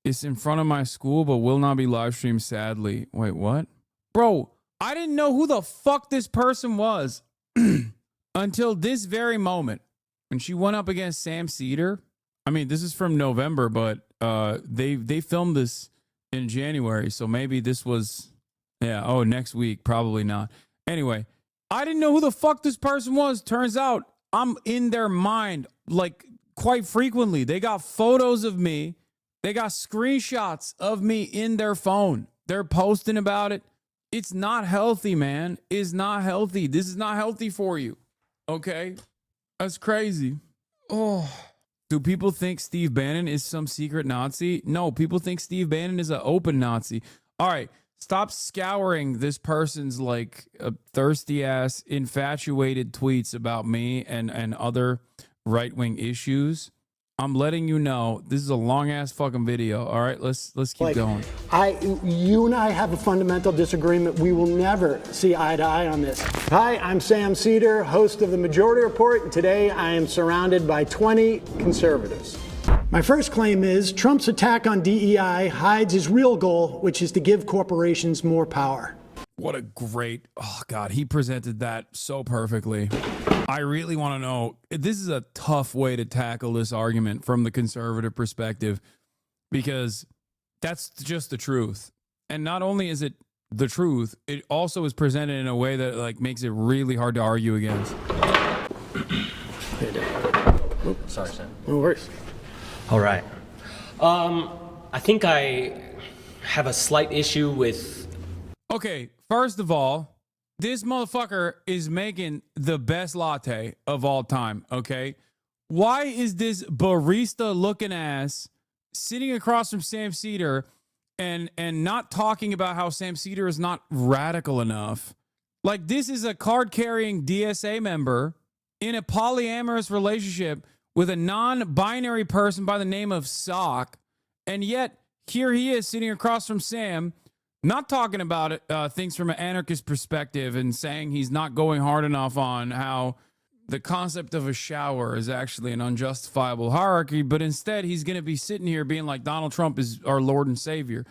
It's in front of my school, but will not be live streamed, sadly. Wait, what? Bro, I didn't know who the fuck this person was until this very moment. When she went up against Sam SEDER. I mean, this is from November, but they filmed this in January, so maybe this was, next week, probably not. Anyway, I didn't know who the fuck this person was. Turns out I'm in their mind, like, quite frequently. They got photos of me. They got screenshots of me in their phone. They're posting about it. It's not healthy, man. It's not healthy. This is not healthy for you. Okay? That's crazy. Oh. Do people think Steve Bannon is some secret Nazi? No, people think Steve Bannon is an open Nazi. All right, stop scouring this person's like thirsty ass, infatuated tweets about me and other right-wing issues. I'm letting you know this is a long ass fucking video. All right, let's keep going. You and I have a fundamental disagreement. We will never see eye to eye on this. Hi, I'm Sam SEDER, host of the Majority Report, and today I am surrounded by 20 conservatives. My first claim is Trump's attack on DEI hides his real goal, which is to give corporations more power. What a great, oh God, he presented that so perfectly. I really want to know, this is a tough way to tackle this argument from the conservative perspective, because that's just the truth. And not only is it the truth, it also is presented in a way that like makes it really hard to argue against. Sorry, Sam. No worries. All right. I think I have a slight issue with... Okay, first of all, This motherfucker is making the best latte of all time, okay? Why is this barista looking ass sitting across from Sam Seder and not talking about how Sam Seder is not radical enough? Like, this is a card-carrying DSA member in a polyamorous relationship with a non-binary person by the name of Sock, and yet here he is sitting across from Sam, not talking about it, things from an anarchist perspective and saying he's not going hard enough on how the concept of a shower is actually an unjustifiable hierarchy, but instead he's going to be sitting here being like Donald Trump is our Lord and Savior.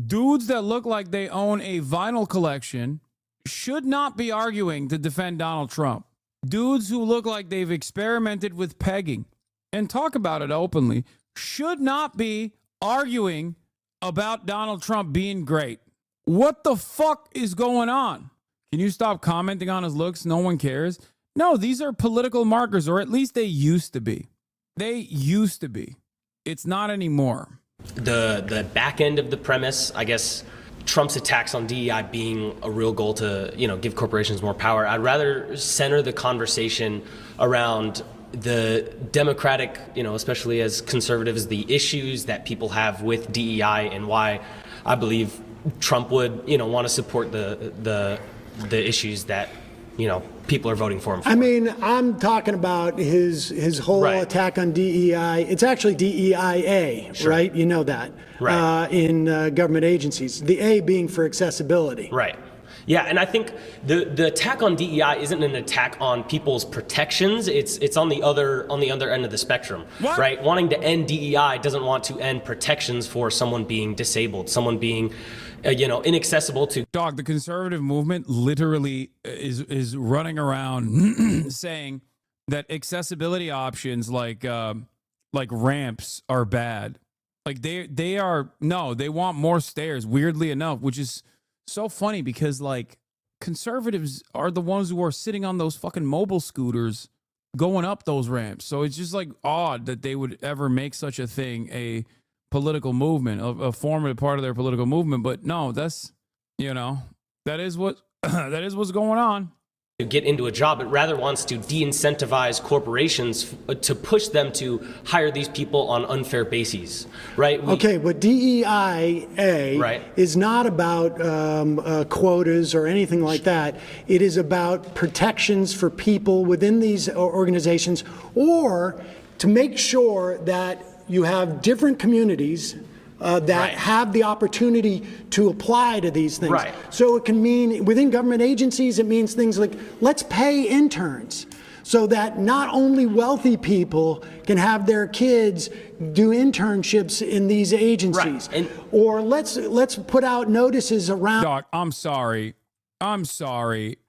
Dudes that look like they own a vinyl collection should not be arguing to defend Donald Trump. Dudes who look like they've experimented with pegging and talk about it openly should not be arguing about Donald Trump being great. What the fuck is going on? Can you stop commenting on his looks? No one cares. No, these are political markers, or at least they used to be. They used to be. It's not anymore. The back end of the premise, I guess, Trump's attacks on DEI being a real goal to, give corporations more power. I'd rather center the conversation around the Democratic, especially as conservatives, the issues that people have with DEI and why I believe Trump would, want to support the issues that, people are voting for him for. I mean, I'm talking about his whole attack on DEI. It's actually DEIA, right? You know that, in government agencies. The A being for accessibility. Right. Yeah, and I think the attack on DEI isn't an attack on people's protections. It's on the other end of the spectrum, right? Wanting to end DEI doesn't want to end protections for someone being disabled, someone being, inaccessible to. Dog, the conservative movement literally is running around saying that accessibility options like ramps are bad. Like they want more stairs. Weirdly enough, which is so funny because like conservatives are the ones who are sitting on those fucking mobile scooters going up those ramps. So it's just like odd that they would ever make such a thing a political movement, a formative part of their political movement. But no, that's, that is what's going on. To get into a job, it rather wants to de-incentivize corporations to push them to hire these people on unfair bases, right? Okay, but DEIA is not about quotas or anything like that. It is about protections for people within these organizations, or to make sure that you have different communities that have the opportunity to apply to these things. Right. So it can mean within government agencies, it means things like let's pay interns so that not only wealthy people can have their kids do internships in these agencies, or let's put out notices around. Doc, I'm sorry.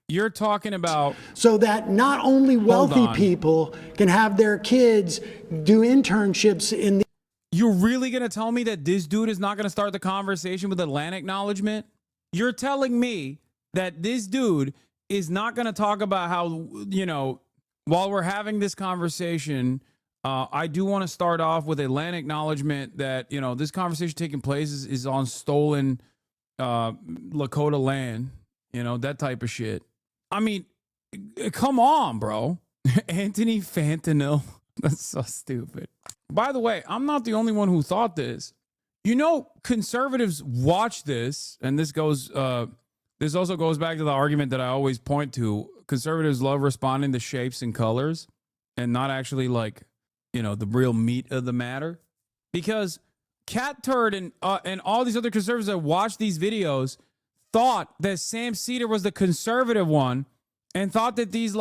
You're talking about so that not only wealthy people can have their kids do internships in the. You're really going to tell me that this dude is not going to start the conversation with a land acknowledgement? You're telling me that this dude is not going to talk about how, while we're having this conversation, I do want to start off with a land acknowledgement that, this conversation taking place is on stolen Lakota land, that type of shit. I mean, come on, bro. Anthony Fentanyl. That's so stupid. By the way, I'm not the only one who thought this. Conservatives watch this, and this also goes back to the argument that I always point to. Conservatives love responding to shapes and colors and not actually the real meat of the matter. Because Cat Turd and all these other conservatives that watch these videos thought that Sam Seder was the conservative one and thought that these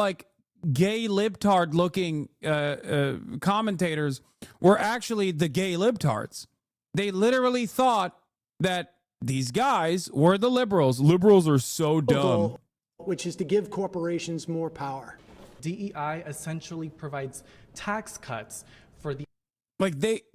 gay libtard looking commentators were actually the gay libtards. They literally thought that these guys were the liberals. Liberals are so dumb. Which is to give corporations more power. DEI essentially provides tax cuts for the.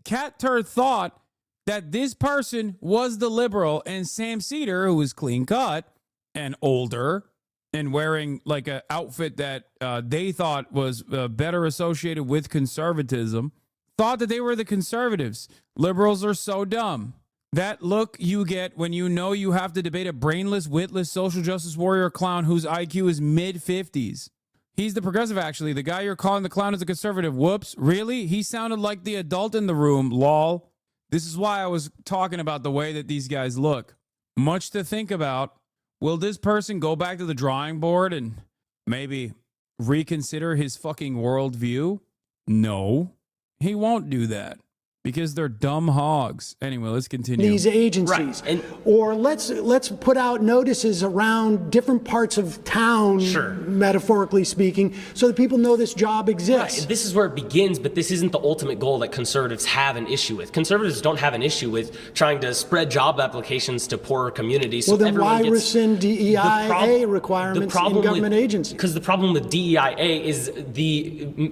Cat Turd thought that this person was the liberal, and Sam Seder, who was clean cut and older and wearing an outfit that they thought was better associated with conservatism, thought that they were the conservatives. Liberals are so dumb. That look you get when you know you have to debate a brainless, witless social justice warrior clown whose IQ is mid-50s. He's the progressive, actually. The guy you're calling the clown is a conservative. Whoops. Really? He sounded like the adult in the room. Lol. This is why I was talking about the way that these guys look. Much to think about. Will this person go back to the drawing board and maybe reconsider his fucking worldview? No. He won't do that. Because they're dumb hogs. Anyway, let's continue. These agencies. Right. Or let's put out notices around different parts of town, metaphorically speaking, so that people know this job exists. Right. This is where it begins, but this isn't the ultimate goal that conservatives have an issue with. Conservatives don't have an issue with trying to spread job applications to poorer communities. Well, so then why rescind DEIA requirements in government agencies? Because the problem with DEIA is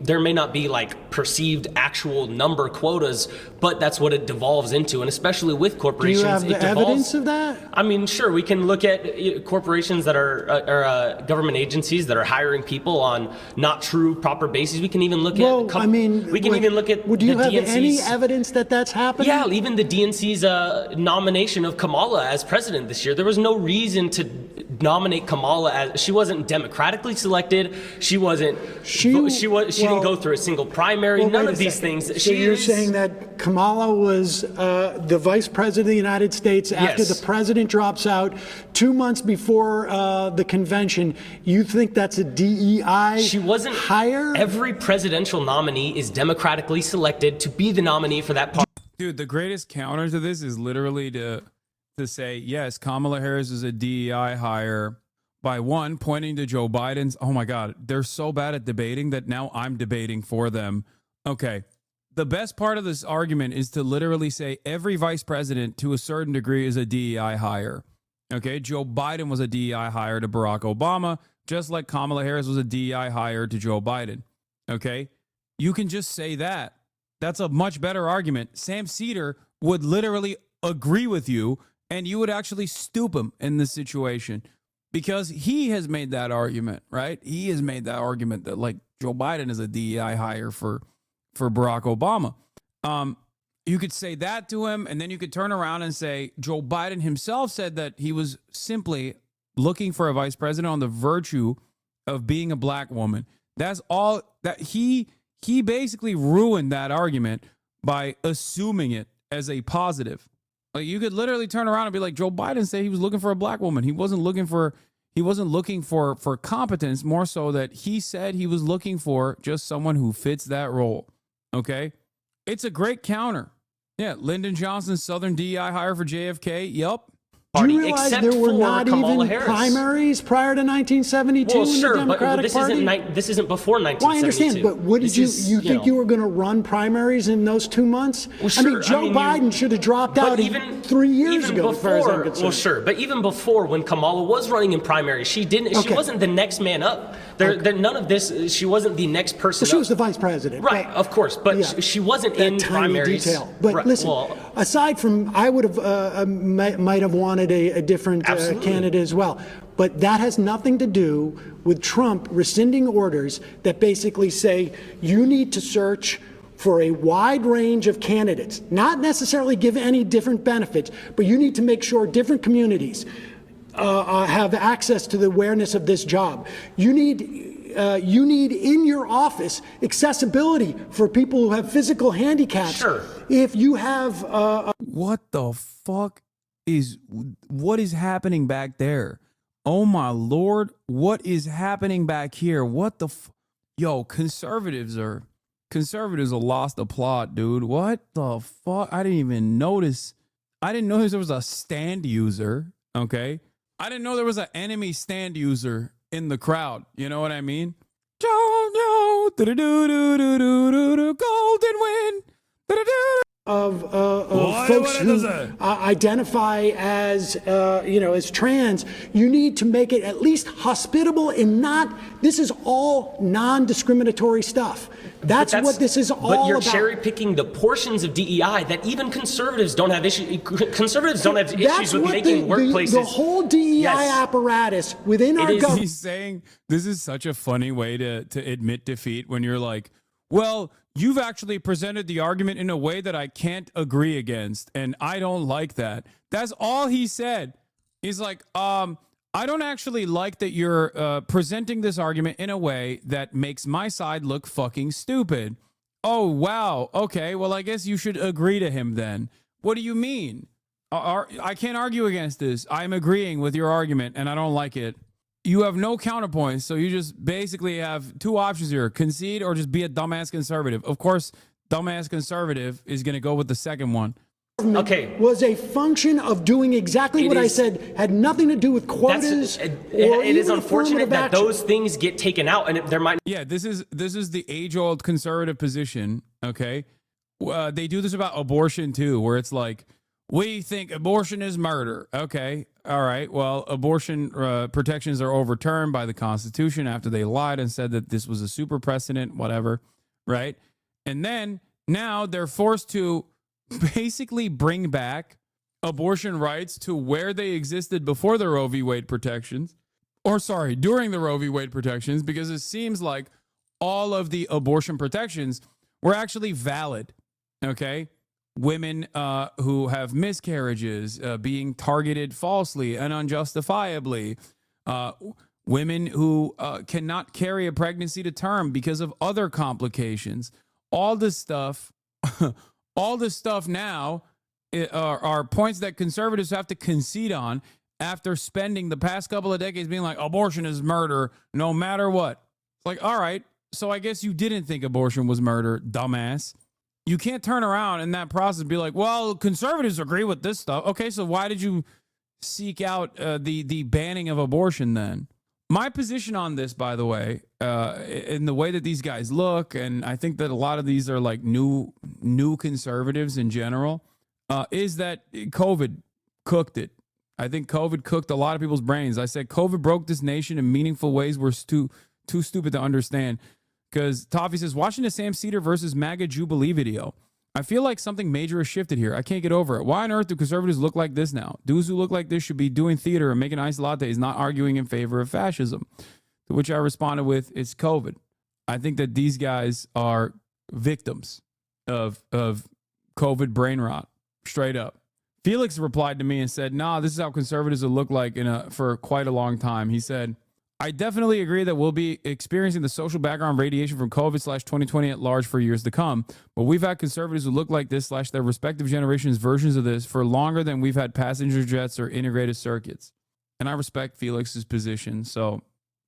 there may not be like perceived actual number quotas, but that's what it devolves into, and especially with corporations. Do you have the evidence of that? I mean, sure, we can look at corporations that are government agencies that are hiring people on not true, proper bases. We can even look at. I mean, we can even look at. Would you the have DNC's, any evidence that that's happening? Yeah, even the DNC's nomination of Kamala as president this year. There was no reason to nominate Kamala as she wasn't democratically selected. She wasn't. She didn't go through a single primary. None of these things. So you're saying that Kamala was the vice president of the United States after the president drops out 2 months before the convention. You think that's a DEI She wasn't hire? Every presidential nominee is democratically selected to be the nominee for that party. Dude, the greatest counter to this is literally to say, yes, Kamala Harris is a DEI hire by one, pointing to Joe Biden's. Oh my God, they're so bad at debating that now I'm debating for them. Okay. The best part of this argument is to literally say every vice president to a certain degree is a DEI hire. Okay, Joe Biden was a DEI hire to Barack Obama, just like Kamala Harris was a DEI hire to Joe Biden. Okay, you can just say that. That's a much better argument. Sam SEDER would literally agree with you, and you would actually stoop him in this situation because he has made that argument, right? He has made that argument that like Joe Biden is a DEI hire for Barack Obama. You could say that to him, and then you could turn around and say Joe Biden himself said that he was simply looking for a vice president on the virtue of being a black woman. That's all that he basically ruined that argument by assuming it as a positive. Like you could literally turn around and be like, Joe Biden said he was looking for a black woman. He wasn't looking for competence, more so that he said he was looking for just someone who fits that role. Okay, it's a great counter. Yeah, Lyndon Johnson, Southern DEI hire for JFK. Yup. Do you realize there were not even primaries prior to 1972 in the Democratic Party? This isn't before 1972. Well, I understand, but what did you think you were going to run primaries in those 2 months? Well, sure. I mean, Joe Biden should have dropped out 3 years ago, as far as I'm concerned. Well, sure, but even before, when Kamala was running in primaries, she didn't. She wasn't the next man up. None of this. She wasn't the next person. Well, she was the vice president, right? Of course, but she wasn't in primaries. Detail. But listen, aside from, I would have might have wanted a different candidate as well. But that has nothing to do with Trump rescinding orders that basically say you need to search for a wide range of candidates, not necessarily give any different benefits, but you need to make sure different communities have access to the awareness of this job. You need in your office accessibility for people who have physical handicaps. Sure. If you have what the fuck what is happening back there? Oh my Lord, what is happening back here? What the yo, conservatives are lost the plot, dude. What the fuck? I didn't even notice. I didn't notice there was a stand user. Okay. I didn't know there was an enemy stand user in the crowd. You know what I mean? Golden win. Of folks who identify as as trans, you need to make it at least hospitable and not. This is all non-discriminatory stuff. That's what this is all about. But you're cherry picking the portions of DEI that even conservatives don't have issues. Conservatives don't have issues with making workplaces. The whole DEI apparatus within our government. He's saying this is such a funny way to admit defeat when you're like, well, you've actually presented the argument in a way that I can't agree against, and I don't like that. That's all he said. He's like, I don't actually like that you're presenting this argument in a way that makes my side look fucking stupid. Oh, wow. Okay, well, I guess you should agree to him then. What do you mean? I can't argue against this. I'm agreeing with your argument, and I don't like it. You have no counterpoints, so you just basically have two options here. Concede or just be a dumbass conservative. Of course, dumbass conservative is going to go with the second one. Okay. Was a function of doing exactly what I said, had nothing to do with quotas. It is unfortunate that those things get taken out, and there might. Yeah, this is the age-old conservative position. Okay, they do this about abortion too, where it's like, we think abortion is murder. Okay, all right. Well, abortion protections are overturned by the Constitution after they lied and said that this was a super precedent, whatever, right? And then now they're forced to basically bring back abortion rights to where they existed before the Roe v. Wade protections, or sorry, during the Roe v. Wade protections, because it seems like all of the abortion protections were actually valid. Okay. Women who have miscarriages being targeted falsely and unjustifiably, women who cannot carry a pregnancy to term because of other complications. All this stuff, all this stuff now are points that conservatives have to concede on after spending the past couple of decades being like, abortion is murder no matter what. It's like, all right, so I guess you didn't think abortion was murder, dumbass. You can't turn around in that process and be like, well, conservatives agree with this stuff. Okay, so why did you seek out the banning of abortion then? My position on this, by the way, in the way that these guys look, and I think that a lot of these are like new conservatives in general, is that COVID cooked it. I think COVID cooked a lot of people's brains. I said COVID broke this nation in meaningful ways we're too stupid to understand. Because Toffee says, watching the Sam Seder versus MAGA Jubilee video, I feel like something major has shifted here. I can't get over it. Why on earth do conservatives look like this now? Dudes who look like this should be doing theater and making iced lattes, not arguing in favor of fascism. To which I responded with, it's COVID. I think that these guys are victims of COVID brain rot, straight up. Felix replied to me and said, nah, this is how conservatives will look like for quite a long time. He said, I definitely agree that we'll be experiencing the social background radiation from COVID/2020 at large for years to come. But we've had conservatives who look like this / their respective generations' versions of this for longer than we've had passenger jets or integrated circuits. And I respect Felix's position. So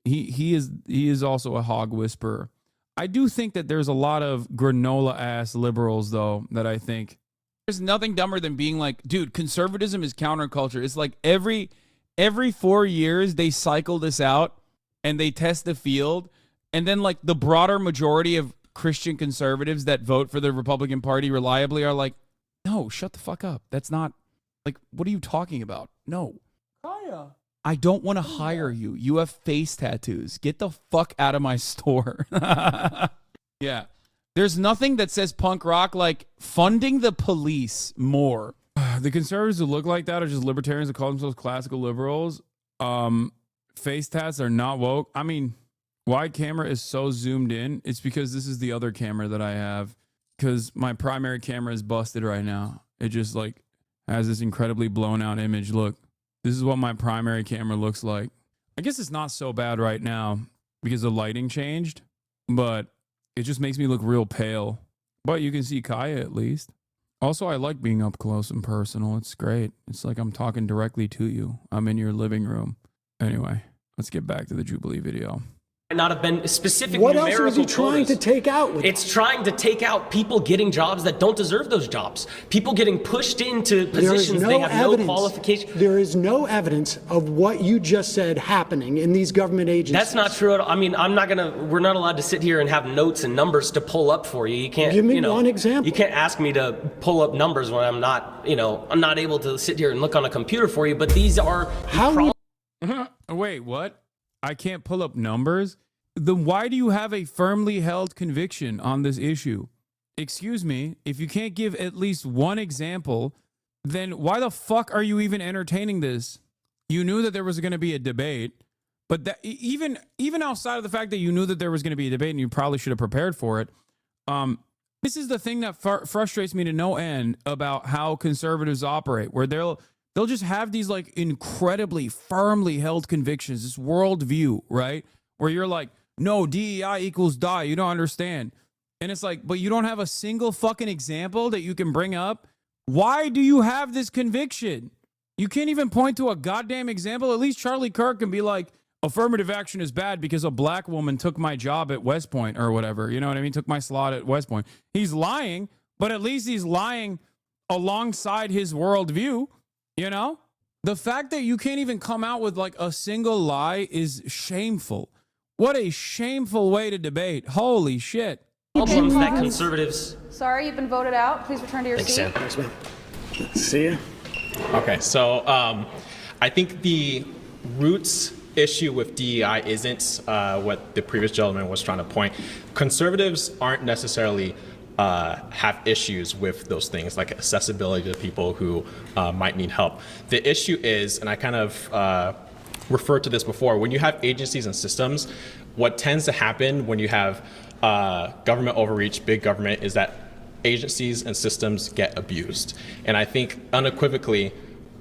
he is also a hog whisperer. I do think that there's a lot of granola ass liberals, though, that I think there's nothing dumber than being like, dude, conservatism is counterculture. It's like every 4 years they cycle this out and they test the field, and then like the broader majority of Christian conservatives that vote for the Republican Party reliably are like, no, shut the fuck up. That's not, like, what are you talking about? No. Kaya. I don't want to hire you. You have face tattoos. Get the fuck out of my store. Yeah. There's nothing that says punk rock like funding the police more. The conservatives who look like that are just libertarians that call themselves classical liberals. Face tats are not woke. I mean, why camera is so zoomed in? It's because this is the other camera that I have, because my primary camera is busted right now. It just like has this incredibly blown out image. Look, this is what my primary camera looks like. I guess it's not so bad right now because the lighting changed, but it just makes me look real pale. But you can see Kaya at least. Also, I like being up close and personal. It's great. It's like I'm talking directly to you. I'm in your living room. Anyway, let's get back to the Jubilee video. Not have been specific. What else is he trying to take out with it's trying to take out people getting jobs that don't deserve those jobs. People getting pushed into positions they have no qualification. There is no evidence of what you just said happening in these government agencies. That's not true at all. I mean, we're not allowed to sit here and have notes and numbers to pull up for you. You can't give me one example. You can't ask me to pull up numbers when I'm not able to sit here and look on a computer for you. But these are Wait, what? I can't pull up numbers? Then why do you have a firmly held conviction on this issue? Excuse me, if you can't give at least one example, then why the fuck are you even entertaining this? You knew that there was going to be a debate, but that even outside of the fact that you knew that there was going to be a debate and you probably should have prepared for it, This is the thing that frustrates me to no end about how conservatives operate, where they'll just have these like incredibly firmly held convictions, this worldview, right? Where you're like, no, DEI equals die. You don't understand. And it's like, but you don't have a single fucking example that you can bring up. Why do you have this conviction? You can't even point to a goddamn example. At least Charlie Kirk can be like, affirmative action is bad because a black woman took my job at West Point or whatever. You know what I mean? Took my slot at West Point. He's lying, but at least he's lying alongside his worldview, you know? The fact that you can't even come out with like a single lie is shameful. What a shameful way to debate. Holy shit. Problems that conservatives... Sorry, you've been voted out. Please return to your seat. Thanks, ma'am. See ya. Okay, so I think the roots issue with DEI isn't what the previous gentleman was trying to point. Conservatives aren't necessarily have issues with those things like accessibility to people who might need help. The issue is, and I kind of referred to this before, when you have agencies and systems, what tends to happen when you have government overreach, big government, is that agencies and systems get abused. And I think unequivocally,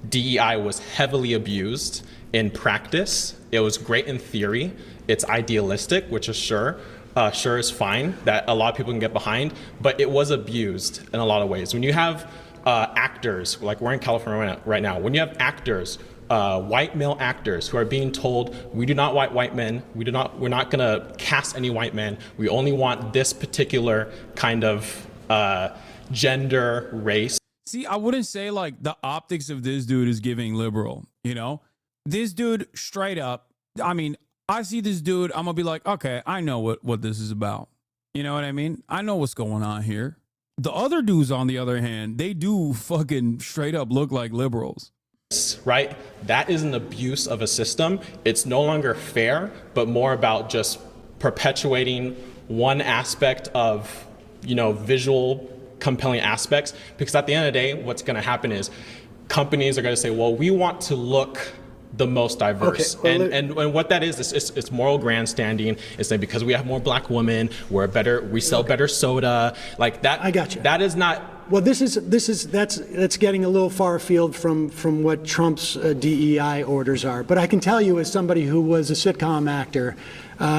DEI was heavily abused in practice. It was great in theory. It's idealistic, which is sure is fine, that a lot of people can get behind, but it was abused in a lot of ways. When you have actors, like we're in California right now, when you have actors, white male actors who are being told, we do not want white men, we're not gonna cast any white men, we only want this particular kind of gender, race. See, I wouldn't say like the optics of this dude is giving liberal, you know? This dude straight up, I mean, I see this dude, I'm gonna be like, okay, I know what this is about. You know what I mean? I know what's going on here. The other dudes, on the other hand, they do fucking straight up look like liberals. Right? That is an abuse of a system. It's no longer fair, but more about just perpetuating one aspect of, you know, visual compelling aspects. Because at the end of the day, what's going to happen is companies are going to say, well, we want to look the most diverse. Okay, well, and what that is it's moral grandstanding. It's like because we have more black women, we sell better soda. Like that. I got you. That is not. Well, that's getting a little far afield from what Trump's DEI orders are. But I can tell you, as somebody who was a sitcom actor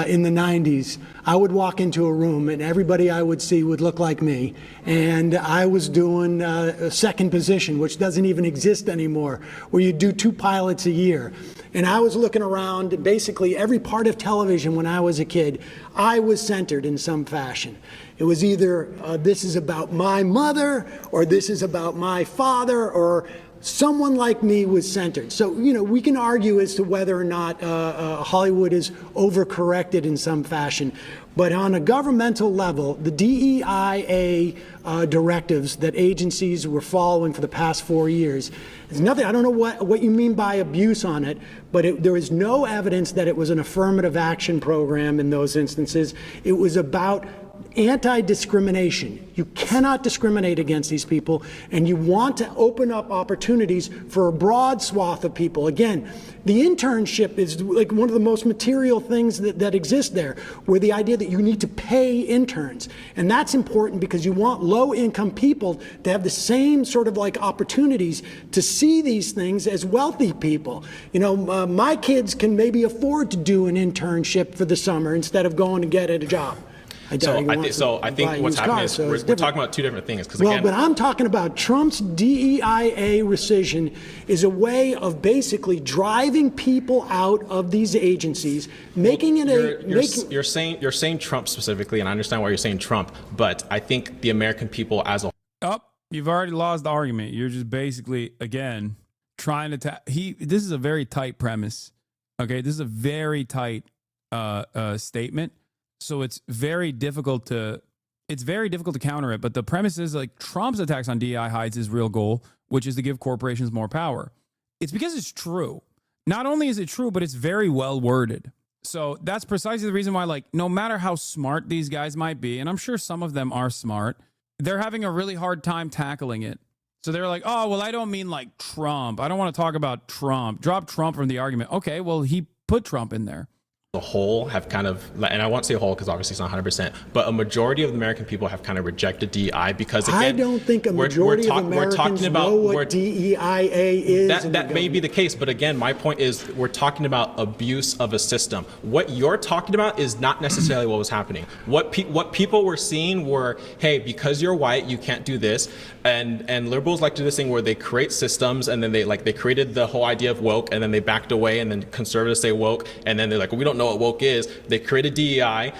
in the 90s, I would walk into a room and everybody I would see would look like me. And I was doing a second position, which doesn't even exist anymore, where you do 2 pilots a year. And I was looking around basically every part of television when I was a kid. I was centered in some fashion. It was either this is about my mother, or this is about my father, or someone like me was centered. So, you know, we can argue as to whether or not Hollywood is overcorrected in some fashion. But on a governmental level, the DEIA directives that agencies were following for the past 4 years, there's nothing, I don't know what you mean by abuse on it, but there is no evidence that it was an affirmative action program in those instances. It was about anti-discrimination. You cannot discriminate against these people, and you want to open up opportunities for a broad swath of people. Again, the internship is like one of the most material things that exist there, where the idea that you need to pay interns. And that's important because you want low-income people to have the same sort of like opportunities to see these things as wealthy people. You know, my kids can maybe afford to do an internship for the summer instead of going to get a job. I think what's happening is we're talking about 2 different things. Well, but I'm talking about Trump's DEIA rescission is a way of basically driving people out of these agencies, making it You're saying Trump specifically, and I understand why you're saying Trump, but I think the American people as a whole. You've already lost the argument. You're just basically, again, trying to this is a very tight premise. Okay, this is a very tight statement. So it's very difficult to counter it. But the premise is like Trump's attacks on DEI hides his real goal, which is to give corporations more power. It's because it's true. Not only is it true, but it's very well worded. So that's precisely the reason why, like, no matter how smart these guys might be, and I'm sure some of them are smart, they're having a really hard time tackling it. So they're like, oh, well, I don't mean like Trump. I don't want to talk about Trump. Drop Trump from the argument. Okay, well, he put Trump in there. a whole have kind of, and I won't say a whole because obviously it's not 100%, but a majority of the American people have kind of rejected DEI because, again, I don't think a majority of Americans know what DEIA is. That may be the case, but again, my point is we're talking about abuse of a system. What you're talking about is not necessarily what was happening. What people were seeing were, hey, because you're white, you can't do this, and liberals like to do this thing where they create systems, and then they created the whole idea of woke, and then they backed away, and then conservatives say woke, and then they're like, well, we don't know what woke is. They created DEI.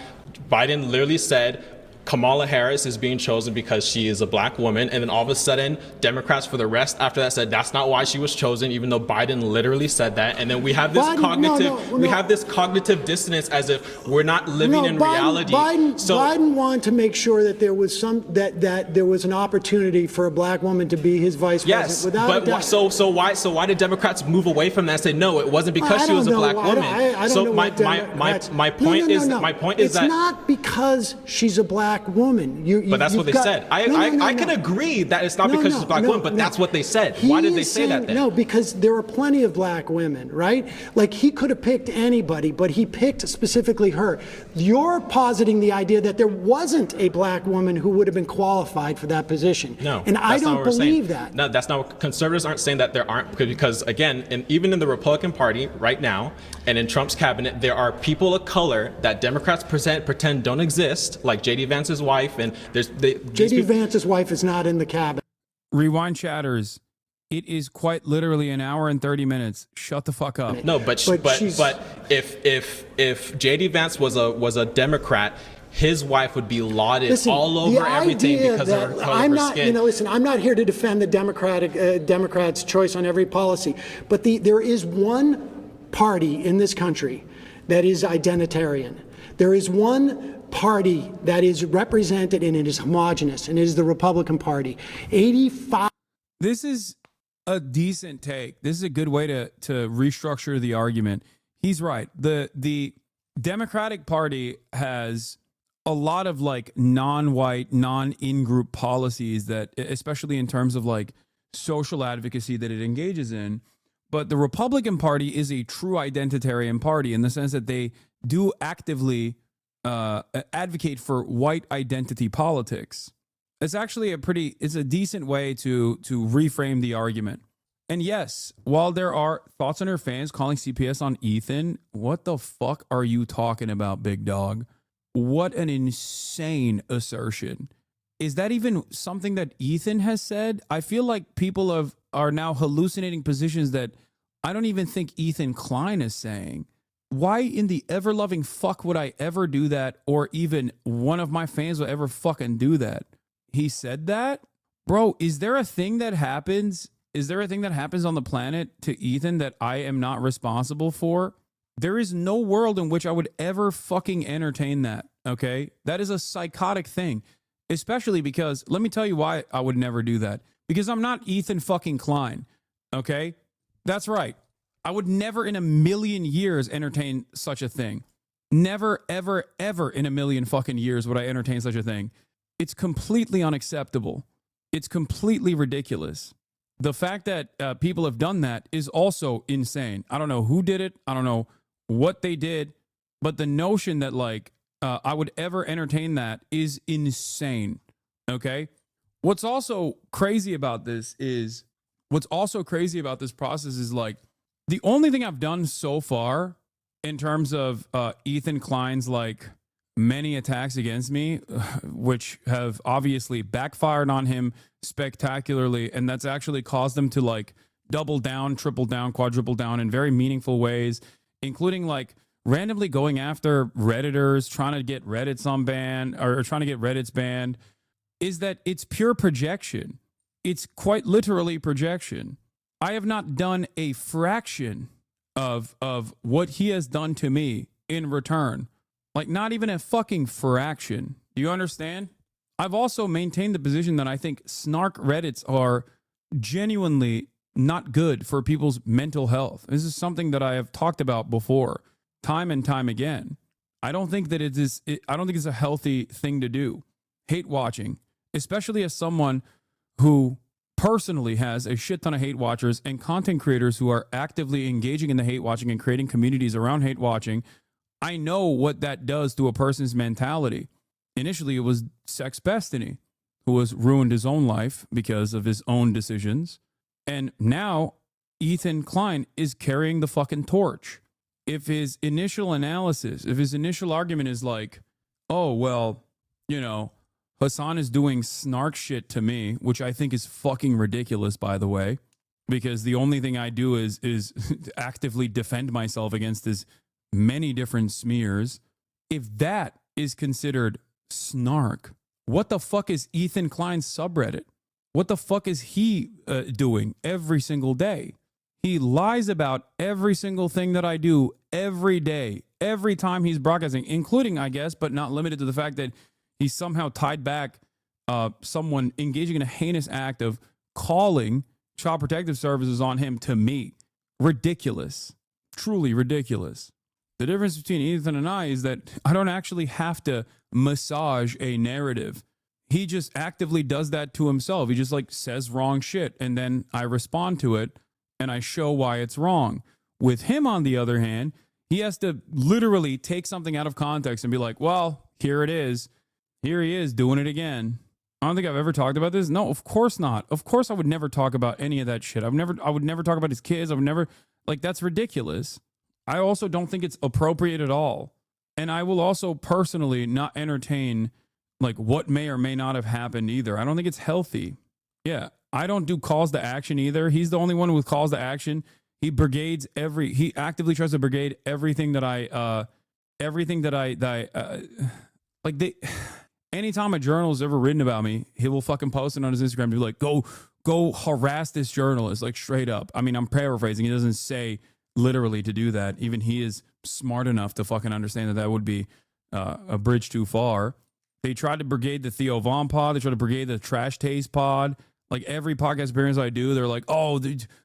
Biden literally said Kamala Harris is being chosen because she is a black woman, and then all of a sudden Democrats for the rest after that said that's not why she was chosen, even though Biden literally said that. And then we have this cognitive dissonance as if we're not living in reality. Biden wanted to make sure that there was that there was an opportunity for a black woman to be his vice president. Without a doubt. So why did Democrats move away from that and say no, it wasn't because she was a black woman? My point is it's not because she's a black woman. But that's what they said. I can agree that it's not because she's a black woman, but that's what they said. Why did they say that then? No, because there are plenty of black women, right? Like, he could have picked anybody, but he picked specifically her. You're positing the idea that there wasn't a black woman who would have been qualified for that position. No, and I don't believe that. No, that's not what conservatives aren't saying, that there aren't, because again, even in the Republican Party right now and in Trump's cabinet, there are people of color that Democrats pretend don't exist, like J.D. Vance's wife, and J.D. Vance's wife is not in the cabinet. Rewind chatters. It is quite literally an hour and 30 minutes. Shut the fuck up. No, but if J.D. Vance was a Democrat, his wife would be lauded all over everything because of her color of her skin. Listen, I'm not here to defend the Democrats' choice on every policy, but there is one party in this country that is identitarian. There is one party that is represented and it is homogenous, and it is the Republican Party. 85. This is a decent take. This is a good way to restructure the argument. He's right. The Democratic Party has a lot of like non-white, non-in-group policies that, especially in terms of like social advocacy that it engages in. But the Republican Party is a true identitarian party in the sense that they do actively advocate for white identity politics. It's actually it's a decent way to reframe the argument. And yes, while there are thoughts on her fans calling CPS on Ethan, what the fuck are you talking about, big dog? What an insane assertion. Is that even something that Ethan has said? I feel like people are now hallucinating positions that I don't even think Ethan Klein is saying. Why in the ever-loving fuck would I ever do that, or even one of my fans will ever fucking do that? He said that? Bro, is there a thing that happens? Is there a thing that happens on the planet to Ethan that I am not responsible for? There is no world in which I would ever fucking entertain that, okay? That is a psychotic thing, especially because, let me tell you why I would never do that. Because I'm not Ethan fucking Klein, okay? That's right. I would never in a million years entertain such a thing. Never, ever, ever in a million fucking years would I entertain such a thing. It's completely unacceptable. It's completely ridiculous. The fact that people have done that is also insane. I don't know who did it. I don't know what they did. But the notion that like I would ever entertain that is insane. Okay? What's also crazy about this process is like, the only thing I've done so far in terms of Ethan Klein's like many attacks against me, which have obviously backfired on him spectacularly, and that's actually caused him to like double down, triple down, quadruple down in very meaningful ways, including like randomly going after Redditors, trying to get Reddit's unbanned or trying to get Reddit's banned, is that it's pure projection. It's quite literally projection. I have not done a fraction of what he has done to me in return. Like, not even a fucking fraction. Do you understand? I've also maintained the position that I think snark Reddits are genuinely not good for people's mental health. This is something that I have talked about before, time and time again. I don't think that I don't think it's a healthy thing to do. Hate watching, especially as someone who personally has a shit ton of hate watchers and content creators who are actively engaging in the hate watching and creating communities around hate watching. I know what that does to a person's mentality. Initially, it was Sex Destiny, who has ruined his own life because of his own decisions. And now Ethan Klein is carrying the fucking torch. If his initial analysis, if his initial argument is like, oh, well, you know, Hasan is doing snark shit to me, which I think is fucking ridiculous, by the way, because the only thing I do is actively defend myself against his many different smears. If that is considered snark, what the fuck is Ethan Klein's subreddit? What the fuck is he doing every single day? He lies about every single thing that I do every day, every time he's broadcasting, including, I guess, but not limited to the fact that he somehow tied back someone engaging in a heinous act of calling Child Protective Services on him to me. Ridiculous. Truly ridiculous. The difference between Ethan and I is that I don't actually have to massage a narrative. He just actively does that to himself. He just like says wrong shit, and then I respond to it and I show why it's wrong. With him, on the other hand, he has to literally take something out of context and be like, well, here it is. Here he is doing it again. I don't think I've ever talked about this. No, of course not. Of course I would never talk about any of that shit. I would never talk about his kids. I would never, like, that's ridiculous. I also don't think it's appropriate at all. And I will also personally not entertain like what may or may not have happened either. I don't think it's healthy. Yeah. I don't do calls to action either. He's the only one with calls to action. He actively tries to brigade everything that anytime a journalist ever written about me, he will fucking post it on his Instagram and be like, go harass this journalist, like straight up. I mean, I'm paraphrasing. He doesn't say literally to do that. Even he is smart enough to fucking understand that would be a bridge too far. They tried to brigade the Theo Von pod. They tried to brigade the Trash Taste pod. Like every podcast appearance I do, they're like, oh,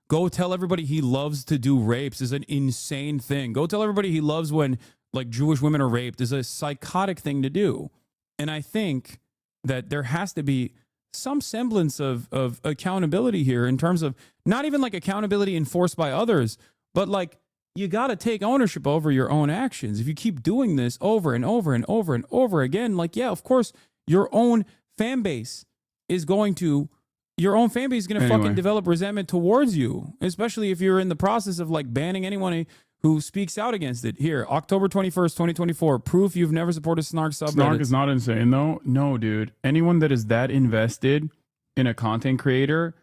go tell everybody he loves to do rapes is an insane thing. Go tell everybody he loves when like Jewish women are raped is a psychotic thing to do. And I think that there has to be some semblance of accountability here in terms of not even like accountability enforced by others, but like you got to take ownership over your own actions. If you keep doing this over and over and over and over again, like, yeah, of course, your own fan base is going to fucking develop resentment towards you, especially if you're in the process of like banning anyone who speaks out against it. Here, October 21st, 2024, proof you've never supported Snark subreddits. Snark is not insane, though. No, dude. Anyone that is that invested in a content creator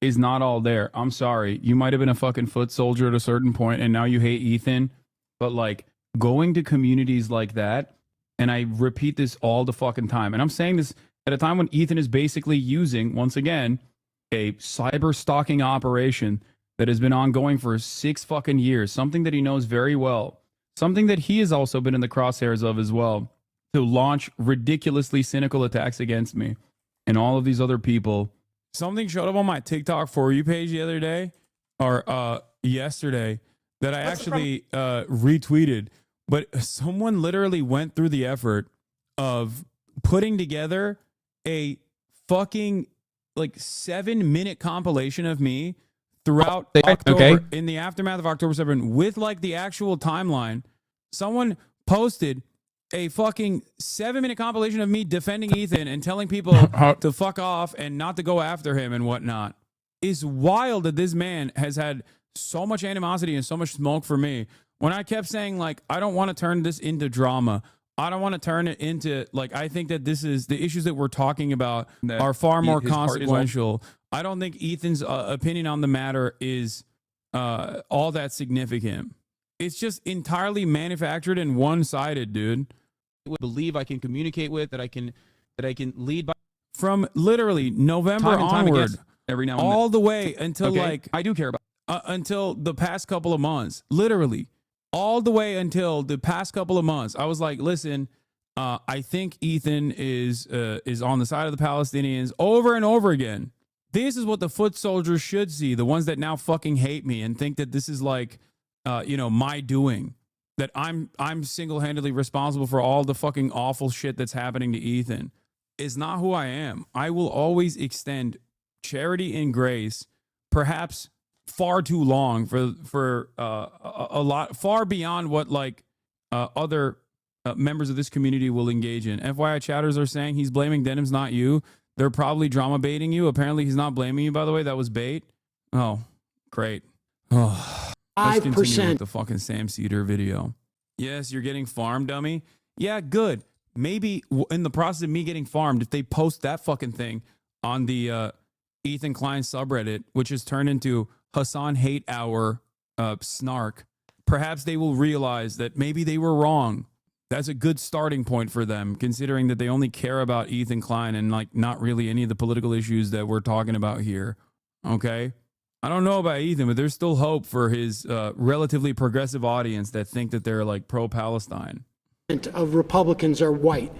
is not all there. I'm sorry. You might have been a fucking foot soldier at a certain point, and now you hate Ethan. But like going to communities like that, and I repeat this all the fucking time, and I'm saying this at a time when Ethan is basically using, once again, a cyber stalking operation that has been ongoing for 6 fucking years, something that he knows very well, something that he has also been in the crosshairs of as well, to launch ridiculously cynical attacks against me and all of these other people. Something showed up on my TikTok For You page the other day, or yesterday, that I actually retweeted, but someone literally went through the effort of putting together a fucking like 7-minute compilation of me throughout October, in the aftermath of October 7, with like the actual timeline. Someone posted a fucking 7-minute compilation of me defending Ethan and telling people to fuck off and not to go after him and whatnot. It's wild that this man has had so much animosity and so much smoke for me when I kept saying like, I don't want to turn this into drama. I don't want to turn it into like, I think that this is the issues that we're talking about are far more consequential. I don't think Ethan's opinion on the matter is all that significant. It's just entirely manufactured and one-sided, dude. I believe I can communicate with, that I can lead by, from literally November onward, every now and all the way until like I do care about until the past couple of months, literally all the way until the past couple of months. I was like, listen, I think Ethan is on the side of the Palestinians over and over again. This is what the foot soldiers should see, the ones that now fucking hate me and think that this is like, my doing, that I'm single-handedly responsible for all the fucking awful shit that's happening to Ethan, is not who I am. I will always extend charity and grace, perhaps far too long for a lot, far beyond what like other members of this community will engage in. FYI, chatters are saying he's blaming Denims, not you. They're probably drama baiting you. Apparently, he's not blaming you, by the way. That was bait. Oh, great. Oh, let's continue with the fucking Sam Seder video. Yes, you're getting farmed, dummy. Yeah, good. Maybe in the process of me getting farmed, if they post that fucking thing on the Ethan Klein subreddit, which has turned into Hasan Hate Hour snark, perhaps they will realize that maybe they were wrong. That's a good starting point for them, considering that they only care about Ethan Klein and like not really any of the political issues that we're talking about here. Okay? I don't know about Ethan, but there's still hope for his relatively progressive audience that think that they're like pro-Palestine. Of Republicans are white.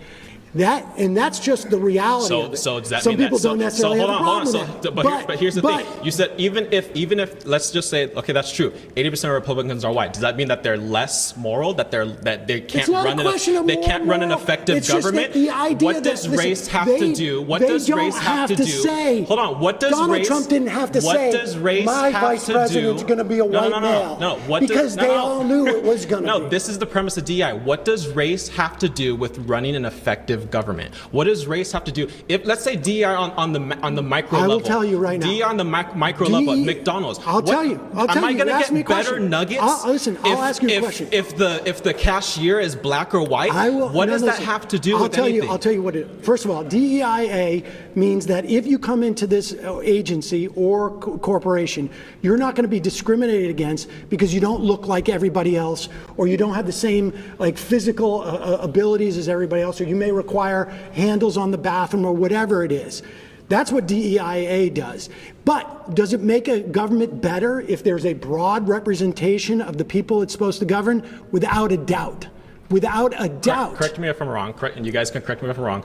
That's just the reality of it. So does that Some mean people that? don't necessarily have a problem with that. But here's the thing. You said even if let's just say, okay, that's true. 80% of Republicans are white. Does that mean that they're less moral? That they can't run an effective government? What does race have to do? What does race have to do? Hold on. What does Donald Trump didn't have to say my vice president's going to be a white male? No. Because they all knew it was going to be. No, this is the premise of DEI. What does race have to do with running an effective government? What does race have to do? If let's say DEI on the micro level, I will tell you right now. DEI on the micro level at McDonald's. I'll tell you. Am I going to get better nuggets? I'll ask you a question. If the cashier is black or white, what does that have to do with anything? I'll tell you what it is. First of all, DEIA means that if you come into this agency or corporation, you're not going to be discriminated against because you don't look like everybody else, or you don't have the same like physical abilities as everybody else, or you may require handles on the bathroom or whatever it is. That's what DEIA does. But does it make a government better if there's a broad representation of the people it's supposed to govern? Without a doubt. Without a doubt. Correct me if I'm wrong, and you guys can correct me if I'm wrong.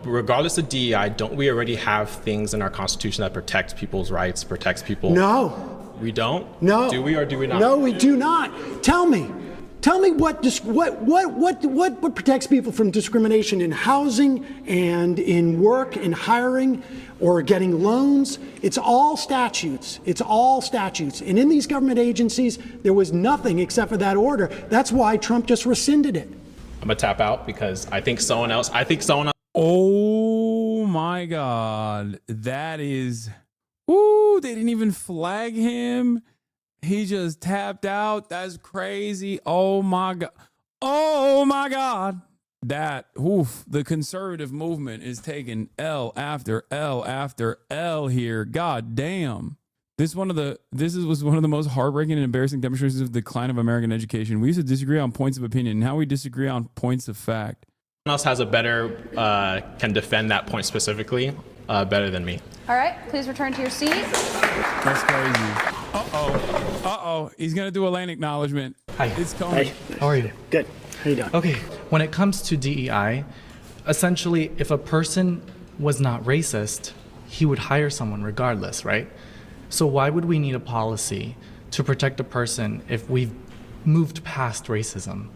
Regardless of DEI, don't we already have things in our Constitution that protects people's rights, protects people? No. We don't? No. Do we or do we not? No, we do not. Tell me what protects people from discrimination in housing and in work, in hiring, or getting loans? It's all statutes. It's all statutes. And in these government agencies, there was nothing except for that order. That's why Trump just rescinded it. I'm gonna tap out because I think someone else. Oh my God, that is. Ooh, they didn't even flag him. He just tapped out. That's crazy. Oh my God. Oh my God. The conservative movement is taking L after L after L here. God damn. This was one of the most heartbreaking and embarrassing demonstrations of the decline of American education. We used to disagree on points of opinion. Now we disagree on points of fact. Someone else has a better, can defend that point specifically better than me. All right, please return to your seat. That's crazy. Uh-oh. He's going to do a lane acknowledgement. Hi. It's Tony. Hi. How are you? Good. How you doing? Okay. When it comes to DEI, essentially, if a person was not racist, he would hire someone regardless, right? So why would we need a policy to protect a person if we've moved past racism?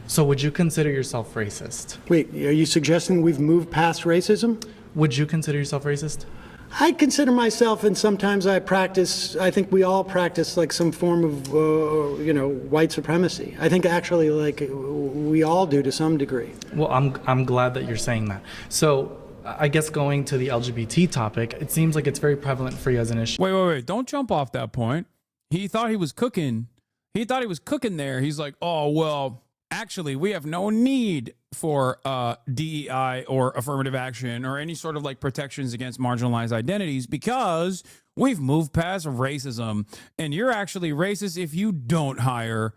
So would you consider yourself racist? Wait, are you suggesting we've moved past racism? Would you consider yourself racist? I consider myself, and sometimes I think we all practice like some form of, white supremacy. I think actually like we all do to some degree. Well, I'm glad that you're saying that. So I guess going to the LGBT topic, it seems like it's very prevalent for you as an issue. Wait. Don't jump off that point. He thought he was cooking. There. He's like, oh, well, actually, we have no need for DEI or affirmative action or any sort of like protections against marginalized identities because we've moved past racism. And you're actually racist if you don't hire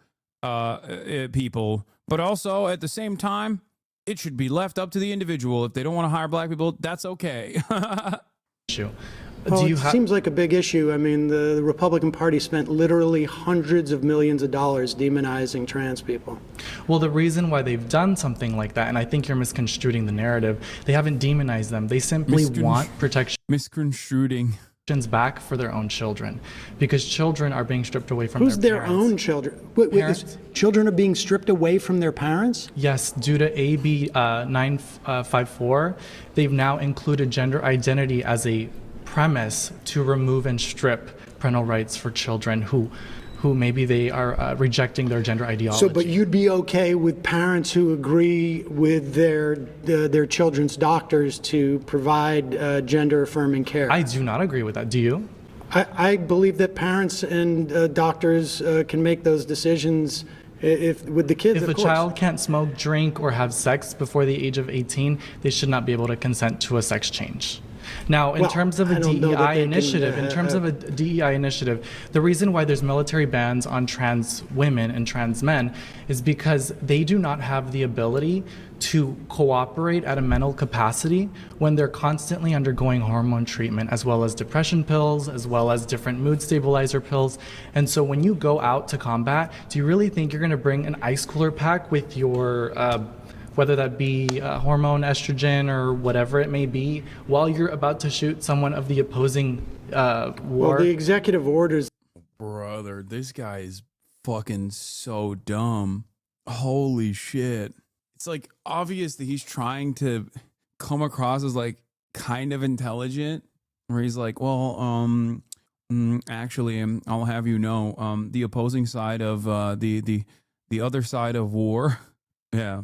people. But also at the same time, it should be left up to the individual. If they don't want to hire black people, that's okay. Well, it seems like a big issue. I mean, the Republican Party spent literally hundreds of millions of dollars demonizing trans people. Well, the reason why they've done something like that, and I think you're misconstruing the narrative, they haven't demonized them. They simply want protection. Misconstruing. Back for their own children, because children are being stripped away from their own children? Wait, children are being stripped away from their parents? Yes, due to AB 954, they've now included gender identity as a premise to remove and strip parental rights for children who who maybe they are rejecting their gender ideology. So, but you'd be okay with parents who agree with their children's doctors to provide gender-affirming care? I do not agree with that. Do you? I believe that parents and doctors can make those decisions with the kids. If a child can't smoke, drink, or have sex before the age of 18, they should not be able to consent to a sex change. Now, in terms of a DEI initiative, the reason why there's military bans on trans women and trans men is because they do not have the ability to cooperate at a mental capacity when they're constantly undergoing hormone treatment, as well as depression pills, as well as different mood stabilizer pills. And so when you go out to combat, do you really think you're going to bring an ice cooler pack with your whether that be hormone estrogen or whatever it may be, while you're about to shoot someone of the opposing war? Well, the executive orders. Brother, this guy is fucking so dumb. Holy shit. It's like obvious that he's trying to come across as like kind of intelligent, where he's like, well, actually, I'll have you know, the opposing side of the other side of war. Yeah.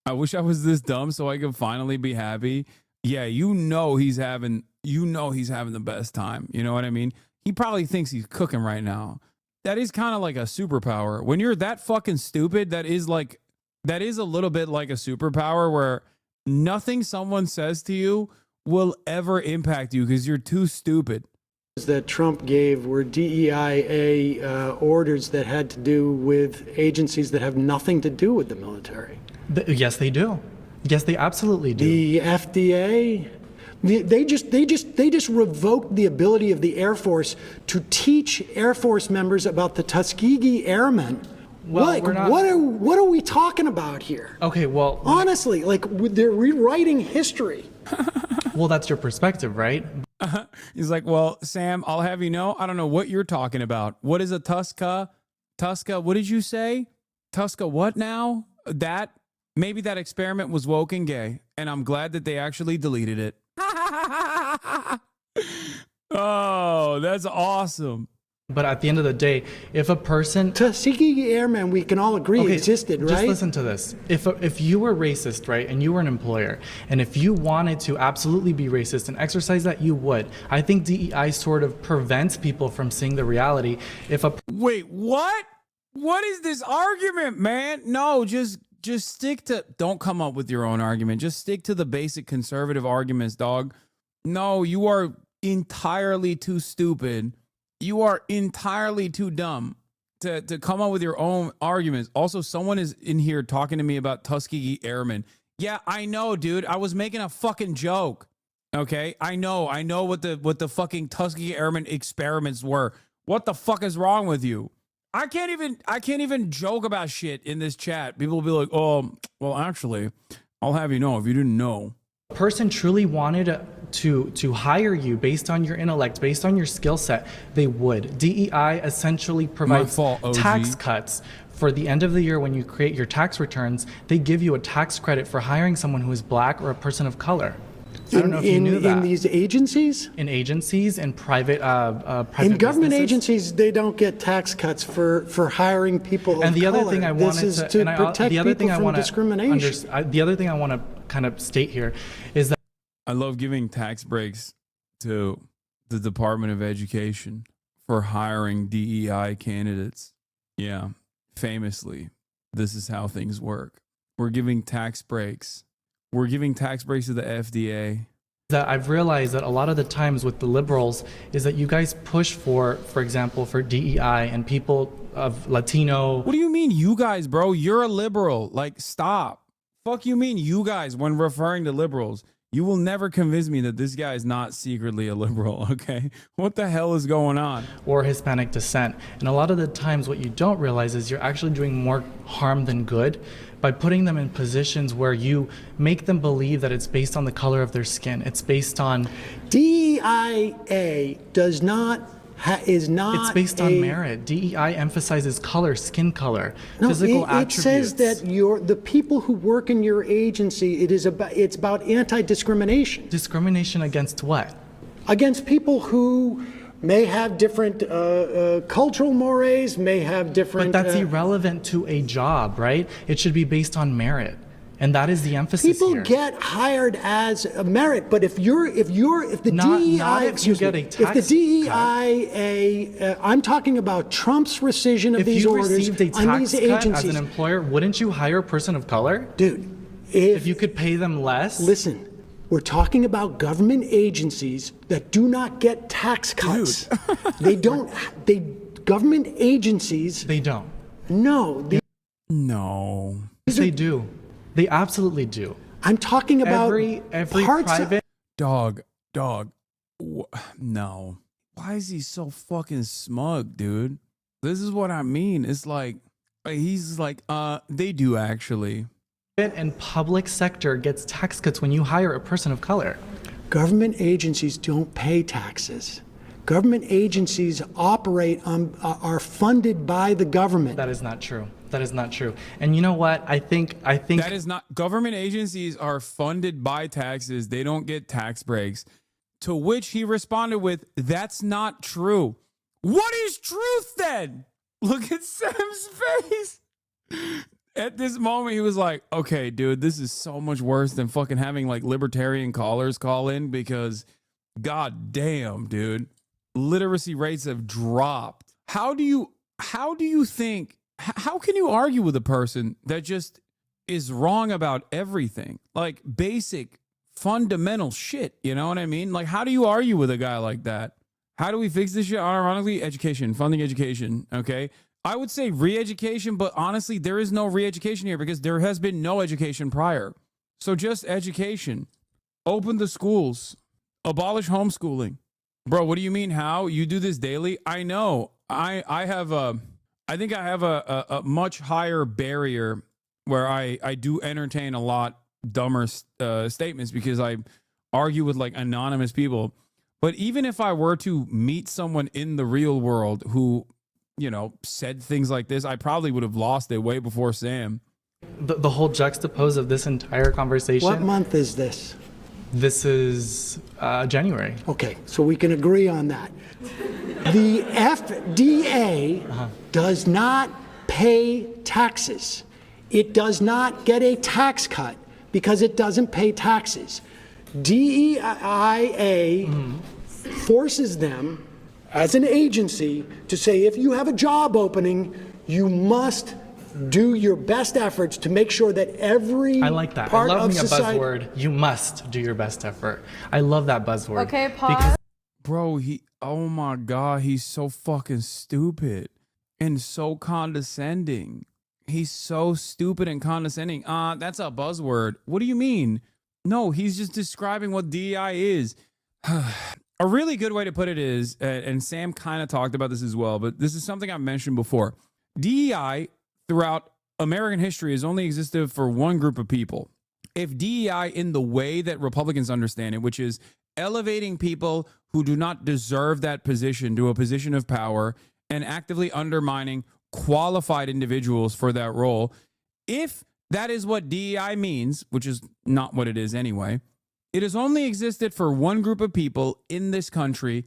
I wish I was this dumb so I could finally be happy. Yeah, he's having the best time. You know what I mean? He probably thinks he's cooking right now. That is kind of like a superpower. When you're that fucking stupid, that is a little bit like a superpower where nothing someone says to you will ever impact you because you're too stupid. That Trump gave were DEIA orders that had to do with agencies that have nothing to do with the military. Yes, they do. Yes, they absolutely do. The FDA, they just revoked the ability of the Air Force to teach Air Force members about the Tuskegee Airmen. Well, what are we talking about here? Okay, well, honestly, like they're rewriting history. Well, that's your perspective, right? He's like, well, Sam, I'll have you know, I don't know what you're talking about. What is a Tuska? What did you say? Tuska what now? Maybe that experiment was woke and gay, and I'm glad that they actually deleted it. Oh, that's awesome. But at the end of the day, if a person... Tuskegee Airmen, we can all agree, existed, right? Just listen to this. If you were racist, right, and you were an employer, and if you wanted to absolutely be racist and exercise that, you would. I think DEI sort of prevents people from seeing the reality. Wait, what? What is this argument, man? No, just stick to... Don't come up with your own argument. Just stick to the basic conservative arguments, dog. No, you are entirely too stupid. You are entirely too dumb to come up with your own arguments. Also, someone is in here talking to me about Tuskegee Airmen. Yeah, I know, dude. I was making a fucking joke. Okay? I know what the fucking Tuskegee Airmen experiments were. What the fuck is wrong with you? I can't even joke about shit in this chat. People will be like, "Oh, well, actually, I'll have you know if you didn't know." A person truly wanted to hire you based on your intellect, based on your skill set, they would. DEI essentially provides tax cuts for the end of the year when you create your tax returns. They give you a tax credit for hiring someone who is black or a person of color. I don't know if you knew that. In these agencies? In agencies and private in government businesses. Agencies, they don't get tax cuts for hiring people and of the color. Other thing I wanted this is to protect people from discrimination. The other thing I want to kind of state here is that I love giving tax breaks to the Department of Education for hiring DEI candidates. Yeah, famously, this is how things work. We're giving tax breaks. We're giving tax breaks to the FDA. That I've realized that a lot of the times with the liberals is that you guys push for example, for DEI and people of Latino. What do you mean you guys, bro? You're a liberal. Like, stop. Fuck you mean you guys when referring to liberals. You will never convince me that this guy is not secretly a liberal, okay? What the hell is going on? Or Hispanic descent. And a lot of the times what you don't realize is you're actually doing more harm than good by putting them in positions where you make them believe that it's based on the color of their skin. It's based on... DEIA is not it's based on merit. DEI emphasizes color, skin color, no, physical it attributes. Says that the people who work in your agency, it's about anti-discrimination. Discrimination against what? Against people who may have different cultural mores, may have different... But that's irrelevant to a job, right? It should be based on merit. And that is the emphasis People here. get hired as a merit, but if the DEI, I'm talking about Trump's rescission of these orders on these agencies. If you received a tax cut as an employer, wouldn't you hire a person of color? Dude, if you could pay them less? Listen, we're talking about government agencies that do not get tax cuts. Government agencies. They don't. No. No. They do. They absolutely do. I'm talking about every parts private... Dog. No. Why is he so fucking smug, dude? This is what I mean. It's like, he's like, they do actually. And public sector gets tax cuts when you hire a person of color. Government agencies don't pay taxes. Government agencies operate are funded by the government. That is not true. That is not true. And you know what? I think that is not. Government agencies are funded by taxes. They don't get tax breaks. To which he responded with, "That's not true." What is truth then? Look at Sam's face. At this moment, he was like, "Okay, dude, this is so much worse than fucking having like libertarian callers call in because, god damn, dude, literacy rates have dropped." How do you think? How can you argue with a person that just is wrong about everything? Like basic, fundamental shit, you know what I mean? Like, how do you argue with a guy like that? How do we fix this shit? Ironically, education, funding education, okay? I would say re-education, but honestly, there is no re-education here because there has been no education prior. So just education. Open the schools. Abolish homeschooling. Bro, what do you mean how? You do this daily? I know. I think I have a much higher barrier where I do entertain a lot dumber statements because I argue with like anonymous people. But even if I were to meet someone in the real world who, you know, said things like this, I probably would have lost it way before Sam. The whole juxtapose of this entire conversation. What month is this? This is January. Okay, so we can agree on that. The FDA does not pay taxes. It does not get a tax cut because it doesn't pay taxes. DEIA forces them as an agency to say if you have a job opening, you must do your best efforts to make sure that every I like that. part I love of me a society... buzzword. You must do your best effort. I love that buzzword. Okay, pause. Bro, oh my God, he's so fucking stupid and so condescending. He's so stupid and condescending. That's a buzzword. What do you mean? No, he's just describing what DEI is. A really good way to put it is, and Sam kind of talked about this as well, but this is something I've mentioned before. DEI throughout American history has only existed for one group of people. If DEI in the way that Republicans understand it, which is elevating people who do not deserve that position to a position of power and actively undermining qualified individuals for that role, if that is what DEI means, which is not what it is anyway, it has only existed for one group of people in this country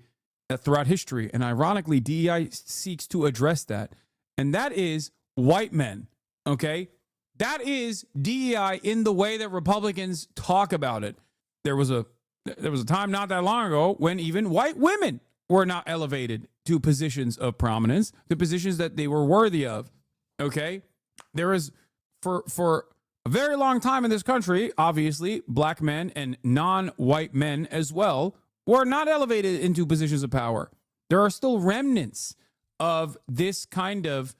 throughout history. And ironically, DEI seeks to address that. And that is white men, okay? That is DEI in the way that Republicans talk about it. There was a time not that long ago when even white women were not elevated to positions of prominence, to positions that they were worthy of, okay? There is, for a very long time in this country, obviously, black men and non-white men as well were not elevated into positions of power. There are still remnants of this kind of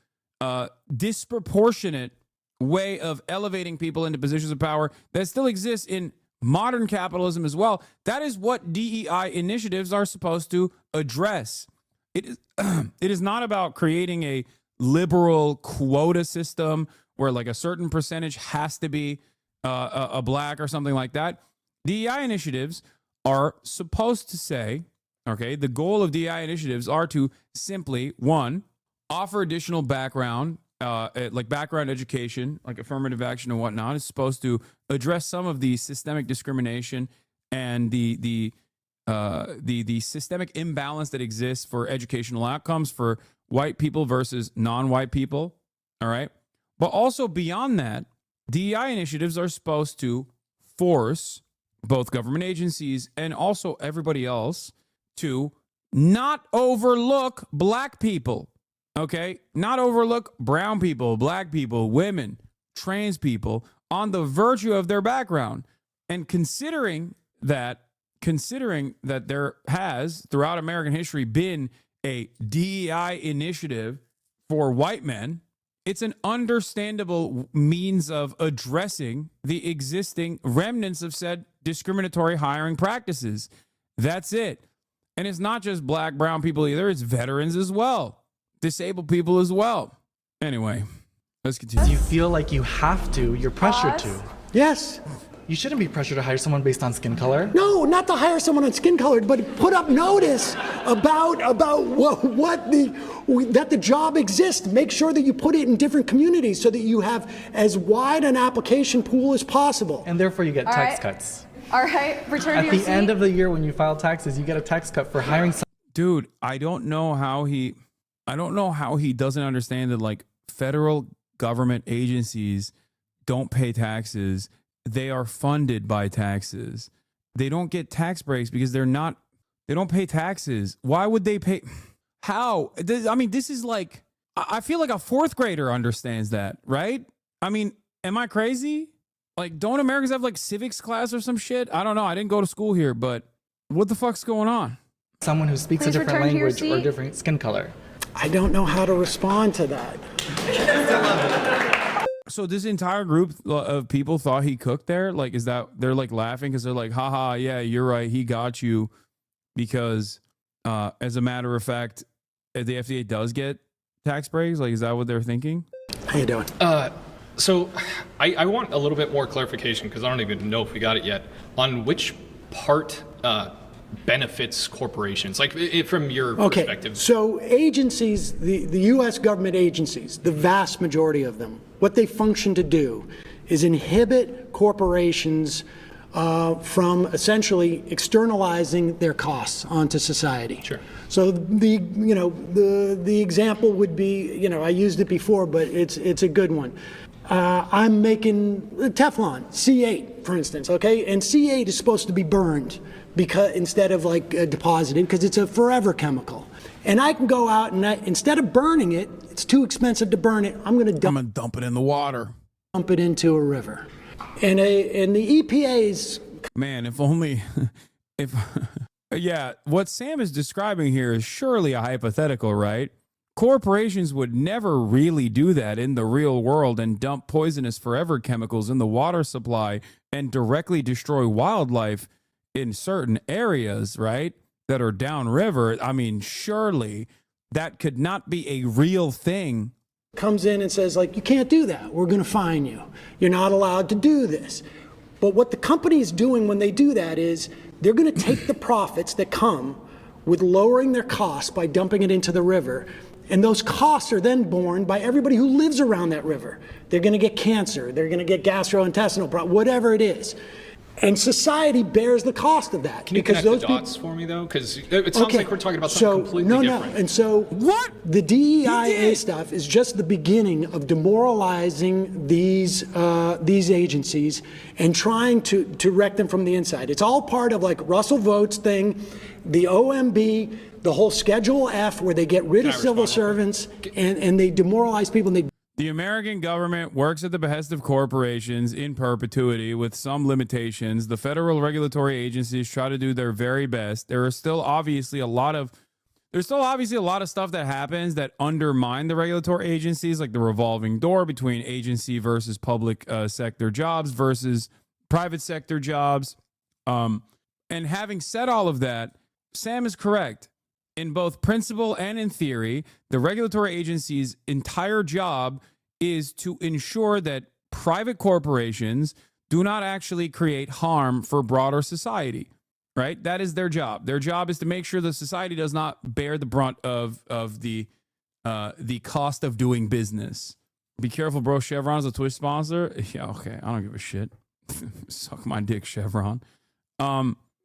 disproportionate way of elevating people into positions of power that still exists in modern capitalism as well. That is what DEI initiatives are supposed to address. It is not about creating a liberal quota system where like a certain percentage has to be a black or something like that. DEI initiatives are supposed to say, okay, the goal of DEI initiatives are to simply, one, offer additional background, like background education, like affirmative action and whatnot. Is supposed to address some of the systemic discrimination and the the systemic imbalance that exists for educational outcomes for white people versus non-white people. All right. But also beyond that, DEI initiatives are supposed to force both government agencies and also everybody else to not overlook black people. Okay. Not overlook brown people, black people, women, trans people on the virtue of their background. And considering that there has throughout American history been a DEI initiative for white men, it's an understandable means of addressing the existing remnants of said discriminatory hiring practices. That's it. And it's not just black, brown people either. It's veterans as well, disabled people as well. Anyway, let's continue. You feel like you have to, you're pressured to. Yes. You shouldn't be pressured to hire someone based on skin color. No, not to hire someone on skin color, but put up notice about that the job exists. Make sure that you put it in different communities so that you have as wide an application pool as possible. And therefore you get All tax right. cuts. All right, return At to your the seat. end of the year when you file taxes, you get a tax cut for hiring someone. Dude, I don't know how he doesn't understand that like federal government agencies don't pay taxes. They are funded by taxes. They don't get tax breaks because they don't pay taxes. Why would they pay? How? This is like, I feel like a fourth grader understands that, right? I mean, am I crazy? Like, don't Americans have like civics class or some shit? I don't know. I didn't go to school here, but what the fuck's going on? Someone who speaks a different language or different skin color. I don't know how to respond to that. So this entire group of people thought he cooked there? Like, is that they're like laughing because they're like, haha, yeah, you're right. He got you because as a matter of fact, the FDA does get tax breaks. Like, is that what they're thinking? How you doing? So I want a little bit more clarification because I don't even know if we got it yet on which part benefits corporations, like from your perspective. So agencies, the U.S. government agencies, the vast majority of them, what they function to do is inhibit corporations from essentially externalizing their costs onto society. Sure. So the example would be, I used it before, but it's a good one. I'm making Teflon, C8, for instance, okay? And C8 is supposed to be burned because instead of deposited, because it's a forever chemical. And I can go out and instead of burning it, it's too expensive to burn it. I'm going to dump it in the water. Dump it into a river. And the EPA's... Man, if only... Yeah, what Sam is describing here is surely a hypothetical, right? Corporations would never really do that in the real world and dump poisonous forever chemicals in the water supply and directly destroy wildlife in certain areas, right, that are downriver. I mean, surely that could not be a real thing. Comes in and says, you can't do that. We're going to fine you. You're not allowed to do this. But what the company is doing when they do that is they're going to take the profits that come with lowering their costs by dumping it into the river. And those costs are then borne by everybody who lives around that river. They're going to get cancer. They're going to get gastrointestinal problems, whatever it is. And society bears the cost of that. Can you connect the dots for me, though? Because it sounds like we're talking about something completely different. And so the DEIA stuff is just the beginning of demoralizing these agencies and trying to wreck them from the inside. It's all part of Russell Votes thing, the OMB, the whole Schedule F where they get rid of civil servants and they demoralize people. And The American government works at the behest of corporations in perpetuity with some limitations. The federal regulatory agencies try to do their very best. There's still obviously a lot of stuff that happens that undermine the regulatory agencies, like the revolving door between agency versus public sector jobs versus private sector jobs. And having said all of that, Sam is correct. In both principle and in theory, the regulatory agency's entire job is to ensure that private corporations do not actually create harm for broader society, right? That is their job. Their job is to make sure the society does not bear the brunt of the cost of doing business. Be careful, bro. Chevron's a Twitch sponsor. Yeah, okay. I don't give a shit. Suck my dick, Chevron.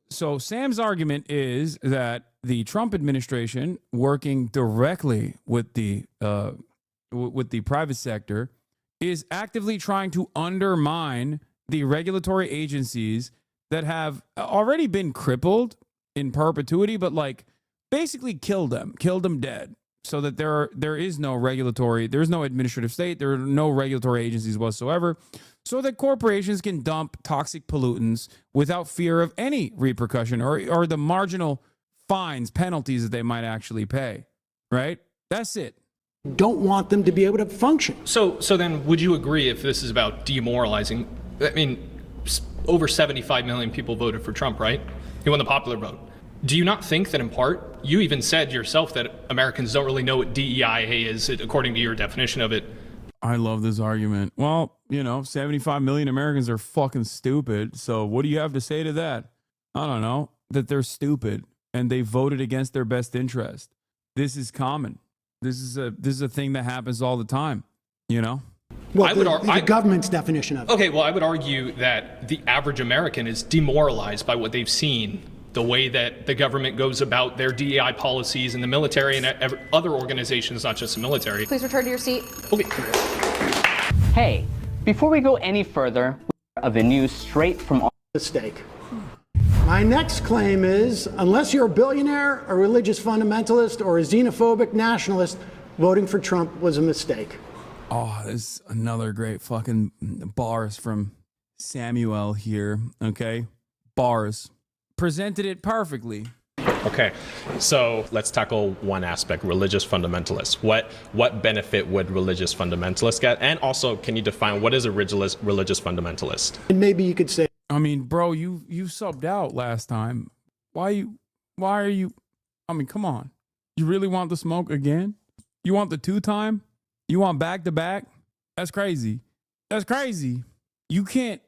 So Sam's argument is that the Trump administration, working directly with the private sector, is actively trying to undermine the regulatory agencies that have already been crippled in perpetuity, but like basically killed them dead, so that there is no regulatory, there's no administrative state, there are no regulatory agencies whatsoever, so that corporations can dump toxic pollutants without fear of any repercussion or the marginal fines, penalties that they might actually pay, right? That's it. Don't want them to be able to function. So then would you agree, if this is about demoralizing, I mean, over 75 million people voted for Trump, right? He won the popular vote. Do you not think that in part, you even said yourself that Americans don't really know what DEI is, according to your definition of it? I love this argument. Well, 75 million Americans are fucking stupid. So what do you have to say to that? I don't know, that they're stupid and they voted against their best interest. This is common. This is a thing that happens all the time, Well, the government's definition of it. Okay, well, I would argue that the average American is demoralized by what they've seen, the way that the government goes about their DEI policies in the military and other organizations, not just the military. Please return to your seat. Okay. Hey, before we go any further, of the news straight from mistake. My next claim is, unless you're a billionaire, a religious fundamentalist, or a xenophobic nationalist, voting for Trump was a mistake. Oh, there's another great fucking bars from Samuel here, okay? Bars. Presented it perfectly. Okay, so let's tackle one aspect, religious fundamentalists. What benefit would religious fundamentalists get? And also, can you define what is a religious fundamentalist? And maybe you could say, I mean, bro, you subbed out last time. Why are you, I mean, come on. You really want the smoke again? You want the 2-time? You want back-to-back? That's crazy. That's crazy. You can't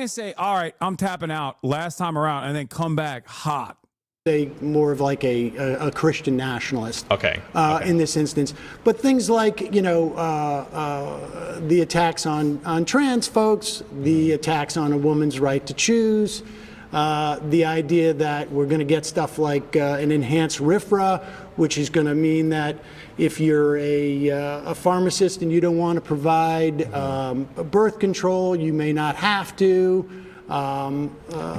say, all right, I'm tapping out last time around and then come back hot. Say more of like a Christian nationalist. Okay. In this instance. But things like, the attacks on trans folks, the attacks on a woman's right to choose, the idea that we're going to get stuff like an enhanced RFRA, which is going to mean that if you're a pharmacist and you don't want to provide birth control, you may not have to. Don't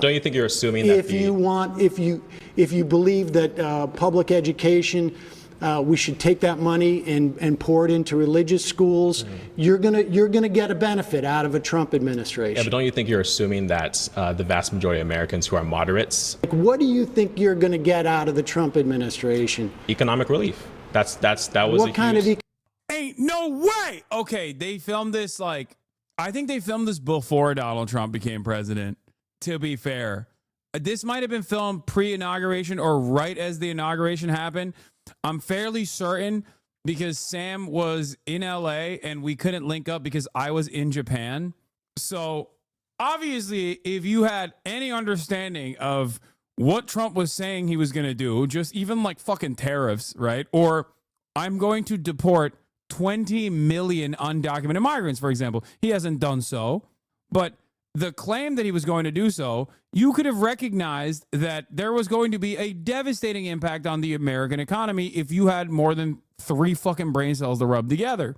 you think you're assuming that if you believe that public education, we should take that money and pour it into religious schools, you're gonna get a benefit out of a Trump administration? Yeah, but don't you think you're assuming that the vast majority of Americans who are moderates? What do you think you're gonna get out of the Trump administration? Economic relief. That was what kind of ain't no way. Okay, they filmed this I think they filmed this before Donald Trump became president, to be fair. This might have been filmed pre-inauguration or right as the inauguration happened. I'm fairly certain because Sam was in LA and we couldn't link up because I was in Japan. So obviously, if you had any understanding of what Trump was saying he was going to do, just even like fucking tariffs, right? Or I'm going to deport 20 million undocumented migrants, for example. He hasn't done so, but the claim that he was going to do so, you could have recognized that there was going to be a devastating impact on the American economy if you had more than 3 fucking brain cells to rub together.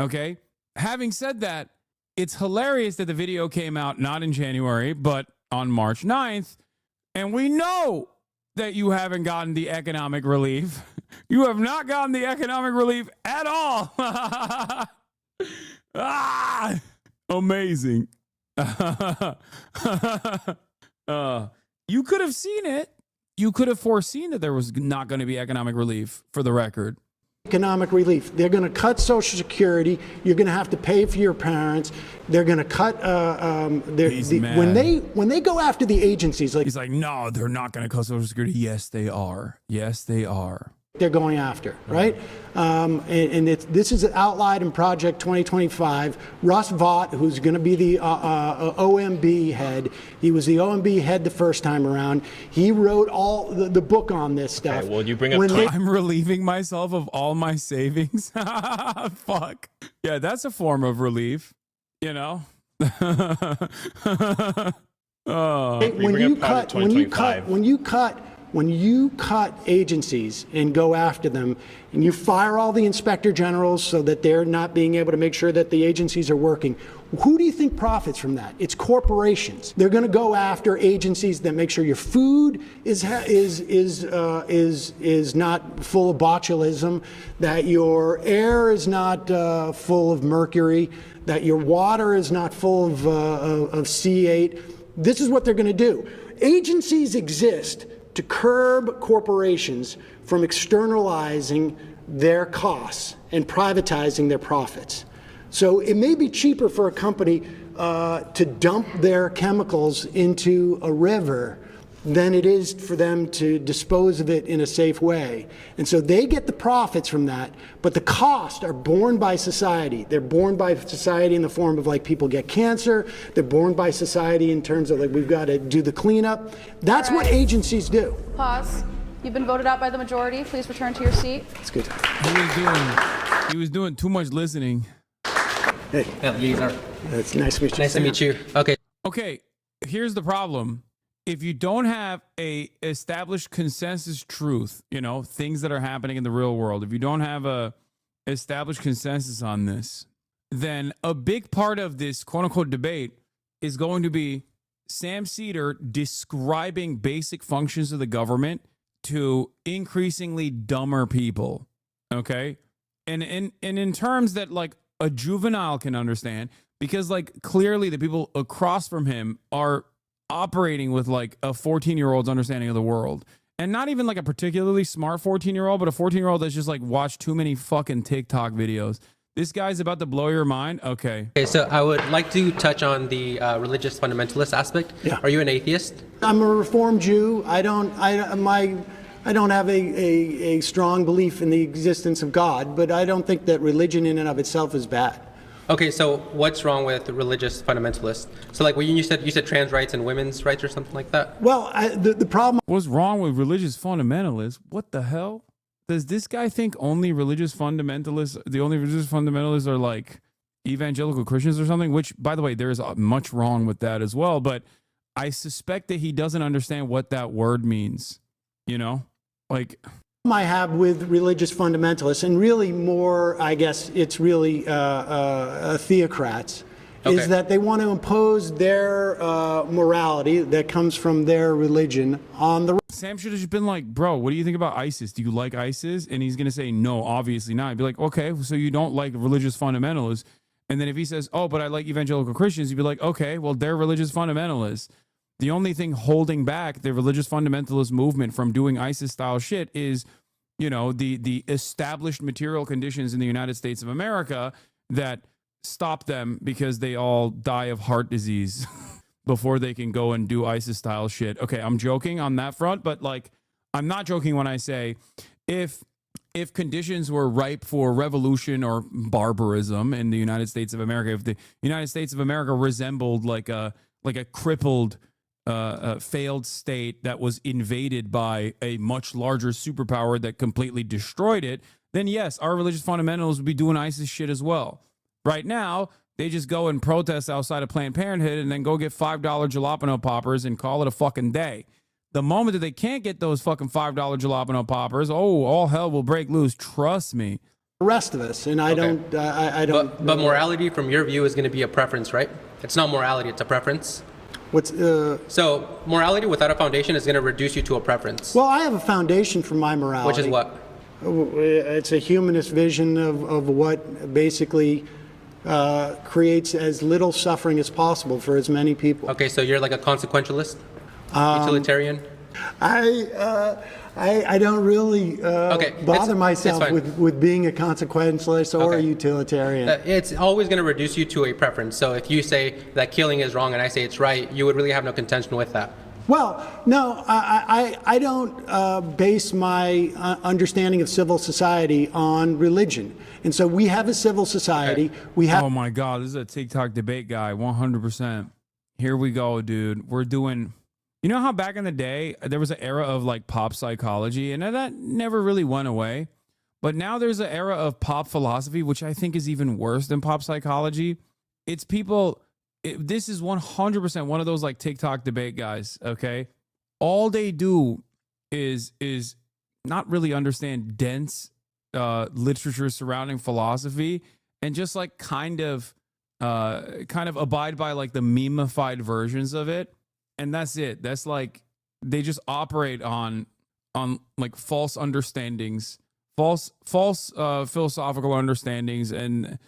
Okay? Having said that, it's hilarious that the video came out not in January, but on March 9th, and we know that you haven't gotten the economic relief. You have not gotten the economic relief at all. Amazing. You could have seen it. You could have foreseen that there was not going to be economic relief, for the record. Economic relief. They're going to cut Social Security. You're going to have to pay for your parents. They're going to cut. When they go after the agencies, he's like, no, they're not going to cut Social Security. Yes, they are. Yes, they are. They're going after, right? This is outlined in Project 2025. Russ Vought, who's going to be the OMB head, he was the OMB head the first time around. He wrote all the book on this stuff. Okay, well, you bring up I'm relieving myself of all my savings. Fuck. Yeah, that's a form of relief, When you cut agencies and go after them, and you fire all the inspector generals so that they're not being able to make sure that the agencies are working, who do you think profits from that? It's corporations. They're going to go after agencies that make sure your food is not full of botulism, that your air is not full of mercury, that your water is not full of C8. This is what they're going to do. Agencies exist to curb corporations from externalizing their costs and privatizing their profits. So it may be cheaper for a company to dump their chemicals into a river than it is for them to dispose of it in a safe way. And so they get the profits from that, but the costs are borne by society. They're borne by society in the form of like people get cancer. They're borne by society in terms of like we've got to do the cleanup. That's what agencies do. Pause. You've been voted out by the majority. Please return to your seat. That's good. He was doing too much listening. Hey. It's nice to meet you. Nice to meet you. Okay. Okay, here's the problem. If you don't have a established consensus truth, you know, things that are happening in the real world, if you don't have a established consensus on this, then a big part of this quote unquote debate is going to be Sam SEDER describing basic functions of the government to increasingly dumber people. Okay. And in terms that like a juvenile can understand, because like clearly the people across from him are operating with like a 14-year-old's understanding of the world, and not even like a particularly smart 14-year-old, but a 14-year-old that's just like watched too many fucking TikTok videos. This guy's about to blow your mind. Okay, so I would like to touch on the religious fundamentalist aspect. Yeah. Are you an atheist? I'm a Reformed Jew. I don't have a strong belief in the existence of God, but I don't think that religion in and of itself is bad. Okay, so what's wrong with religious fundamentalists? So like when you said trans rights and women's rights or something like that? Well, the problem... What's wrong with religious fundamentalists? What the hell? Does this guy think the only religious fundamentalists are like evangelical Christians or something? Which, by the way, there is much wrong with that as well. But I suspect that he doesn't understand what that word means. You know? Like... I have with religious fundamentalists, and really more, I guess it's really theocrats, is that they want to impose their morality that comes from their religion on the... Sam should have just been like, bro, what do you think about ISIS? Do you like ISIS? And he's going to say, no, obviously not. I'd be like, okay, so you don't like religious fundamentalists. And then if he says, oh, but I like evangelical Christians, you'd be like, okay, well, they're religious fundamentalists. The only thing holding back the religious fundamentalist movement from doing ISIS-style shit is, you know, the established material conditions in the United States of America that stop them because they all die of heart disease before they can go and do ISIS-style shit. Okay, I'm joking on that front, but like, I'm not joking when I say if conditions were ripe for revolution or barbarism in the United States of America, if the United States of America resembled like a crippled failed state that was invaded by a much larger superpower that completely destroyed it, then yes, our religious fundamentalists would be doing ISIS shit as well. Right now, they just go and protest outside of Planned Parenthood and then go get $5 jalapeno poppers and call it a fucking day. The moment that they can't get those fucking $5 jalapeno poppers, oh, all hell will break loose. Trust me. The rest of us, and I don't. But morality, from your view, is going to be a preference, right? It's not morality; it's a preference. So morality without a foundation is going to reduce you to a preference. Well, I have a foundation for my morality. Which is what? It's a humanist vision of what basically creates as little suffering as possible for as many people. Okay, so you're like a consequentialist, utilitarian. I don't really bother myself with being a consequentialist or a utilitarian. It's always going to reduce you to a preference. So if you say that killing is wrong and I say it's right, you would really have no contention with that. Well, no, I don't base my understanding of civil society on religion. And so we have a civil society. We have. Oh my God, this is a TikTok debate guy, 100%. Here we go, dude. We're doing. You know how back in the day, there was an era of like pop psychology, and that never really went away. But now there's an era of pop philosophy, which I think is even worse than pop psychology. It's people this is 100% one of those like TikTok debate guys, okay? All they do is not really understand dense literature surrounding philosophy and just like kind of abide by like the memified versions of it. And that's it. That's like they just operate on like false understandings, false philosophical understandings, and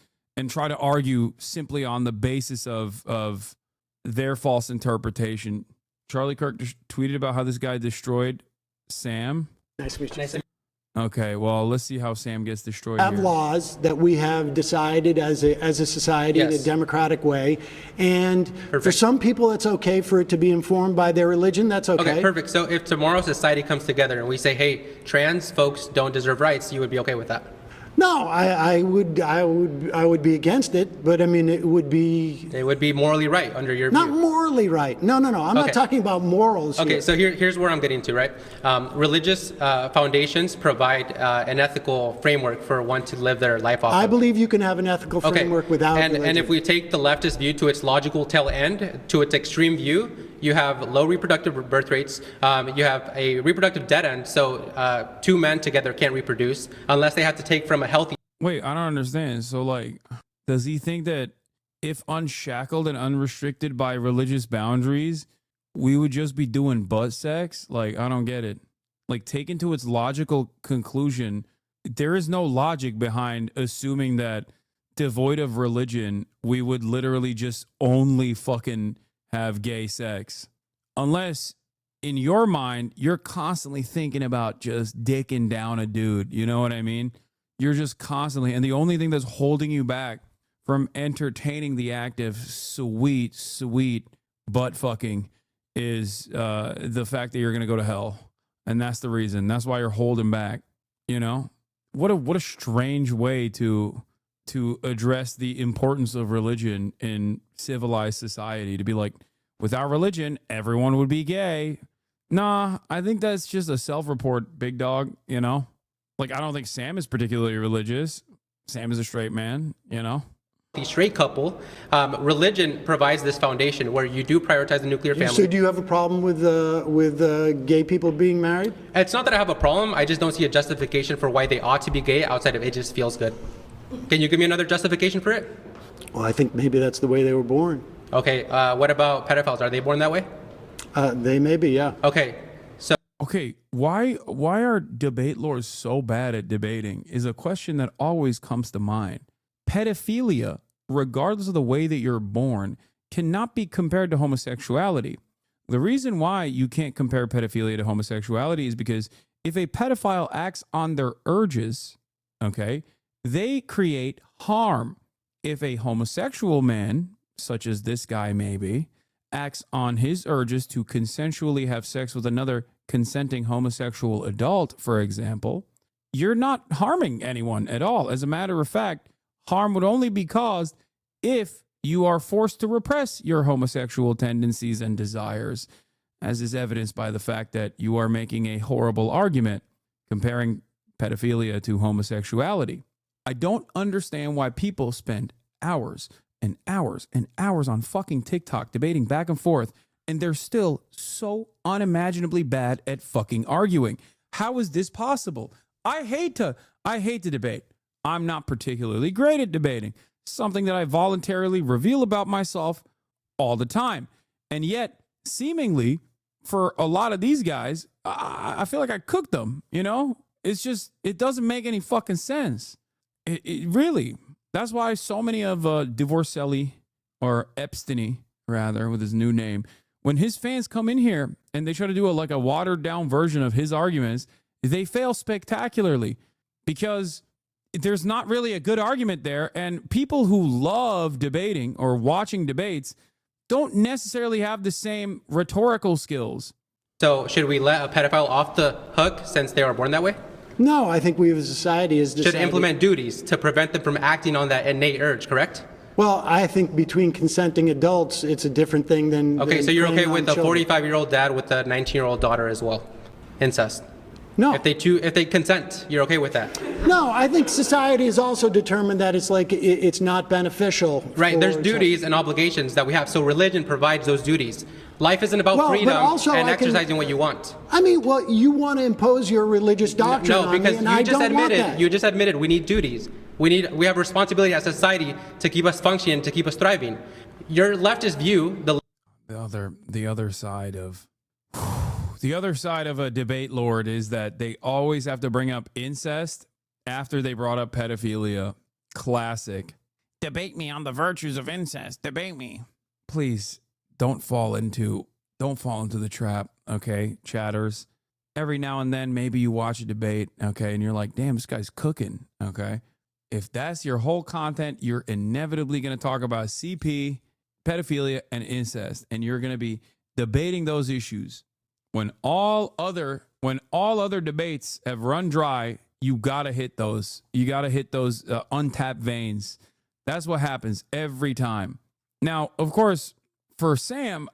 try to argue simply on the basis of their false interpretation. Charlie Kirk tweeted about how this guy destroyed Sam. Nice to meet you. Okay, well, let's see how Sam gets destroyed Have here. laws that we have decided as a society in a democratic way, and for some people it's okay for it to be informed by their religion. That's okay. Okay, perfect. So if tomorrow society comes together and we say, hey, trans folks don't deserve rights, you would be okay with that? No, I would be against it, but I mean it would be morally right under your not view. Morally right. No. I'm not talking about morals. Okay, here. so here's where I'm getting to, right? Religious foundations provide an ethical framework for one to live their life off I of. believe you can have an ethical framework without religion. And if we take the leftist view to its logical tail end, to its extreme view, you have low reproductive birth rates. You have a reproductive dead end, so two men together can't reproduce unless they have to take from a healthy. Wait, I don't understand. So, like, does he think that if unshackled and unrestricted by religious boundaries, we would just be doing butt sex? Like, I don't get it. Like, taken to its logical conclusion, there is no logic behind assuming that devoid of religion, we would literally just only fucking have gay sex. Unless in your mind, you're constantly thinking about just dicking down a dude. You know what I mean? You're just constantly, and the only thing that's holding you back from entertaining the act of sweet butt fucking is the fact that you're going to go to hell. And that's the reason. That's why you're holding back. You know? What a strange way to address the importance of religion in civilized society, to be like, without religion, everyone would be gay. Nah, I think that's just a self-report, big dog, you know? Like, I don't think Sam is particularly religious. Sam is a straight man, you know? The straight couple, religion provides this foundation where you do prioritize the nuclear family. So do you have a problem with gay people being married? It's not that I have a problem. I just don't see a justification for why they ought to be gay outside of it just feels good. Can you give me another justification for it? Well, I think maybe that's the way they were born. Okay, what about pedophiles? Are they born that way? They may be, yeah. Okay, so... Okay, why are debate lawyers so bad at debating is a question that always comes to mind. Pedophilia, regardless of the way that you're born, cannot be compared to homosexuality. The reason why you can't compare pedophilia to homosexuality is because if a pedophile acts on their urges, okay, they create harm. If a homosexual man, such as this guy maybe, acts on his urges to consensually have sex with another consenting homosexual adult, for example, you're not harming anyone at all. As a matter of fact, harm would only be caused if you are forced to repress your homosexual tendencies and desires, as is evidenced by the fact that you are making a horrible argument comparing pedophilia to homosexuality. I don't understand why people spend hours and hours and hours on fucking TikTok debating back and forth, and they're still so unimaginably bad at fucking arguing. How is this possible? I hate to debate. I'm not particularly great at debating, something that I voluntarily reveal about myself all the time. And yet, seemingly, for a lot of these guys, I feel like I cooked them, you know? It's just, it doesn't make any fucking sense. It really, that's why so many of Divorcelli, or Epstein, rather, with his new name, when his fans come in here and they try to do a watered down version of his arguments, they fail spectacularly because there's not really a good argument there. And people who love debating or watching debates don't necessarily have the same rhetorical skills. So should we let a pedophile off the hook since they were born that way? No, I think we as a society has decided... Should implement duties to prevent them from acting on that innate urge, correct? Well, I think between consenting adults, it's a different thing than... Okay, so you're okay with a children. 45-year-old dad with a 19-year-old daughter as well? Incest? No. If they consent, you're okay with that? No, I think society has also determined that it's like it's not beneficial. Right. There's duties and obligations that we have. So religion provides those duties. Life isn't about freedom and exercising what you want. I mean, well, you want to impose your religious doctrine on me, and I don't want that. You just admitted we need duties. We have responsibility as a society to keep us functioning, to keep us thriving. Your leftist view, the other side of the other side of a debate lord is that they always have to bring up incest after they brought up pedophilia. Classic. Debate me on the virtues of incest. Debate me. Please don't fall into the trap, okay, chatters. Every now and then maybe you watch a debate, okay, and you're like, damn, this guy's cooking, okay? If that's your whole content, you're inevitably going to talk about CP, pedophilia, and incest, and you're going to be debating those issues. When all other debates have run dry, you gotta hit those. You gotta hit those untapped veins. That's what happens every time. Now, of course, for Sam,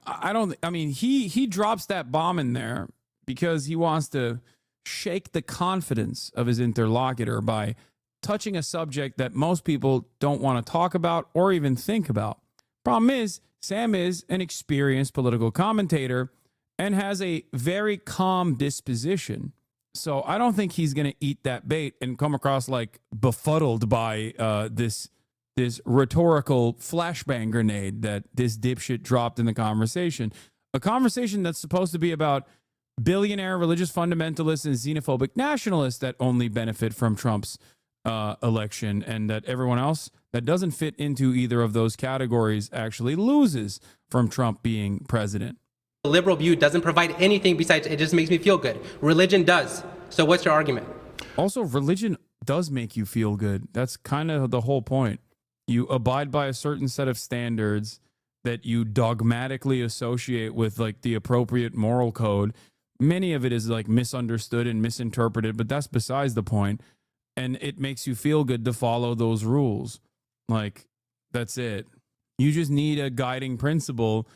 he drops that bomb in there because he wants to shake the confidence of his interlocutor by touching a subject that most people don't want to talk about or even think about. Problem is, Sam is an experienced political commentator and has a very calm disposition. So I don't think he's going to eat that bait and come across like befuddled by this rhetorical flashbang grenade that this dipshit dropped in the conversation. A conversation that's supposed to be about billionaire religious fundamentalists and xenophobic nationalists that only benefit from Trump's election, and that everyone else that doesn't fit into either of those categories actually loses from Trump being president. The liberal view doesn't provide anything besides it just makes me feel good. Religion does. So what's your argument? Also, religion does make you feel good. That's kind of the whole point. You abide by a certain set of standards that you dogmatically associate with like the appropriate moral code. Many of it is like misunderstood and misinterpreted, but that's besides the point. And it makes you feel good to follow those rules. Like, that's it. You just need a guiding principle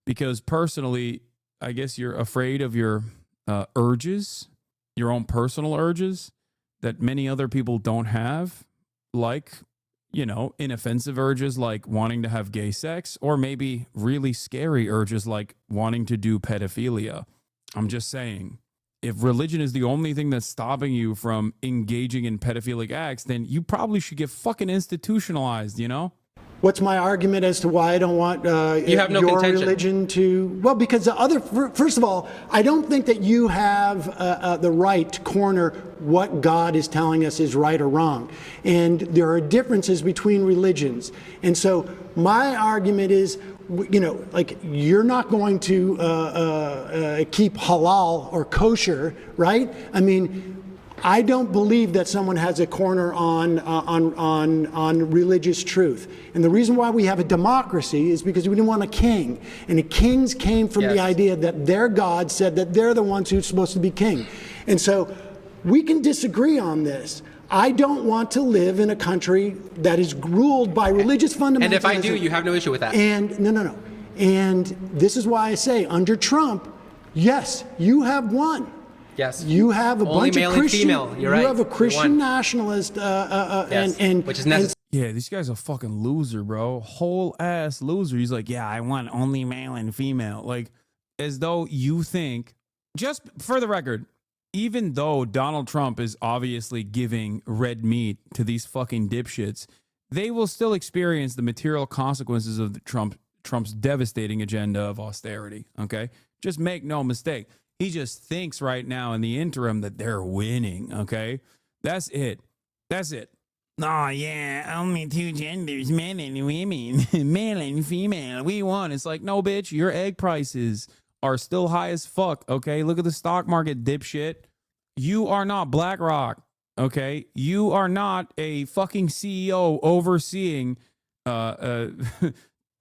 because personally, I guess you're afraid of your urges, your own personal urges that many other people don't have, like, you know, inoffensive urges like wanting to have gay sex, or maybe really scary urges like wanting to do pedophilia. I'm just saying, if religion is the only thing that's stopping you from engaging in pedophilic acts, then you probably should get fucking institutionalized, you know? What's my argument as to why I don't want you have no your contention. religion to? Well, because first of all, I don't think that you have the right to corner what God is telling us is right or wrong. And there are differences between religions. And so my argument is, you know, like, you're not going to keep halal or kosher, right? I mean, I don't believe that someone has a corner on religious truth. And the reason why we have a democracy is because we didn't want a king. And the kings came from the idea that their God said that they're the ones who's supposed to be king. And so we can disagree on this. I don't want to live in a country that is ruled by religious fundamentalism. And if I do, you have no issue with that. And no. And this is why I say, under Trump, yes, you have won. Yes. You have a Only bunch male of Christian. and female. You're right. You have a Christian nationalist, and which is necessary. Yeah, this guy's a fucking loser, bro. Whole ass loser. He's like, yeah, I want only male and female. Like, as though you think, just for the record, even though Donald Trump is obviously giving red meat to these fucking dipshits, they will still experience the material consequences of Trump's devastating agenda of austerity. Okay, just make no mistake. He just thinks right now in the interim that they're winning, okay? That's it. That's it. Oh, yeah, only two genders, men and women, male and female. We won. It's like, no, bitch, your egg prices are still high as fuck, okay? Look at the stock market, dipshit. You are not BlackRock, okay? You are not a fucking CEO overseeing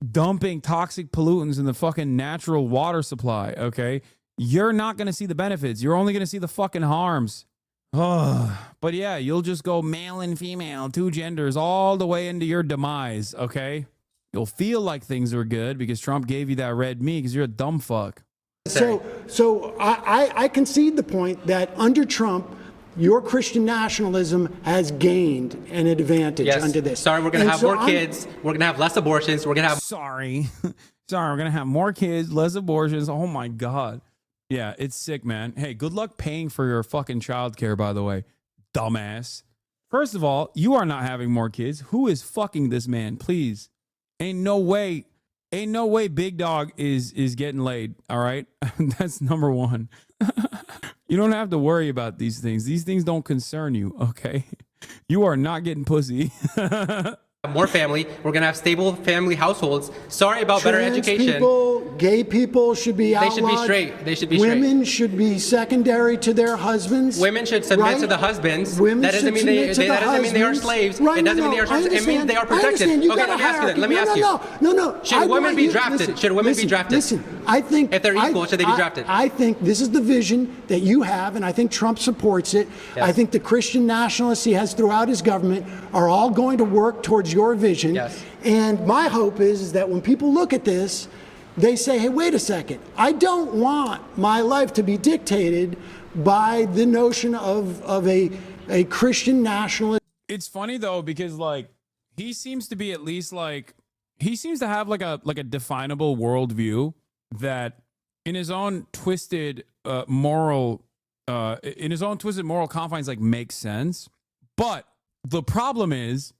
dumping toxic pollutants in the fucking natural water supply, okay? You're not going to see the benefits. You're only going to see the fucking harms. Oh, but yeah, you'll just go male and female, two genders, all the way into your demise, okay? You'll feel like things are good because Trump gave you that red meat because you're a dumb fuck. So I concede the point that under Trump, your Christian nationalism has gained an advantage under this. Sorry, we're going to have more kids. We're going to have less abortions. We're going to have... Sorry, we're going to have more kids, less abortions. Oh, my God. Yeah, it's sick, man. Hey, good luck paying for your fucking childcare, by the way, dumbass. First of all, you are not having more kids. Who is fucking this man? Please. Ain't no way Big Dog is getting laid, all right? That's number one. You don't have to worry about these things. These things don't concern you, okay? You are not getting pussy. More family. We're going to have stable family households. Sorry about better education. People, gay people should be outlawed. They should be straight. They should be straight. Women should be secondary to their husbands. Women should submit to the husbands. Women that doesn't mean they are slaves. Right, it doesn't mean they are slaves. It means they are protected. Okay, let me ask you that. Let me ask you. No. Should women be drafted? Should women be drafted? Listen, I think if they're equal, should they be drafted? I think this is the vision that you have, and I think Trump supports it. Yes. I think the Christian nationalists he has throughout his government are all going to work towards your vision. Yes. And my hope is that when people look at this, they say, hey, wait a second. I don't want my life to be dictated by the notion of a Christian nationalist. It's funny, though, because, like, he seems to be at least, like, he seems to have, like a definable worldview that in his own twisted moral confines, like, makes sense. But the problem is,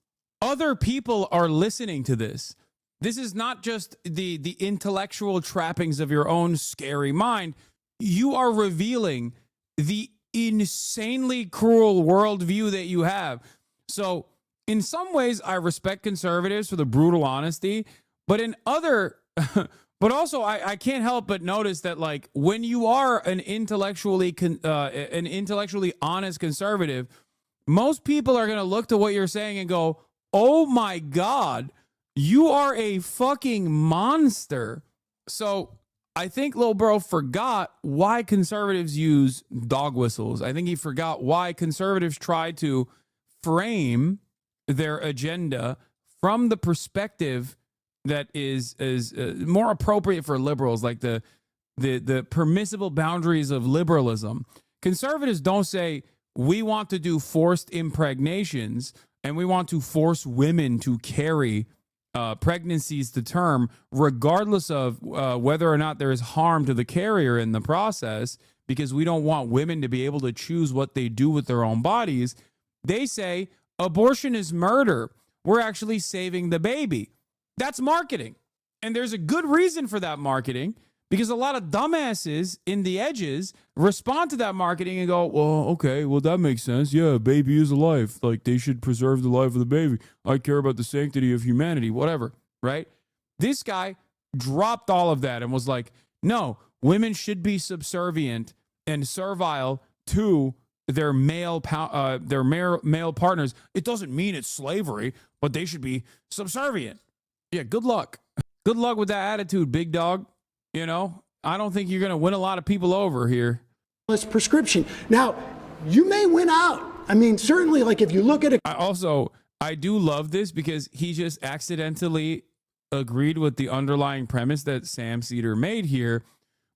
other people are listening to this. This is not just the intellectual trappings of your own scary mind. You are revealing the insanely cruel worldview that you have. So in some ways, I respect conservatives for the brutal honesty, but in other, but also I can't help but notice that, like, when you are an intellectually honest conservative, most people are going to look to what you're saying and go, oh my God, you are a fucking monster. So I think Lil Bro forgot why conservatives use dog whistles. I think he forgot why conservatives try to frame their agenda from the perspective that is more appropriate for liberals, like the permissible boundaries of liberalism. Conservatives don't say, we want to do forced impregnations and we want to force women to carry pregnancies to term, regardless of whether or not there is harm to the carrier in the process, because we don't want women to be able to choose what they do with their own bodies. They say abortion is murder. We're actually saving the baby. That's marketing. And there's a good reason for that marketing, because a lot of dumbasses in the edges respond to that marketing and go, well, okay, well, that makes sense. Yeah, a baby is a life. Like, they should preserve the life of the baby. I care about the sanctity of humanity, whatever, right? This guy dropped all of that and was like, no, women should be subservient and servile to their male partners. It doesn't mean it's slavery, but they should be subservient. Yeah, good luck. Good luck with that attitude, Big Dog. You know, I don't think you're going to win a lot of people over here. Prescription. Now, you may win out. I mean, certainly, like, if you look at it. I do love this because he just accidentally agreed with the underlying premise that Sam SEDER made here,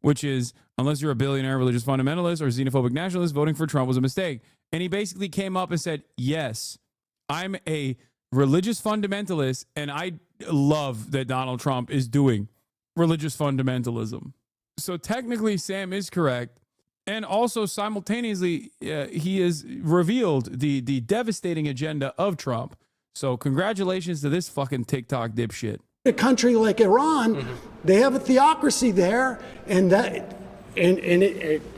which is, unless you're a billionaire religious fundamentalist or xenophobic nationalist, voting for Trump was a mistake. And he basically came up and said, yes, I'm a religious fundamentalist, and I love that Donald Trump is doing religious fundamentalism. So technically, Sam is correct. And also simultaneously, he has revealed the devastating agenda of Trump. So congratulations to this fucking TikTok dipshit. A country like Iran, they have a theocracy there, and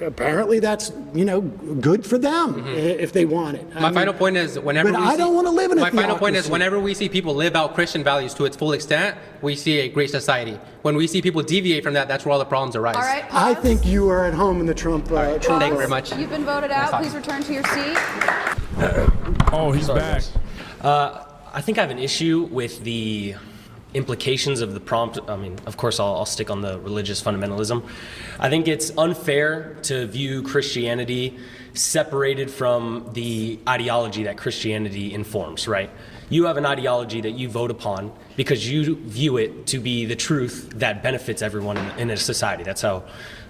apparently that's, you know, good for them if they want it. My final point is, whenever I don't want to live in a My final point is, whenever we see people live out Christian values to its full extent, we see a great society. When we see people deviate from that, that's where all the problems arise. All right, I think you are at home in the Trump. Thank you very much. You've been voted out. Please return to your seat. Oh, he's back. I think I have an issue with the implications of the prompt. I mean, of course, I'll stick on the religious fundamentalism. I think it's unfair to view Christianity separated from the ideology that Christianity informs, right? You have an ideology that you vote upon because you view it to be the truth that benefits everyone in a society. That's how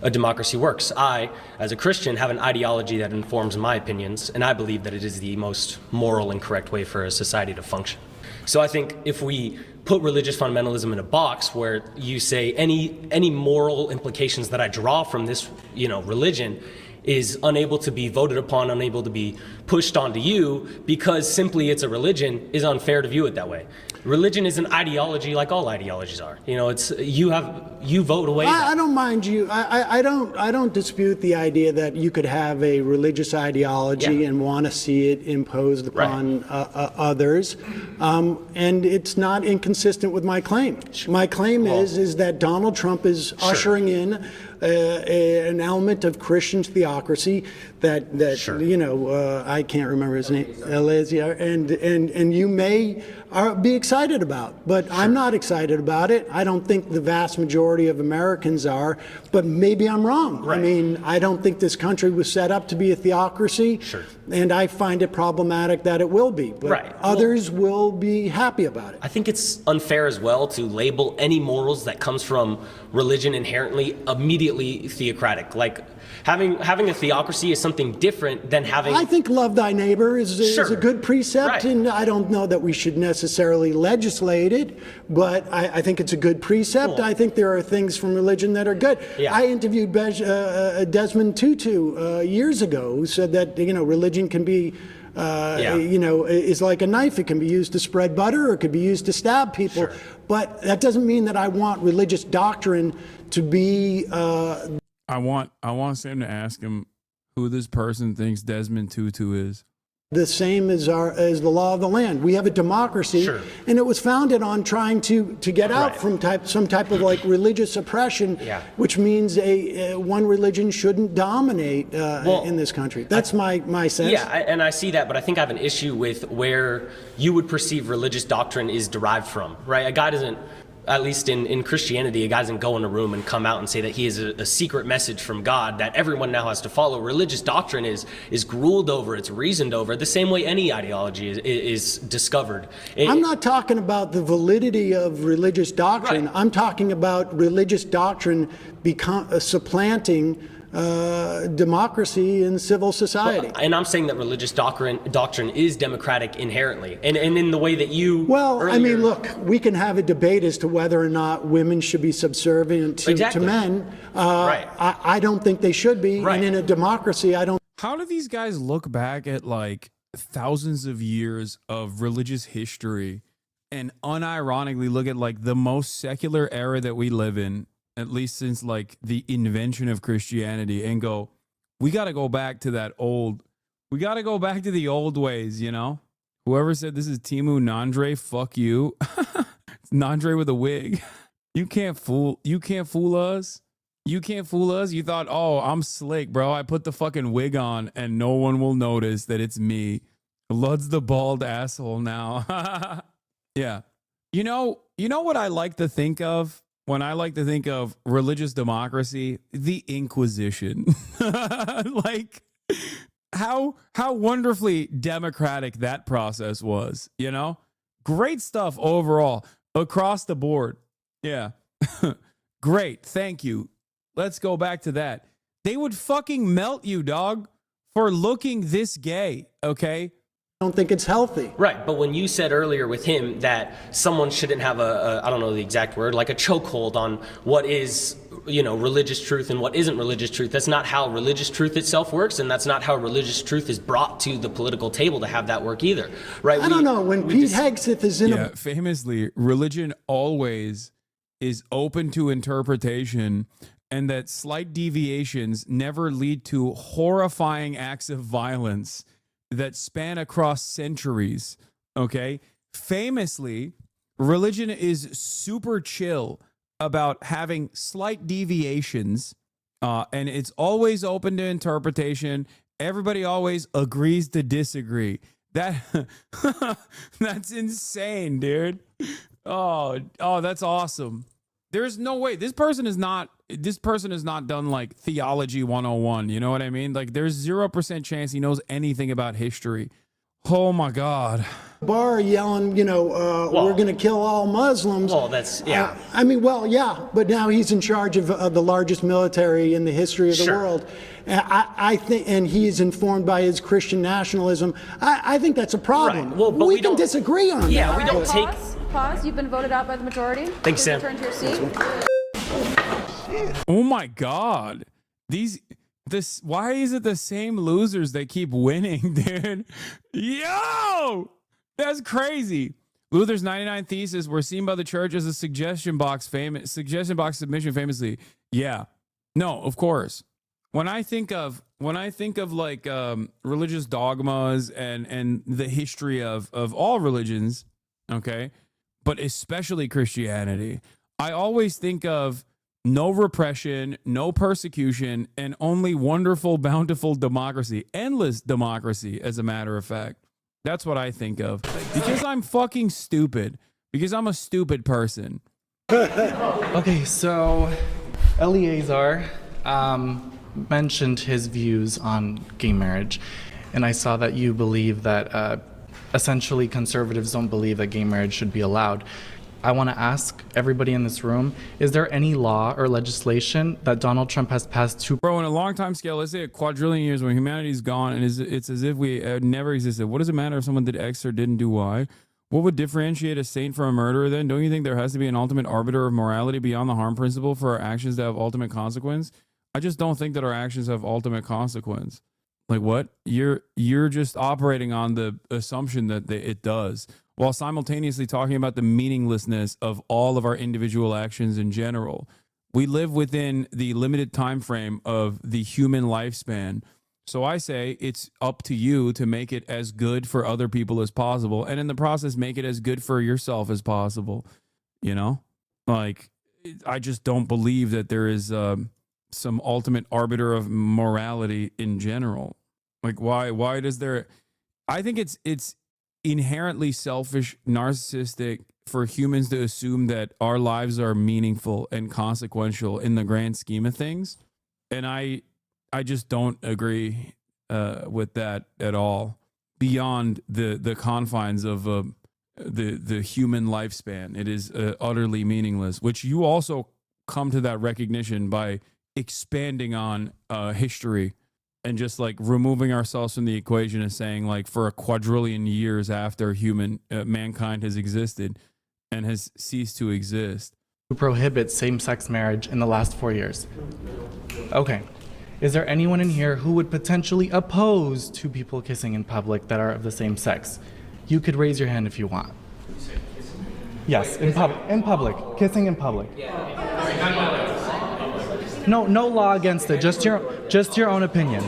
a democracy works. I, as a Christian, have an ideology that informs my opinions, and I believe that it is the most moral and correct way for a society to function. So I think if we put religious fundamentalism in a box where you say any moral implications that I draw from this, religion is unable to be voted upon, unable to be pushed onto you because simply it's a religion, is unfair to view it that way. Religion is an ideology like all ideologies are. It's you vote away. I don't mind you. I don't dispute the idea that you could have a religious ideology and want to see it imposed upon others, and it's not inconsistent with my claim. My claim is that Donald Trump is ushering in an element of Christian theocracy that I can't remember his name, Eleazar, and you may be excited about, but I'm not excited about it. I don't think the vast majority of Americans are, but maybe I'm wrong. I mean, I don't think this country was set up to be a theocracy, and I find it problematic that it will be, but others will be happy about it. I think it's unfair as well to label any morals that comes from religion inherently immediately theocratic. Like having a theocracy is something different than having. I think love thy neighbor is a good precept, and I don't know that we should necessarily legislate it, but I think it's a good precept. I think there are things from religion that are good. I interviewed Desmond Tutu years ago, who said that religion can be is like a knife. It can be used to spread butter or it could be used to stab people. But that doesn't mean that I want religious doctrine to be I want Sam to ask him who this person thinks Desmond Tutu is. The same as the law of the land. We have a democracy, and it was founded on trying to get out from some type of like religious oppression, which means one religion shouldn't dominate in this country. That's my sense. Yeah, and I see that, but I think I have an issue with where you would perceive religious doctrine is derived from, right? A guy doesn't, at least in Christianity, a guy doesn't go in a room and come out and say that he has a secret message from God that everyone now has to follow. Religious doctrine is ruled over, it's reasoned over, the same way any ideology is discovered. I'm not talking about the validity of religious doctrine. I'm talking about religious doctrine supplanting democracy and civil society. Well, and I'm saying that religious doctrine is democratic inherently, and in the way that you. Well, earlier, I mean, look, we can have a debate as to whether or not women should be subservient to men. I don't think they should be, and in a democracy, I don't. How do these guys look back at like thousands of years of religious history and unironically look at like the most secular era that we live in, at least since like the invention of Christianity, and go, we got to go back to the old ways, Whoever said this is Timu Nandre, fuck you. It's Nandre with a wig. You can't fool us. You can't fool us. You thought, oh, I'm slick, bro. I put the fucking wig on and no one will notice that it's me. Lud's the bald asshole now. Yeah. You know what I like to think of? When I like to think of religious democracy, the Inquisition. Like how wonderfully democratic that process was, Great stuff overall across the board. Yeah. Great. Thank you. Let's go back to that. They would fucking melt you, dog, for looking this gay, okay? I don't think it's healthy. Right, but when you said earlier with him that someone shouldn't have I don't know the exact word, like a chokehold on what is, religious truth and what isn't religious truth, that's not how religious truth itself works, and that's not how religious truth is brought to the political table to have that work either, right? I don't know, when Pete Hegseth is in famously, religion always is open to interpretation, and that slight deviations never lead to horrifying acts of violence that span across centuries, okay? Famously, religion is super chill about having slight deviations, and it's always open to interpretation. Everybody always agrees to disagree. That's insane, dude. Oh, that's awesome. There's no way this person has not done like theology 101. You know what I mean? Like there's 0% chance he knows anything about history. Oh my God. Bar yelling, we're going to kill all Muslims. Well, that's, yeah. But now he's in charge of the largest military in the history of the world. I think, and he's informed by his Christian nationalism. I think that's a problem. Right. Well, but we can disagree on that. Yeah, we don't take... Pause. You've been voted out by the majority. Thanks, Sam. Return to your seat. Oh my God. Why is it the same losers that keep winning, dude? Yo! That's crazy. Luther's 99 Thesis were seen by the church as a suggestion box submission famously. Yeah. No, of course. When I think of like religious dogmas and the history of all religions, okay, but especially Christianity, I always think of no repression, no persecution, and only wonderful, bountiful democracy. Endless democracy, as a matter of fact. That's what I think of. Because I'm fucking stupid. Because I'm a stupid person. Okay, so Eleazar mentioned his views on gay marriage. And I saw that you believe that essentially conservatives don't believe that gay marriage should be allowed. I want to ask everybody in this room, is there any law or legislation that Donald Trump has passed to... Bro, in a long time scale, let's say a quadrillion years when humanity's gone and it's as if we never existed. What does it matter if someone did X or didn't do Y? What would differentiate a saint from a murderer then? Don't you think there has to be an ultimate arbiter of morality beyond the harm principle for our actions to have ultimate consequence? I just don't think that our actions have ultimate consequence. Like what? You're just operating on the assumption that it does, while simultaneously talking about the meaninglessness of all of our individual actions in general. We live within the limited time frame of the human lifespan. So I say it's up to you to make it as good for other people as possible, and in the process make it as good for yourself as possible. You know? Like, I just don't believe that there is some ultimate arbiter of morality in general. Like, why does there... I think it's inherently selfish, narcissistic for humans to assume that our lives are meaningful and consequential in the grand scheme of things. And I just don't agree with that at all, beyond the confines of the human lifespan. It is utterly meaningless, which you also come to that recognition by expanding on history. And just like removing ourselves from the equation and saying, like, for a quadrillion years after mankind has existed and has ceased to exist. Who prohibits same-sex marriage in the last 4 years? Okay. Is there anyone in here who would potentially oppose two people kissing in public that are of the same sex? You could raise your hand if you want. Yes, in public. Kissing in public. No law against it. Just your own opinion.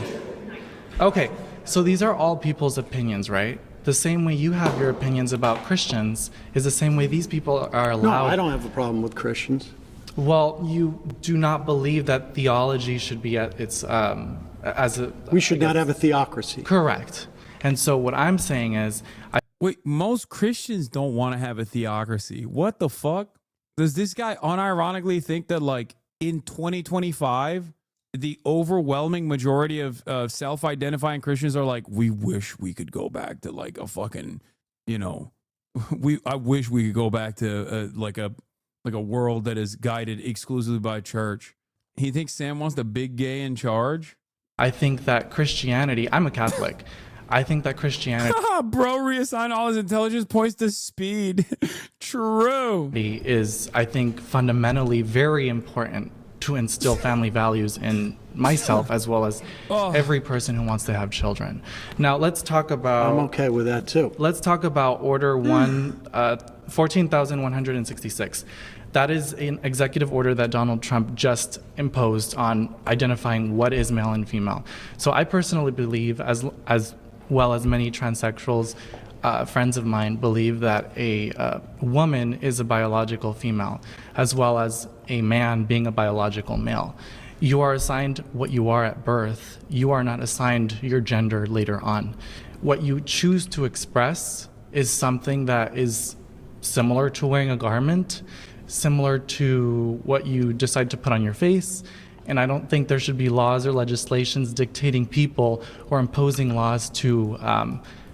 Okay, so these are all people's opinions, right? The same way you have your opinions about Christians is the same way these people are allowed. No, I don't have a problem with Christians. Well, you do not believe that theology should be at its We should not have a theocracy. Correct. And so what I'm saying is, wait, most Christians don't want to have a theocracy. What the fuck? Does this guy unironically think that, like, in 2025, the overwhelming majority of self-identifying Christians are like, we wish we could go back to like a fucking, I wish we could go back to like a world that is guided exclusively by church. He thinks Sam wants the big gay in charge? I think that Christianity, I'm a Catholic. I think that Christianity... Bro, reassign all his intelligence points to speed. True. Is, I think, fundamentally very important to instill family values in myself as well as every person who wants to have children. Now, let's talk about... I'm okay with that, too. Let's talk about Order 14,166. That is an executive order that Donald Trump just imposed on identifying what is male and female. So I personally believe, as well as many transsexuals, friends of mine, believe that a woman is a biological female, as well as a man being a biological male. You are assigned what you are at birth. You are not assigned your gender later on. What you choose to express is something that is similar to wearing a garment, similar to what you decide to put on your face. And I don't think there should be laws or legislations dictating people or imposing laws to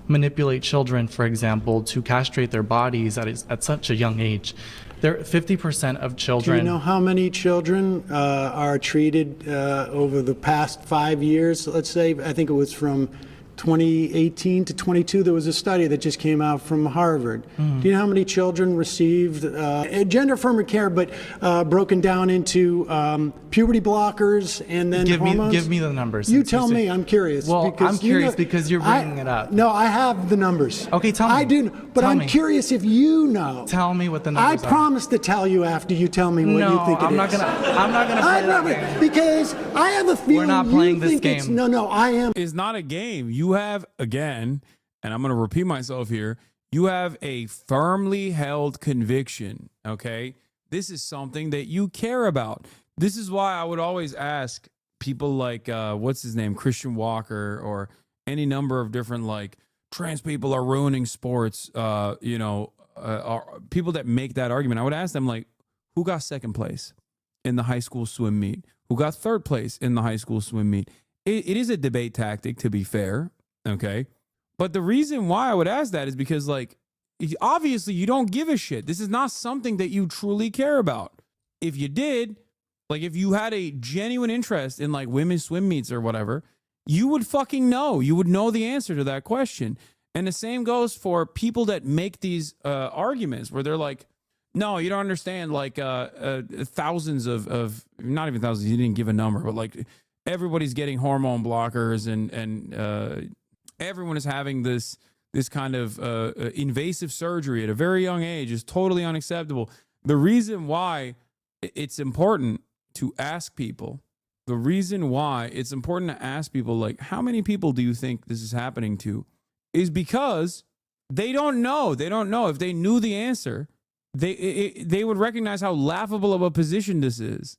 manipulate children, for example, to castrate their bodies at such a young age. 50% of children. Do you know how many children are treated over the past 5 years? Let's say, I think it was from 2018 to 22, there was a study that just came out from Harvard. Do you know how many children received gender-affirming care, but broken down into puberty blockers and then hormones? Give me the numbers. You tell me. I'm curious. Well, I'm curious because you're bringing it up. No, I have the numbers. Okay, tell me. I do, but I'm curious if you know. Tell me what the numbers are. I promise to tell you after you tell me what you think it is. I'm not gonna play that game. Because I have a feeling we're not playing this game. No, I am. It's not a game. You have, again, and I'm going to repeat myself here, you have a firmly held conviction, okay? This is something that you care about. This is why I would always ask people like, what's his name, Christian Walker, or any number of different, like, trans people are ruining sports, people that make that argument. I would ask them, like, who got second place in the high school swim meet? Who got third place in the high school swim meet? It is a debate tactic, to be fair, okay? But the reason why I would ask that is because, like, obviously you don't give a shit. This is not something that you truly care about. If you did, like, if you had a genuine interest in, like, women's swim meets or whatever, you would fucking know. You would know the answer to that question. And the same goes for people that make these arguments where they're like, no, you don't understand, like, thousands of, not even thousands, you didn't give a number, but, like, everybody's getting hormone blockers and everyone is having this kind of invasive surgery at a very young age is totally unacceptable. The reason why it's important to ask people, like, how many people do you think this is happening to, is because they don't know. They don't know. If they knew the answer, they would recognize how laughable of a position this is.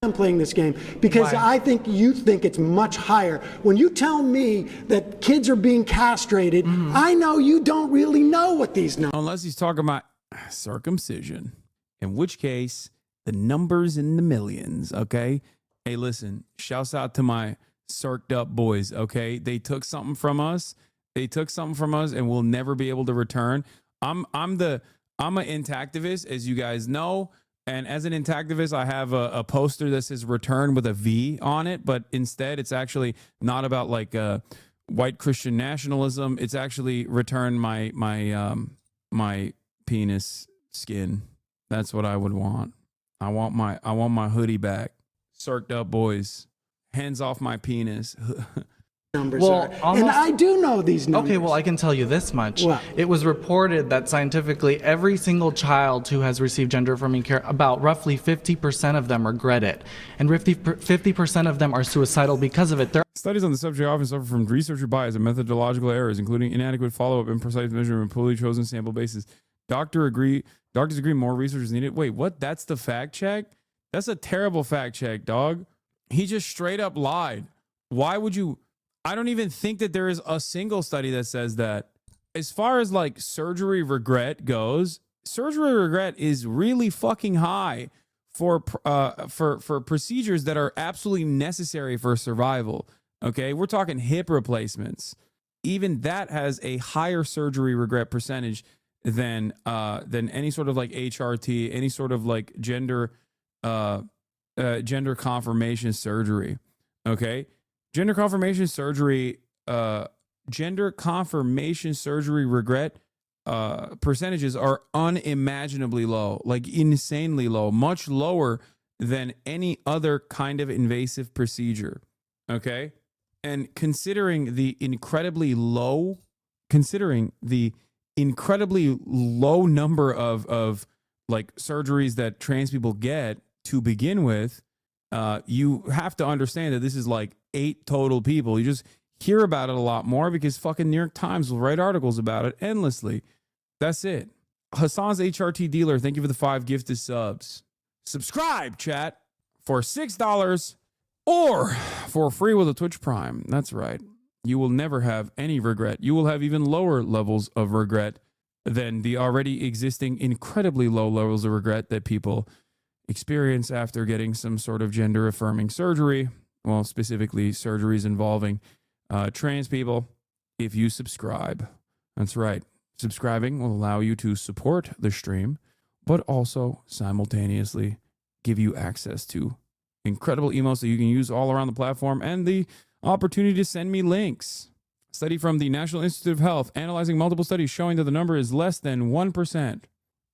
I'm playing this game because I think you think it's much higher. When you tell me that kids are being castrated, I know you don't really know what these numbers. Unless he's talking about circumcision, in which case the numbers in the millions, okay? Hey, listen, shouts out to my circed up boys, okay? They took something from us. And we'll never be able to return. I'm an intactivist, as you guys know. And as an intactivist, I have a poster that says return with a V on it, but instead it's actually not about, like, white Christian nationalism. It's actually return my penis skin. That's what I would want. I want my hoodie back. Circed up boys. Hands off my penis. Numbers are. And I do know these numbers. Okay, well, I can tell you this much. What? It was reported that scientifically every single child who has received gender-affirming care, about roughly 50% of them regret it. And 50% of them are suicidal because of it. Studies on the subject often suffer from researcher bias and methodological errors, including inadequate follow-up, imprecise measurement, poorly chosen sample bases. Doctors agree more research is needed. Wait, what? That's the fact check? That's a terrible fact check, dog. He just straight up lied. Why would you... I don't even think that there is a single study that says that. As far as, like, surgery regret goes, surgery regret is really fucking high for procedures that are absolutely necessary for survival. Okay, we're talking hip replacements. Even that has a higher surgery regret percentage than any sort of, like, HRT, any sort of, like, gender confirmation surgery. Okay. Gender confirmation surgery regret percentages are unimaginably low, like insanely low, much lower than any other kind of invasive procedure. Okay. And considering the incredibly low number of like surgeries that trans people get to begin with, you have to understand that this is like 8 total people. You just hear about it a lot more because fucking New York Times will write articles about it endlessly. That's it. Hassan's HRT dealer, thank you for the 5 gifted subs. Subscribe, chat, for $6 or for free with a Twitch Prime. That's right. You will never have any regret. You will have even lower levels of regret than the already existing incredibly low levels of regret that people experience after getting some sort of gender affirming surgery. Well, specifically surgeries involving trans people. If you subscribe, That's right. Subscribing will allow you to support the stream, but also simultaneously give you access to incredible emails that you can use all around the platform and the opportunity to send me links. A study from the National Institute of Health analyzing multiple studies showing that the number is less than 1%.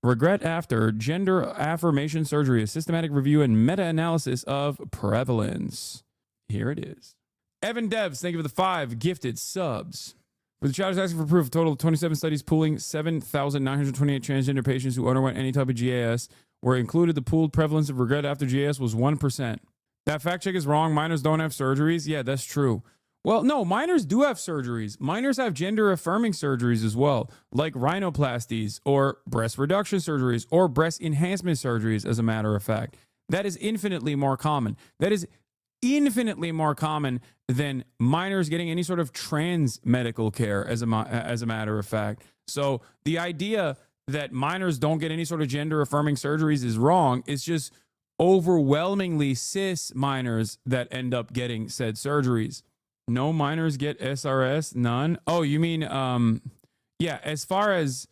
Regret after gender affirmation surgery, a systematic review and meta-analysis of prevalence. Here it is. Evan Devs, thank you for the 5 gifted subs. For the child is asking for proof, a total of 27 studies pooling 7,928 transgender patients who underwent any type of GAS were included. The pooled prevalence of regret after GAS was 1%. That fact check is wrong. Minors don't have surgeries. Yeah, that's true. Well, no, minors do have surgeries. Minors have gender-affirming surgeries as well, like rhinoplasties or breast reduction surgeries or breast enhancement surgeries, as a matter of fact. That is infinitely more common. That is infinitely more common than minors getting any sort of trans medical care, as a matter of fact. So the idea that minors don't get any sort of gender-affirming surgeries is wrong. It's just overwhelmingly cis minors that end up getting said surgeries. No minors get SRS, none. Oh, you mean yeah, as far as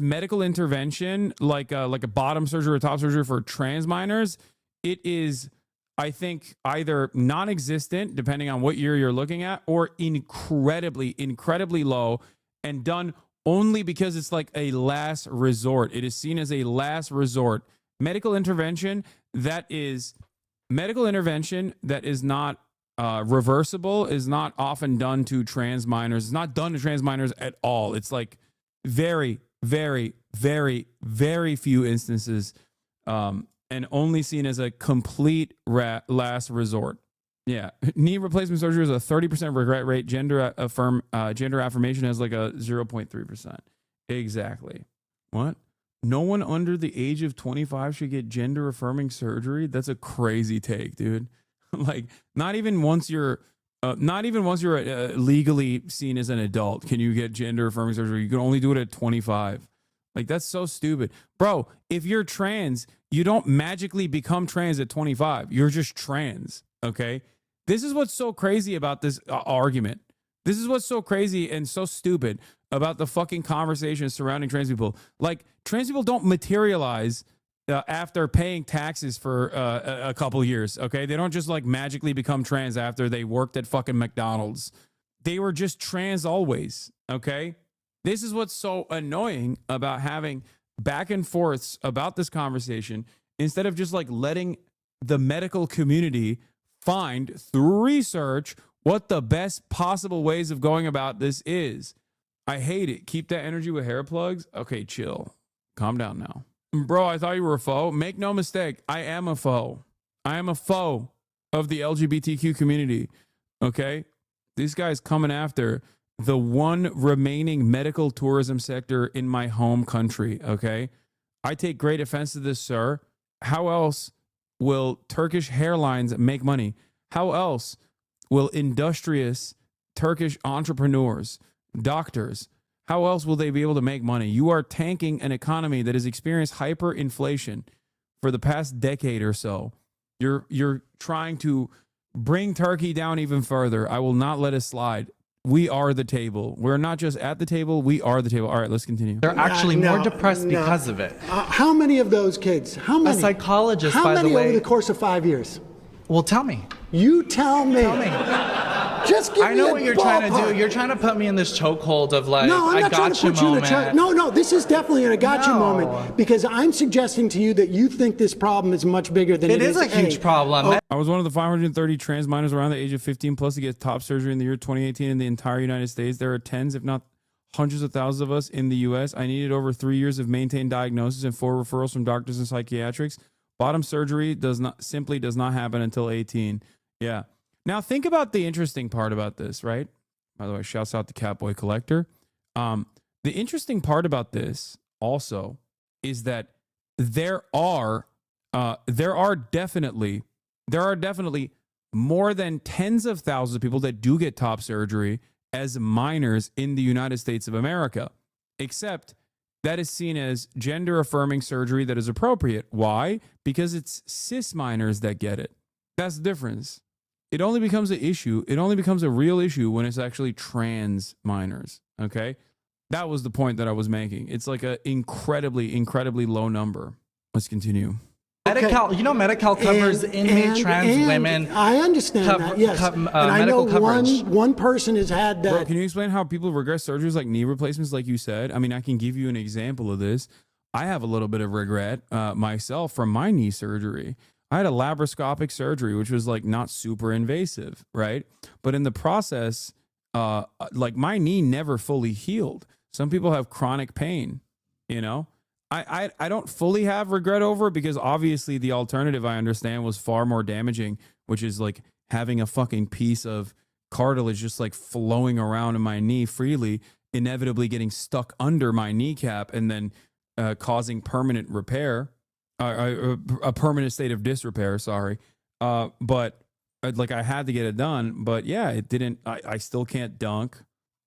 medical intervention, like a bottom surgery or top surgery for trans minors, it is, I think, either non-existent, depending on what year you're looking at, or incredibly low and done only because it's like a last resort. It is seen as a last resort. Medical intervention that is not reversible is not often done to trans minors. It's not done to trans minors at all. It's like very, very, very, very few instances, and only seen as a complete last resort. Yeah, knee replacement surgery is a 30% regret rate. Gender affirmation has like a 0.3%. Exactly. What? No one under the age of 25 should get gender affirming surgery? That's a crazy take, dude. Like, not even once you're legally seen as an adult can you get gender affirming surgery. You can only do it at 25. Like, that's so stupid. Bro, if you're trans, you don't magically become trans at 25. You're just trans, okay? This is what's so crazy about this argument. This is what's so crazy and so stupid about the fucking conversation surrounding trans people. Like, trans people don't materialize after paying taxes for a couple years, okay? They don't just like magically become trans after they worked at fucking McDonald's. They were just trans always, okay? This is what's so annoying about having back and forths about this conversation instead of just like letting the medical community find through research what the best possible ways of going about this is. I hate it. Keep that energy with hair plugs. Okay, chill. Calm down now. Bro, I thought you were a foe. Make no mistake. I am a foe. I am a foe of the LGBTQ community. Okay? This guy's coming after the one remaining medical tourism sector in my home country. Okay? I take great offense to this, sir. How else will Turkish hairlines make money? How else will industrious Turkish entrepreneurs, doctors, how else will they be able to make money? You are tanking an economy that has experienced hyperinflation for the past decade or so. You're trying to bring Turkey down even further. I will not let it slide. We are the table. We're not just at the table. We are the table. All right, let's continue. They're actually more depressed because of it. How many of those kids? How many? A psychologist, by the way. How many over the course of 5 years? Well, tell me. You tell me. Tell me. Just give me I know what you're trying to do. You're trying to put me in this chokehold of like, no, I'm not trying to put you in a chokehold. No, this is definitely a gotcha moment because I'm suggesting to you that you think this problem is much bigger than it is. It is a huge problem. I was one of the 530 trans minors around the age of 15 plus to get top surgery in the year 2018 in the entire United States. There are tens, if not hundreds of thousands of us in the U.S. I needed over 3 years of maintained diagnosis and 4 referrals from doctors and psychiatrics. Bottom surgery does not happen until 18. Yeah. Now think about the interesting part about this, right? By the way, shouts out to Catboy Collector. The interesting part about this also is that there are definitely more than tens of thousands of people that do get top surgery as minors in the United States of America, except that is seen as gender affirming surgery that is appropriate. Why? Because it's cis minors that get it. That's the difference. It only becomes an issue. It only becomes a real issue when it's actually trans minors. Okay. That was the point that I was making. It's like a incredibly, incredibly low number. Let's continue. Medi-Cal, you know, Medi-Cal covers inmate trans women. I understand that, yes. And I know one person has had that. Bro, can you explain how people regret surgeries like knee replacements, like you said? I mean, I can give you an example of this. I have a little bit of regret myself from my knee surgery. I had a laparoscopic surgery, which was like not super invasive, right? But in the process, like my knee never fully healed. Some people have chronic pain, you know? I don't fully have regret over it because obviously the alternative I understand was far more damaging, which is like having a fucking piece of cartilage just like flowing around in my knee freely, inevitably getting stuck under my kneecap and then causing permanent repair, a permanent state of disrepair, sorry. But like I had to get it done, but yeah, it didn't, I still can't dunk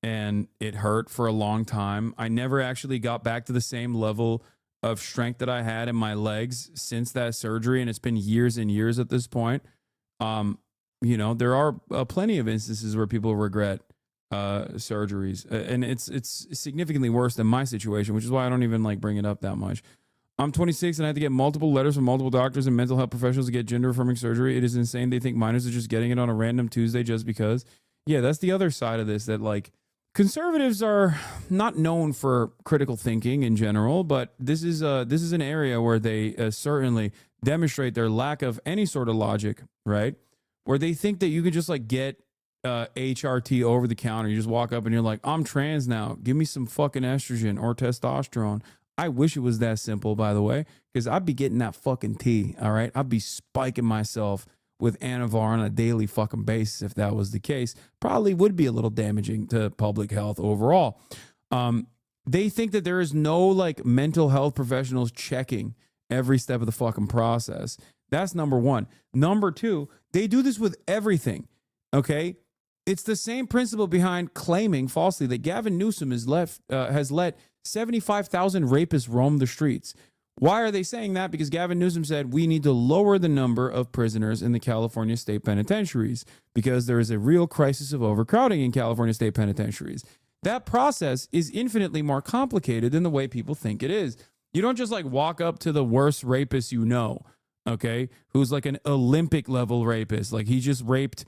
and it hurt for a long time. I never actually got back to the same level of strength that I had in my legs since that surgery, and it's been years and years at this point. You know, there are plenty of instances where people regret surgeries, and it's significantly worse than my situation, which is why I don't even like bring it up that much. I'm 26 and I had to get multiple letters from multiple doctors and mental health professionals to get gender affirming surgery. It is insane. They think minors are just getting it on a random Tuesday just because. Yeah, that's the other side of this, that like conservatives are not known for critical thinking in general, but this is an area where they certainly demonstrate their lack of any sort of logic, right? Where they think that you could just like get HRT over the counter. You just walk up and you're like, I'm trans now. Give me some fucking estrogen or testosterone. I wish it was that simple, by the way, because I'd be getting that fucking tea, all right? I'd be spiking myself with Anavar on a daily fucking basis if that was the case. Probably would be a little damaging to public health overall. They think that there is no like mental health professionals checking every step of the fucking process. That's number one. Number two, they do this with everything, okay? It's the same principle behind claiming falsely that Gavin Newsom has let 75,000 rapists roam the streets. Why are they saying that? Because Gavin Newsom said we need to lower the number of prisoners in the California state penitentiaries because there is a real crisis of overcrowding in California state penitentiaries. That process is infinitely more complicated than the way people think it is. You don't just like walk up to the worst rapist you know, okay, who's like an Olympic level rapist. Like he just raped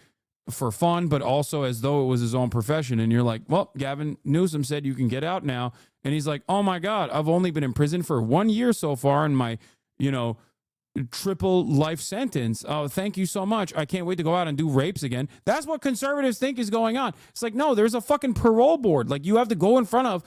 for fun, but also as though it was his own profession. And you're like, well, Gavin Newsom said you can get out now. And he's like, oh my God, I've only been in prison for 1 year so far in my, you know, triple life sentence. Oh, thank you so much. I can't wait to go out and do rapes again. That's what conservatives think is going on. It's like, no, there's a fucking parole board. Like you have to go in front of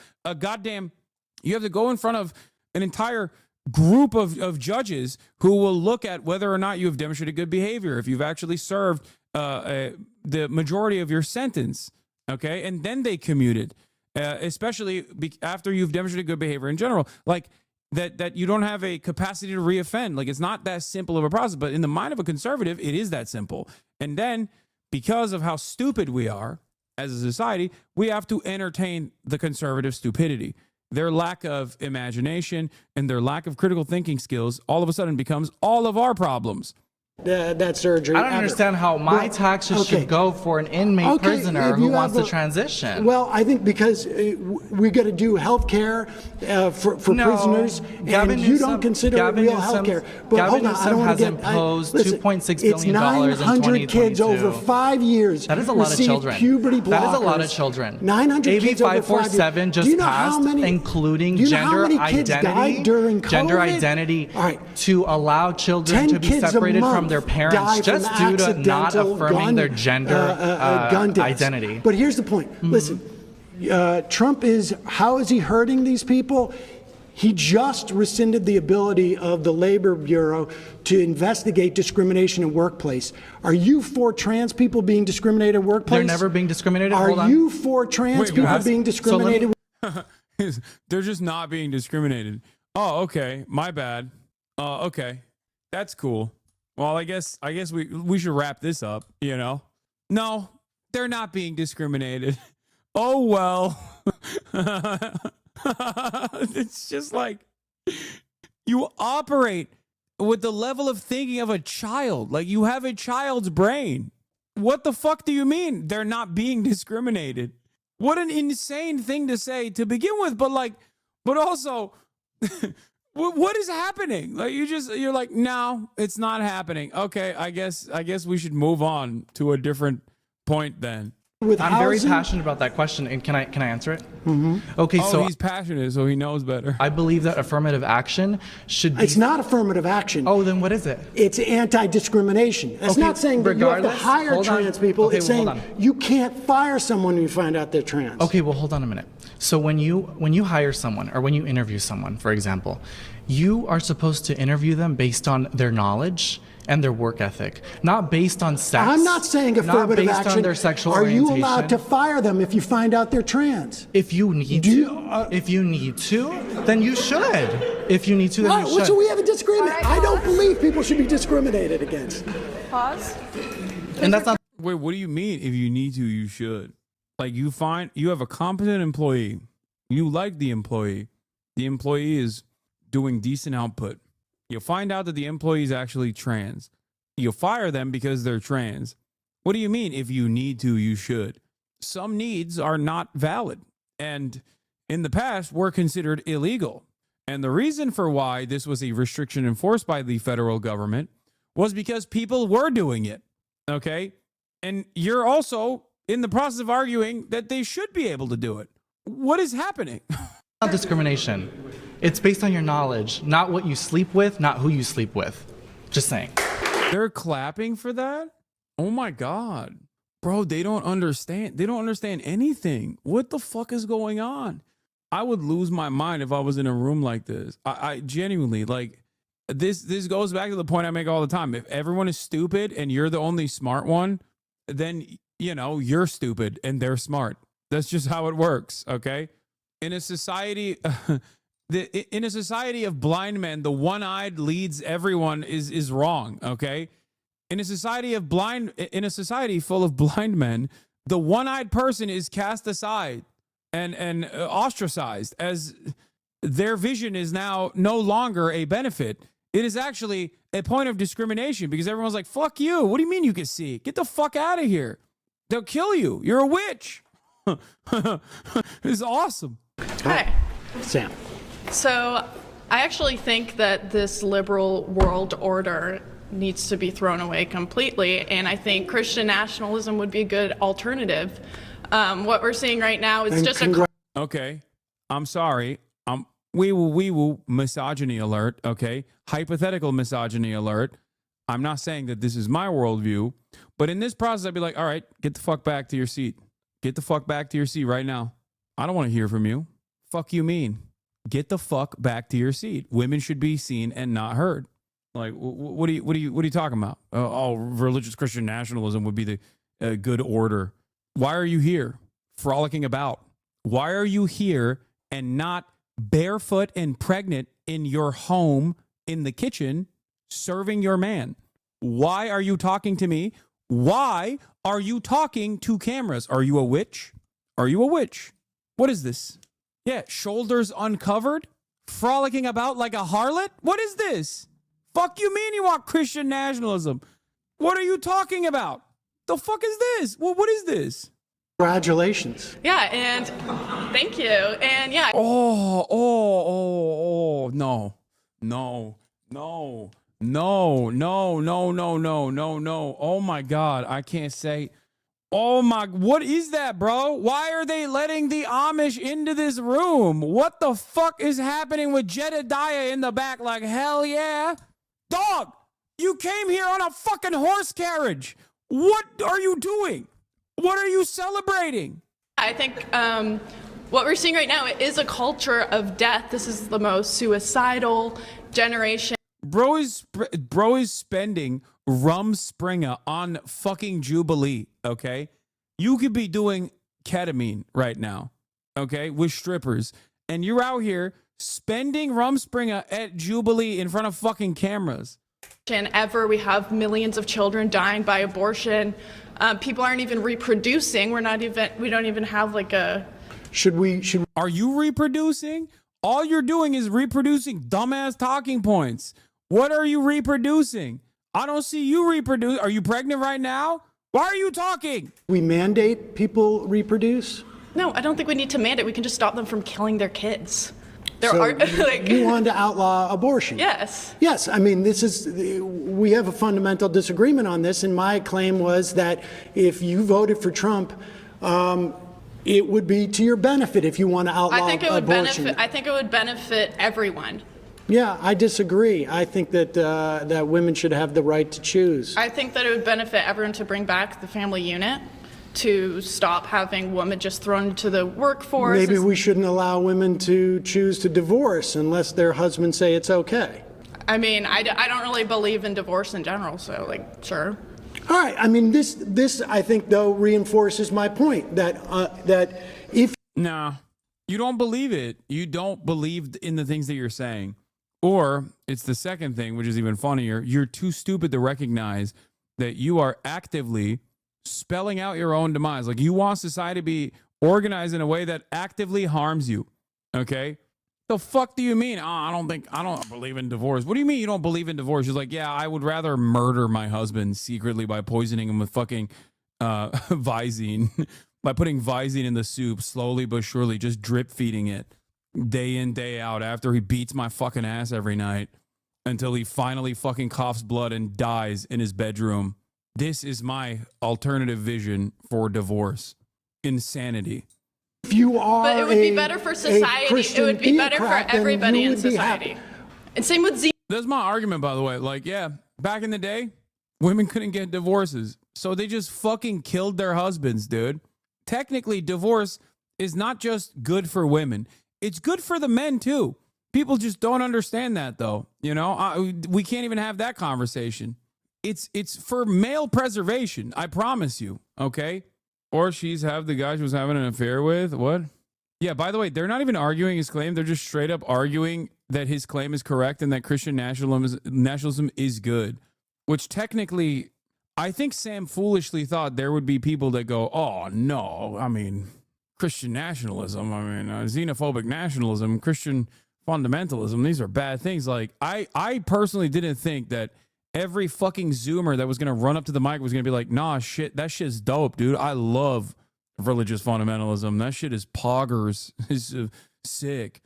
an entire group of judges who will look at whether or not you have demonstrated good behavior, if you've actually served the majority of your sentence, okay? And then they commuted, especially after you've demonstrated good behavior in general, like that you don't have a capacity to reoffend. Like it's not that simple of a process, but in the mind of a conservative, it is that simple. And then because of how stupid we are as a society, we have to entertain the conservative stupidity. Their lack of imagination and their lack of critical thinking skills all of a sudden becomes all of our problems. That surgery. I don't understand how my taxes should go for an inmate prisoner who wants to transition. Well, I think because we got to do health care for prisoners, and you don't consider it real health care. But hold on, I don't want to get imposed $2.6 billion it's 900 kids over 5 years. That is a lot of children. Puberty blockers. That is a lot of children. 900 AB kids over 5 years. 547 just passed, including gender identity to allow children to be separated from their parents just due to not affirming their gender identity. But here's the point. Listen, Trump how is he hurting these people? He just rescinded the ability of the Labor Bureau to investigate discrimination in workplace. Are you for trans people being discriminated in workplace? They're never being discriminated? Are you for trans people being discriminated? They're just not being discriminated. Oh, okay. My bad. Okay. That's cool. Well, I guess we should wrap this up, you know? No, they're not being discriminated. Oh, well. It's just like you operate with the level of thinking of a child. Like you have a child's brain. What the fuck do you mean they're not being discriminated? What an insane thing to say to begin with. But also, what is happening? Like you're like, no, it's not happening. Okay, I guess we should move on to a different point then. I'm very passionate about that question, and can I answer it? Mm-hmm. Okay, so he's passionate, so he knows better. I believe that affirmative action should be. It's not affirmative action. Oh, then what is it? It's anti-discrimination. It's not saying that you have to hire trans people. Okay, it's saying you can't fire someone when you find out they're trans. Okay, well, hold on a minute. So when you hire someone or when you interview someone, for example, you are supposed to interview them based on their knowledge and their work ethic, not based on sex. I'm not saying affirmative not based action. on their sexual Are orientation. you allowed to fire them if you find out they're trans? If you need to, then you should. If you need to, then you should. So we have a disagreement. Right, I don't believe people should be discriminated against. Pause. And that's not. Wait, what do you mean? If you need to, you should. Like you have a competent employee. You like the employee. The employee is doing decent output. You'll find out that the employee is actually trans. You'll fire them because they're trans. What do you mean? If you need to, you should. Some needs are not valid, and in the past were considered illegal. And the reason for why this was a restriction enforced by the federal government was because people were doing it. Okay? And you're also in the process of arguing that they should be able to do it. What is happening? Not discrimination. It's based on your knowledge, not what you sleep with, not who you sleep with. Just saying. They're clapping for that? Oh my God. Bro, they don't understand. They don't understand anything. What the fuck is going on? I would lose my mind if I was in a room like this. I genuinely, like, this goes back to the point I make all the time. If everyone is stupid and you're the only smart one, then, you know, you're stupid and they're smart. That's just how it works, okay? In a society... in a society of blind men, the one-eyed leads everyone is wrong, okay? In a society full of blind men, the one-eyed person is cast aside and ostracized as their vision is now no longer a benefit. It is actually a point of discrimination because everyone's like, fuck you. What do you mean you can see? Get the fuck out of here. They'll kill you. You're a witch. It's awesome. Hi. Sam. So I actually think that this liberal world order needs to be thrown away completely, and I think Christian nationalism would be a good alternative. What we're seeing right now is just a... Okay, I'm sorry. We will misogyny alert, okay? Hypothetical misogyny alert. I'm not saying that this is my worldview, but in this process, I'd be like, all right, get the fuck back to your seat. Get the fuck back to your seat right now. I don't want to hear from you. Fuck you mean? Get the fuck back to your seat. Women should be seen and not heard. Like, what are you talking about? Religious Christian nationalism would be the good order. Why are you here, frolicking about? Why are you here and not barefoot and pregnant in your home in the kitchen, serving your man? Why are you talking to me? Why are you talking to cameras? Are you a witch? Are you a witch? What is this? Yeah, shoulders uncovered, frolicking about like a harlot? What is this? Fuck you mean you want Christian nationalism? What are you talking about? The fuck is this? What is this? Congratulations. Yeah, and thank you. And yeah. No. Oh my God, I can't say. Oh my, what is that, bro? Why are they letting the Amish into this room? What the fuck is happening with Jedediah in the back? Like, hell yeah. Dog, you came here on a fucking horse carriage. What are you doing? What are you celebrating? I think what we're seeing right now is a culture of death. This is the most suicidal generation. Bro is spending Rumspringa on fucking Jubilee, okay? You could be doing ketamine right now, okay, with strippers, and you're out here spending Rumspringa at Jubilee in front of fucking cameras. Ever, we have millions of children dying by abortion. People aren't even reproducing. We don't even have like a... Are you reproducing? All you're doing is reproducing dumbass talking points. What are you reproducing? I don't see you reproduce. Are you pregnant right now? Why are you talking? We mandate people reproduce? No, I don't think we need to mandate. We can just stop them from killing their kids. There So are like you want to outlaw abortion? Yes. Yes. I mean, we have a fundamental disagreement on this, and my claim was that if you voted for Trump, it would be to your benefit if you want to outlaw abortion. I think it would benefit everyone. Yeah, I disagree. I think that that women should have the right to choose. I think that it would benefit everyone to bring back the family unit, to stop having women just thrown into the workforce. Maybe we shouldn't allow women to choose to divorce unless their husbands say it's okay. I mean, I don't really believe in divorce in general, so like, sure. All right. I mean, this I think though reinforces my point that that if No, you don't believe it. You don't believe in the things that you're saying. Or it's the second thing, which is even funnier. You're too stupid to recognize that you are actively spelling out your own demise. Like, you want society to be organized in a way that actively harms you. Okay? The fuck do you mean? I don't believe in divorce. What do you mean you don't believe in divorce? You're like, yeah, I would rather murder my husband secretly by poisoning him with fucking Visine, by putting Visine in the soup, slowly but surely, just drip feeding it day in, day out, after he beats my fucking ass every night until he finally fucking coughs blood and dies in his bedroom. This is my alternative vision for divorce. Insanity. If you are But it would be better for society. It would be better for everybody in society. And same with Z. That's my argument, by the way. Like, yeah, back in the day, women couldn't get divorces. So they just fucking killed their husbands, dude. Technically, divorce is not just good for women. It's good for the men, too. People just don't understand that, though. You know, we can't even have that conversation. It's for male preservation. I promise you. Okay. Or she's the guy she was having an affair with. What? Yeah, by the way, they're not even arguing his claim. They're just straight up arguing that his claim is correct and that Christian nationalism is good. Which technically, I think Sam foolishly thought there would be people that go, oh, no, I mean, Christian nationalism, xenophobic nationalism, Christian fundamentalism, these are bad things. Like, I personally didn't think that every fucking Zoomer that was going to run up to the mic was going to be like, nah, shit, that shit's dope, dude. I love religious fundamentalism. That shit is poggers. It's sick.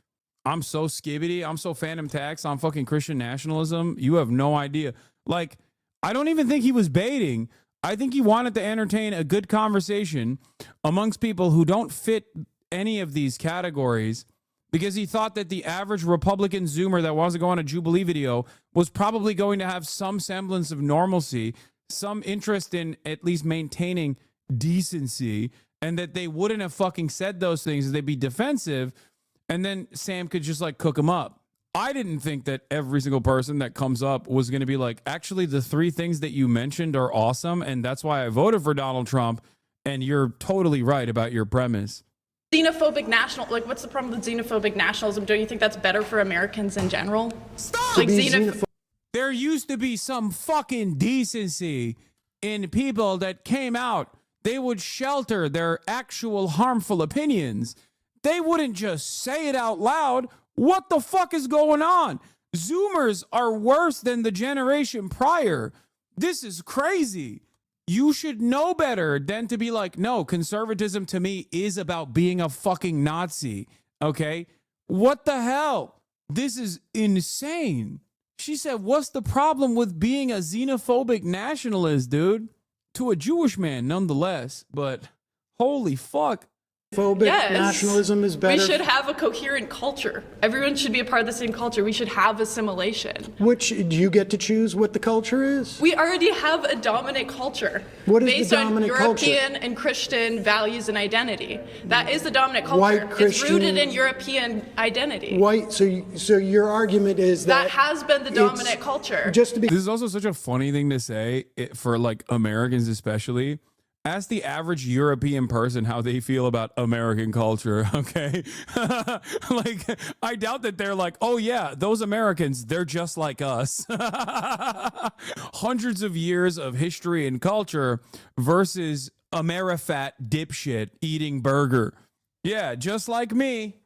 I'm so skibbity. I'm so phantom tax on fucking Christian nationalism. You have no idea. Like, I don't even think he was baiting. I think he wanted to entertain a good conversation amongst people who don't fit any of these categories, because he thought that the average Republican Zoomer that wants to go on a Jubilee video was probably going to have some semblance of normalcy, some interest in at least maintaining decency, and that they wouldn't have fucking said those things. They'd be defensive, and then Sam could just like cook them up. I didn't think that every single person that comes up was going to be like, actually, the three things that you mentioned are awesome, and that's why I voted for Donald Trump, and you're totally right about your premise. Xenophobic what's the problem with xenophobic nationalism? Don't you think that's better for Americans in general? Stop! Like there used to be some fucking decency in people that came out. They would shelter their actual harmful opinions. They wouldn't just say it out loud. What the fuck is going on? Zoomers are worse than the generation prior. This is crazy. You should know better than to be like, no, conservatism to me is about being a fucking Nazi. Okay? What the hell? This is insane. She said, what's the problem with being a xenophobic nationalist, dude? To a Jewish man, nonetheless. But holy fuck. Nationalism is better. We should have a coherent culture. Everyone should be a part of the same culture. We should have assimilation. Which, do you get to choose what the culture is? We already have a dominant culture. What is based the dominant on culture? European and Christian values and identity. That is the dominant culture. White Christian, it's rooted in European identity. White. So your argument is that has been the dominant culture. Just to be. This is also such a funny thing to say for like Americans, especially. Ask the average European person how they feel about American culture, okay? Like, I doubt that they're like, oh yeah, those Americans, they're just like us. Hundreds of years of history and culture versus Amerifat dipshit eating burger. Yeah, just like me.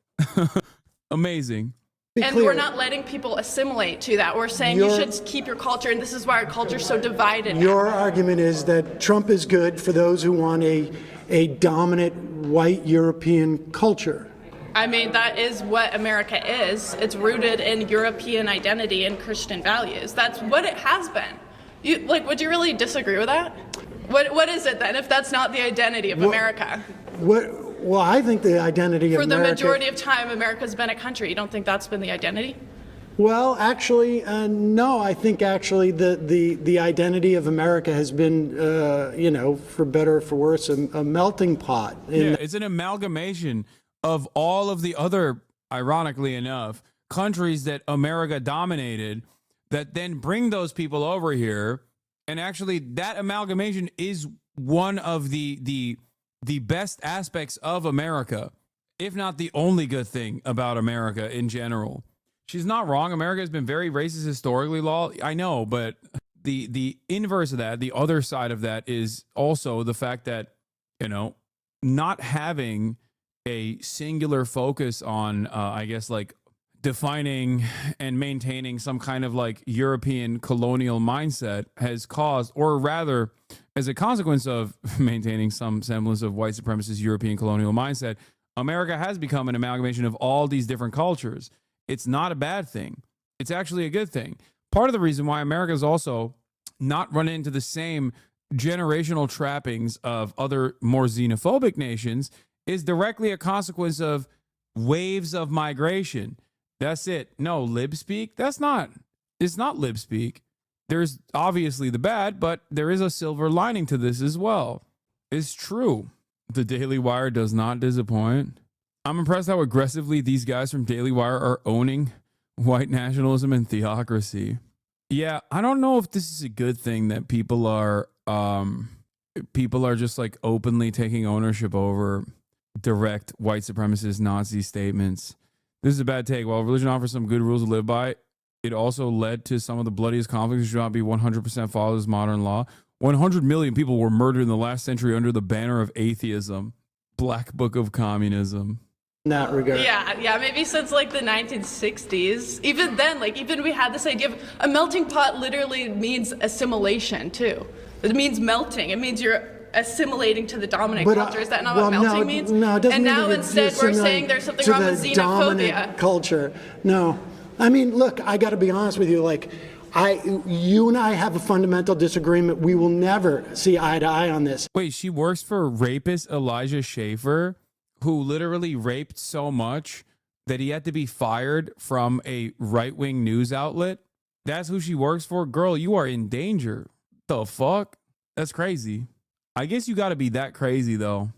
Amazing. And we're not letting people assimilate to that. We're saying you should keep your culture, and this is why our culture is so divided. Your argument is that Trump is good for those who want a dominant white European culture. I mean, that is what America is. It's rooted in European identity and Christian values. That's what it has been. Would you really disagree with that? What is it then, if that's not the identity of America? Well, I think the identity of America... For the majority of time, America's been a country. You don't think that's been the identity? Well, actually, no. I think actually the identity of America has been, for better or for worse, a melting pot. Yeah, it's an amalgamation of all of the other, ironically enough, countries that America dominated that then bring those people over here. And actually, that amalgamation is one of the best aspects of America, if not the only good thing about America in general. She's not wrong. America has been very racist historically, Law. I know, but the inverse of that, the other side of that, is also the fact that, not having a singular focus on, defining and maintaining some kind of European colonial mindset has caused, or rather, as a consequence of maintaining some semblance of white supremacist European colonial mindset, America has become an amalgamation of all these different cultures. It's not a bad thing. It's actually a good thing. Part of the reason why America is also not run into the same generational trappings of other more xenophobic nations is directly a consequence of waves of migration. That's it. No, lib speak. It's not lib speak. There's obviously the bad, but there is a silver lining to this as well. It's true. The Daily Wire does not disappoint. I'm impressed how aggressively these guys from Daily Wire are owning white nationalism and theocracy. Yeah, I don't know if this is a good thing that people are just openly taking ownership over direct white supremacist Nazi statements. This is a bad take. While religion offers some good rules to live by, it also led to some of the bloodiest conflicts which should not be 100% followed as modern law. 100 million people were murdered in the last century under the banner of atheism. Black Book of Communism. In that regard. Yeah, maybe since the 1960s. Even then, even we had this idea of a melting pot literally means assimilation too. It means melting. It means you're assimilating to the dominant culture. Is that not what melting means? No, it doesn't and mean now instead we're saying there's something wrong with xenophobia. Dominant culture. No. I mean, look, I got to be honest with you. You and I have a fundamental disagreement. We will never see eye to eye on this. Wait, she works for rapist Elijah Schaffer, who literally raped so much that he had to be fired from a right-wing news outlet? That's who she works for? Girl, you are in danger. The fuck? That's crazy. I guess you got to be that crazy, though.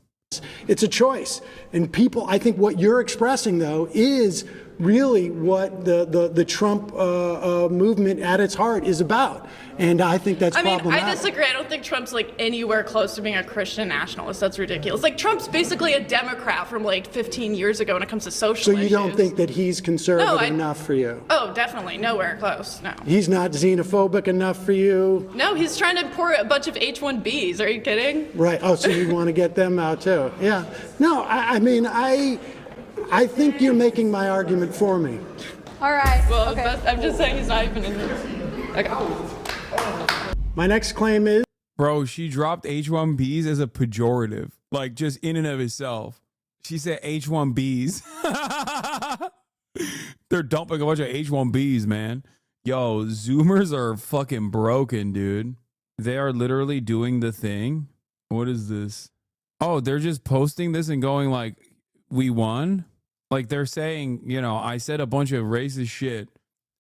It's a choice. And people, I think what you're expressing, though, is really what the Trump movement at its heart is about. And I think that's problematic. I disagree. I don't think Trump's anywhere close to being a Christian nationalist. That's ridiculous. Trump's basically a Democrat from 15 years ago when it comes to social issues. So you don't think that he's conservative enough for you? Oh, definitely. Nowhere close. No. He's not xenophobic enough for you? No, he's trying to import a bunch of H-1Bs. Are you kidding? Right. Oh, so you want to get them out too? Yeah. No, I think you're making my argument for me. All right. Well, okay. I'm just saying he's not even in this. Okay. My next claim is... Bro, she dropped H-1Bs as a pejorative. Just in and of itself. She said H-1Bs. They're dumping a bunch of H-1Bs, man. Yo, Zoomers are fucking broken, dude. They are literally doing the thing. What is this? Oh, they're just posting this and going we won? They're saying, I said a bunch of racist shit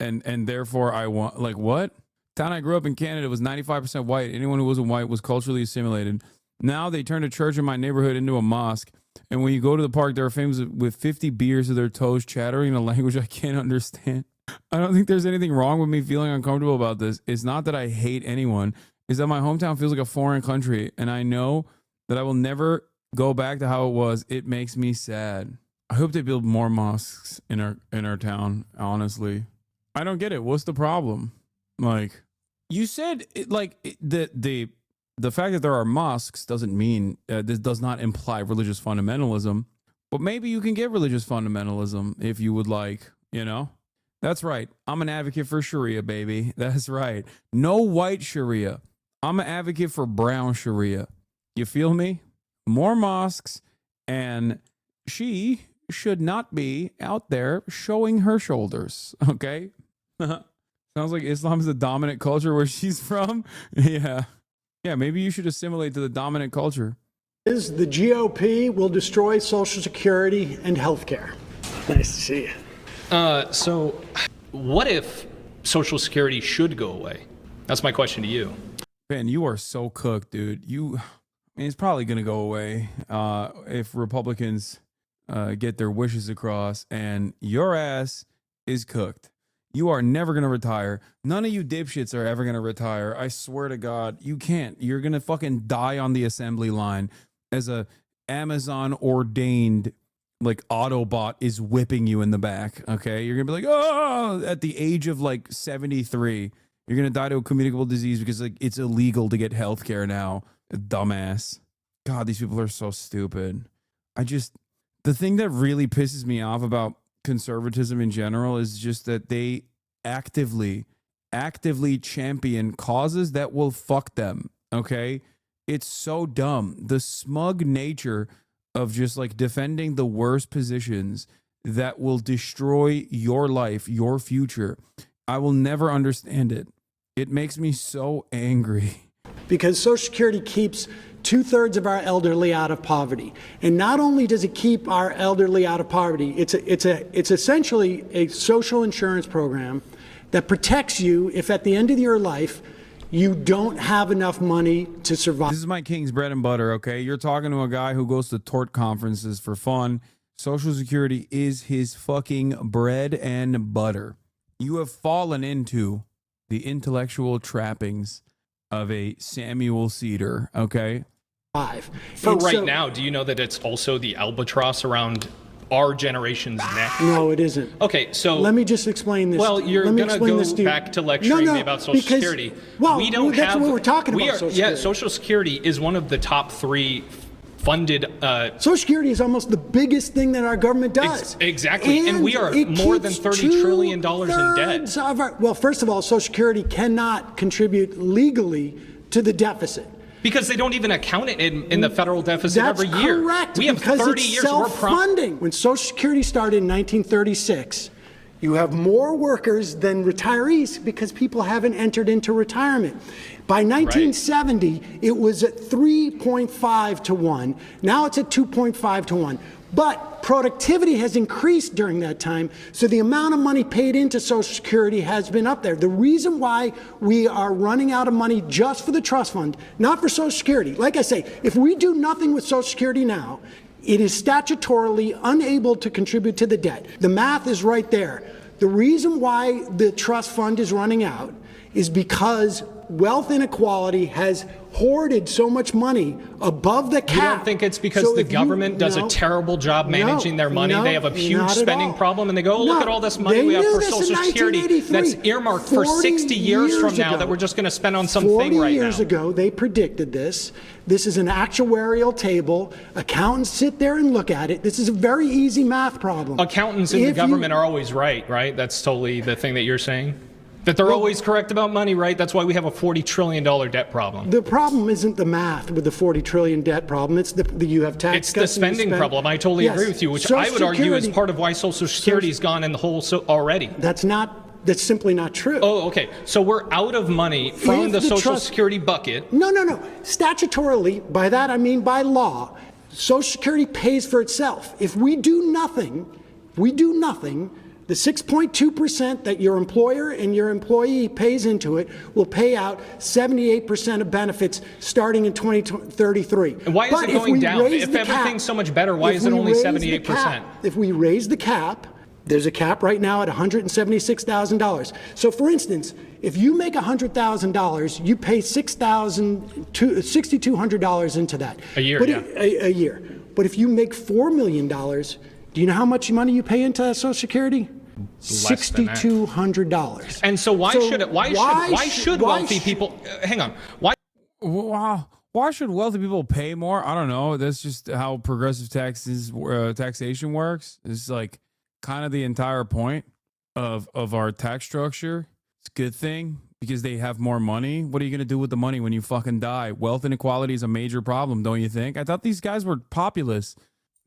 and therefore I won. What? Town I grew up in Canada was 95% white. Anyone who wasn't white was culturally assimilated. Now they turned a church in my neighborhood into a mosque. And when you go to the park, there are families with 50 beers to their toes chattering in a language I can't understand. I don't think there's anything wrong with me feeling uncomfortable about this. It's not that I hate anyone. It's that my hometown feels like a foreign country. And I know that I will never go back to how it was. It makes me sad. I hope they build more mosques in our town, honestly. I don't get it. What's the problem? You said the fact that there are mosques doesn't mean this does not imply religious fundamentalism, but maybe you can get religious fundamentalism if you would like, That's right. I'm an advocate for Sharia, baby. That's right. No white Sharia. I'm an advocate for brown Sharia. You feel me? More mosques, and she should not be out there showing her shoulders. Okay? Sounds like Islam is the dominant culture where she's from. Yeah. Yeah, maybe you should assimilate to the dominant culture. Is the GOP will destroy Social Security and health care. Nice to see you. So what if Social Security should go away? That's my question to you. Ben, you are so cooked, dude. I mean, it's probably going to go away if Republicans get their wishes across, and your ass is cooked. You are never going to retire. None of you dipshits are ever going to retire. I swear to God, you can't. You're going to fucking die on the assembly line as a Amazon ordained like Autobot is whipping you in the back. Okay. You're going to be like, oh, at the age of like 73, you're going to die to a communicable disease because like it's illegal to get healthcare now. Dumbass. God, these people are so stupid. The thing that really pisses me off about conservatism in general is just that they actively champion causes that will fuck them. Okay. It's so dumb. The smug nature of just like defending the worst positions that will destroy your life, your future. I will never understand it. It makes me so angry. Because Social Security keeps 2/3 of our elderly out of poverty. And not only does it keep our elderly out of poverty, it's essentially a social insurance program that protects you if at the end of your life you don't have enough money to survive. This is my king's bread and butter, okay? You're talking to a guy who goes to tort conferences for fun. Social Security is his fucking bread and butter. You have fallen into the intellectual trappings of a Samuel SEDER, okay? For right now, do you know that it's also the albatross around our generation's neck? No, it isn't. Okay, so let me just explain this. Well, you're going to go back to lecturing me about Social Security. Well, that's what we're talking about. Social Security. Yeah, Social Security is one of the top 3 funded. Social Security is almost the biggest thing that our government does. Exactly, and we are more than $30 trillion in debt. Well, first of all, Social Security cannot contribute legally to the deficit. Because they don't even account it in the federal deficit every year. That's correct. We have because 30 it's years. Self-funding. When Social Security started in 1936, you have more workers than retirees because people haven't entered into retirement. By 1970, it was at 3.5 to 1. Now it's at 2.5 to 1. But productivity has increased during that time, so the amount of money paid into Social Security has been up there. The reason why we are running out of money just for the trust fund, not for Social Security, like I say, if we do nothing with Social Security now, it is statutorily unable to contribute to the debt. The math is right there. The reason why the trust fund is running out is because wealth inequality has hoarded so much money above the cap. You don't think it's because the government does a terrible job managing their money? They have a huge spending problem, and they go, oh, look at all this money we have for Social Security that's earmarked for 60 years from now that we're just going to spend on something right now. 40 years ago, they predicted this. This is an actuarial table. Accountants sit there and look at it. This is a very easy math problem. Accountants in the government are always right? That's totally the thing that you're saying? That they're always correct about money, right? That's why we have a $40 trillion debt problem. The problem isn't the math with the $40 trillion debt problem. It's you have tax It's cuts. the spending problem. I totally agree with you, which Social I would argue is Security- part of why Social Security's gone in the hole already. That's simply not true. Oh, okay. So we're out of money from If the Social trust- Security bucket. No. Statutorily, by that I mean by law, Social Security pays for itself. If we do nothing, the 6.2% that your employer and your employee pays into it will pay out 78% of benefits starting in 2033. And why is it going down? If everything's so much better, why is it only 78%? If we raise the cap, there's a cap right now at $176,000. So for instance, if you make $100,000, you pay $6,200 into that. A year, A year. But if you make $4 million, do you know how much money you pay into Social Security? $6,200. And so why should wealthy people hang on? Why should wealthy people pay more? I don't know. That's just how progressive taxation works. It's like kind of the entire point. of our tax structure. It's a good thing because they have more money. What are you going to do with the money when you fucking die? Wealth inequality is a major problem, don't you think? I thought these guys were populous.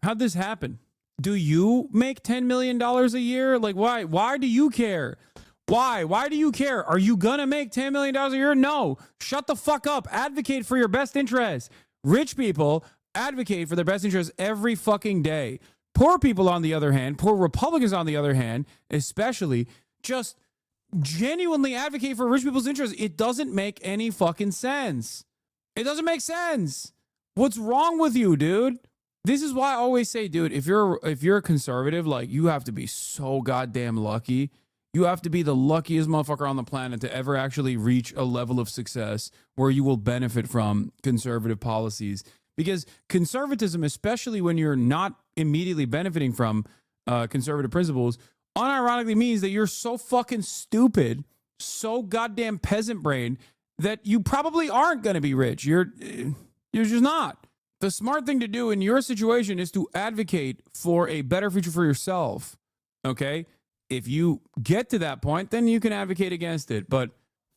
How'd this happen? Do you make $10 million a year? Like, why? Why do you care? Why? Why do you care? Are you going to make $10 million a year? No. Shut the fuck up. Advocate for your best interest. Rich people advocate for their best interest every fucking day. Poor people, on the other hand, poor Republicans, on the other hand, especially, just genuinely advocate for rich people's interests. It doesn't make any fucking sense. It doesn't make sense. What's wrong with you, dude? This is why I always say, dude, if you're a conservative, like, you have to be so goddamn lucky. You have to be the luckiest motherfucker on the planet to ever actually reach a level of success where you will benefit from conservative policies. Because conservatism, especially when you're not immediately benefiting from conservative principles, unironically means that you're so fucking stupid, so goddamn peasant brain, that you probably aren't going to be rich. You're just not. The smart thing to do in your situation is to advocate for a better future for yourself. Okay? If you get to that point, then you can advocate against it. But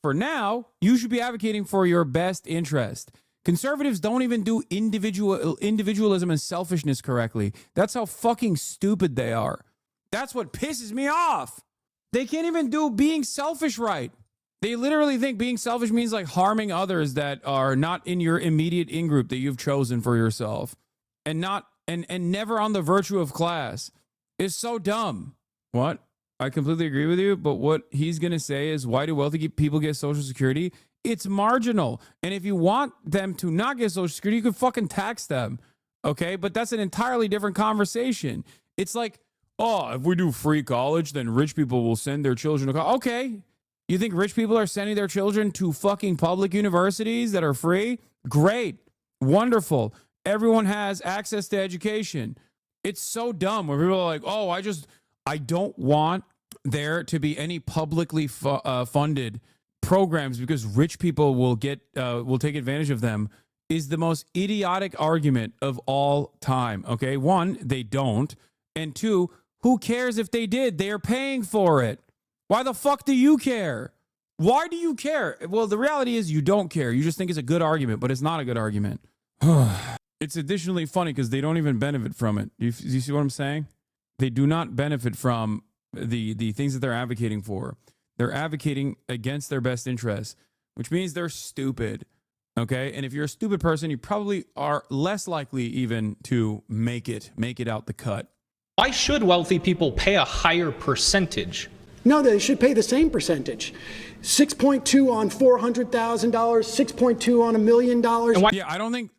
for now, you should be advocating for your best interest. Conservatives don't even do individualism and selfishness correctly. That's how fucking stupid they are. That's what pisses me off. They can't even do being selfish right. They literally think being selfish means like harming others that are not in your immediate in-group that you've chosen for yourself, and never on the virtue of class. It's so dumb. What? I completely agree with you, but what he's going to say is, why do wealthy people get Social Security? It's marginal. And if you want them to not get Social Security, you can fucking tax them. Okay? But that's an entirely different conversation. It's like, oh, if we do free college, then rich people will send their children to college. Okay. You think rich people are sending their children to fucking public universities that are free? Great. Wonderful. Everyone has access to education. It's so dumb when people are like, oh, I don't want there to be any publicly funded programs because rich people will take advantage of them, is the most idiotic argument of all time. Okay. One, they don't. And two, who cares if they did? They are paying for it. Why the fuck do you care? Why do you care? Well, the reality is you don't care. You just think it's a good argument, but it's not a good argument. It's additionally funny because they don't even benefit from it. Do you see what I'm saying? They do not benefit from the things that they're advocating for. They're advocating against their best interests, which means they're stupid. Okay? And if you're a stupid person, you probably are less likely even to make it out the cut. Why should wealthy people pay a higher percentage? No, they should pay the same percentage. 6.2 on $400,000, 6.2 on $1 million. Yeah, I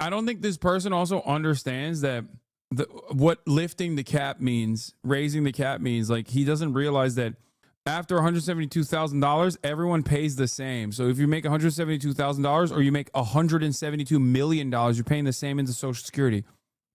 don't think this person also understands that what lifting the cap means, raising the cap means. Like, he doesn't realize that after $172,000, everyone pays the same. So if you make $172,000 or you make $172 million, you're paying the same into Social Security.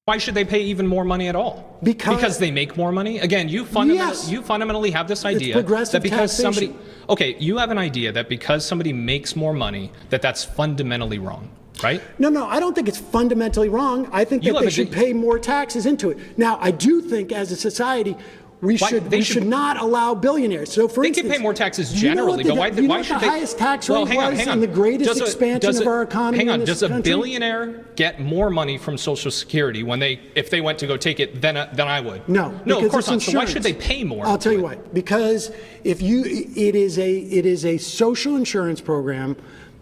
Why should they pay even more money at all? Because they make more money? Again, you fundamentally have this idea that because somebody... Okay, you have an idea that because somebody makes more money, that's fundamentally wrong, right? No, I don't think it's fundamentally wrong. I think that they should pay more taxes into it. Now, I do think as a society... We should not allow billionaires. So, for instance, can pay more taxes generally, but why should they? The highest tax rate was and the greatest expansion of our economy. Hang on, in this does a country? Billionaire get more money from Social Security if they went to go take it than I would? No, of course not. Insurance. So why should they pay more? I'll tell you why. Because it is a social insurance program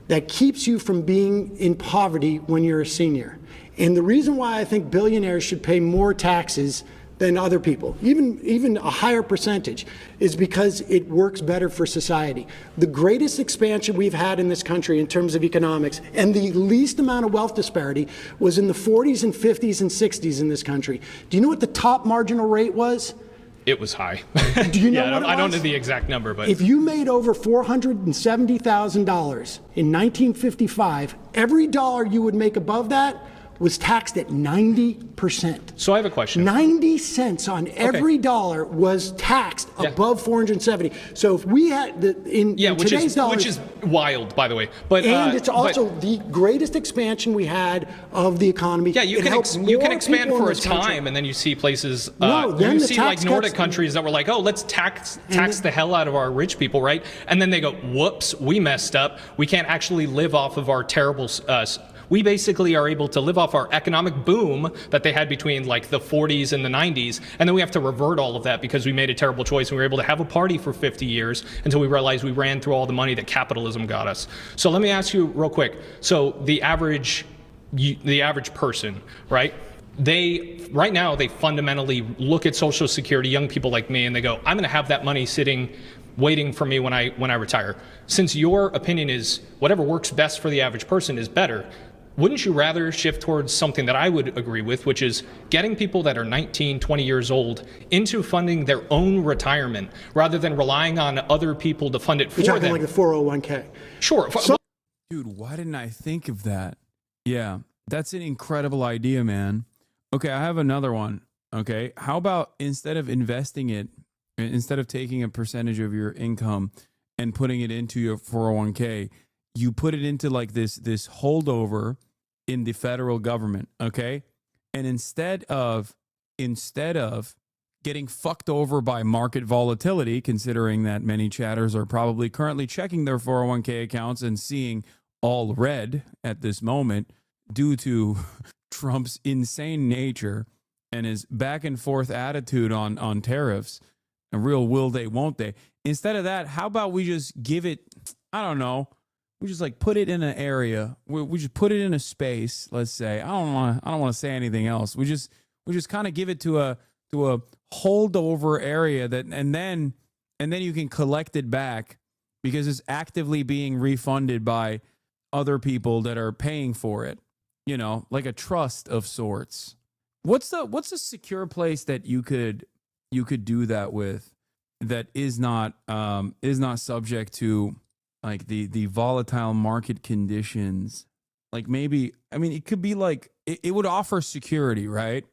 that keeps you from being in poverty when you're a senior. And the reason why I think billionaires should pay more taxes than other people, even a higher percentage, is because it works better for society. The greatest expansion we've had in this country in terms of economics and the least amount of wealth disparity was in the 40s and 50s and 60s in this country. Do you know what the top marginal rate was? It was high. Do you know what it was? I don't know the exact number, but if you made over $470,000 in 1955, every dollar you would make above that was taxed at 90%. So I have a question. 90 cents on every dollar was taxed above 470. So if we had in today's dollars, which is wild, by the way. But and it's also the greatest expansion we had of the economy. Yeah, you can expand for a time, and then you see places. You see like Nordic countries that were like, oh, let's tax the hell out of our rich people, right? And then they go, whoops, we messed up. We can't actually live off of our terrible. We basically are able to live off our economic boom that they had between like the 40s and the 90s, and then we have to revert all of that because we made a terrible choice and we were able to have a party for 50 years until we realized we ran through all the money that capitalism got us. So let me ask you real quick. So the average person, right? Right now they fundamentally look at Social Security, young people like me, and they go, I'm going to have that money sitting waiting for me when I retire. Since your opinion is whatever works best for the average person is better, wouldn't you rather shift towards something that I would agree with, which is getting people that are 19, 20 years old into funding their own retirement rather than relying on other people to fund it for them? You're talking like the 401k. Sure. Dude, why didn't I think of that? Yeah, that's an incredible idea, man. Okay, I have another one. Okay, how about instead of investing it, instead of taking a percentage of your income and putting it into your 401k, you put it into like this holdover in the federal government, okay? And instead of getting fucked over by market volatility, considering that many chatters are probably currently checking their 401k accounts and seeing all red at this moment due to Trump's insane nature and his back and forth attitude on tariffs, a real will they, won't they. Instead of that, how about we just give it, I don't know, we just like put it in an area. We just put it in a space. Let's say I don't want to say anything else. We just kind of give it to a holdover area and then you can collect it back because it's actively being refunded by other people that are paying for it. You know, like a trust of sorts. What's a secure place that you could do that with that is not subject to like the volatile market conditions? Like maybe, I mean, it could be like, it would offer security, right?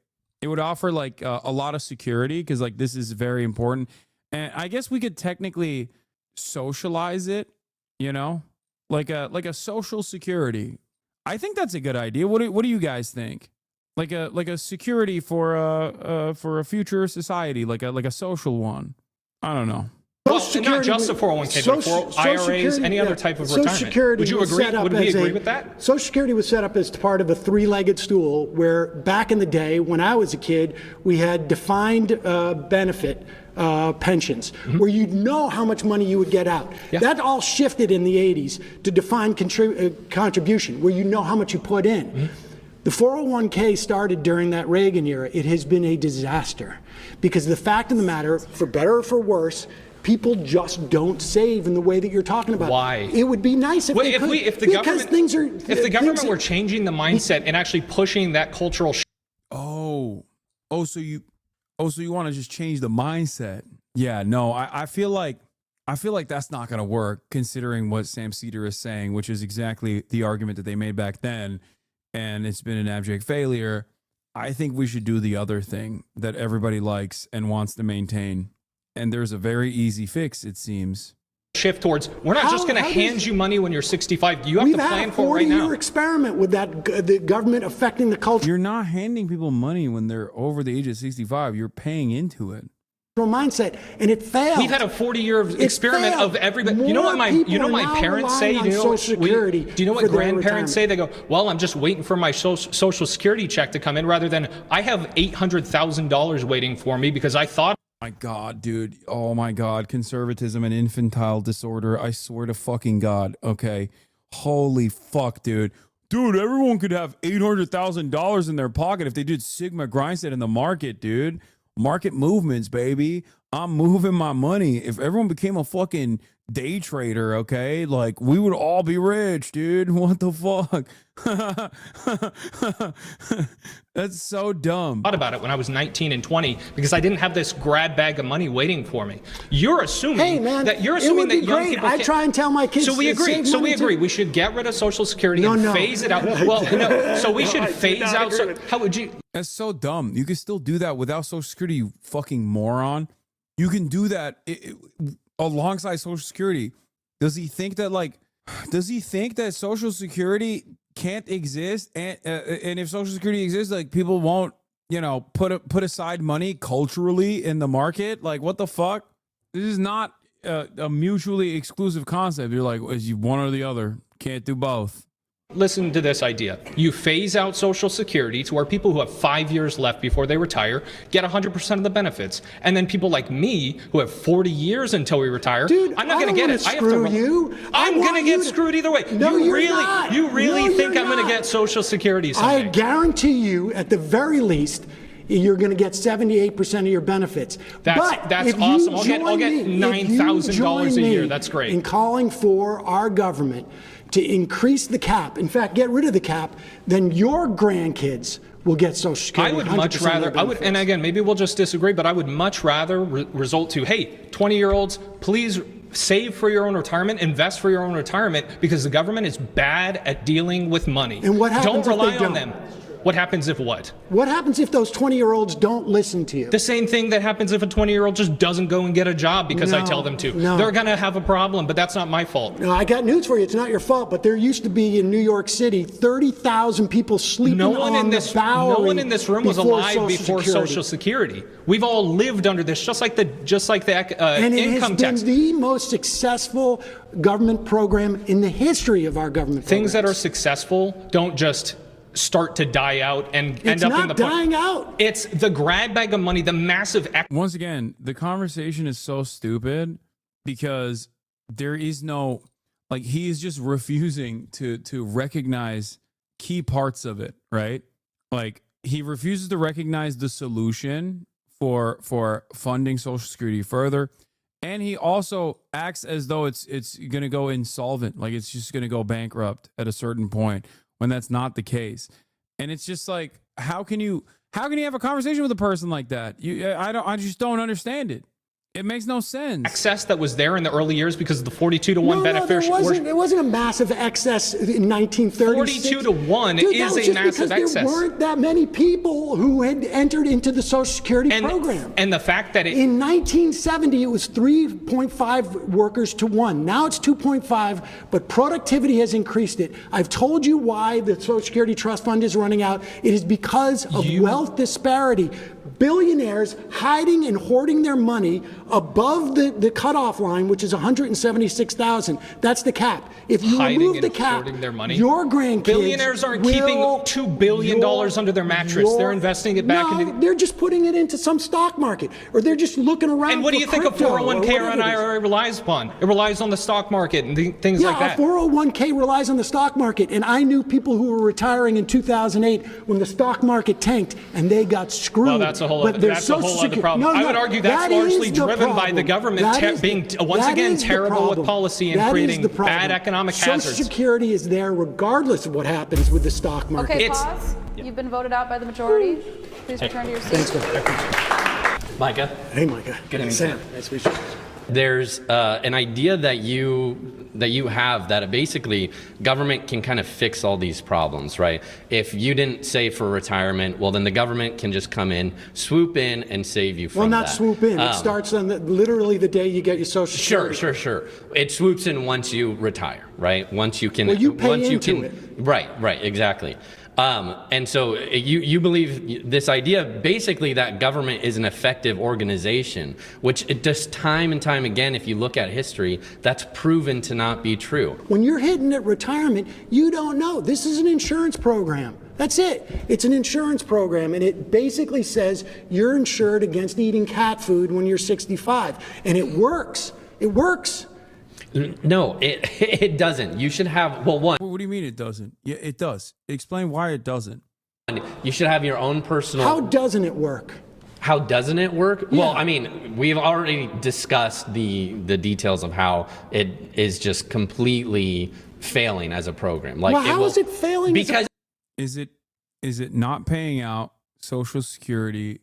It would offer like a lot of security because like this is very important. And I guess we could technically socialize it, you know, like a social security. I think that's a good idea. What do you guys think? Like a security for a future society, like a social one. I don't know. Well, not just a 401k, but for IRAs, any other type of retirement. Security would you agree? Would we agree with that? Social Security was set up as part of a three-legged stool where back in the day when I was a kid, we had defined benefit pensions where you'd know how much money you would get out. Yeah. That all shifted in the 80s to defined contribution where you know how much you put in. Mm-hmm. The 401k started during that Reagan era. It has been a disaster because the fact of the matter, for better or for worse, people just don't save in the way that you're talking about. Why? It would be nice if they could. If the government were changing the mindset and actually pushing that cultural so you want to just change the mindset. Yeah, no, I feel like that's not going to work considering what Sam SEDER is saying, which is exactly the argument that they made back then, and it's been an abject failure. I think we should do the other thing that everybody likes and wants to maintain. And there's a very easy fix, it seems. Shift towards, we're not just going to hand you money when you're 65. You have to plan for it right now. We've had a 40-year experiment with the government affecting the culture. You're not handing people money when they're over the age of 65. You're paying into it. Mindset, and it failed. We've had a 40-year experiment of everybody. You know what my parents say? Do you know what grandparents say? They go, well, I'm just waiting for my social security check to come in rather than I have $800,000 waiting for me because I thought. My God, dude. Oh my God. Conservatism and infantile disorder. I swear to fucking God. Okay. Holy fuck, dude. Dude, everyone could have $800,000 in their pocket if they did Sigma grindset in the market, dude. Market movements, baby. I'm moving my money. If everyone became a fucking day trader, okay, like we would all be rich, dude. What the fuck? That's so dumb. Thought about it when I was 19 and 20 because I didn't have this grab bag of money waiting for me. You're assuming that young people I try and tell my kids. So we agree. So we agree. We should get rid of Social Security and phase it out. Well, no. So we should phase out. So how would you? That's so dumb. You can still do that without Social Security, you fucking moron. You can do that alongside Social Security. Does he think that Social Security can't exist? And if Social Security exists, like people won't, put aside money culturally in the market? Like, what the fuck? This is not a mutually exclusive concept. You're like, is you one or the other? Can't do both. Listen to this idea. You phase out Social Security to where people who have 5 years left before they retire get 100% of the benefits. And then people like me who have 40 years until we retire, I'm not going to get it. I'm going to get screwed either way. No, you you're really not. think I'm going to get Social Security someday? I guarantee you, at the very least, you're going to get 78% of your benefits. That's awesome. I'll get $9,000 a year. That's great. In calling for our government to increase the cap, in fact, get rid of the cap, then your grandkids will get Social Security. I would much rather, and again, maybe we'll just disagree, but I would much rather result to, hey, 20-year-olds, please save for your own retirement, invest for your own retirement, because the government is bad at dealing with money. And what happens Don't rely if they on them. What happens if what? What happens if those 20-year-olds don't listen to you? The same thing that happens if a 20-year-old just doesn't go and get a job because I tell them to. They're going to have a problem, but that's not my fault. No, I got news for you. It's not your fault, but there used to be in New York City 30,000 people sleeping on the Bowery. No one in this room was alive before Social Social Security. We've all lived under this, just like the and it income has tax. been the most successful government program in the history of our government. Things that are successful don't just start to die out and end up in the dying out. It's the grab bag of money, the massive. Once again, the conversation is so stupid because there is no, like, he is just refusing to recognize key parts of it, right? Like, he refuses to recognize the solution for funding Social Security further, and he also acts as though it's going to go insolvent, like it's just going to go bankrupt at a certain point, when that's not the case. And it's just like, how can you have a conversation with a person like that? I just don't understand it. It makes no sense. Excess that was there in the early years because of the 42-to-1 beneficiary. There wasn't a massive excess in 1936. 42-to-1 is a massive excess. There weren't that many people who had entered into the Social Security program. And the fact that in 1970 it was 3.5 workers to 1. Now it's 2.5, but productivity has increased it. I've told you why the Social Security Trust Fund is running out. It is because of wealth disparity. Billionaires hiding and hoarding their money above the cutoff line, which is $176,000. That's the cap. If you remove the cap, your grandkids billionaires aren't keeping $2 billion under their mattress. They're investing it back into. They're just putting it into some stock market, or they're just looking around. And what do you think a 401k or an IRA relies upon? It relies on the stock market and things like that. Yeah, a 401k relies on the stock market, and I knew people who were retaring in 2008 when the stock market tanked and they got screwed. Well, that's a whole other problem. I would argue that's largely driven by the government being once again terrible with policy and creating bad economic hazards. Social Security is there regardless of what happens with the stock market. Okay, pause. You've been voted out by the majority. Please return to your seat. Thanks, Micah. Hey, Micah. Good evening, Sam. Nice to meet you. There's an idea that you have that basically government can kind of fix all these problems, right? If you didn't save for retirement, well, then the government can just come in, swoop in, and save you from that. Well, not swoop in. It starts on literally the day you get your Social Security. Sure. It swoops in once you retire, right? Once you can. Well, you pay into it. Right, exactly. And so you believe this idea basically that government is an effective organization, which it just time and time again, if you look at history, that's proven to not be true. When you're hitting at retirement, you don't know. This is an insurance program. That's it. It's an insurance program, and it basically says you're insured against eating cat food when you're 65. And it works. It works. No, it doesn't. You should have, well, one. What do you mean it doesn't? Yeah, it does. Explain why it doesn't. You should have your own personal. How doesn't it work? How doesn't it work? Yeah. Well, I mean, we've already discussed the details of how it is just completely failing as a program. Like, well, how is it failing? Because is it not paying out Social Security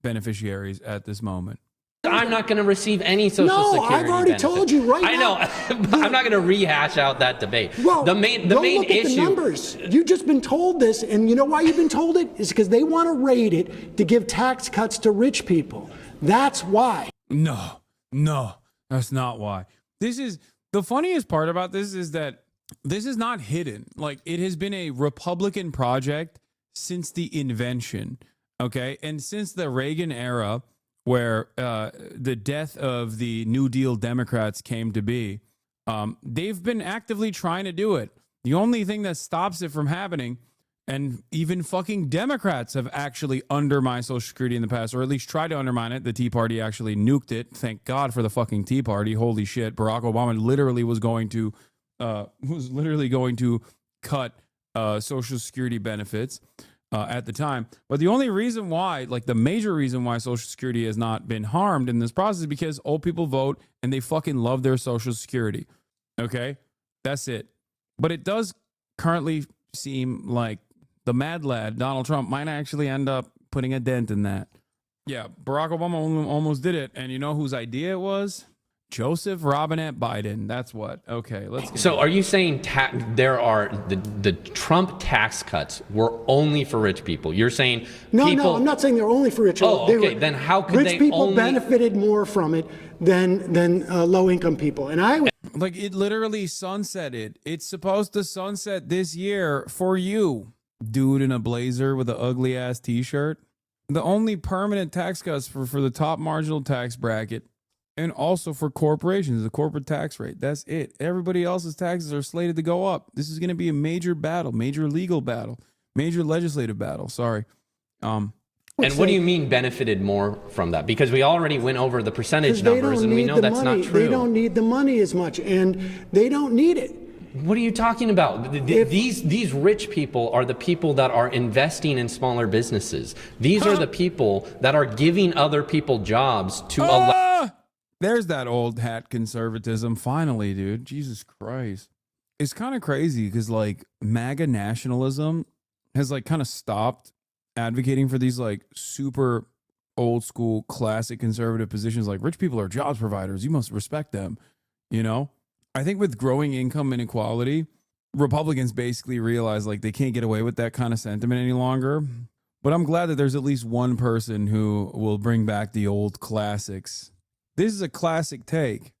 beneficiaries at this moment? I'm not going to receive any Social Security I've already benefits. told you right now. I know. I'm not going to rehash out that debate. Well, the main look issue. At the numbers. You've just been told this, and you know why you've been told it? Is because they want to raid it to give tax cuts to rich people. That's why. No, that's not why. This is the funniest part about this is that this is not hidden. Like, it has been a Republican project since the invention. Okay, and since the Reagan era, where the death of the New Deal Democrats came to be, they've been actively trying to do it. The only thing that stops it from happening, and even fucking Democrats have actually undermined Social Security in the past, or at least tried to undermine it. The Tea Party actually nuked it. Thank God for the fucking Tea Party. Holy shit. Barack Obama literally was going to cut Social Security benefits at the time. But the only reason why, like the major reason why Social Security has not been harmed in this process is because old people vote and they fucking love their Social Security. Okay? That's it. But it does currently seem like the mad lad, Donald Trump, might actually end up putting a dent in that. Yeah, Barack Obama almost did it. And you know whose idea it was? Joseph Robinette Biden. That's what. Okay, let's get So are you saying there are the Trump tax cuts were only for rich people? You're saying No, people... I'm not saying they're only for rich people. Oh, okay. Then how could rich they people only... benefited more from it than low-income people? And I like it literally sunsetted. It's supposed to sunset this year for you, dude in a blazer with an ugly ass T-shirt. The only permanent tax cuts for the top marginal tax bracket. And also for corporations, the corporate tax rate. That's it. Everybody else's taxes are slated to go up. This is going to be a major battle, major legal battle, major legislative battle. Sorry. And what do you mean benefited more from that? Because we already went over the percentage numbers and we know that's not true. They don't need the money as much, and they don't need it. What are you talking about? These rich people are the people that are investing in smaller businesses. These are the people that are giving other people jobs to allow... There's that old hat conservatism. Finally, dude. Jesus Christ. It's kind of crazy because like MAGA nationalism has like kind of stopped advocating for these like super old school classic conservative positions. Like rich people are jobs providers. You must respect them. You know, I think with growing income inequality, Republicans basically realize like they can't get away with that kind of sentiment any longer. But I'm glad that there's at least one person who will bring back the old classics. This is a classic take,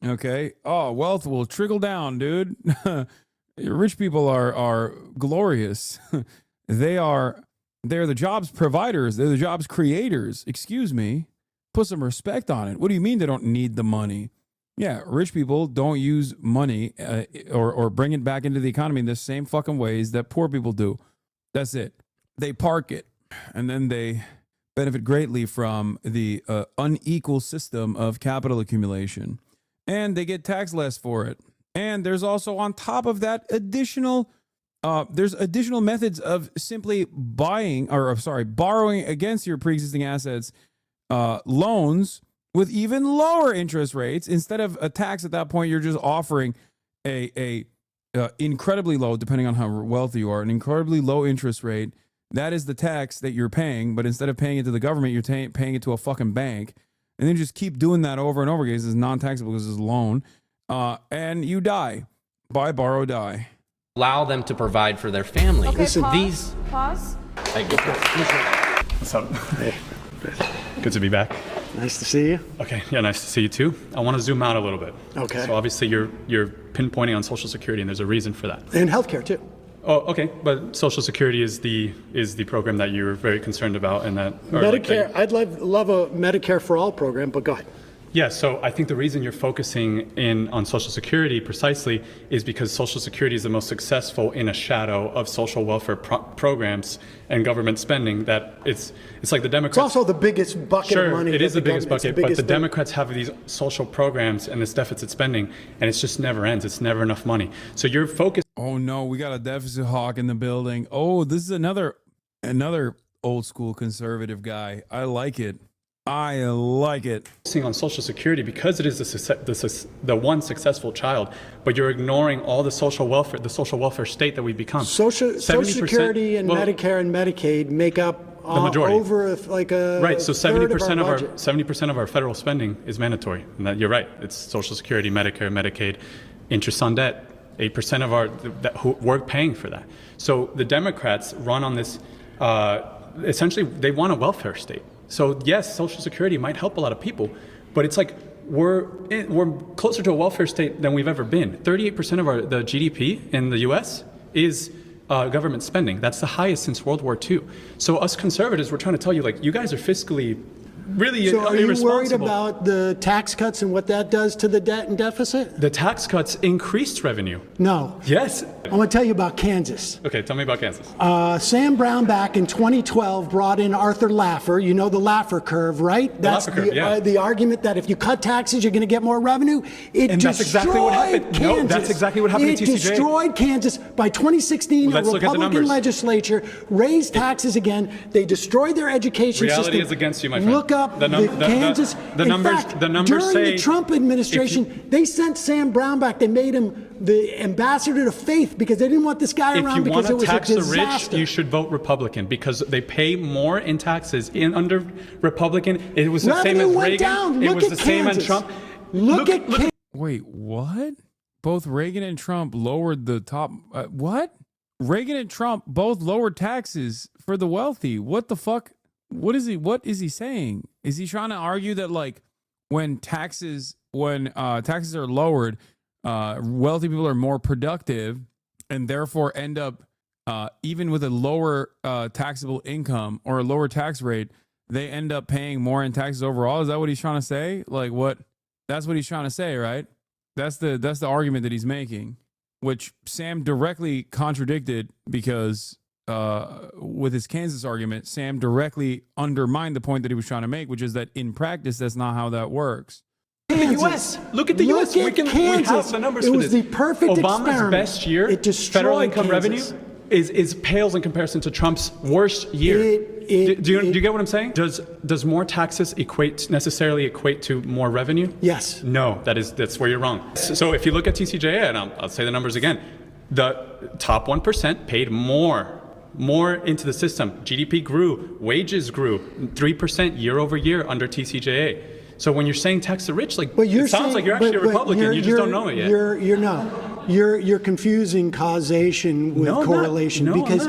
okay? Oh, wealth will trickle down, dude. Rich people are glorious. They're the jobs providers. They're the jobs creators. Excuse me. Put some respect on it. What do you mean they don't need the money? Yeah, rich people don't use money or bring it back into the economy in the same fucking ways that poor people do. That's it. They park it, and then they benefit greatly from the unequal system of capital accumulation. And they get taxed less for it. And there's also on top of that additional methods of simply borrowing against your pre-existing assets, loans with even lower interest rates. Instead of a tax at that point, you're just offering a incredibly low, depending on how wealthy you are, an incredibly low interest rate. That is the tax that you're paying, but instead of paying it to the government, you're paying it to a fucking bank. And then just keep doing that over and over again. This is non-taxable because it's a loan. And you die. Buy, borrow, die. Allow them to provide for their family. Okay, Listen, pause. What's up? Hey. Good to be back. Nice to see you. Okay, yeah, nice to see you too. I want to zoom out a little bit. Okay. So obviously you're pinpointing on Social Security, and there's a reason for that. And healthcare too. Oh, okay, but Social Security is the program that you're very concerned about, and that Medicare. I'd love a Medicare for all program, but go ahead. Yeah, so I think the reason you're focusing in on Social Security precisely is because Social Security is the most successful in a shadow of social welfare programs and government spending. That it's like the Democrats. It's also the biggest bucket of money. Sure, it is the biggest bucket, but the Democrats have these social programs and this deficit spending, and it just never ends. It's never enough money. So you're focused. Oh no, we got a deficit hawk in the building. Oh, this is another old school conservative guy. I like it. I like it. On Social Security because it is the one successful child, but you're ignoring all the social welfare state that we've become. Social Security and Medicare and Medicaid make up the majority. Over like a right. So 70% 70% of our federal spending is mandatory. And that, you're right. It's Social Security, Medicare, Medicaid, interest on debt. 8% of we're paying for that. So the Democrats run on this. Essentially, they want a welfare state. So yes, Social Security might help a lot of people, but it's like we're closer to a welfare state than we've ever been. 38% of the GDP in the U.S. is government spending. That's the highest since World War II. So us conservatives, we're trying to tell you, like, you guys are fiscally really so are you worried irresponsible. about the tax cuts and what that does to the debt and deficit? The tax cuts increased revenue. No. Yes. I want to tell you about Kansas. Okay, tell me about Kansas. Sam Brown back in 2012 brought in Arthur Laffer. You know the Laffer curve, right? That's Laffer curve, yeah. The argument that if you cut taxes, you're going to get more revenue. And that's exactly what happened. Kansas. No, that's exactly what happened It to TCJ. destroyed Kansas. By 2016, Let's a look at the Republican numbers. legislature raised taxes again. They destroyed their education system. Reality is against you, my friend. Look up Kansas. The In numbers. fact, The numbers during say the Trump administration, they sent Sam Brown back. They made him the ambassador to faith because they didn't want this guy if around you because want it was to tax a the disaster. rich, you should vote Republican because they pay more in taxes under Republican. It was the same as Revenue went Reagan. down. It Look was at the same as Kansas. Trump. Look at Kansas. Wait, what? Both Reagan and Trump lowered the top. What? Reagan and Trump both lowered taxes for the wealthy. What the fuck? What is he saying? Is he trying to argue that like when taxes are lowered, wealthy people are more productive and therefore end up even with a lower taxable income or a lower tax rate, they end up paying more in taxes overall? Is that what he's trying to say? Like what? That's what he's trying to say, right? That's the argument that he's making, which Sam directly contradicted because with his Kansas argument, Sam directly undermined the point that he was trying to make, which is that in practice, that's not how that works. Look at the U.S. Look at the U.S. We have the numbers for this. It was the perfect Obama's experiment. best year, It destroyed federal income Kansas. revenue is pales in comparison to Trump's worst year. Do you get what I'm saying? Does more taxes necessarily equate to more revenue? Yes. No, that's where you're wrong. So if you look at TCJA, and I'll say the numbers again, the top 1% paid more into the system. GDP grew, wages grew 3% year over year under TCJA. So when you're saying tax the rich, it sounds like you're actually a Republican. You just don't know it yet. You're confusing causation with correlation because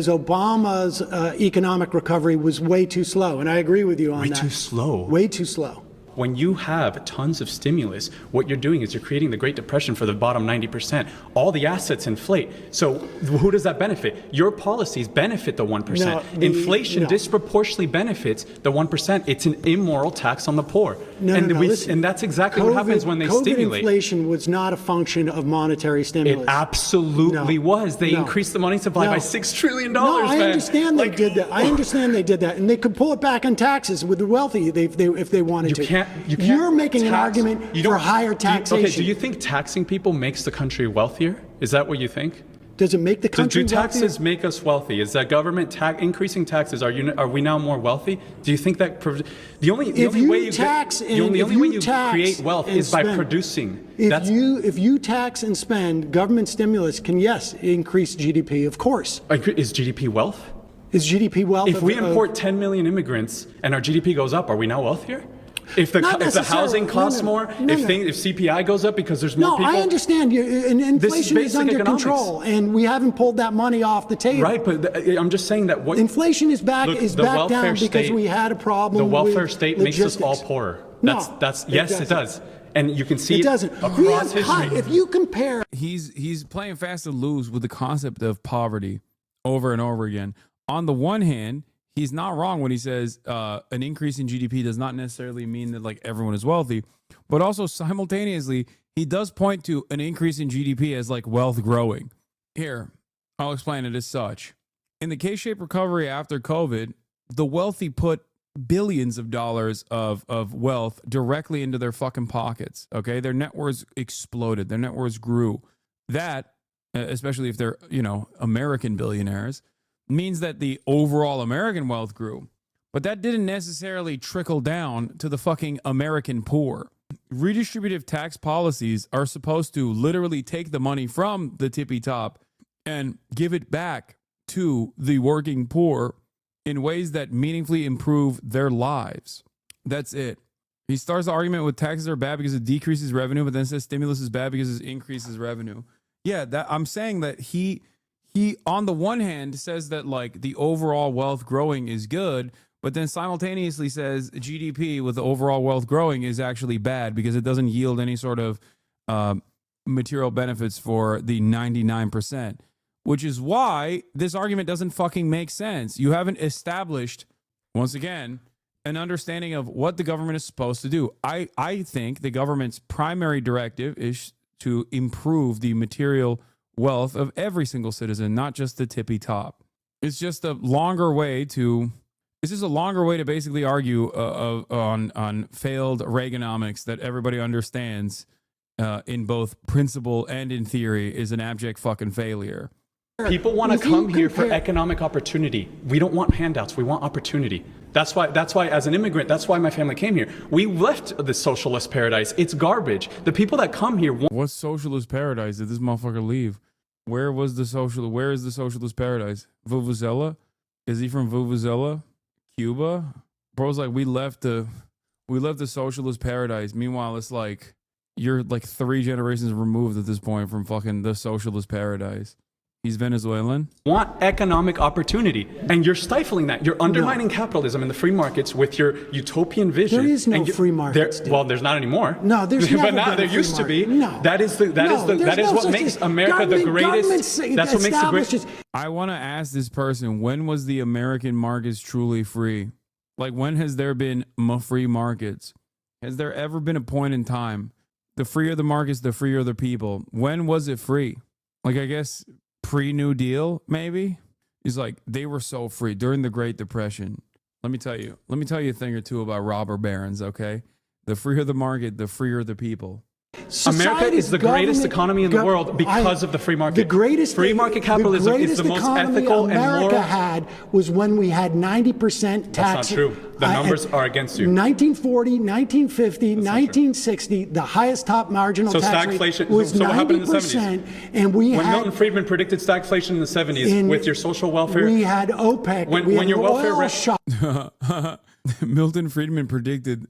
Obama's economic recovery was way too slow, and I agree with you on that. Way too slow. Way too slow. When you have tons of stimulus, what you're doing is you're creating the Great Depression for the bottom 90%. All the assets inflate. So who does that benefit? Your policies benefit the 1%. Inflation disproportionately benefits the 1%. It's an immoral tax on the poor. Listen, and that's exactly what happens when they stimulate. Inflation was not a function of monetary stimulus. It absolutely was. They increased the money supply by $6 trillion. No, I man. understand they did that. I understand they did that, and they could pull it back on taxes with the wealthy if they wanted to. You're making an argument for higher taxation. Do you think taxing people makes the country wealthier? Is that what you think? Does it make the country wealthier? Do taxes make us wealthy? Is that government increasing taxes? Are we now more wealthy? Do you think that the only way you create wealth is by producing? If you tax and spend, government stimulus can increase GDP, of course. Is GDP wealth? Is GDP wealth? If we import 10 million immigrants and our GDP goes up, are we now wealthier? If the housing costs more, if CPI goes up because there's more people. No, I understand. And inflation is under control, and we haven't pulled that money off the table. Right, but I'm just saying that inflation is back down because we had a problem. The welfare state makes us all poorer. Yes, it does. And you can see it doesn't. Across history. If you compare, he's playing fast and loose with the concept of poverty over and over again. On the one hand, he's not wrong when he says an increase in GDP does not necessarily mean that like everyone is wealthy, but also simultaneously he does point to an increase in GDP as like wealth growing. Here, I'll explain it as such. In the K-shaped recovery after COVID, the wealthy put billions of dollars of wealth directly into their fucking pockets. Okay, their net worths exploded. Their net worths grew. That, especially if they're American billionaires. means that the overall American wealth grew. But that didn't necessarily trickle down to the fucking American poor. Redistributive tax policies are supposed to literally take the money from the tippy top and give it back to the working poor in ways that meaningfully improve their lives. That's it. He starts the argument with taxes are bad because it decreases revenue, but then says stimulus is bad because it increases revenue. Yeah, that I'm saying that he on the one hand says that like the overall wealth growing is good, but then simultaneously says GDP with the overall wealth growing is actually bad because it doesn't yield any sort of material benefits for the 99%, which is why this argument doesn't fucking make sense. You haven't established, once again, an understanding of what the government is supposed to do. I think the government's primary directive is to improve the material wealth of every single citizen, not just the tippy top. It's just a longer way to basically argue on failed Reaganomics that everybody understands in both principle and in theory is an abject fucking failure. People want to come here for economic opportunity. We don't want handouts. We want opportunity. That's why as an immigrant, that's why my family came here. We left the socialist paradise. It's garbage. The people that come here what socialist paradise did this motherfucker leave? Where is the socialist paradise? Vuvuzela? Is he from Vuvuzela? Cuba? Bro's like, we left the socialist paradise. Meanwhile, it's like you're like 3 generations removed at this point from fucking the socialist paradise. He's Venezuelan. Want economic opportunity, and you're stifling that. You're undermining capitalism and the free markets with your utopian vision. There is no free markets. Well, there's not anymore. No, there's never but now been there a free used to be. No, that is what makes America the greatest. That's what makes the greatest. I want to ask this person: when was the American markets truly free? Like, when has there been free markets? Has there ever been a point in time? The freer the markets, the freer the people. When was it free? Like, I guess pre-New Deal, maybe? He's like, they were so free during the Great Depression. Let me tell you a thing or two about robber barons, okay? The freer the market, the freer the people. America is the greatest economy in the world because of the free market. The greatest free market capitalism is the most ethical and moral. America had was when we had 90% tax. That's not true. The numbers are against you. 1940, 1950, 1960, the highest top marginal tax rate was 90%. What happened in the 70s? And when Milton Friedman predicted stagflation in the 70s with your social welfare. We had OPEC. When your welfare Milton Friedman predicted.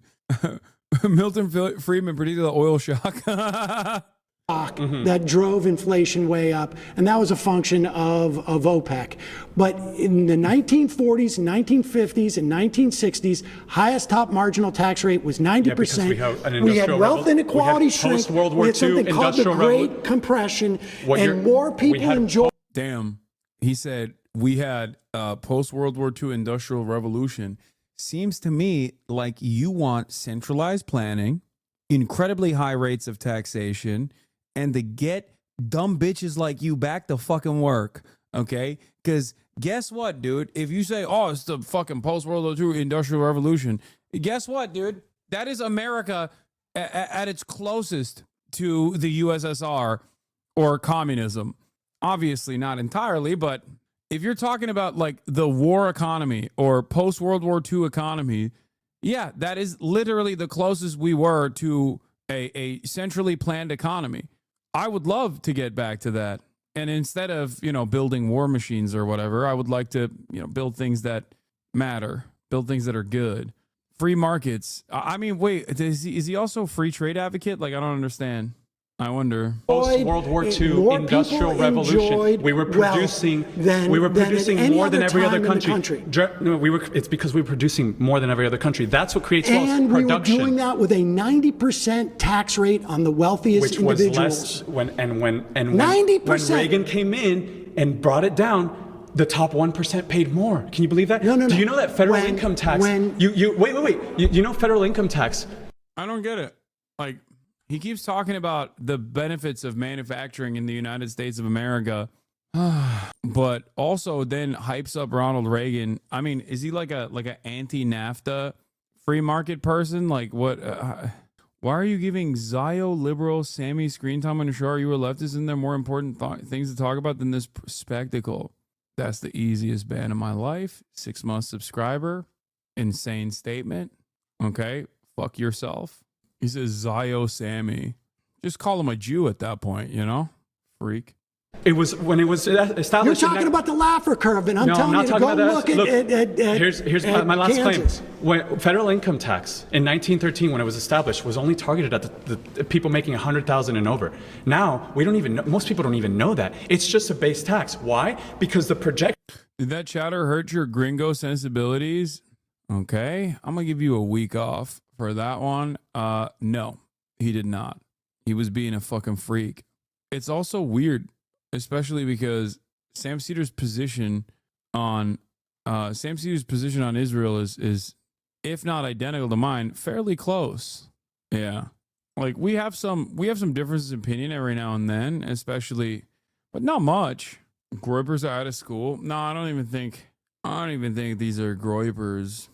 Milton Friedman predicted the oil shock. That drove inflation way up, and that was a function of OPEC. But in the 1940s, 1950s, and 1960s, highest top marginal tax rate was 90%. We had wealth inequality shrink. We had something called the Great Compression, and more people enjoyed. Damn, he said we had post-World War II Industrial Revolution. Seems to me like you want centralized planning, incredibly high rates of taxation, and to get dumb bitches like you back to fucking work, okay? Because guess what, dude? If you say, oh, it's the fucking post-World War II Industrial Revolution, guess what, dude? That is America at its closest to the USSR or communism. Obviously not entirely, but if you're talking about like the war economy or post-World War II economy, yeah, that is literally the closest we were to a centrally planned economy. I would love to get back to that. And instead of, building war machines or whatever, I would like to, build things that matter, build things that are good. Free markets. I mean, wait, is he also a free trade advocate? Like, I don't understand. I wonder. Post-World War II Industrial Revolution. We were producing more than every other country. It's because we were producing more than every other country. That's what creates wealth. And we were doing that with a 90% tax rate on the wealthiest individuals. When Reagan came in and brought it down, the top 1% paid more. Can you believe that? No. Do you know that federal income tax? Wait. You know federal income tax? I don't get it. Like, he keeps talking about the benefits of manufacturing in the United States of America, but also then hypes up Ronald Reagan. I mean, is he like a anti-NAFTA free market person? Like, what? Why are you giving Zio liberal Sammy screen time on the show? Are you a leftist? Isn't there more important things to talk about than this spectacle? That's the easiest ban of my life. 6-month subscriber. Insane statement. Okay. Fuck yourself. He says Zio Sammy. Just call him a Jew at that point, you know? Freak. It was when it was established. You're talking about the Laffer curve, and I'm telling you to go look at here's my last Kansas. claim. When federal income tax in 1913, when it was established, was only targeted at the people making 100,000 and over. Now we don't even know, most people don't even know that. It's just a base tax. Why? Because the project. Did that chatter hurt your gringo sensibilities? Okay, I'm gonna give you a week off for that one. No, he did not. He was being a fucking freak. It's also weird, especially because Sam Seder's position on Israel is if not identical to mine, fairly close. Yeah, like we have some differences in opinion every now and then, especially, but not much. Groypers are out of school. No, I don't even think these are Groypers.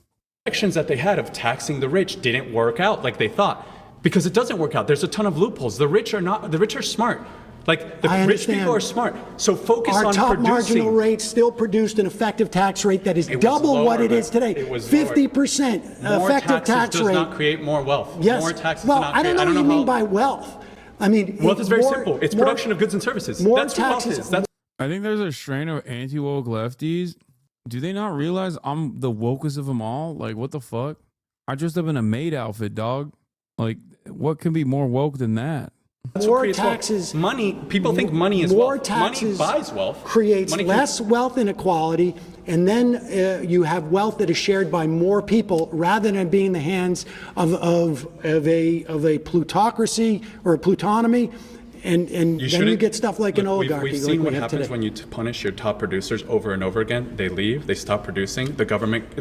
Actions that they had of taxing the rich didn't work out like they thought, because it doesn't work out. There's a ton of loopholes. The rich are smart. Like the rich people are smart. So focus on our top producing. marginal rate still produced an effective tax rate that is double what it is today. 50% effective tax rate. Does not create more wealth. Yes. More taxes. Well, I don't know what you mean by wealth. I mean, wealth is very simple. It's production of goods and services. That's what wealth is. I think there's a strain of anti-woke lefties. Do they not realize I'm the wokest of them all? Like, what the fuck? I dressed up in a maid outfit, dog. Like, what can be more woke than that? That's what creates taxes. Wealth. Money. People think money is more wealth. Taxes money buys wealth. Creates less wealth inequality, and then you have wealth that is shared by more people rather than being in the hands of a plutocracy or a plutonomy. And then you get stuff like an oligarchy. We've seen what happens when you punish your top producers over and over again. They leave. They stop producing. The government,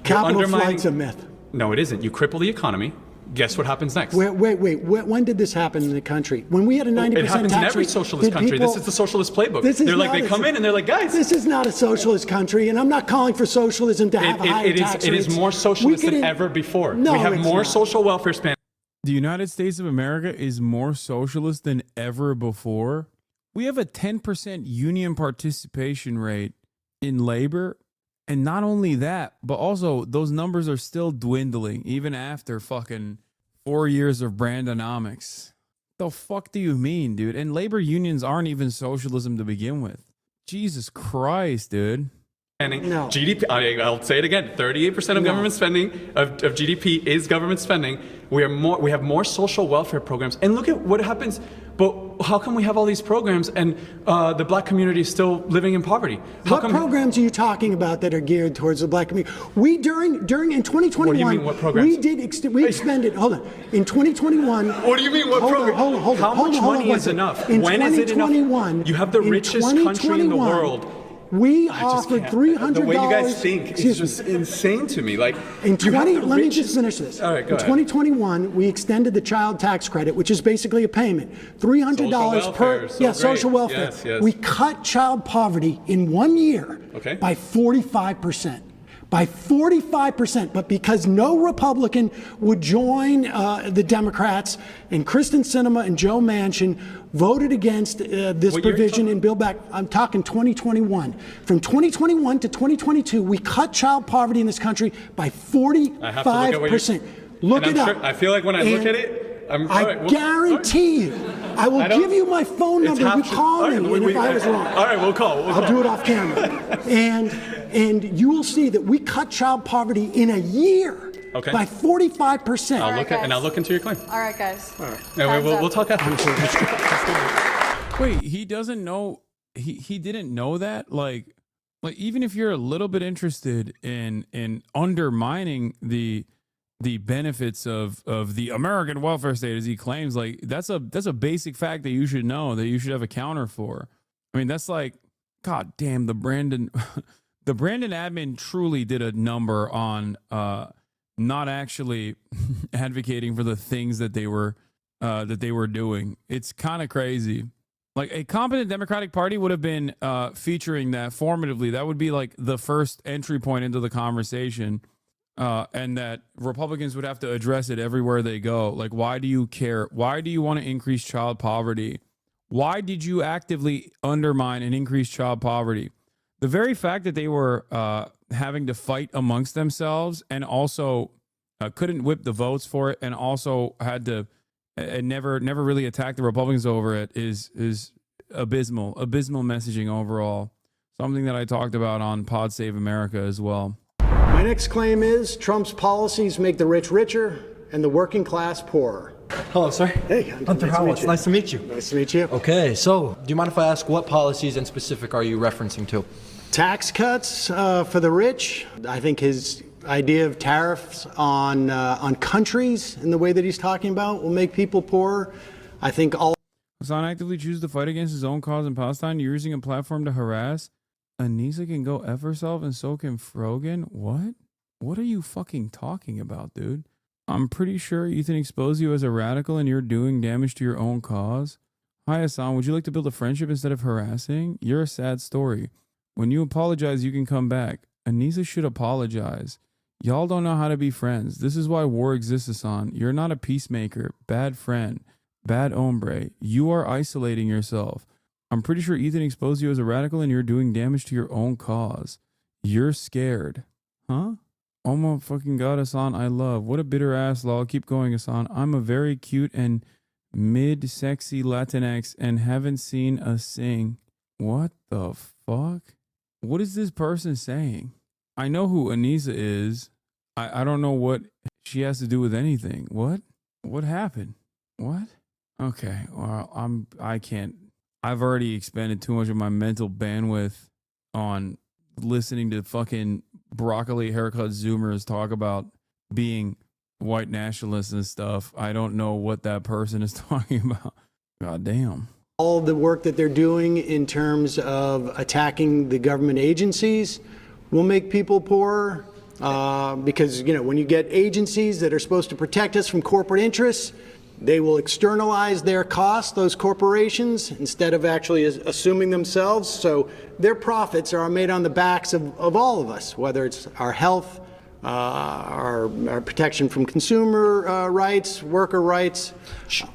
capital flight's a myth. No, it isn't. You cripple the economy. Guess what happens next? Wait. When did this happen in the country? When we had a 90% tax rate? It happens in every socialist country. This is the socialist playbook. They come in and they're like, guys. This is not a socialist country, and I'm not calling for socialism to have higher tax rates. It is more socialist than ever before. No, we have more social welfare span. The United States of America is more socialist than ever before. We have a 10% union participation rate in labor. And not only that, but also those numbers are still dwindling even after fucking 4 years of Brandonomics. The fuck do you mean, dude? And labor unions aren't even socialism to begin with. Jesus Christ, dude. No. GDP, I'll say it again, 38% of government spending, of GDP is government spending. We have more social welfare programs. And look at what happens, but how come we have all these programs and the black community is still living in poverty? What programs are you talking about that are geared towards the black community? We, during in 2021, what do you mean, what programs? we expended, hold on, in 2021. What do you mean, what program? Hold on. How much money is enough? When is it enough? You have the richest country in the world. We offered $300. The way you guys think is just insane to me. Like, let me just finish this. All right, go ahead. In 2021, we extended the child tax credit, which is basically a payment, $300 per social welfare. Yes. We cut child poverty in 1 year by 45%. By 45%, but because no Republican would join the Democrats, and Kristen Sinema and Joe Manchin voted against this provision in Build Back. I'm talking 2021. From 2021 to 2022, we cut child poverty in this country by 45%. Look it up. I feel like when I look at it, I guarantee you, I will give you my phone number. You call me, and if I was wrong. All right, we'll call. I'll do it off camera. And you will see that we cut child poverty in a year by 45%. I'll look into your claim. All right, guys. All right. We'll talk after. Wait, he doesn't know. He didn't know that. Like even if you're a little bit interested in undermining the benefits of the American welfare state, as he claims, like that's a basic fact that you should know, that you should have a counter for. I mean, that's like, God damn, the Brandon admin truly did a number on not actually advocating for the things that they were doing. It's kind of crazy. Like a competent Democratic Party would have been featuring that formatively. That would be like the first entry point into the conversation. And that Republicans would have to address it everywhere they go. Like, why do you care? Why do you want to increase child poverty? Why did you actively undermine and increase child poverty? the very fact that they were having to fight amongst themselves and also couldn't whip the votes for it, and also had to and never really attack the Republicans over it is abysmal messaging overall. Something that I talked about on Pod Save America as well. My next claim is Trump's policies make the rich richer and the working class poorer. Hello, sir. Hey, Hunter Howard. Nice to meet you. Nice to meet you. Okay, so do you mind if I ask what policies in specific are you referencing to? Tax cuts for the rich. I think his idea of tariffs on countries in the way that he's talking about will make people poorer. I think all. Hasan actively chooses to fight against his own cause in Palestine, using a platform to harass. Anissa can go F herself and so can Frogan. What? What are you fucking talking about, dude? I'm pretty sure Ethan exposed you as a radical and you're doing damage to your own cause. Hi, Hasan. Would you like to build a friendship instead of harassing? You're a sad story. When you apologize, you can come back. Anissa should apologize. Y'all don't know how to be friends. This is why war exists, Hasan. You're not a peacemaker, bad friend, bad hombre. You are isolating yourself. I'm pretty sure Ethan exposed you as a radical and you're doing damage to your own cause. You're scared. Huh? Oh my fucking God, Hasan, I love. What a bitter ass lol. Keep going, Hasan. I'm a very cute and mid-sexy Latinx and haven't seen a sing. What the fuck? What is this person saying? I know who Anissa is. I don't know what she has to do with anything. What? What happened? What? Okay, well, I can't. I've already expended too much of my mental bandwidth on listening to fucking broccoli haircut Zoomers talk about being white nationalists and stuff. I don't know what that person is talking about. God damn. All the work that they're doing in terms of attacking the government agencies will make people poorer because, you know, when you get agencies that are supposed to protect us from corporate interests, they will externalize their costs, those corporations, instead of actually assuming themselves. So their profits are made on the backs of all of us, whether it's our health, our protection from consumer rights, worker rights.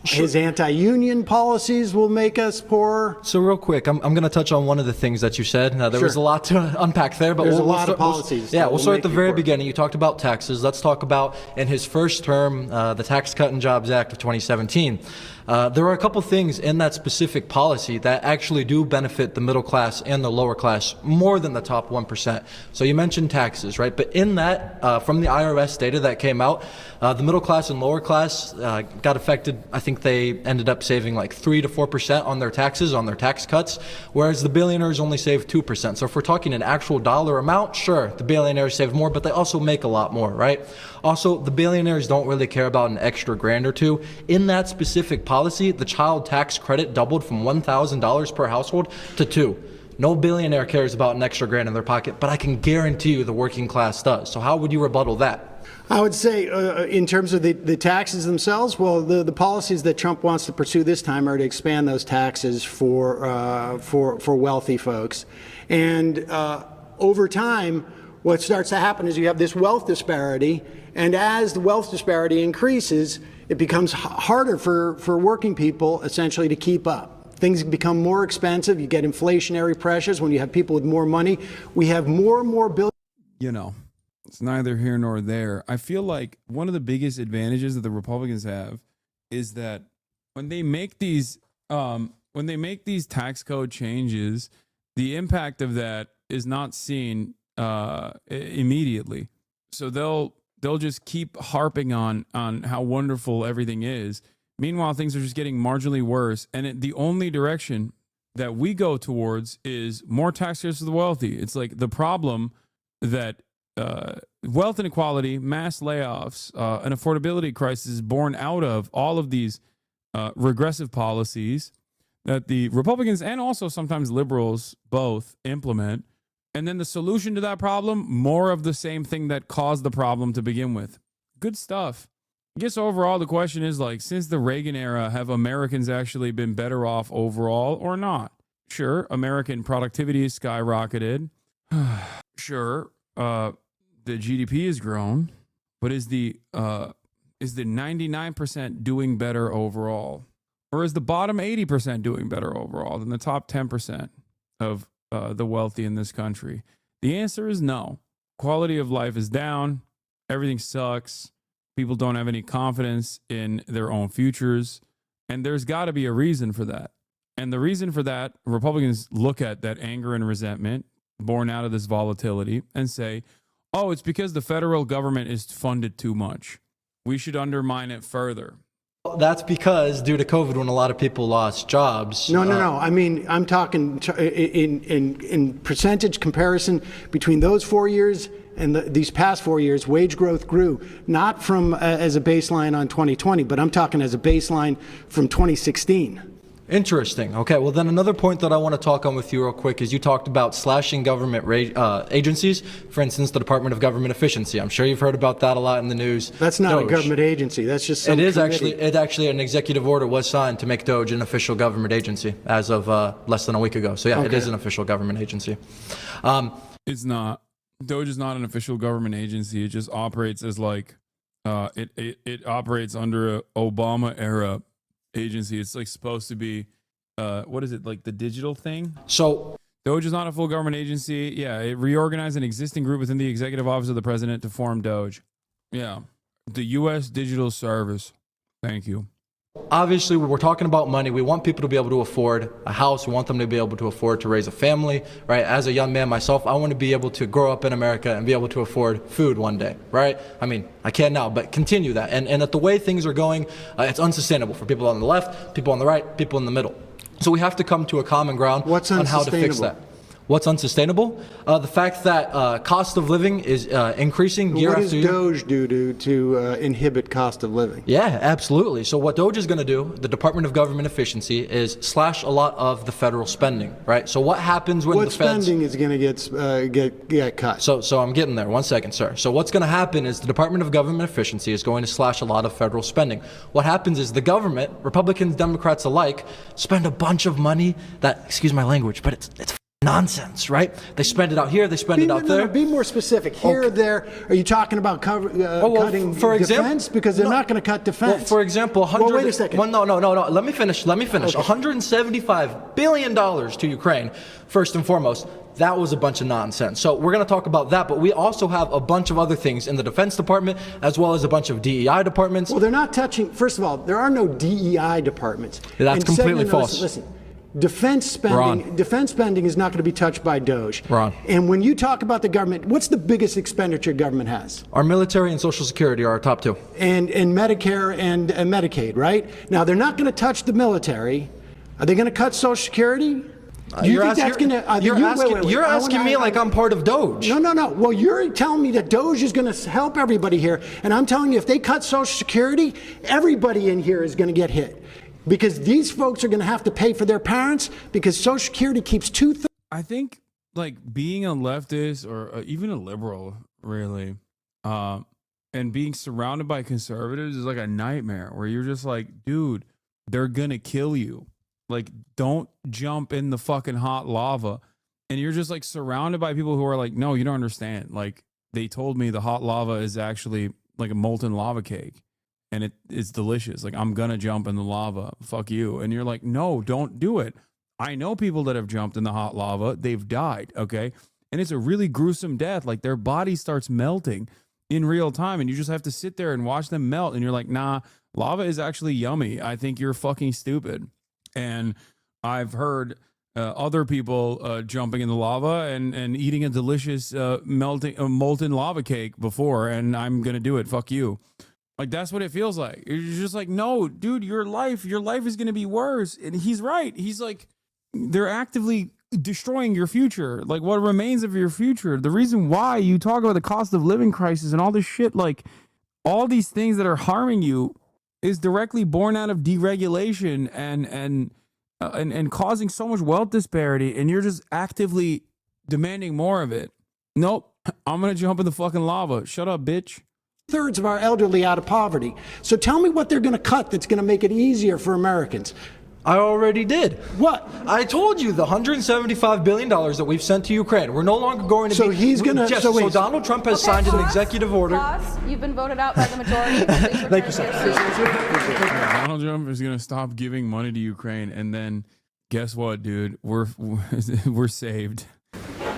His anti-union policies will make us poorer. So real quick, I'm going to touch on one of the things that you said. Now, there was a lot to unpack there, but there's a lot of policies. We'll start at the very beginning. You talked about taxes. Let's talk about, in his first term, the Tax Cut and Jobs Act of 2017. There are a couple things in that specific policy that actually do benefit the middle class and the lower class more than the top 1%. So you mentioned taxes, right? But in that, from the IRS data that came out, the middle class and lower class got affected. I think they ended up saving like 3 to 4% on their taxes, on their tax cuts, whereas the billionaires only saved 2%. So if we're talking an actual dollar amount, sure, the billionaires save more, but they also make a lot more, right? Also, the billionaires don't really care about an extra grand or two. In that specific policy, the child tax credit doubled from $1,000 per household to $2,000. No billionaire cares about an extra grand in their pocket, but I can guarantee you the working class does. So how would you rebuttal that? I would say in terms of the taxes themselves, well, the policies that Trump wants to pursue this time are to expand those taxes for wealthy folks. And over time, what starts to happen is you have this wealth disparity, and as the wealth disparity increases, it becomes harder for working people essentially to keep up. Things become more expensive. You get inflationary pressures when you have people with more money. We have more and more billion. You know, it's neither here nor there. I feel like one of the biggest advantages that the Republicans have is that when they make these tax code changes, the impact of that is not seen immediately. So they'll just keep harping on how wonderful everything is. Meanwhile, things are just getting marginally worse. And the only direction that we go towards is more tax cuts for the wealthy. It's like the problem that wealth inequality, mass layoffs, an affordability crisis is born out of all of these regressive policies that the Republicans and also sometimes liberals both implement. And then the solution to that problem, more of the same thing that caused the problem to begin with. Good stuff. I guess overall the question is, like, since the Reagan era, have Americans actually been better off overall or not? Sure, American productivity has skyrocketed. Sure, the GDP has grown, but is the 99% doing better overall? Or is the bottom 80% doing better overall than the top 10% of the wealthy in this country? The answer is no. Quality of life is down. Everything sucks. People don't have any confidence in their own futures. And there's got to be a reason for that. And the reason for that, Republicans look at that anger and resentment born out of this volatility and say, oh, it's because the federal government is funded too much. We should undermine it further. That's because due to COVID, when a lot of people lost jobs. No. I mean, I'm talking in percentage comparison between those 4 years and these past 4 years. Wage growth grew not from as a baseline on 2020, but I'm talking as a baseline from 2016. Interesting. Okay, well then another point that I want to talk on with you real quick is you talked about slashing government agencies, for instance, the Department of Government Efficiency. I'm sure you've heard about that a lot in the news. That's not a government agency. That's just some committee. It actually an executive order was signed to make DOGE an official government agency as of less than a week ago. So yeah, It is an official government agency. It's not. DOGE is not an official government agency. It just operates as like it operates under a Obama era agency. It's like supposed to be what is it, like the digital thing? So DOGE is not a full government agency. Yeah, it reorganized an existing group within the executive office of the president to form DOGE. Yeah, the U.S. Digital Service. Thank you. Obviously, we're talking about money. We want people to be able to afford a house. We want them to be able to afford to raise a family, right? As a young man myself, I want to be able to grow up in America and be able to afford food one day, right? I mean, I can now, but continue that. And at the way things are going, it's unsustainable for people on the left, people on the right, people in the middle. So we have to come to a common ground on how to fix that. What's unsustainable? The fact that cost of living is increasing year after year. What does DOGE do to inhibit cost of living? Yeah, absolutely. So what DOGE is going to do, the Department of Government Efficiency, is slash a lot of the federal spending, right? So what happens when the feds... What spending is going to get cut? So I'm getting there. 1 second, sir. So what's going to happen is the Department of Government Efficiency is going to slash a lot of federal spending. What happens is the government, Republicans, Democrats alike, spend a bunch of money that, excuse my language, but it's nonsense, right? They spend it out here, they spend it out there. Be more specific. Here or there. Are you talking about cutting defense? Because they're not going to cut defense. Well, for example, wait a second. Well, no. Let me finish. Okay. $175 billion to Ukraine, first and foremost. That was a bunch of nonsense. So we're going to talk about that, but we also have a bunch of other things in the Defense Department, as well as a bunch of DEI departments. Well, they're not touching, first of all, there are no DEI departments. That's completely false. Listen. Defense spending is not going to be touched by DOGE. Wrong. And when you talk about the government, what's the biggest expenditure government has? Our military and Social Security are our top two. And Medicare and Medicaid, right? Now, they're not going to touch the military. Are they going to cut Social Security? Do you think that's going to... You're asking me like I'm part of DOGE. No. Well, you're telling me that DOGE is going to help everybody here. And I'm telling you, if they cut Social Security, everybody in here is going to get hit. Because these folks are going to have to pay for their parents because Social Security keeps 2/3. I think like being a leftist or even a liberal, really, and being surrounded by conservatives is like a nightmare where you're just like, dude, they're going to kill you. Like, don't jump in the fucking hot lava. And you're just like surrounded by people who are like, no, you don't understand. Like, they told me the hot lava is actually like a molten lava cake. And it's delicious. Like, I'm going to jump in the lava. Fuck you. And you're like, no, don't do it. I know people that have jumped in the hot lava. They've died. Okay. And it's a really gruesome death. Like, their body starts melting in real time. And you just have to sit there and watch them melt. And you're like, nah, lava is actually yummy. I think you're fucking stupid. And I've heard other people jumping in the lava and eating a delicious molten lava cake before. And I'm going to do it. Fuck you. Like, that's what it feels like. You're just like, no, dude, your life is going to be worse. And he's right. He's like, they're actively destroying your future. Like, what remains of your future. The reason why you talk about the cost of living crisis and all this shit, like all these things that are harming you is directly born out of deregulation and causing so much wealth disparity. And you're just actively demanding more of it. Nope. I'm going to jump in the fucking lava. Shut up, bitch. 2/3 of our elderly out of poverty. So tell me what they're going to cut that's going to make it easier for Americans. I already did. What? I told you the $175 billion that we've sent to Ukraine. We're no longer going to So he's going to... So Donald Trump has signed an executive order. You've been voted out by the majority. Thank you, sir. Donald Trump is going to stop giving money to Ukraine, and then guess what, dude? We're saved.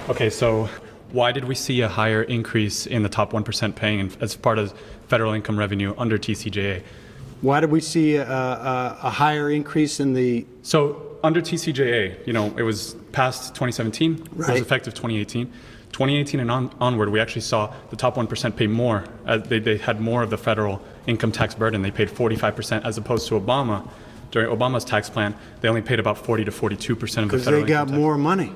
Okay, so why did we see a higher increase in the top 1% paying as part of federal income revenue under TCJA? Why did we see a higher increase in the... So under TCJA, it was passed 2017, It was effective 2018. 2018 and onward, we actually saw the top 1% pay more. They had more of the federal income tax burden. They paid 45% as opposed to Obama. During Obama's tax plan, they only paid about 40 to 42% of the federal Because they got more money.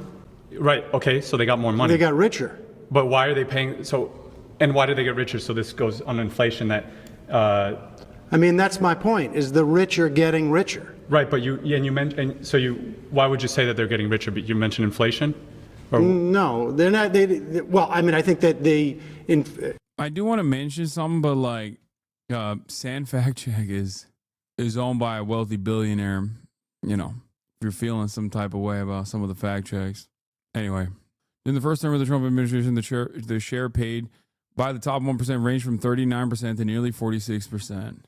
Right, okay, so they got more money. They got richer. But why are they paying, and why did they get richer? So this goes on inflation that... I mean, that's my point, is the rich are getting richer. Right, but why would you say that they're getting richer? But you mentioned inflation? No, they're not. Well, I mean, I think that I do want to mention something, but like, Sand Fact Check is owned by a wealthy billionaire. If you're feeling some type of way about some of the fact checks. Anyway, in the first term of the Trump administration, the share paid by the top 1% ranged from 39% to nearly 46%,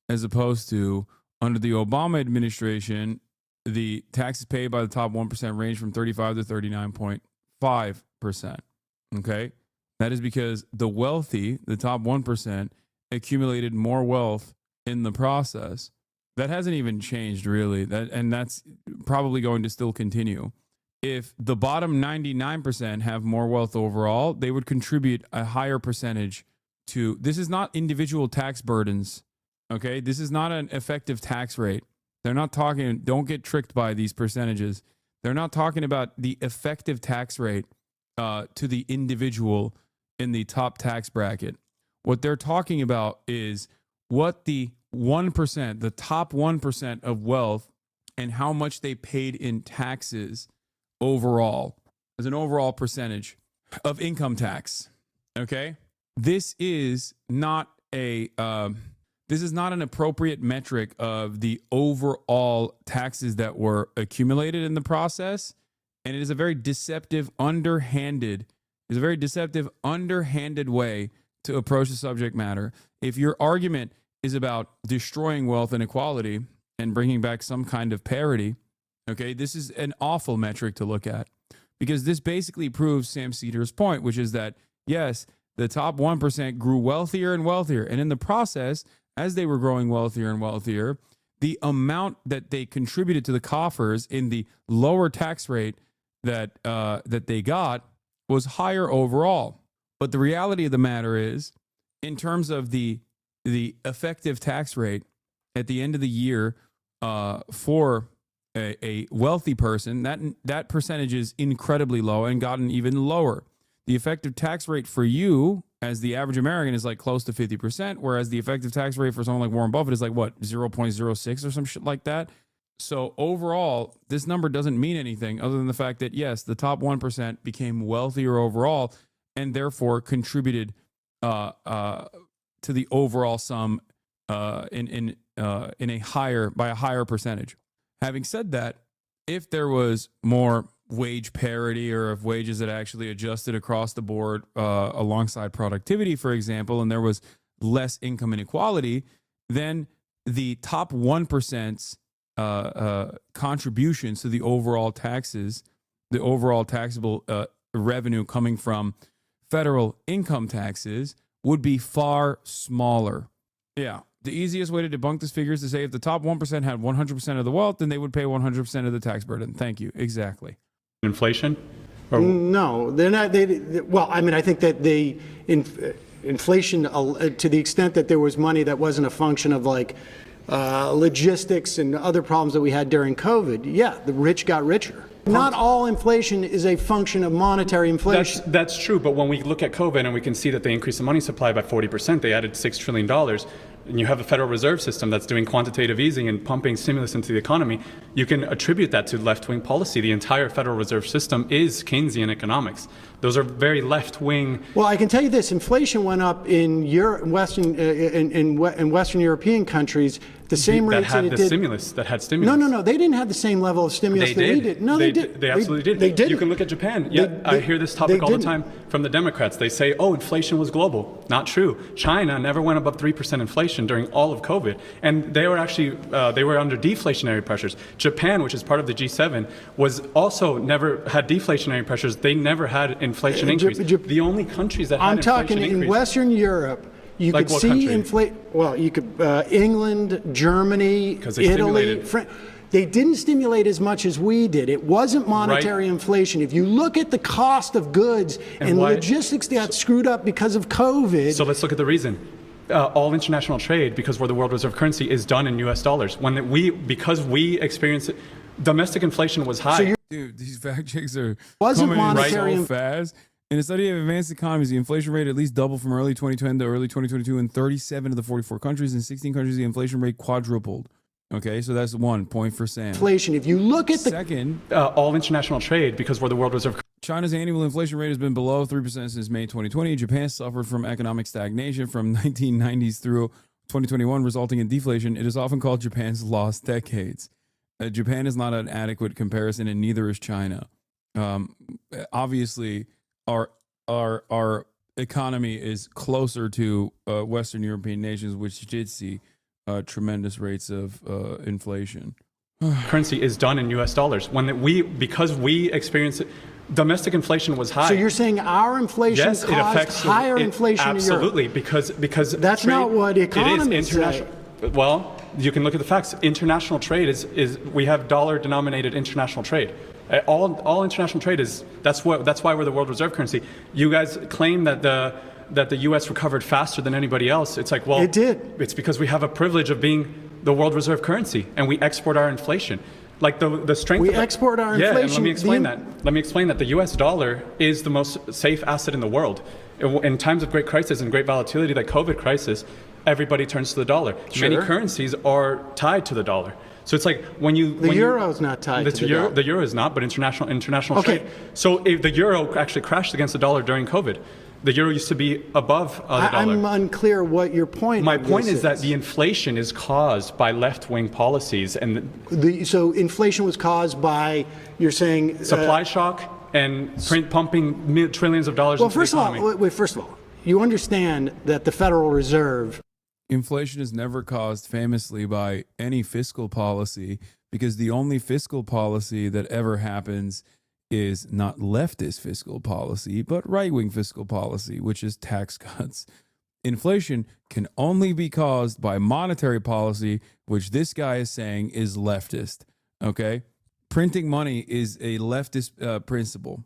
as opposed to under the Obama administration, the taxes paid by the top 1% range from 35 to 39.5%. Okay? That is because the wealthy, the top 1%, accumulated more wealth in the process. That hasn't even changed, really. And that's probably going to still continue. If the bottom 99% have more wealth overall, they would contribute a higher percentage to... This is not individual tax burdens. Okay? This is not an effective tax rate. They're not talking... Don't get tricked by these percentages. They're not talking about the effective tax rate to the individual in the top tax bracket. What they're talking about is what the 1%, the top 1% of wealth, and how much they paid in taxes overall, as an overall percentage of income tax. Okay? This is not an appropriate metric of the overall taxes that were accumulated in the process, and it is a very deceptive, underhanded way to approach the subject matter. If your argument is about destroying wealth inequality and bringing back some kind of parity, okay, this is an awful metric to look at, because this basically proves Sam Seder's point, which is that, yes, the top 1% grew wealthier and wealthier, and in the process, as they were growing wealthier and wealthier, the amount that they contributed to the coffers in the lower tax rate that they got was higher overall. But the reality of the matter is, in terms of the effective tax rate at the end of the year for a wealthy person, that percentage is incredibly low and gotten even lower. The effective tax rate for you as the average American is like close to 50%, whereas the effective tax rate for someone like Warren Buffett is like, what, 0.06 or some shit like that? So overall, this number doesn't mean anything other than the fact that, yes, the top 1% became wealthier overall and therefore contributed to the overall sum by a higher percentage. Having said that, if there was more wage parity, or if wages had actually adjusted across the board alongside productivity, for example, and there was less income inequality, then the top 1%'s contributions to the overall taxes, the overall taxable revenue coming from federal income taxes would be far smaller. Yeah. The easiest way to debunk this figure is to say if the top 1% had 100% of the wealth, then they would pay 100% of the tax burden. Thank you. Exactly. Inflation? No, they're not. Well, I mean, I think that inflation, to the extent that there was money that wasn't a function of like logistics and other problems that we had during COVID, yeah, the rich got richer. Not all inflation is a function of monetary inflation. That's true, but when we look at COVID and we can see that they increased the money supply by 40%, they added $6 trillion, and you have a Federal Reserve System that's doing quantitative easing and pumping stimulus into the economy, you can attribute that to left-wing policy. The entire Federal Reserve System is Keynesian economics. Those are very left-wing. Well, I can tell you this: inflation went up in Western European countries the same that rates had that the it did. stimulus. That had stimulus. No. They didn't have the same level of stimulus that we did. No, they did. They absolutely did. They did. You can look at Japan. Yeah, I hear this topic all the time from the Democrats. They say, "Oh, inflation was global." Not true. China never went above 3% inflation during all of COVID, and they were actually they were under deflationary pressures. Japan, which is part of the G7, was also never had deflationary pressures. They never had inflation increase. The only countries that had I'm talking inflation increase, in Western Europe. You Like could what see country? inflation. Well, you could England, Germany, they Italy, stimulated. France. They didn't stimulate as much as we did. It wasn't monetary inflation. If you look at the cost of goods and why- logistics got screwed up because of COVID. So let's look at the reason. All international trade, because we're the world reserve currency, is done in U.S. dollars. Because we experience it, domestic inflation was high. Dude, these fact checks are Wasn't coming in monetary so fast. In a study of advanced economies, the inflation rate at least doubled from early 2010 to early 2022 in 37 of the 44 countries. In 16 countries, the inflation rate quadrupled. Okay, so that's 1 point for Sam. Inflation. If you look at the second, all international trade, because we're the world reserve. China's annual inflation rate has been below 3% since May 2020. Japan suffered from economic stagnation from 1990s through 2021, resulting in deflation. It is often called Japan's lost decades. Japan is not an adequate comparison, and neither is China. Obviously, our economy is closer to Western European nations, which did see tremendous rates of inflation. Currency is done in U.S. dollars. Because we experience it, domestic inflation was high. So you're saying our inflation yes, caused it affects higher inflation absolutely in Europe? because That's not what economists say. Well, you can look at the facts. International trade is we have dollar-denominated international trade. All international trade is that's why we're the world reserve currency. You guys claim that the U.S. recovered faster than anybody else. It's like, well, it did. It's because we have a privilege of being the world reserve currency, and we export our inflation. Like the strength. We export our inflation. Yeah, and let me explain that. Let me explain that the U.S. dollar is the most safe asset in the world. In times of great crisis and great volatility, like COVID crisis, everybody turns to the dollar. Sure. Many currencies are tied to the dollar. So it's like when you the euro is not tied to the dollar. The euro is not, but international Okay. trade. So if the euro actually crashed against the dollar during COVID. The euro used to be above the dollar. I'm unclear what your point. My point is that the inflation is caused by left-wing policies, and so inflation was caused by, you're saying, supply shock and pumping trillions of dollars into the economy. First of all, you understand that the Federal Reserve. Inflation is never caused famously by any fiscal policy, because the only fiscal policy that ever happens is not leftist fiscal policy, but right-wing fiscal policy, which is tax cuts. Inflation can only be caused by monetary policy, which this guy is saying is leftist. Okay? Printing money is a leftist principle.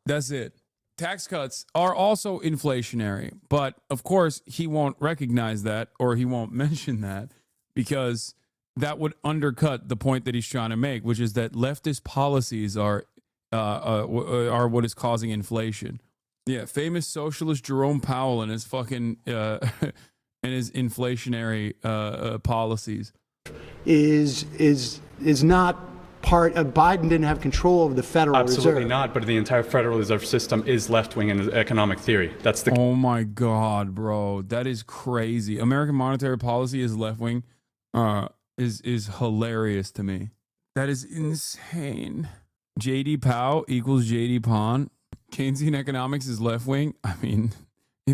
That's it. Tax cuts are also inflationary, but of course he won't recognize that, or he won't mention that, because that would undercut the point that he's trying to make, which is that leftist policies are what is causing inflation. Yeah, famous socialist Jerome Powell and his fucking and his inflationary policies is not part of. Biden didn't have control of the Federal Reserve. Absolutely not, but the entire Federal Reserve System is left-wing in economic theory. That's the. Oh my God, bro, that is crazy. American monetary policy is left-wing. Is hilarious to me. That is insane. J.D. Powell equals J.D. Pond. Keynesian economics is left-wing. I mean,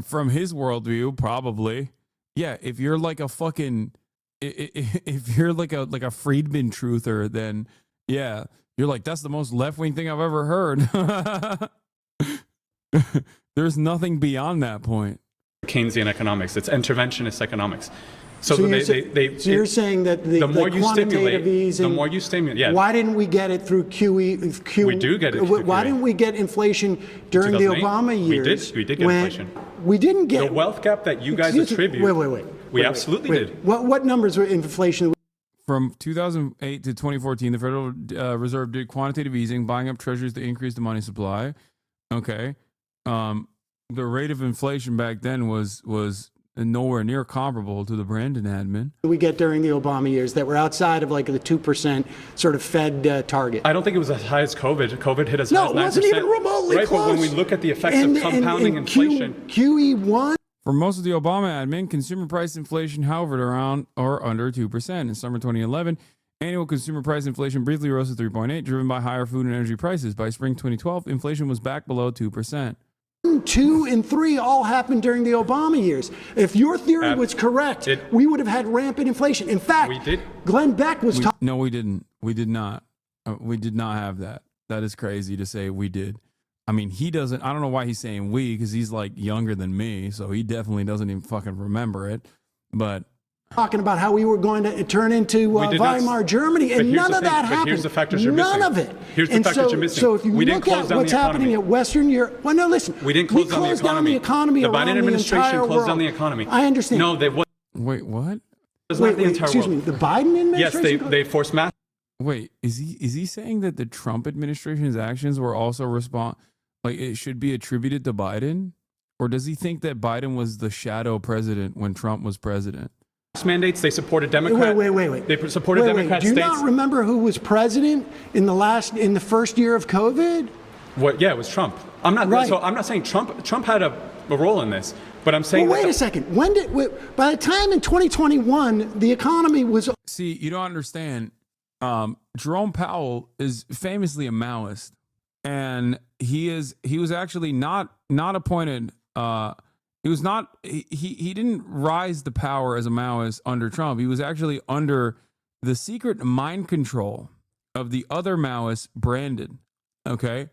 from his worldview, probably. Yeah, if you're like a fucking, if you're like a Friedman truther, then yeah, you're like, that's the most left-wing thing I've ever heard. There's nothing beyond that point. Keynesian economics. It's interventionist economics. So you're saying that the more you quantitative stimulate, easing, the more you stimulate. Yeah. Why didn't we get it through QE? We do get it through Why QE. didn't we get inflation during the Obama years? We did get inflation. We didn't get the wealth gap that you guys attribute. Wait. We absolutely did. What numbers were inflation? From 2008 to 2014, the Federal Reserve did quantitative easing, buying up treasuries to increase the money supply. Okay. The rate of inflation back then was nowhere near comparable to the Brandon admin. We get during the Obama years that were outside of like the 2% sort of Fed target. I don't think it was as high as COVID. COVID hit as high as 9%. No, it wasn't even remotely right, close. But when we look at the effects of compounding inflation. QE1? For most of the Obama admin, consumer price inflation hovered around or under 2%. In summer 2011, annual consumer price inflation briefly rose to 3.8, driven by higher food and energy prices. By spring 2012, inflation was back below 2%. 2 and 3 all happened during the Obama years. If your theory was correct, we would have had rampant inflation. In fact, Glenn Beck was talking. No, we didn't. We did not. We did not have that. That is crazy to say we did. I mean, he doesn't. I don't know why he's saying we, because he's like younger than me, so he definitely doesn't even fucking remember it. But talking about how we were going to turn into Weimar Germany, and none of that happened. Here's the factors you're missing. None of it. Here's the factors you're missing. So if you look at what's happening at Western Europe, well, no, listen. We didn't close down the economy. The Biden administration closed down the economy. I understand. No, they what? Wait, what? Excuse me. The Biden administration. Yes, they forced mass. Wait, is he saying that the Trump administration's actions were also like it should be attributed to Biden? Or does he think that Biden was the shadow president when Trump was president? Mandates, they supported Democrats. Wait. They supported Democrat Do you states. not remember who was president in the first year of COVID? What? Yeah, it was Trump. I'm not. Right. So I'm not saying Trump had a role in this, but I'm saying. Well, wait a second. By the time in 2021, the economy was. See, you don't understand. Jerome Powell is famously a Maoist, and he was actually not appointed. He didn't rise to power as a Maoist under Trump. He was actually under the secret mind control of the other Maoist, Brandon. Okay.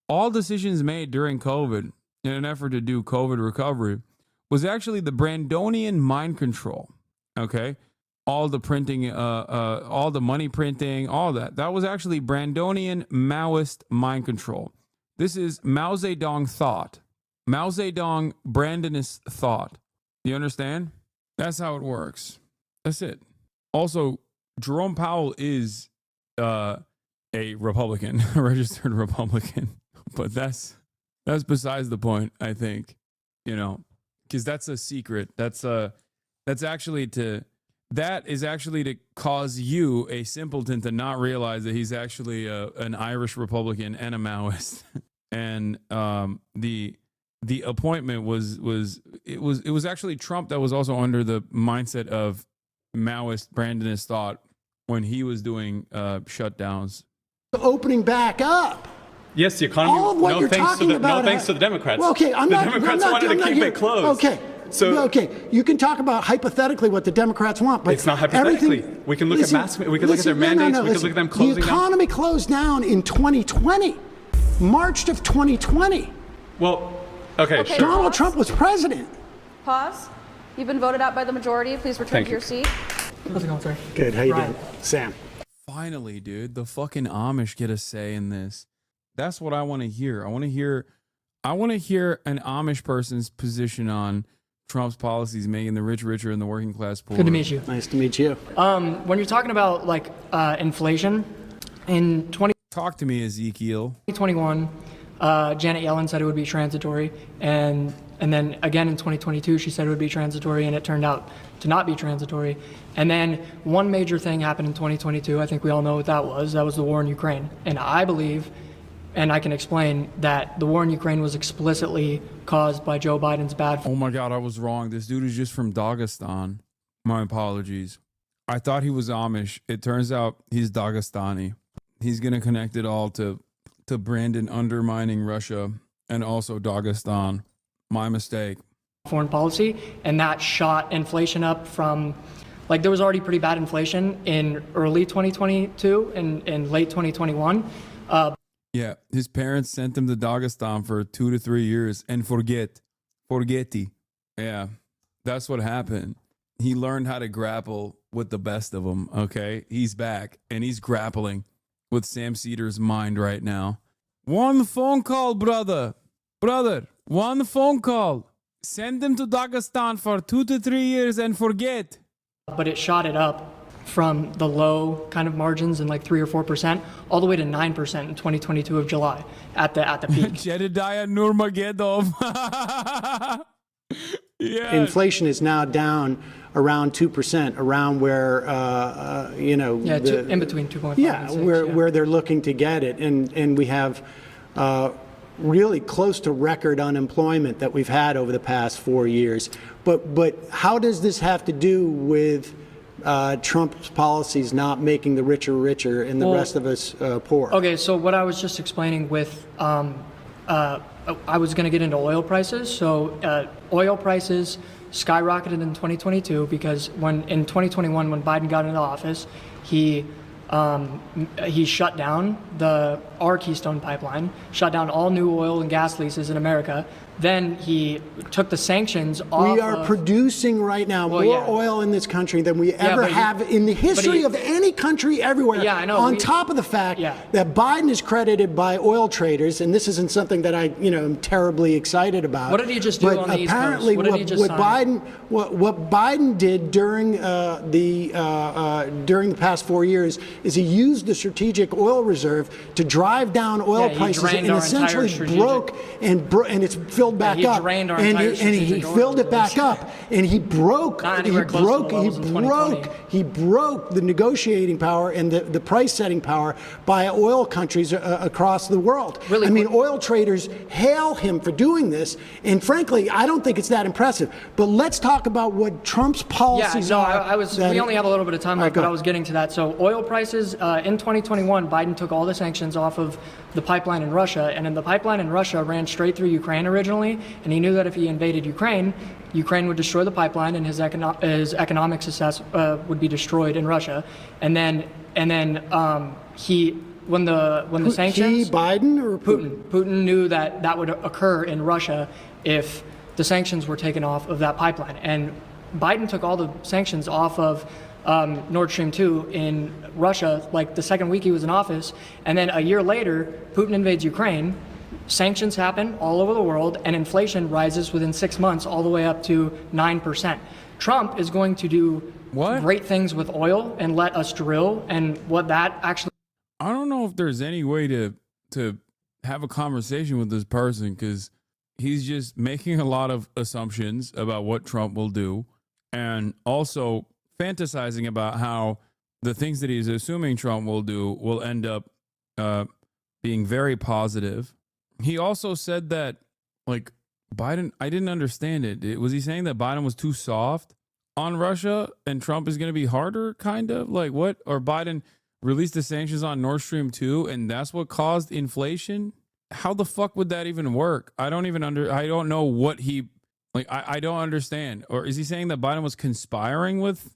All decisions made during COVID in an effort to do COVID recovery was actually the Brandonian mind control. Okay. All the printing, all the money printing, all that. That was actually Brandonian Maoist mind control. This is Mao Zedong thought. Mao Zedong Brandonist thought. You understand? That's how it works. That's it. Also, Jerome Powell is a Republican, a registered Republican. But that's besides the point, I think. You know, because that's a secret. That is actually to cause you, a simpleton, to not realize that he's actually an Irish Republican and a Maoist. And the appointment was actually Trump that was also under the mindset of Maoist Brandonist thought when he was doing shutdowns. Opening back up. Yes, the economy. All of what you're talking about. No thanks to the Democrats. Well, okay, the Democrats wanted to keep it closed. Okay. Okay, you can talk about hypothetically what the Democrats want, but it's not hypothetically. We can look at we can look at their mandates. We can look at them closing down. The economy closed down in 2020, March of 2020. Well, okay, sure. Donald Trump was president. Pause. You've been voted out by the majority. Please return to your seat. How's it going, sir? Good. How you doing, Sam? Finally, dude, the fucking Amish get a say in this. That's what I want to hear. I want to hear an Amish person's position on Trump's policies making the rich richer and the working class poorer. Good to meet you. Nice to meet you. When you're talking about like inflation in Talk to me, Ezekiel. 2021, Janet Yellen said it would be transitory, and then again in 2022 she said it would be transitory, and it turned out to not be transitory. And then one major thing happened in 2022. I think we all know what that was. That was the war in Ukraine, and I believe, and I can explain, that the war in Ukraine was explicitly caused by Joe Biden's bad. Oh my God, I was wrong. This dude is just from Dagestan. My apologies. I thought he was Amish. It turns out he's Dagestani. He's going to connect it all to Brandon undermining Russia and also Dagestan. My mistake. Foreign policy, and that shot inflation up from, like, there was already pretty bad inflation in early 2022 and in late 2021. Yeah, his parents sent him to Dagestan for 2 to 3 years and forgetty. Yeah, that's what happened. He learned how to grapple with the best of them, okay? He's back, and he's grappling with Sam Seder's mind right now. One phone call, brother. Brother, one phone call. Send him to Dagestan for 2 to 3 years and forget. But it shot it up from the low kind of margins in like 3 or 4% all the way to 9% in 2022 of July at the peak. Jedediah Nurmagomedov. Yeah. Inflation is now down around 2%, around where in between 2.5. Yeah, and 6, where they're looking to get it, and we have really close to record unemployment that we've had over the past 4 years. But how does this have to do with Trump's policies not making the richer richer and the rest of us poor? Okay, so what I was just explaining with, I was going to get into oil prices. So oil prices skyrocketed in 2022 because in 2021, when Biden got into office, he shut down our Keystone pipeline, shut down all new oil and gas leases in America. Then he took the sanctions off. We are producing right now more oil in this country than we ever have in the history of any country everywhere. Yeah, I know. On top of the fact that Biden is credited by oil traders, and this isn't something that I, am terribly excited about. What did he just do on the East Coast? Apparently, What did he just sign? what Biden did during the past 4 years is he used the strategic oil reserve to drive down oil prices and essentially broke and it's filled back up, and he filled it back up, and he broke the negotiating power and the price setting power by oil countries across the world. Really, I mean, oil traders hail him for doing this, and frankly, I don't think it's that impressive. But let's talk about what Trump's policies are. We only have a little bit of time left, but I was getting to that. So oil prices in 2021, Biden took all the sanctions off of the pipeline in Russia, and the pipeline in Russia ran straight through Ukraine originally, and he knew that if he invaded Ukraine would destroy the pipeline, and his economic success would be destroyed in Russia. And then when the sanctions, Biden or Putin knew that would occur in Russia if the sanctions were taken off of that pipeline, and Biden took all the sanctions off of Nord Stream 2 in Russia, like the second week he was in office, and then a year later, Putin invades Ukraine, sanctions happen all over the world, and inflation rises within 6 months all the way up to 9%. Trump is going to do great things with oil and let us drill, and what that actually... I don't know if there's any way to have a conversation with this person, because he's just making a lot of assumptions about what Trump will do, and also fantasizing about how the things that he's assuming Trump will do will end up being very positive. He also said that, like, Biden, I didn't understand it. Was he saying that Biden was too soft on Russia and Trump is going to be harder, kind of? Like, what? Or Biden released the sanctions on Nord Stream 2 and that's what caused inflation? How the fuck would that even work? I don't know what he, like, I don't understand. Or is he saying that Biden was conspiring with...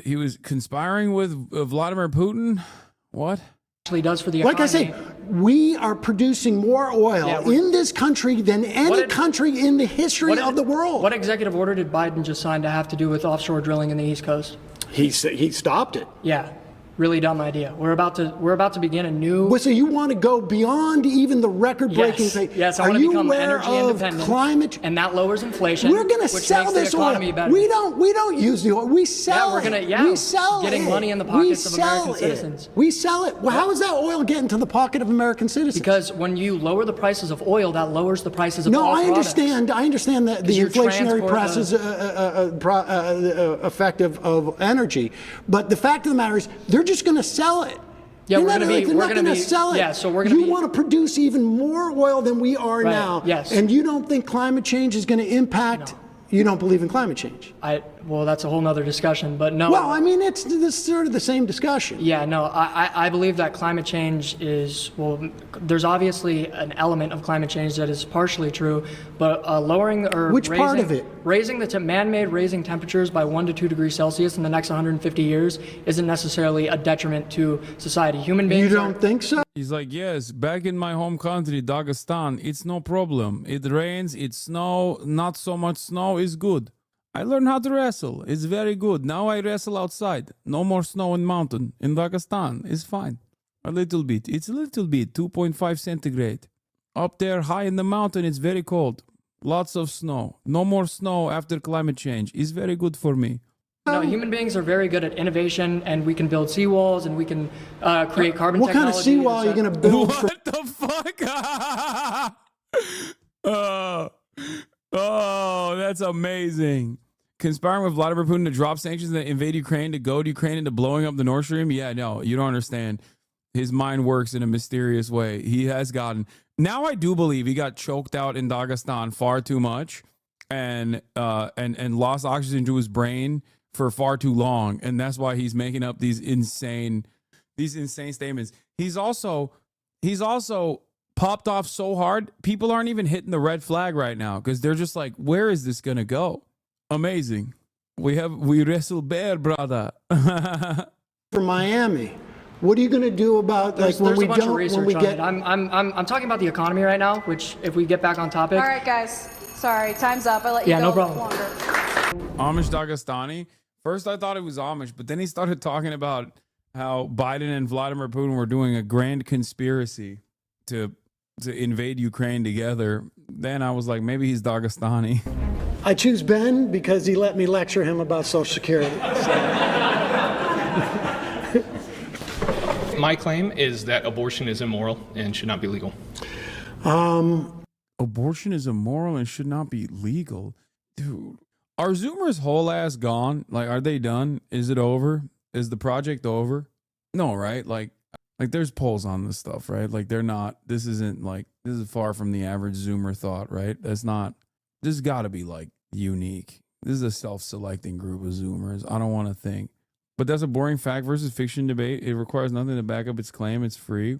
he was conspiring with Vladimir Putin? What? Actually does for the economy. Like I say, we are producing more oil in this country than any country in the history of the world. What executive order did Biden just sign to have to do with offshore drilling in the East Coast? He stopped it. Yeah. Really dumb idea. We're about to begin a new... Well, so you want to go beyond even the record-breaking thing? Yes, I want to become energy independent. Climate? And that lowers inflation. We're going to sell this oil. Better. We don't use the oil. We sell it. We sell getting money in the pockets of American citizens. We sell it. Well, how is that oil getting to the pocket of American citizens? Because when you lower the prices of oil, that lowers the prices of all products. I understand that the inflationary prices effect of energy. But the fact of the matter is, they're just going to sell it. Yeah, we're going to sell it. Yeah, so we're going to. You want to produce even more oil than we are now. Yes. And you don't think climate change is going to impact? No. You don't believe in climate change? Well, that's a whole nother discussion, but no. Well, I mean, it's sort of the same discussion. Yeah, no, I believe that climate change is, well, there's obviously an element of climate change that is partially true, but lowering or Which raising, part of it? Raising the man-made raising temperatures by 1 to 2 degrees Celsius in the next 150 years isn't necessarily a detriment to society. Human beings. You don't think so? He's like, yes, back in my home country, Dagestan, it's no problem. It rains, it's snow, not so much snow is good. I learned how to wrestle. It's very good. Now I wrestle outside. No more snow in mountain. In Dagestan, it's fine. A little bit. It's a little bit, 2.5 centigrade. Up there, high in the mountain, it's very cold. Lots of snow. No more snow after climate change. It's very good for me. No, human beings are very good at innovation, and we can build seawalls, and we can create carbon technology. What kind of seawall are you going to build? What the fuck? Oh, that's amazing. Conspiring with Vladimir Putin to drop sanctions and invade Ukraine, to go to Ukraine into blowing up the Nord Stream? Yeah, no, you don't understand. His mind works in a mysterious way. He has gotten. Now I do believe he got choked out in Dagestan far too much, and lost oxygen to his brain for far too long, and that's why he's making up these insane statements. He's also popped off so hard, people aren't even hitting the red flag right now because they're just like, where is this gonna go? Amazing. We wrestle bear, brother. For Miami. What are you going to do about There's when a we bunch of don't research when we on get it. I'm talking about the economy right now, which if we get back on topic. All right, guys. Sorry, time's up. I let you Yeah, go no problem. longer. Amish Dagestani. First I thought it was Amish, but then he started talking about how Biden and Vladimir Putin were doing a grand conspiracy to invade Ukraine together. Then I was like, maybe he's Dagestani. I choose Ben because he let me lecture him about Social Security. My claim is that abortion is immoral and should not be legal. Abortion is immoral and should not be legal. Dude, are Zoomers whole ass gone? Like, are they done? Is it over? Is the project over? No, right? Like there's polls on this stuff, right? Like they're not, this is far from the average Zoomer thought, right? This has got to be like unique. This is a self-selecting group of Zoomers. I don't want to think. But that's a boring fact versus fiction debate. It requires nothing to back up its claim. It's free.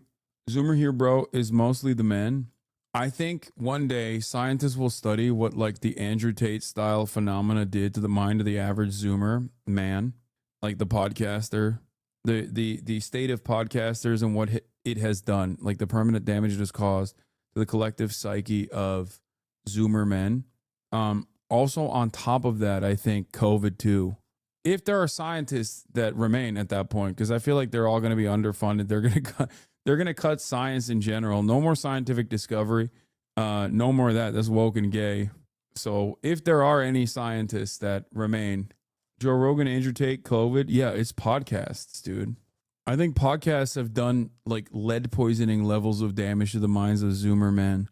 Zoomer here, bro, is mostly the men. I think one day scientists will study what like the Andrew Tate style phenomena did to the mind of the average Zoomer man, like the podcaster, the state of podcasters and what it has done, like the permanent damage it has caused to the collective psyche of Zoomer men. Also on top of that, I think COVID too. If there are scientists that remain at that point, because I feel like they're all going to be underfunded, they're going to cut science in general. No more scientific discovery. No more of that. That's woke and gay. So if there are any scientists that remain, Joe Rogan, Andrew Tate, COVID, yeah, it's podcasts, dude. I think podcasts have done like lead poisoning levels of damage to the minds of Zoomer men.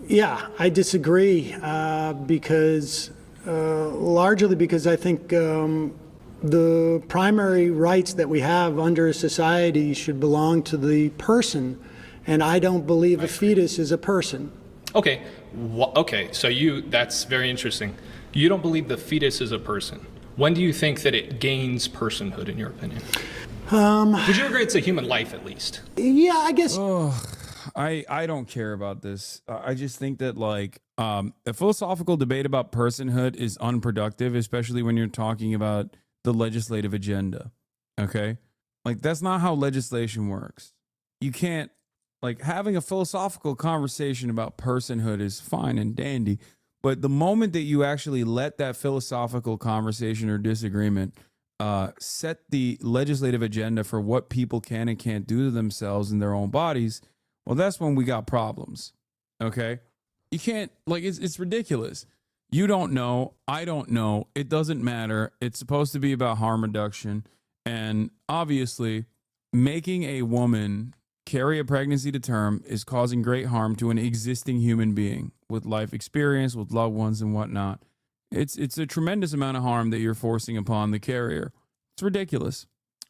Yeah, I disagree because largely because I think the primary rights that we have under a society should belong to the person, and I don't believe a fetus is a person. Okay. Okay. So that's very interesting. You don't believe the fetus is a person. When do you think that it gains personhood, in your opinion? Would you agree it's a human life, at least? Yeah, I guess. I don't care about this. I just think that like a philosophical debate about personhood is unproductive, especially when you're talking about the legislative agenda. Okay? Like that's not how legislation works. You can't like having a philosophical conversation about personhood is fine and dandy, but the moment that you actually let that philosophical conversation or disagreement set the legislative agenda for what people can and can't do to themselves in their own bodies, well, that's when we got problems. Okay? You can't, like, it's ridiculous. You don't know. I don't know. It doesn't matter. It's supposed to be about harm reduction. And obviously, making a woman carry a pregnancy to term is causing great harm to an existing human being with life experience, with loved ones and whatnot. It's a tremendous amount of harm that you're forcing upon the carrier. It's ridiculous.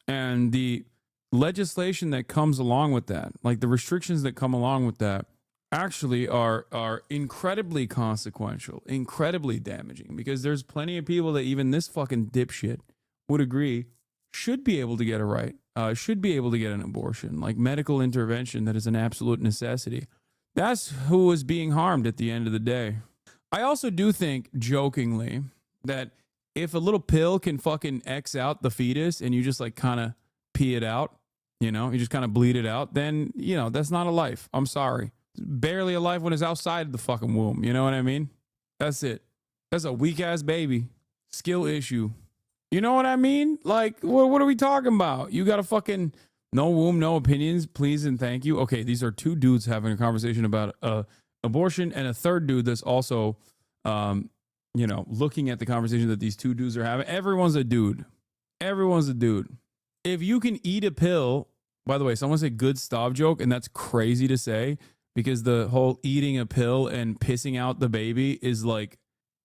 And the legislation that comes along with that, like the restrictions that come along with that, actually are incredibly consequential, incredibly damaging, because there's plenty of people that even this fucking dipshit would agree should be able to get a right, should be able to get an abortion, like medical intervention that is an absolute necessity. That's who is being harmed at the end of the day. I also do think, jokingly, that if a little pill can fucking X out the fetus and you just like kind of pee it out, you know, you just kind of bleed it out, then, you know, that's not a life. I'm sorry. It's barely a life when it's outside the fucking womb. You know what I mean? That's it. That's a weak ass baby. Skill issue. You know what I mean? Like, what are we talking about? You got a fucking no womb, no opinions, please and thank you. Okay, these are two dudes having a conversation about abortion, and a third dude that's also, you know, looking at the conversation that these two dudes are having. Everyone's a dude. Everyone's a dude. If you can eat a pill, by the way, someone said good stop joke, and that's crazy to say because the whole eating a pill and pissing out the baby is like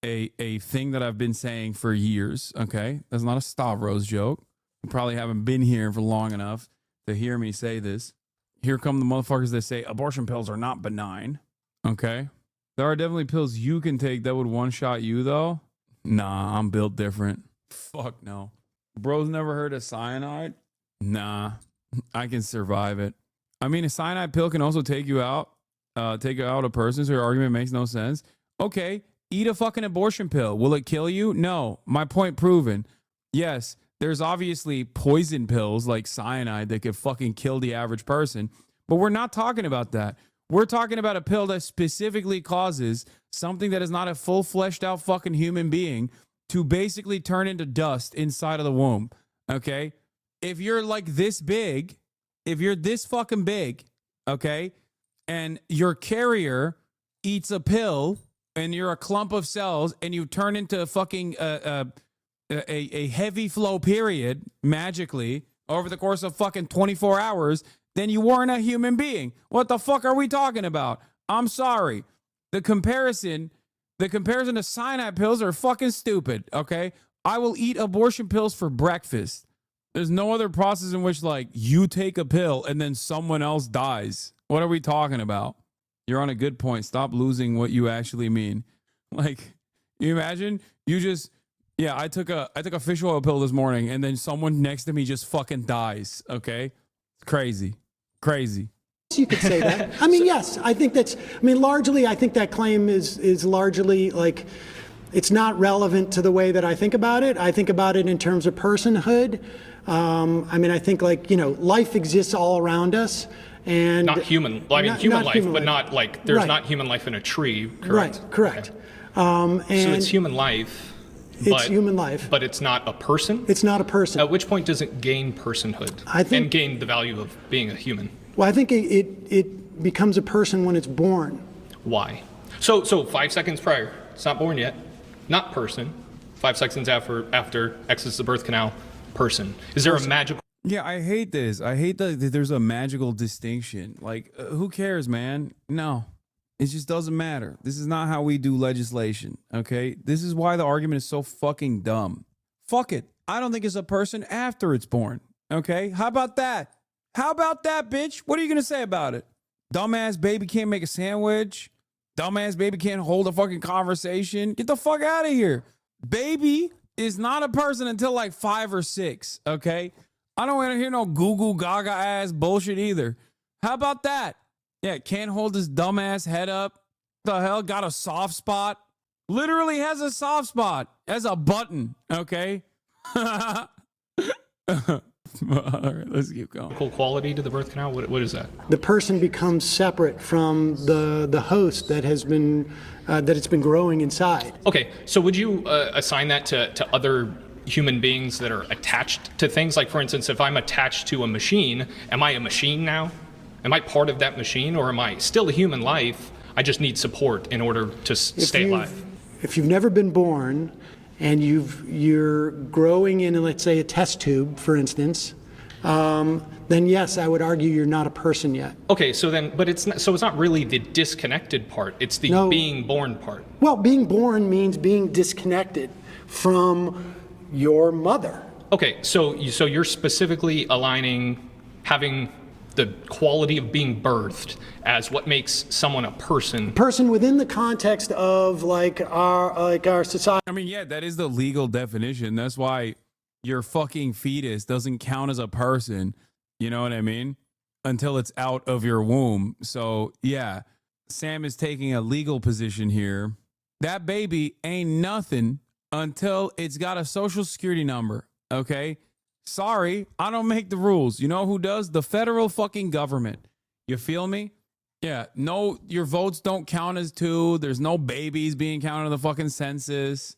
a thing that I've been saying for years. Okay, that's not a Stavros joke. You probably haven't been here for long enough to hear me say this. here come the motherfuckers that say abortion pills are not benign. Okay. There are definitely pills you can take that would one-shot you, though. Nah, I'm built different. Fuck no. Bro's never heard of cyanide? Nah, I can survive it. I mean, a cyanide pill can also take out a person, so your argument makes no sense. Okay, eat a fucking abortion pill. Will it kill you? No. My point proven. Yes, there's obviously poison pills like cyanide that could fucking kill the average person, but we're not talking about that. We're talking about a pill that specifically causes something that is not a full fleshed out fucking human being to basically turn into dust inside of the womb. Okay? If you're like this big, if you're this fucking big, okay, and your carrier eats a pill and you're a clump of cells and you turn into fucking a heavy flow period magically over the course of fucking 24 hours, then you weren't a human being. What the fuck are we talking about? I'm sorry. The comparison to cyanide pills are fucking stupid, okay? I will eat abortion pills for breakfast. There's no other process in which, like, you take a pill and then someone else dies. What are we talking about? You're on a good point. Stop losing what you actually mean. Like, you imagine you just, yeah, I took a fish oil pill this morning and then someone next to me just fucking dies, okay? It's crazy. Crazy. You could say that. I mean, yes, I think that's, I mean, largely, I think that claim is largely like, it's not relevant to the way that I think about it. I think about it in terms of personhood. I mean, I think like, you know, life exists all around us. And not human. I mean, human life, but not like there's right. not human life in a tree. Correct. Right. Correct. Okay. So it's human life. It's human life. But it's not a person? It's not a person. At which point does it gain personhood and gain the value of being a human? Well, I think it becomes a person when it's born. Why? So 5 seconds prior, it's not born yet, not person. 5 seconds after exits the birth canal, person. Is there a magical? Yeah, I hate this. I hate that there's a magical distinction. Like, who cares, man? No. It just doesn't matter. This is not how we do legislation, okay? This is why the argument is so fucking dumb. Fuck it. I don't think it's a person after it's born, okay? How about that? How about that, bitch? What are you going to say about it? Dumbass baby can't make a sandwich. Dumbass baby can't hold a fucking conversation. Get the fuck out of here. Baby is not a person until like 5 or 6, okay? I don't want to hear no goo gaga ass bullshit either. How about that? Yeah, can't hold his dumbass head up. The hell, got a soft spot. Literally has a soft spot. Has a button, okay? All right, let's keep going. Quality to the birth canal? What is that? The person becomes separate from the host that has been that it's been growing inside. Okay, so would you assign that to other human beings that are attached to things? Like, for instance, if I'm attached to a machine, am I a machine now? Am I part of that machine, or am I still a human life? I just need support in order to stay alive. If you've never been born and you're growing in, let's say, a test tube, for instance, then yes, I would argue you're not a person yet. Okay, so then, but it's not really the disconnected part. It's the being born part. Well, being born means being disconnected from your mother. Okay, so you're specifically aligning having the quality of being birthed as what makes someone a person. Person within the context of like our society. I mean, yeah, that is the legal definition. That's why your fucking fetus doesn't count as a person. You know what I mean? Until it's out of your womb. So yeah, Sam is taking a legal position here. That baby ain't nothing until it's got a social security number. Okay? Sorry, I don't make the rules. You know who does? The federal fucking government. You feel me? Yeah, no, your votes don't count as 2. There's no babies being counted in the fucking census.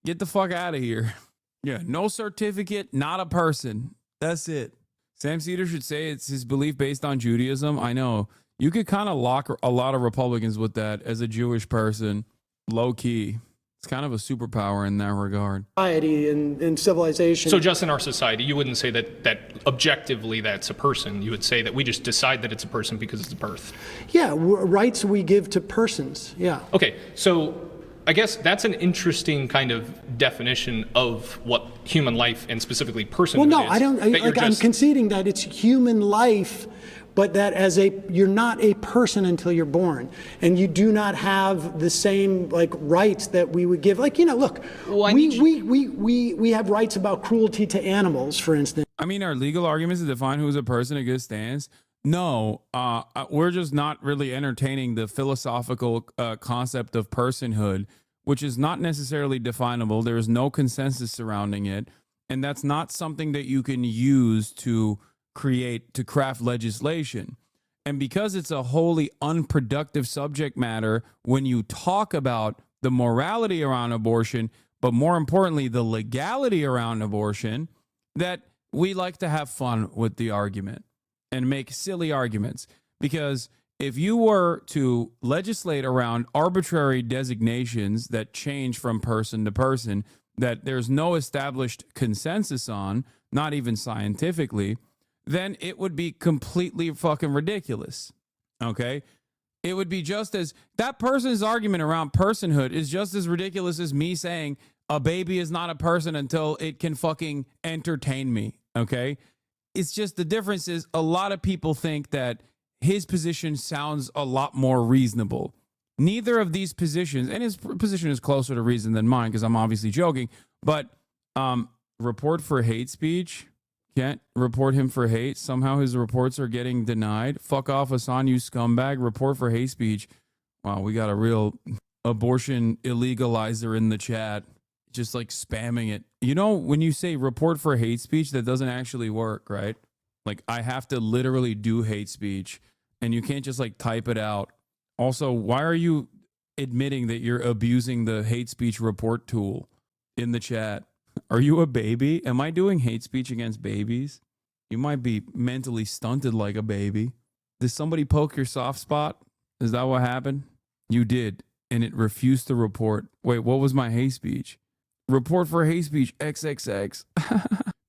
Get the fuck out of here. Yeah, no certificate, not a person. That's it. Sam SEDER should say it's his belief based on Judaism. I know. You could kind of lock a lot of Republicans with that as a Jewish person. Low key. It's kind of a superpower in that regard. Society and civilization. So just in our society, you wouldn't say that objectively that's a person. You would say that we just decide that it's a person because it's a birth. Yeah, rights we give to persons. Yeah. Okay, so I guess that's an interesting kind of definition of what human life and specifically personhood is. Well, no, I don't. I'm conceding that it's human life but that you're not a person until you're born, and you do not have the same like rights that we would give. Like, look, we have rights about cruelty to animals, for instance. I mean, are legal arguments to define who's a person a good stance? No, we're just not really entertaining the philosophical concept of personhood, which is not necessarily definable. There is no consensus surrounding it, and that's not something that you can use to craft legislation. And because it's a wholly unproductive subject matter when you talk about the morality around abortion, but more importantly, the legality around abortion, that we like to have fun with the argument and make silly arguments. Because if you were to legislate around arbitrary designations that change from person to person, that there's no established consensus on, not even scientifically, then it would be completely fucking ridiculous. Okay? It would be just as, that person's argument around personhood is just as ridiculous as me saying a baby is not a person until it can fucking entertain me. Okay? It's just, the difference is a lot of people think that his position sounds a lot more reasonable. Neither of these positions, and his position is closer to reason than mine because I'm obviously joking, but report for hate speech, can't report him for hate. Somehow his reports are getting denied. Fuck off, Hasan, you scumbag. Report for hate speech. Wow, we got a real abortion illegalizer in the chat, just like spamming it. When you say report for hate speech, that doesn't actually work, right? Like, I have to literally do hate speech, and you can't just like type it out. Also, why are you admitting that you're abusing the hate speech report tool in the chat? Are you a baby? Am I doing hate speech against babies? You might be mentally stunted like a baby. Did somebody poke your soft spot? Is that what happened? You did, and it refused to report. Wait, what was my hate speech? Report for hate speech, XXX.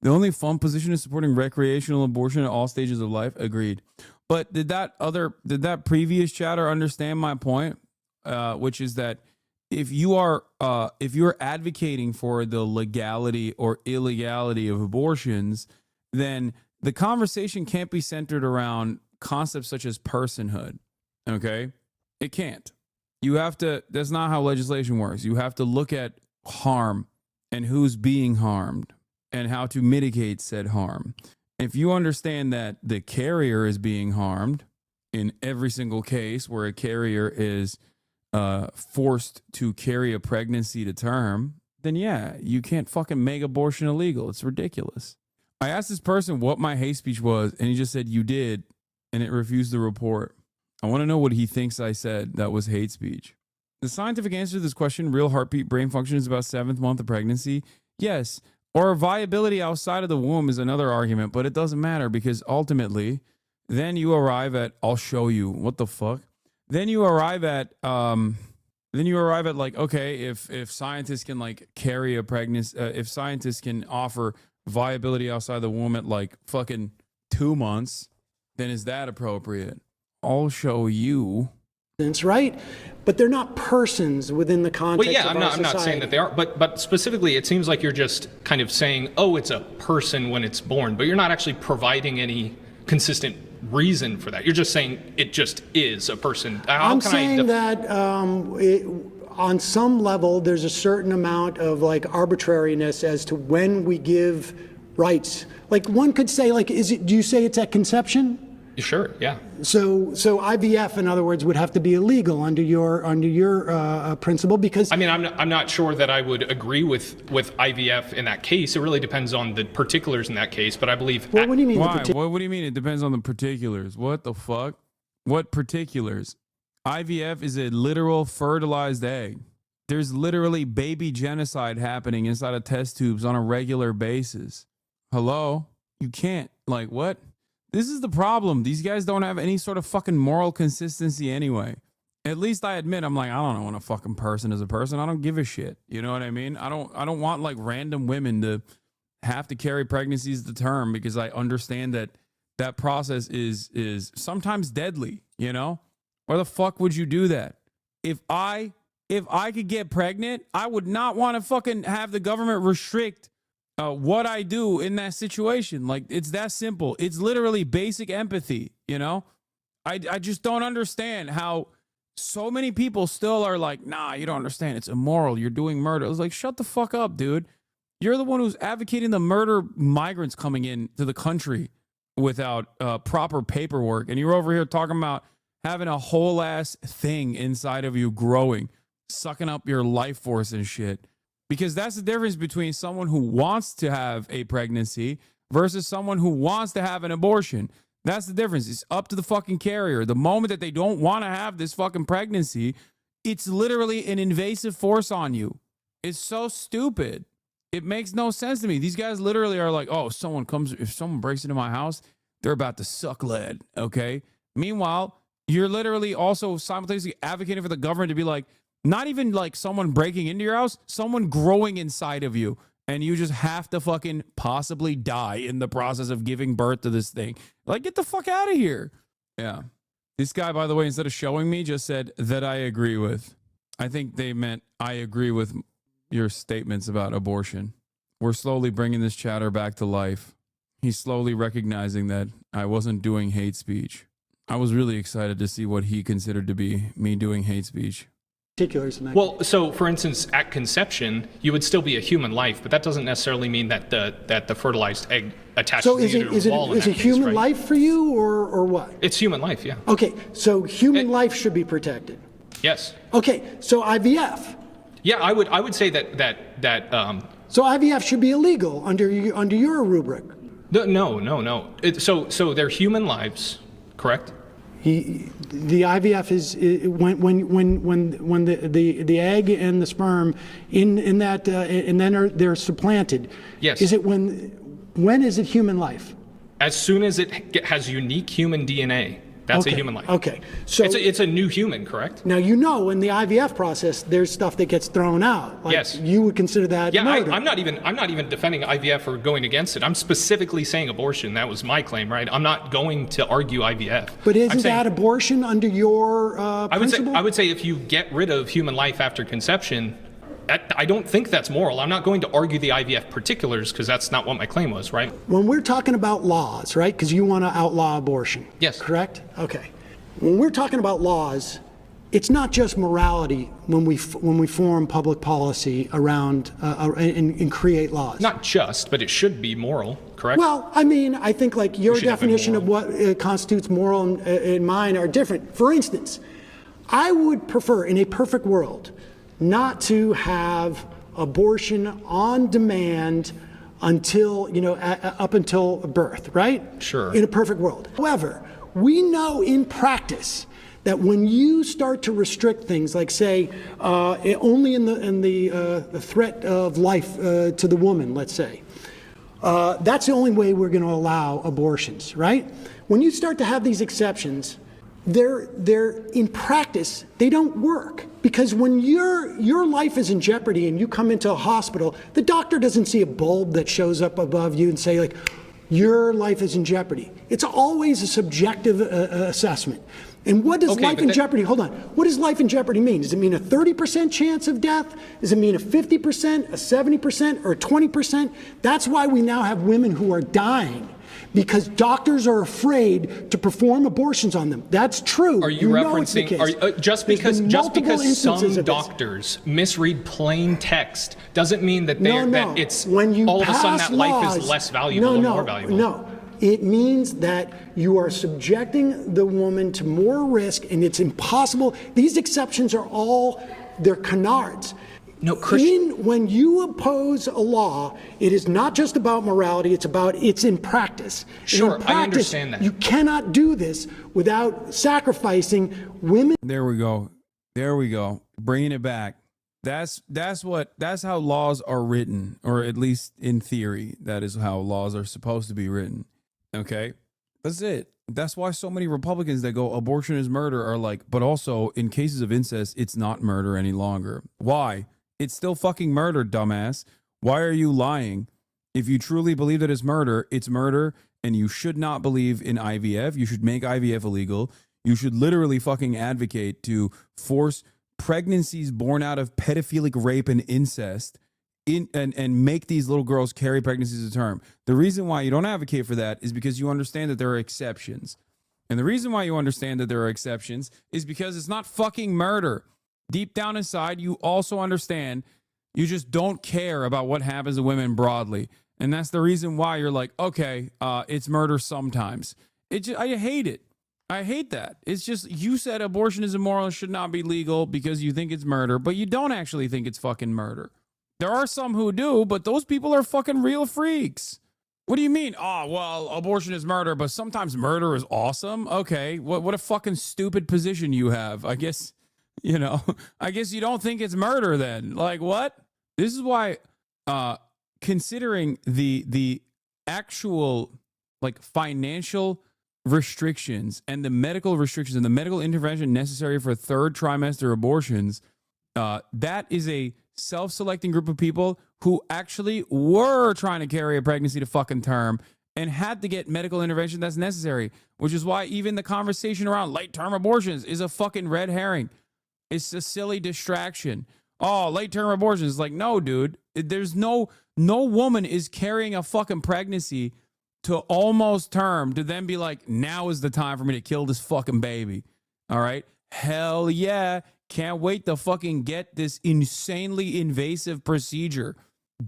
The only fun position is supporting recreational abortion at all stages of life. Agreed. But did that previous chatter understand my point? Which is that if you're advocating for the legality or illegality of abortions, then the conversation can't be centered around concepts such as personhood. Okay? It can't. You have to, that's not how legislation works. You have to look at harm and who's being harmed and how to mitigate said harm. If you understand that the carrier is being harmed in every single case where a carrier is forced to carry a pregnancy to term, then yeah, you can't fucking make abortion illegal. It's ridiculous. I asked this person what my hate speech was, and he just said, you did, and it refused to report. I want to know what he thinks I said that was hate speech. The scientific answer to this question, real heartbeat brain function is about 7th month of pregnancy. Yes. Or viability outside of the womb is another argument, but it doesn't matter because ultimately then you arrive at, I'll show you, what the fuck? Then you arrive at like, okay, if scientists can like carry a pregnancy, if scientists can offer viability outside the womb at like fucking 2 months, then is that appropriate? I'll show you. Right? But they're not persons within the context of our society. I'm not saying that they are, but specifically, it seems like you're just kind of saying, oh, it's a person when it's born, but you're not actually providing any consistent reason for that. You're just saying it just is a person. I'm saying that on some level, there's a certain amount of like arbitrariness as to when we give rights. Like one could say, like, do you say it's at conception? Sure, yeah. So IVF, in other words, would have to be illegal under your principle because I mean, I'm not sure that I would agree with IVF in that case. It really depends on the particulars in that case. But I believe. Well, what do you mean? Why? What do you mean? It depends on the particulars. What the fuck? What particulars? IVF is a literal fertilized egg. There's literally baby genocide happening inside of test tubes on a regular basis. Hello? You can't. Like what? This is the problem. These guys don't have any sort of fucking moral consistency anyway. At least I admit, I'm like, I don't want a fucking person as a person. I don't give a shit. You know what I mean? I don't want like random women to have to carry pregnancies to term because I understand that process is sometimes deadly, you know? Why the fuck would you do that? If I could get pregnant, I would not want to fucking have the government restrict what I do in that situation. Like, it's that simple. It's literally basic empathy, you know? I just don't understand how so many people still are like, nah, you don't understand. It's immoral. You're doing murder. I was like, shut the fuck up, dude. You're the one who's advocating the murder migrants coming in to the country without proper paperwork. And you're over here talking about having a whole ass thing inside of you growing, sucking up your life force and shit. Because that's the difference between someone who wants to have a pregnancy versus someone who wants to have an abortion. That's the difference. It's up to the fucking carrier. The moment that they don't want to have this fucking pregnancy, it's literally an invasive force on you. It's so stupid. It makes no sense to me. These guys literally are like, oh, if someone breaks into my house, they're about to suck lead, okay? Meanwhile, you're literally also simultaneously advocating for the government to be like, not even like someone breaking into your house, someone growing inside of you. And you just have to fucking possibly die in the process of giving birth to this thing. Like, get the fuck out of here. Yeah. This guy, by the way, instead of showing me, just said that I agree with. I think they meant I agree with your statements about abortion. We're slowly bringing this chatter back to life. He's slowly recognizing that I wasn't doing hate speech. I was really excited to see what he considered to be me doing hate speech. Well, so for instance, at conception, you would still be a human life, but that doesn't necessarily mean that the fertilized egg attaches to the uterine wall. Is it human life for you or what? It's human life, yeah. Okay, so human life should be protected. Yes. Okay, so IVF. Yeah, I would say that. So IVF should be illegal under your rubric. No. So they're human lives, correct? The IVF is when the egg and the sperm in that and then they're supplanted. Yes. Is it when is it human life? As soon as it has unique human DNA, that's a human life. Okay, so it's a new human, correct? Now in the IVF process, there's stuff that gets thrown out. Like, yes. You would consider that murder. I'm not even defending IVF or going against it. I'm specifically saying abortion. That was my claim, right? I'm not going to argue IVF. But isn't that abortion under your principle? I would say if you get rid of human life after conception, I don't think that's moral. I'm not going to argue the IVF particulars because that's not what my claim was, right? When we're talking about laws, right? Because you want to outlaw abortion. Yes. Correct? Okay. When we're talking about laws, it's not just morality when we form public policy around and create laws. Not just, but it should be moral, correct? Well, I mean, I think like your definition of what constitutes moral and mine are different. For instance, I would prefer in a perfect world not to have abortion on demand until, up until birth, right? Sure. In a perfect world. However, we know in practice that when you start to restrict things, like say, only in the threat of life to the woman, let's say, that's the only way we're going to allow abortions, right? When you start to have these exceptions, they're in practice, they don't work. Because when your life is in jeopardy and you come into a hospital, the doctor doesn't see a bulb that shows up above you and say, like, your life is in jeopardy. It's always a subjective assessment. And what does life in jeopardy, hold on, what does life in jeopardy mean? Does it mean a 30% chance of death? Does it mean a 50%, a 70%, or a 20%? That's why we now have women who are dying, because doctors are afraid to perform abortions on them. That's true. Are you referencing just because some doctors misread plain text doesn't mean that that it's all of a sudden that life is less valuable or more valuable? No. It means that you are subjecting the woman to more risk, and it's impossible. These exceptions are they're canards. No, when you oppose a law, it is not just about morality, it's in practice. Sure, in practice, I understand that. You cannot do this without sacrificing women. There we go. Bringing it back. That's how laws are written, or at least in theory, that is how laws are supposed to be written. Okay? That's it. That's why so many Republicans that go abortion is murder are like, but also in cases of incest, it's not murder any longer. Why? It's still fucking murder, dumbass. Why are you lying? If you truly believe that it's murder, and you should not believe in IVF. You should make IVF illegal. You should literally fucking advocate to force pregnancies born out of pedophilic rape and incest and make these little girls carry pregnancies to term. The reason why you don't advocate for that is because you understand that there are exceptions. And the reason why you understand that there are exceptions is because it's not fucking murder. Deep down inside, you also understand you just don't care about what happens to women broadly. And that's the reason why you're like, okay, it's murder sometimes. I hate it. I hate that. It's just, you said abortion is immoral and should not be legal because you think it's murder, but you don't actually think it's fucking murder. There are some who do, but those people are fucking real freaks. What do you mean? Oh, well, abortion is murder, but sometimes murder is awesome. Okay, what a fucking stupid position you have. I guess, I guess you don't think it's murder then. Like, what? This is why, considering the actual, like, financial restrictions and the medical restrictions and the medical intervention necessary for third trimester abortions, that is a self-selecting group of people who actually were trying to carry a pregnancy to fucking term and had to get medical intervention that's necessary, which is why even the conversation around late-term abortions is a fucking red herring. It's a silly distraction. Oh, late-term abortions. It's like, no, dude, there's no woman is carrying a fucking pregnancy to almost term to then be like, now is the time for me to kill this fucking baby. All right? Hell yeah. Can't wait to fucking get this insanely invasive procedure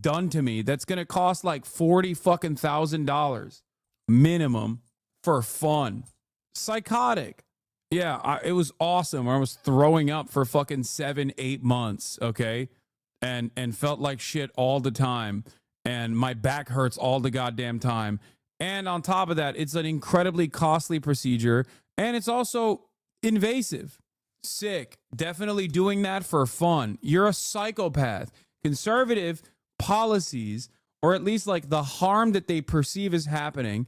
done to me that's going to cost like $40,000 minimum for fun. Psychotic. Yeah, it was awesome. I was throwing up for fucking 7-8 months, okay? And felt like shit all the time. And my back hurts all the goddamn time. And on top of that, it's an incredibly costly procedure. And it's also invasive. Sick. Definitely doing that for fun. You're a psychopath. Conservative policies, or at least like the harm that they perceive as happening,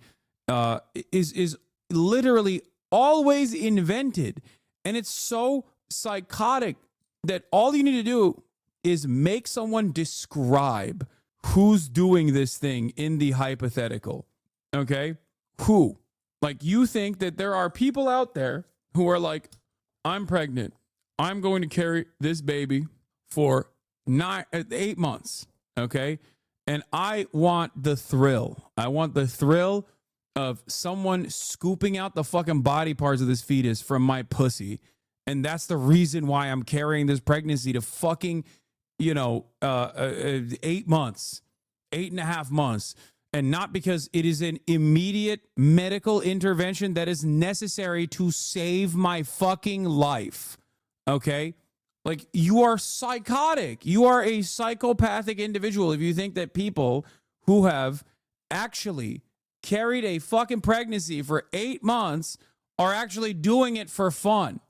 is literally always invented. And it's so psychotic that all you need to do is make someone describe who's doing this thing in the hypothetical. Okay? Who? Like, you think that there are people out there who are like, I'm pregnant. I'm going to carry this baby for 8 months. Okay? And I want the thrill. I want the thrill of someone scooping out the fucking body parts of this fetus from my pussy. And that's the reason why I'm carrying this pregnancy to fucking, 8 months, 8.5 months. And not because it is an immediate medical intervention that is necessary to save my fucking life. Okay? Like, you are psychotic. You are a psychopathic individual if you think that people who have actually carried a fucking pregnancy for 8 months are actually doing it for fun.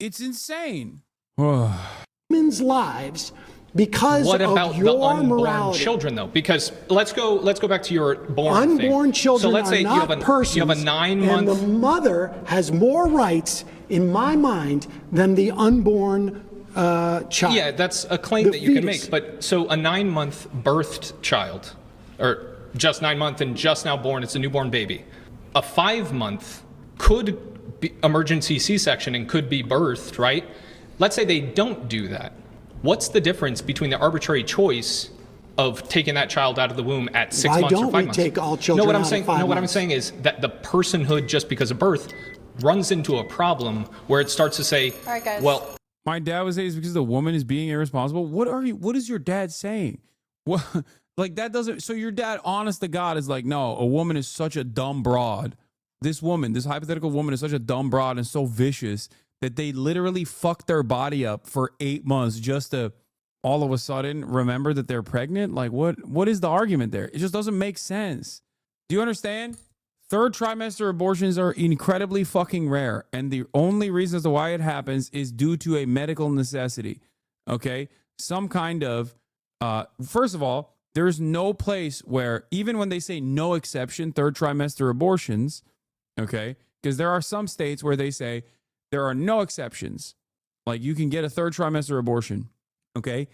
It's insane. Women's lives because what about of your the unborn morality. children, though? Because let's go back to your Unborn thing. children so let's are say not persons, you have a 9-month. and the mother has more rights, in my mind, than the unborn child. Yeah, that's a claim that you can make. But so a 9-month birthed child, or just 9 months and just now born, it's a newborn baby. A 5-month could be emergency C-section and could be birthed, right? Let's say they don't do that. What's the difference between the arbitrary choice of taking that child out of the womb at 6 months or 5 months? Why don't we take all children out of 5 months? What I'm saying is that the personhood just because of birth runs into a problem where it starts to say, all right, guys. Well, my dad would say it's because the woman is being irresponsible. What is your dad saying? What, like, that doesn't, so your dad, honest to God, is like, no, a woman is such a dumb broad. This hypothetical woman is such a dumb broad and so vicious that they literally fuck their body up for 8 months just to all of a sudden remember that they're pregnant. Like, what is the argument there? It just doesn't make sense. Do you understand? Third trimester abortions are incredibly fucking rare. And the only reason as to why it happens is due to a medical necessity. Okay? Some kind of, first of all, there's no place where, even when they say no exception, third trimester abortions, okay? Because there are some states where they say there are no exceptions. Like, you can get a third trimester abortion, okay?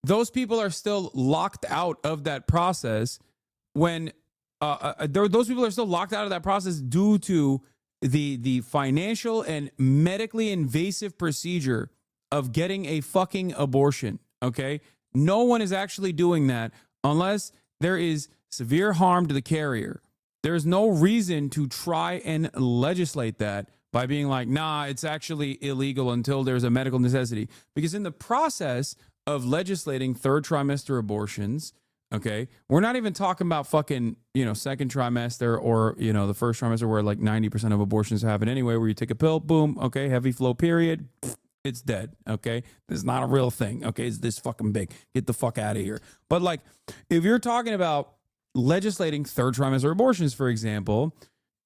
Those people are still locked out of that process when those people are still locked out of that process due to the financial and medically invasive procedure of getting a fucking abortion, okay? No one is actually doing that unless there is severe harm to the carrier. There's no reason to try and legislate that by being like, nah, it's actually illegal until there's a medical necessity. Because in the process of legislating third trimester abortions, okay, we're not even talking about fucking, second trimester or, the first trimester where like 90% of abortions happen anyway, where you take a pill, boom, okay, heavy flow period, it's dead, okay? This is not a real thing, okay? It's this fucking big. Get the fuck out of here. But like, if you're talking about legislating third trimester abortions, for example,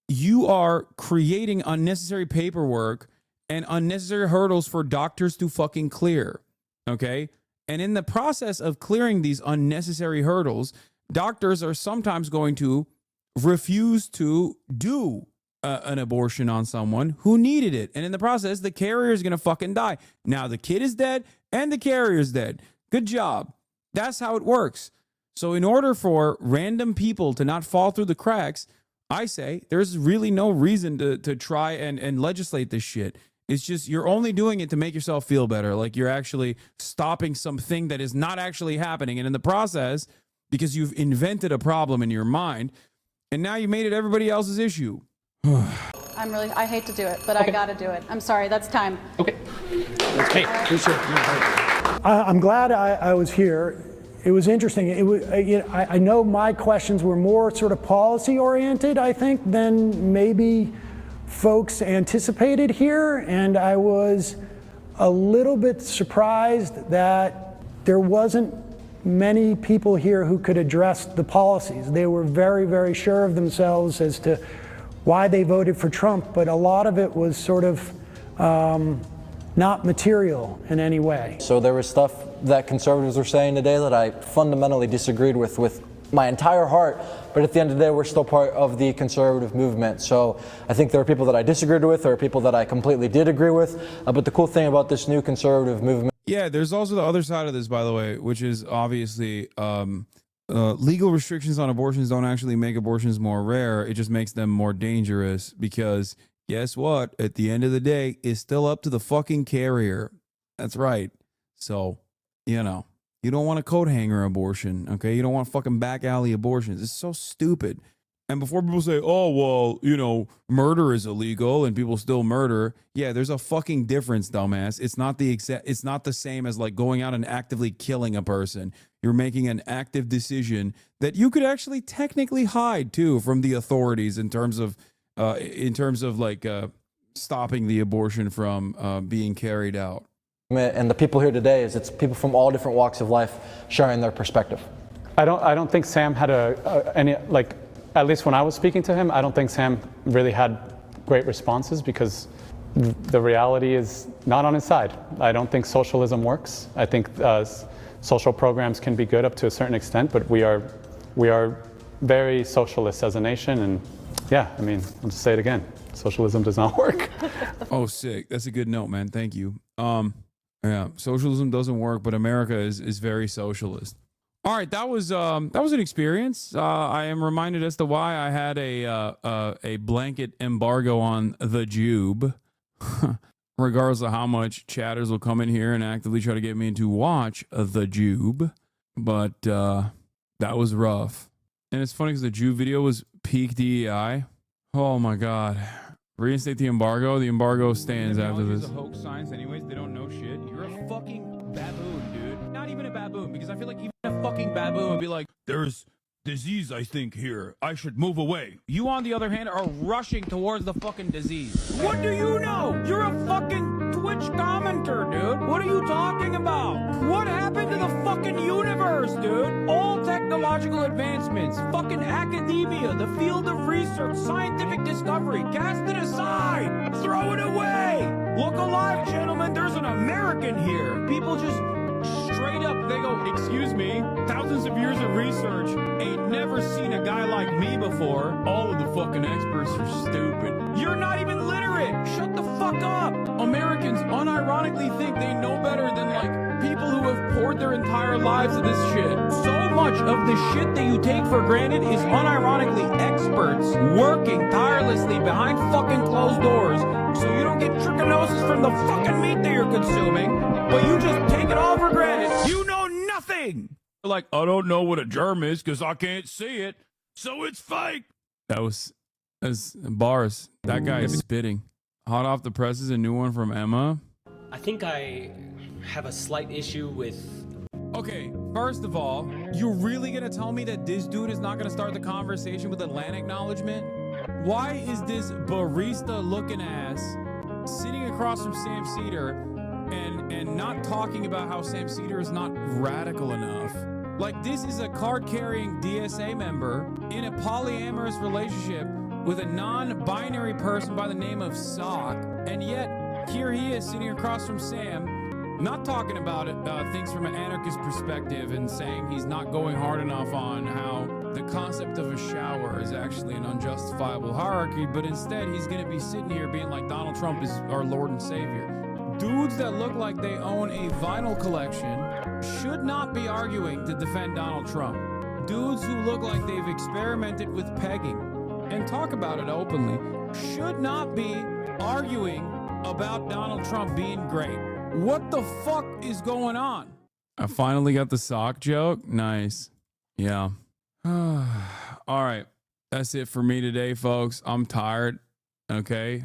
you are creating unnecessary paperwork and unnecessary hurdles for doctors to fucking clear, okay? And in the process of clearing these unnecessary hurdles, doctors are sometimes going to refuse to do an abortion on someone who needed it. And in the process, the carrier is going to fucking die. Now the kid is dead and the carrier is dead. Good job. That's how it works. So in order for random people to not fall through the cracks, I say there's really no reason to try and legislate this shit. It's just you're only doing it to make yourself feel better. Like you're actually stopping something that is not actually happening. And in the process, because you've invented a problem in your mind, and now you made it everybody else's issue. I hate to do it, but I got to do it. I'm sorry, that's time. Okay. Hey, I'm glad I was here. It was interesting. It was, I know my questions were more sort of policy oriented, I think, than maybe folks anticipated here. And I was a little bit surprised that there wasn't many people here who could address the policies. They were very, very sure of themselves as to why they voted for Trump, but a lot of it was sort of not material in any way. So there was stuff that conservatives were saying today that I fundamentally disagreed with my entire heart, but at the end of the day, we're still part of the conservative movement. So I think there are people that I disagreed with, there are people that I completely did agree with, but the cool thing about this new conservative movement. Yeah, there's also the other side of this, by the way, which is obviously legal restrictions on abortions don't actually make abortions more rare. It just makes them more dangerous because guess what? At the end of the day, it's still up to the fucking carrier. That's right. So, you don't want a coat hanger abortion, okay? You don't want fucking back alley abortions. It's so stupid. And before people say, oh, well, murder is illegal and people still murder. Yeah, there's a fucking difference, dumbass. It's not the same as like going out and actively killing a person. You're making an active decision that you could actually technically hide too from the authorities in terms of like stopping the abortion from being carried out. And the people here today it's people from all different walks of life sharing their perspective. I don't think Sam had any at least when I was speaking to him, I don't think Sam really had great responses because the reality is not on his side. I don't think socialism works. I think social programs can be good up to a certain extent, but we are very socialist as a nation, and yeah, I'll just say it again. Socialism does not work. Oh, sick. That's a good note, man. Thank you. Yeah, socialism doesn't work, but America is very socialist. All right, that was an experience. I am reminded as to why I had a blanket embargo on the JUBE, regardless of how much chatters will come in here and actively try to get me to watch the JUBE. But that was rough, and it's funny because the JUBE video was peak DEI. Oh my god! Reinstate the embargo. The embargo stands after this. Hoax science, anyways. They don't know shit. You're a fucking baboon, dude. Not even a baboon, because I feel like even a fucking baboon would be like, there's disease, I think, here. I should move away. You, on the other hand, are rushing towards the fucking disease. What do you know? You're a fucking Twitch commenter, dude. What are you talking about? What happened to the fucking universe, dude? All technological advancements, fucking academia, the field of research, scientific discovery, cast it aside. Throw it away. Look alive, gentlemen. There's an American here. People just straight up, they go, excuse me, thousands of years of research, ain't never seen a guy like me before. All of the fucking experts are stupid. You're not even literate. Shut the fuck up. Americans unironically think they know better than like people who have poured their entire lives into this shit. So much of the shit that you take for granted is unironically experts working tirelessly behind fucking closed doors so you don't get trichinosis from the fucking meat that you're consuming, but you just take it all for granted. You know nothing. thing. Like, I don't know what a germ is because I can't see it, so it's fake. That's bars. That guy is spitting. Hot off the presses, a new one from Emma. I think I have a slight issue with... Okay, first of all, you're really gonna tell me that this dude is not gonna start the conversation with a land acknowledgement? Why is this barista looking ass sitting across from Sam Seder and not talking about how Sam Seder is not radical enough? Like, this is a card-carrying DSA member in a polyamorous relationship with a non-binary person by the name of Sock, and yet here he is sitting across from Sam, not talking about it, things from an anarchist perspective and saying he's not going hard enough on how the concept of a shower is actually an unjustifiable hierarchy, but instead he's going to be sitting here being like Donald Trump is our Lord and Savior. Dudes that look like they own a vinyl collection should not be arguing to defend Donald Trump. Dudes who look like they've experimented with pegging and talk about it openly should not be arguing about Donald Trump being great. What the fuck is going on? I finally got the sock joke. Nice. Yeah. All right. That's it for me today, folks. I'm tired. Okay.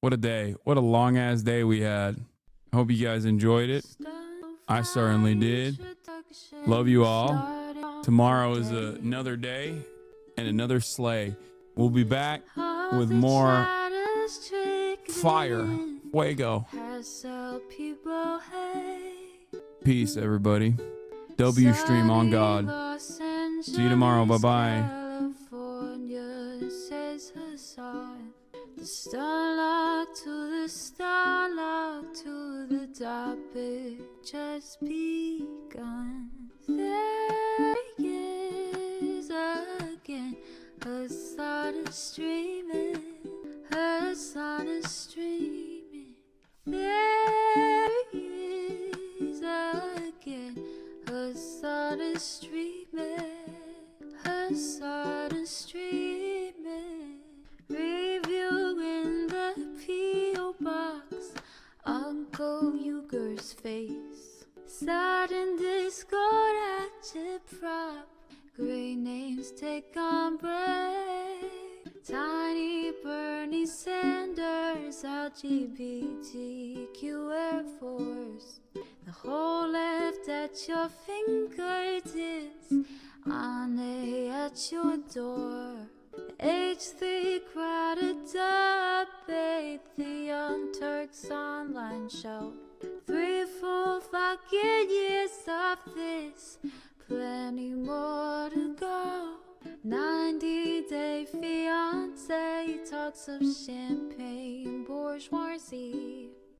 What a day. What a long ass day we had. I hope you guys enjoyed it. I certainly did. Love you all. Tomorrow is another day and another sleigh. We'll be back with more fire. Fuego. Peace, everybody. W stream on God. See you tomorrow. Bye-bye. The starlock to the topic just begun. There he is again. Her sun is streaming. Her sun is streaming. There he is again. Her sun is streaming. Her sun is streaming. Review in the P.O. box. Uncle Uger's face. Sudden discord at your prop. Great names take on break. Tiny Bernie Sanders, LGBTQ Air Force. The whole left at your fingertips. Ane at your door. H3 crowded debate, the Young Turks online show. 3 full fucking years of this, plenty more to go. 90-day fiance talks of champagne bourgeoisie.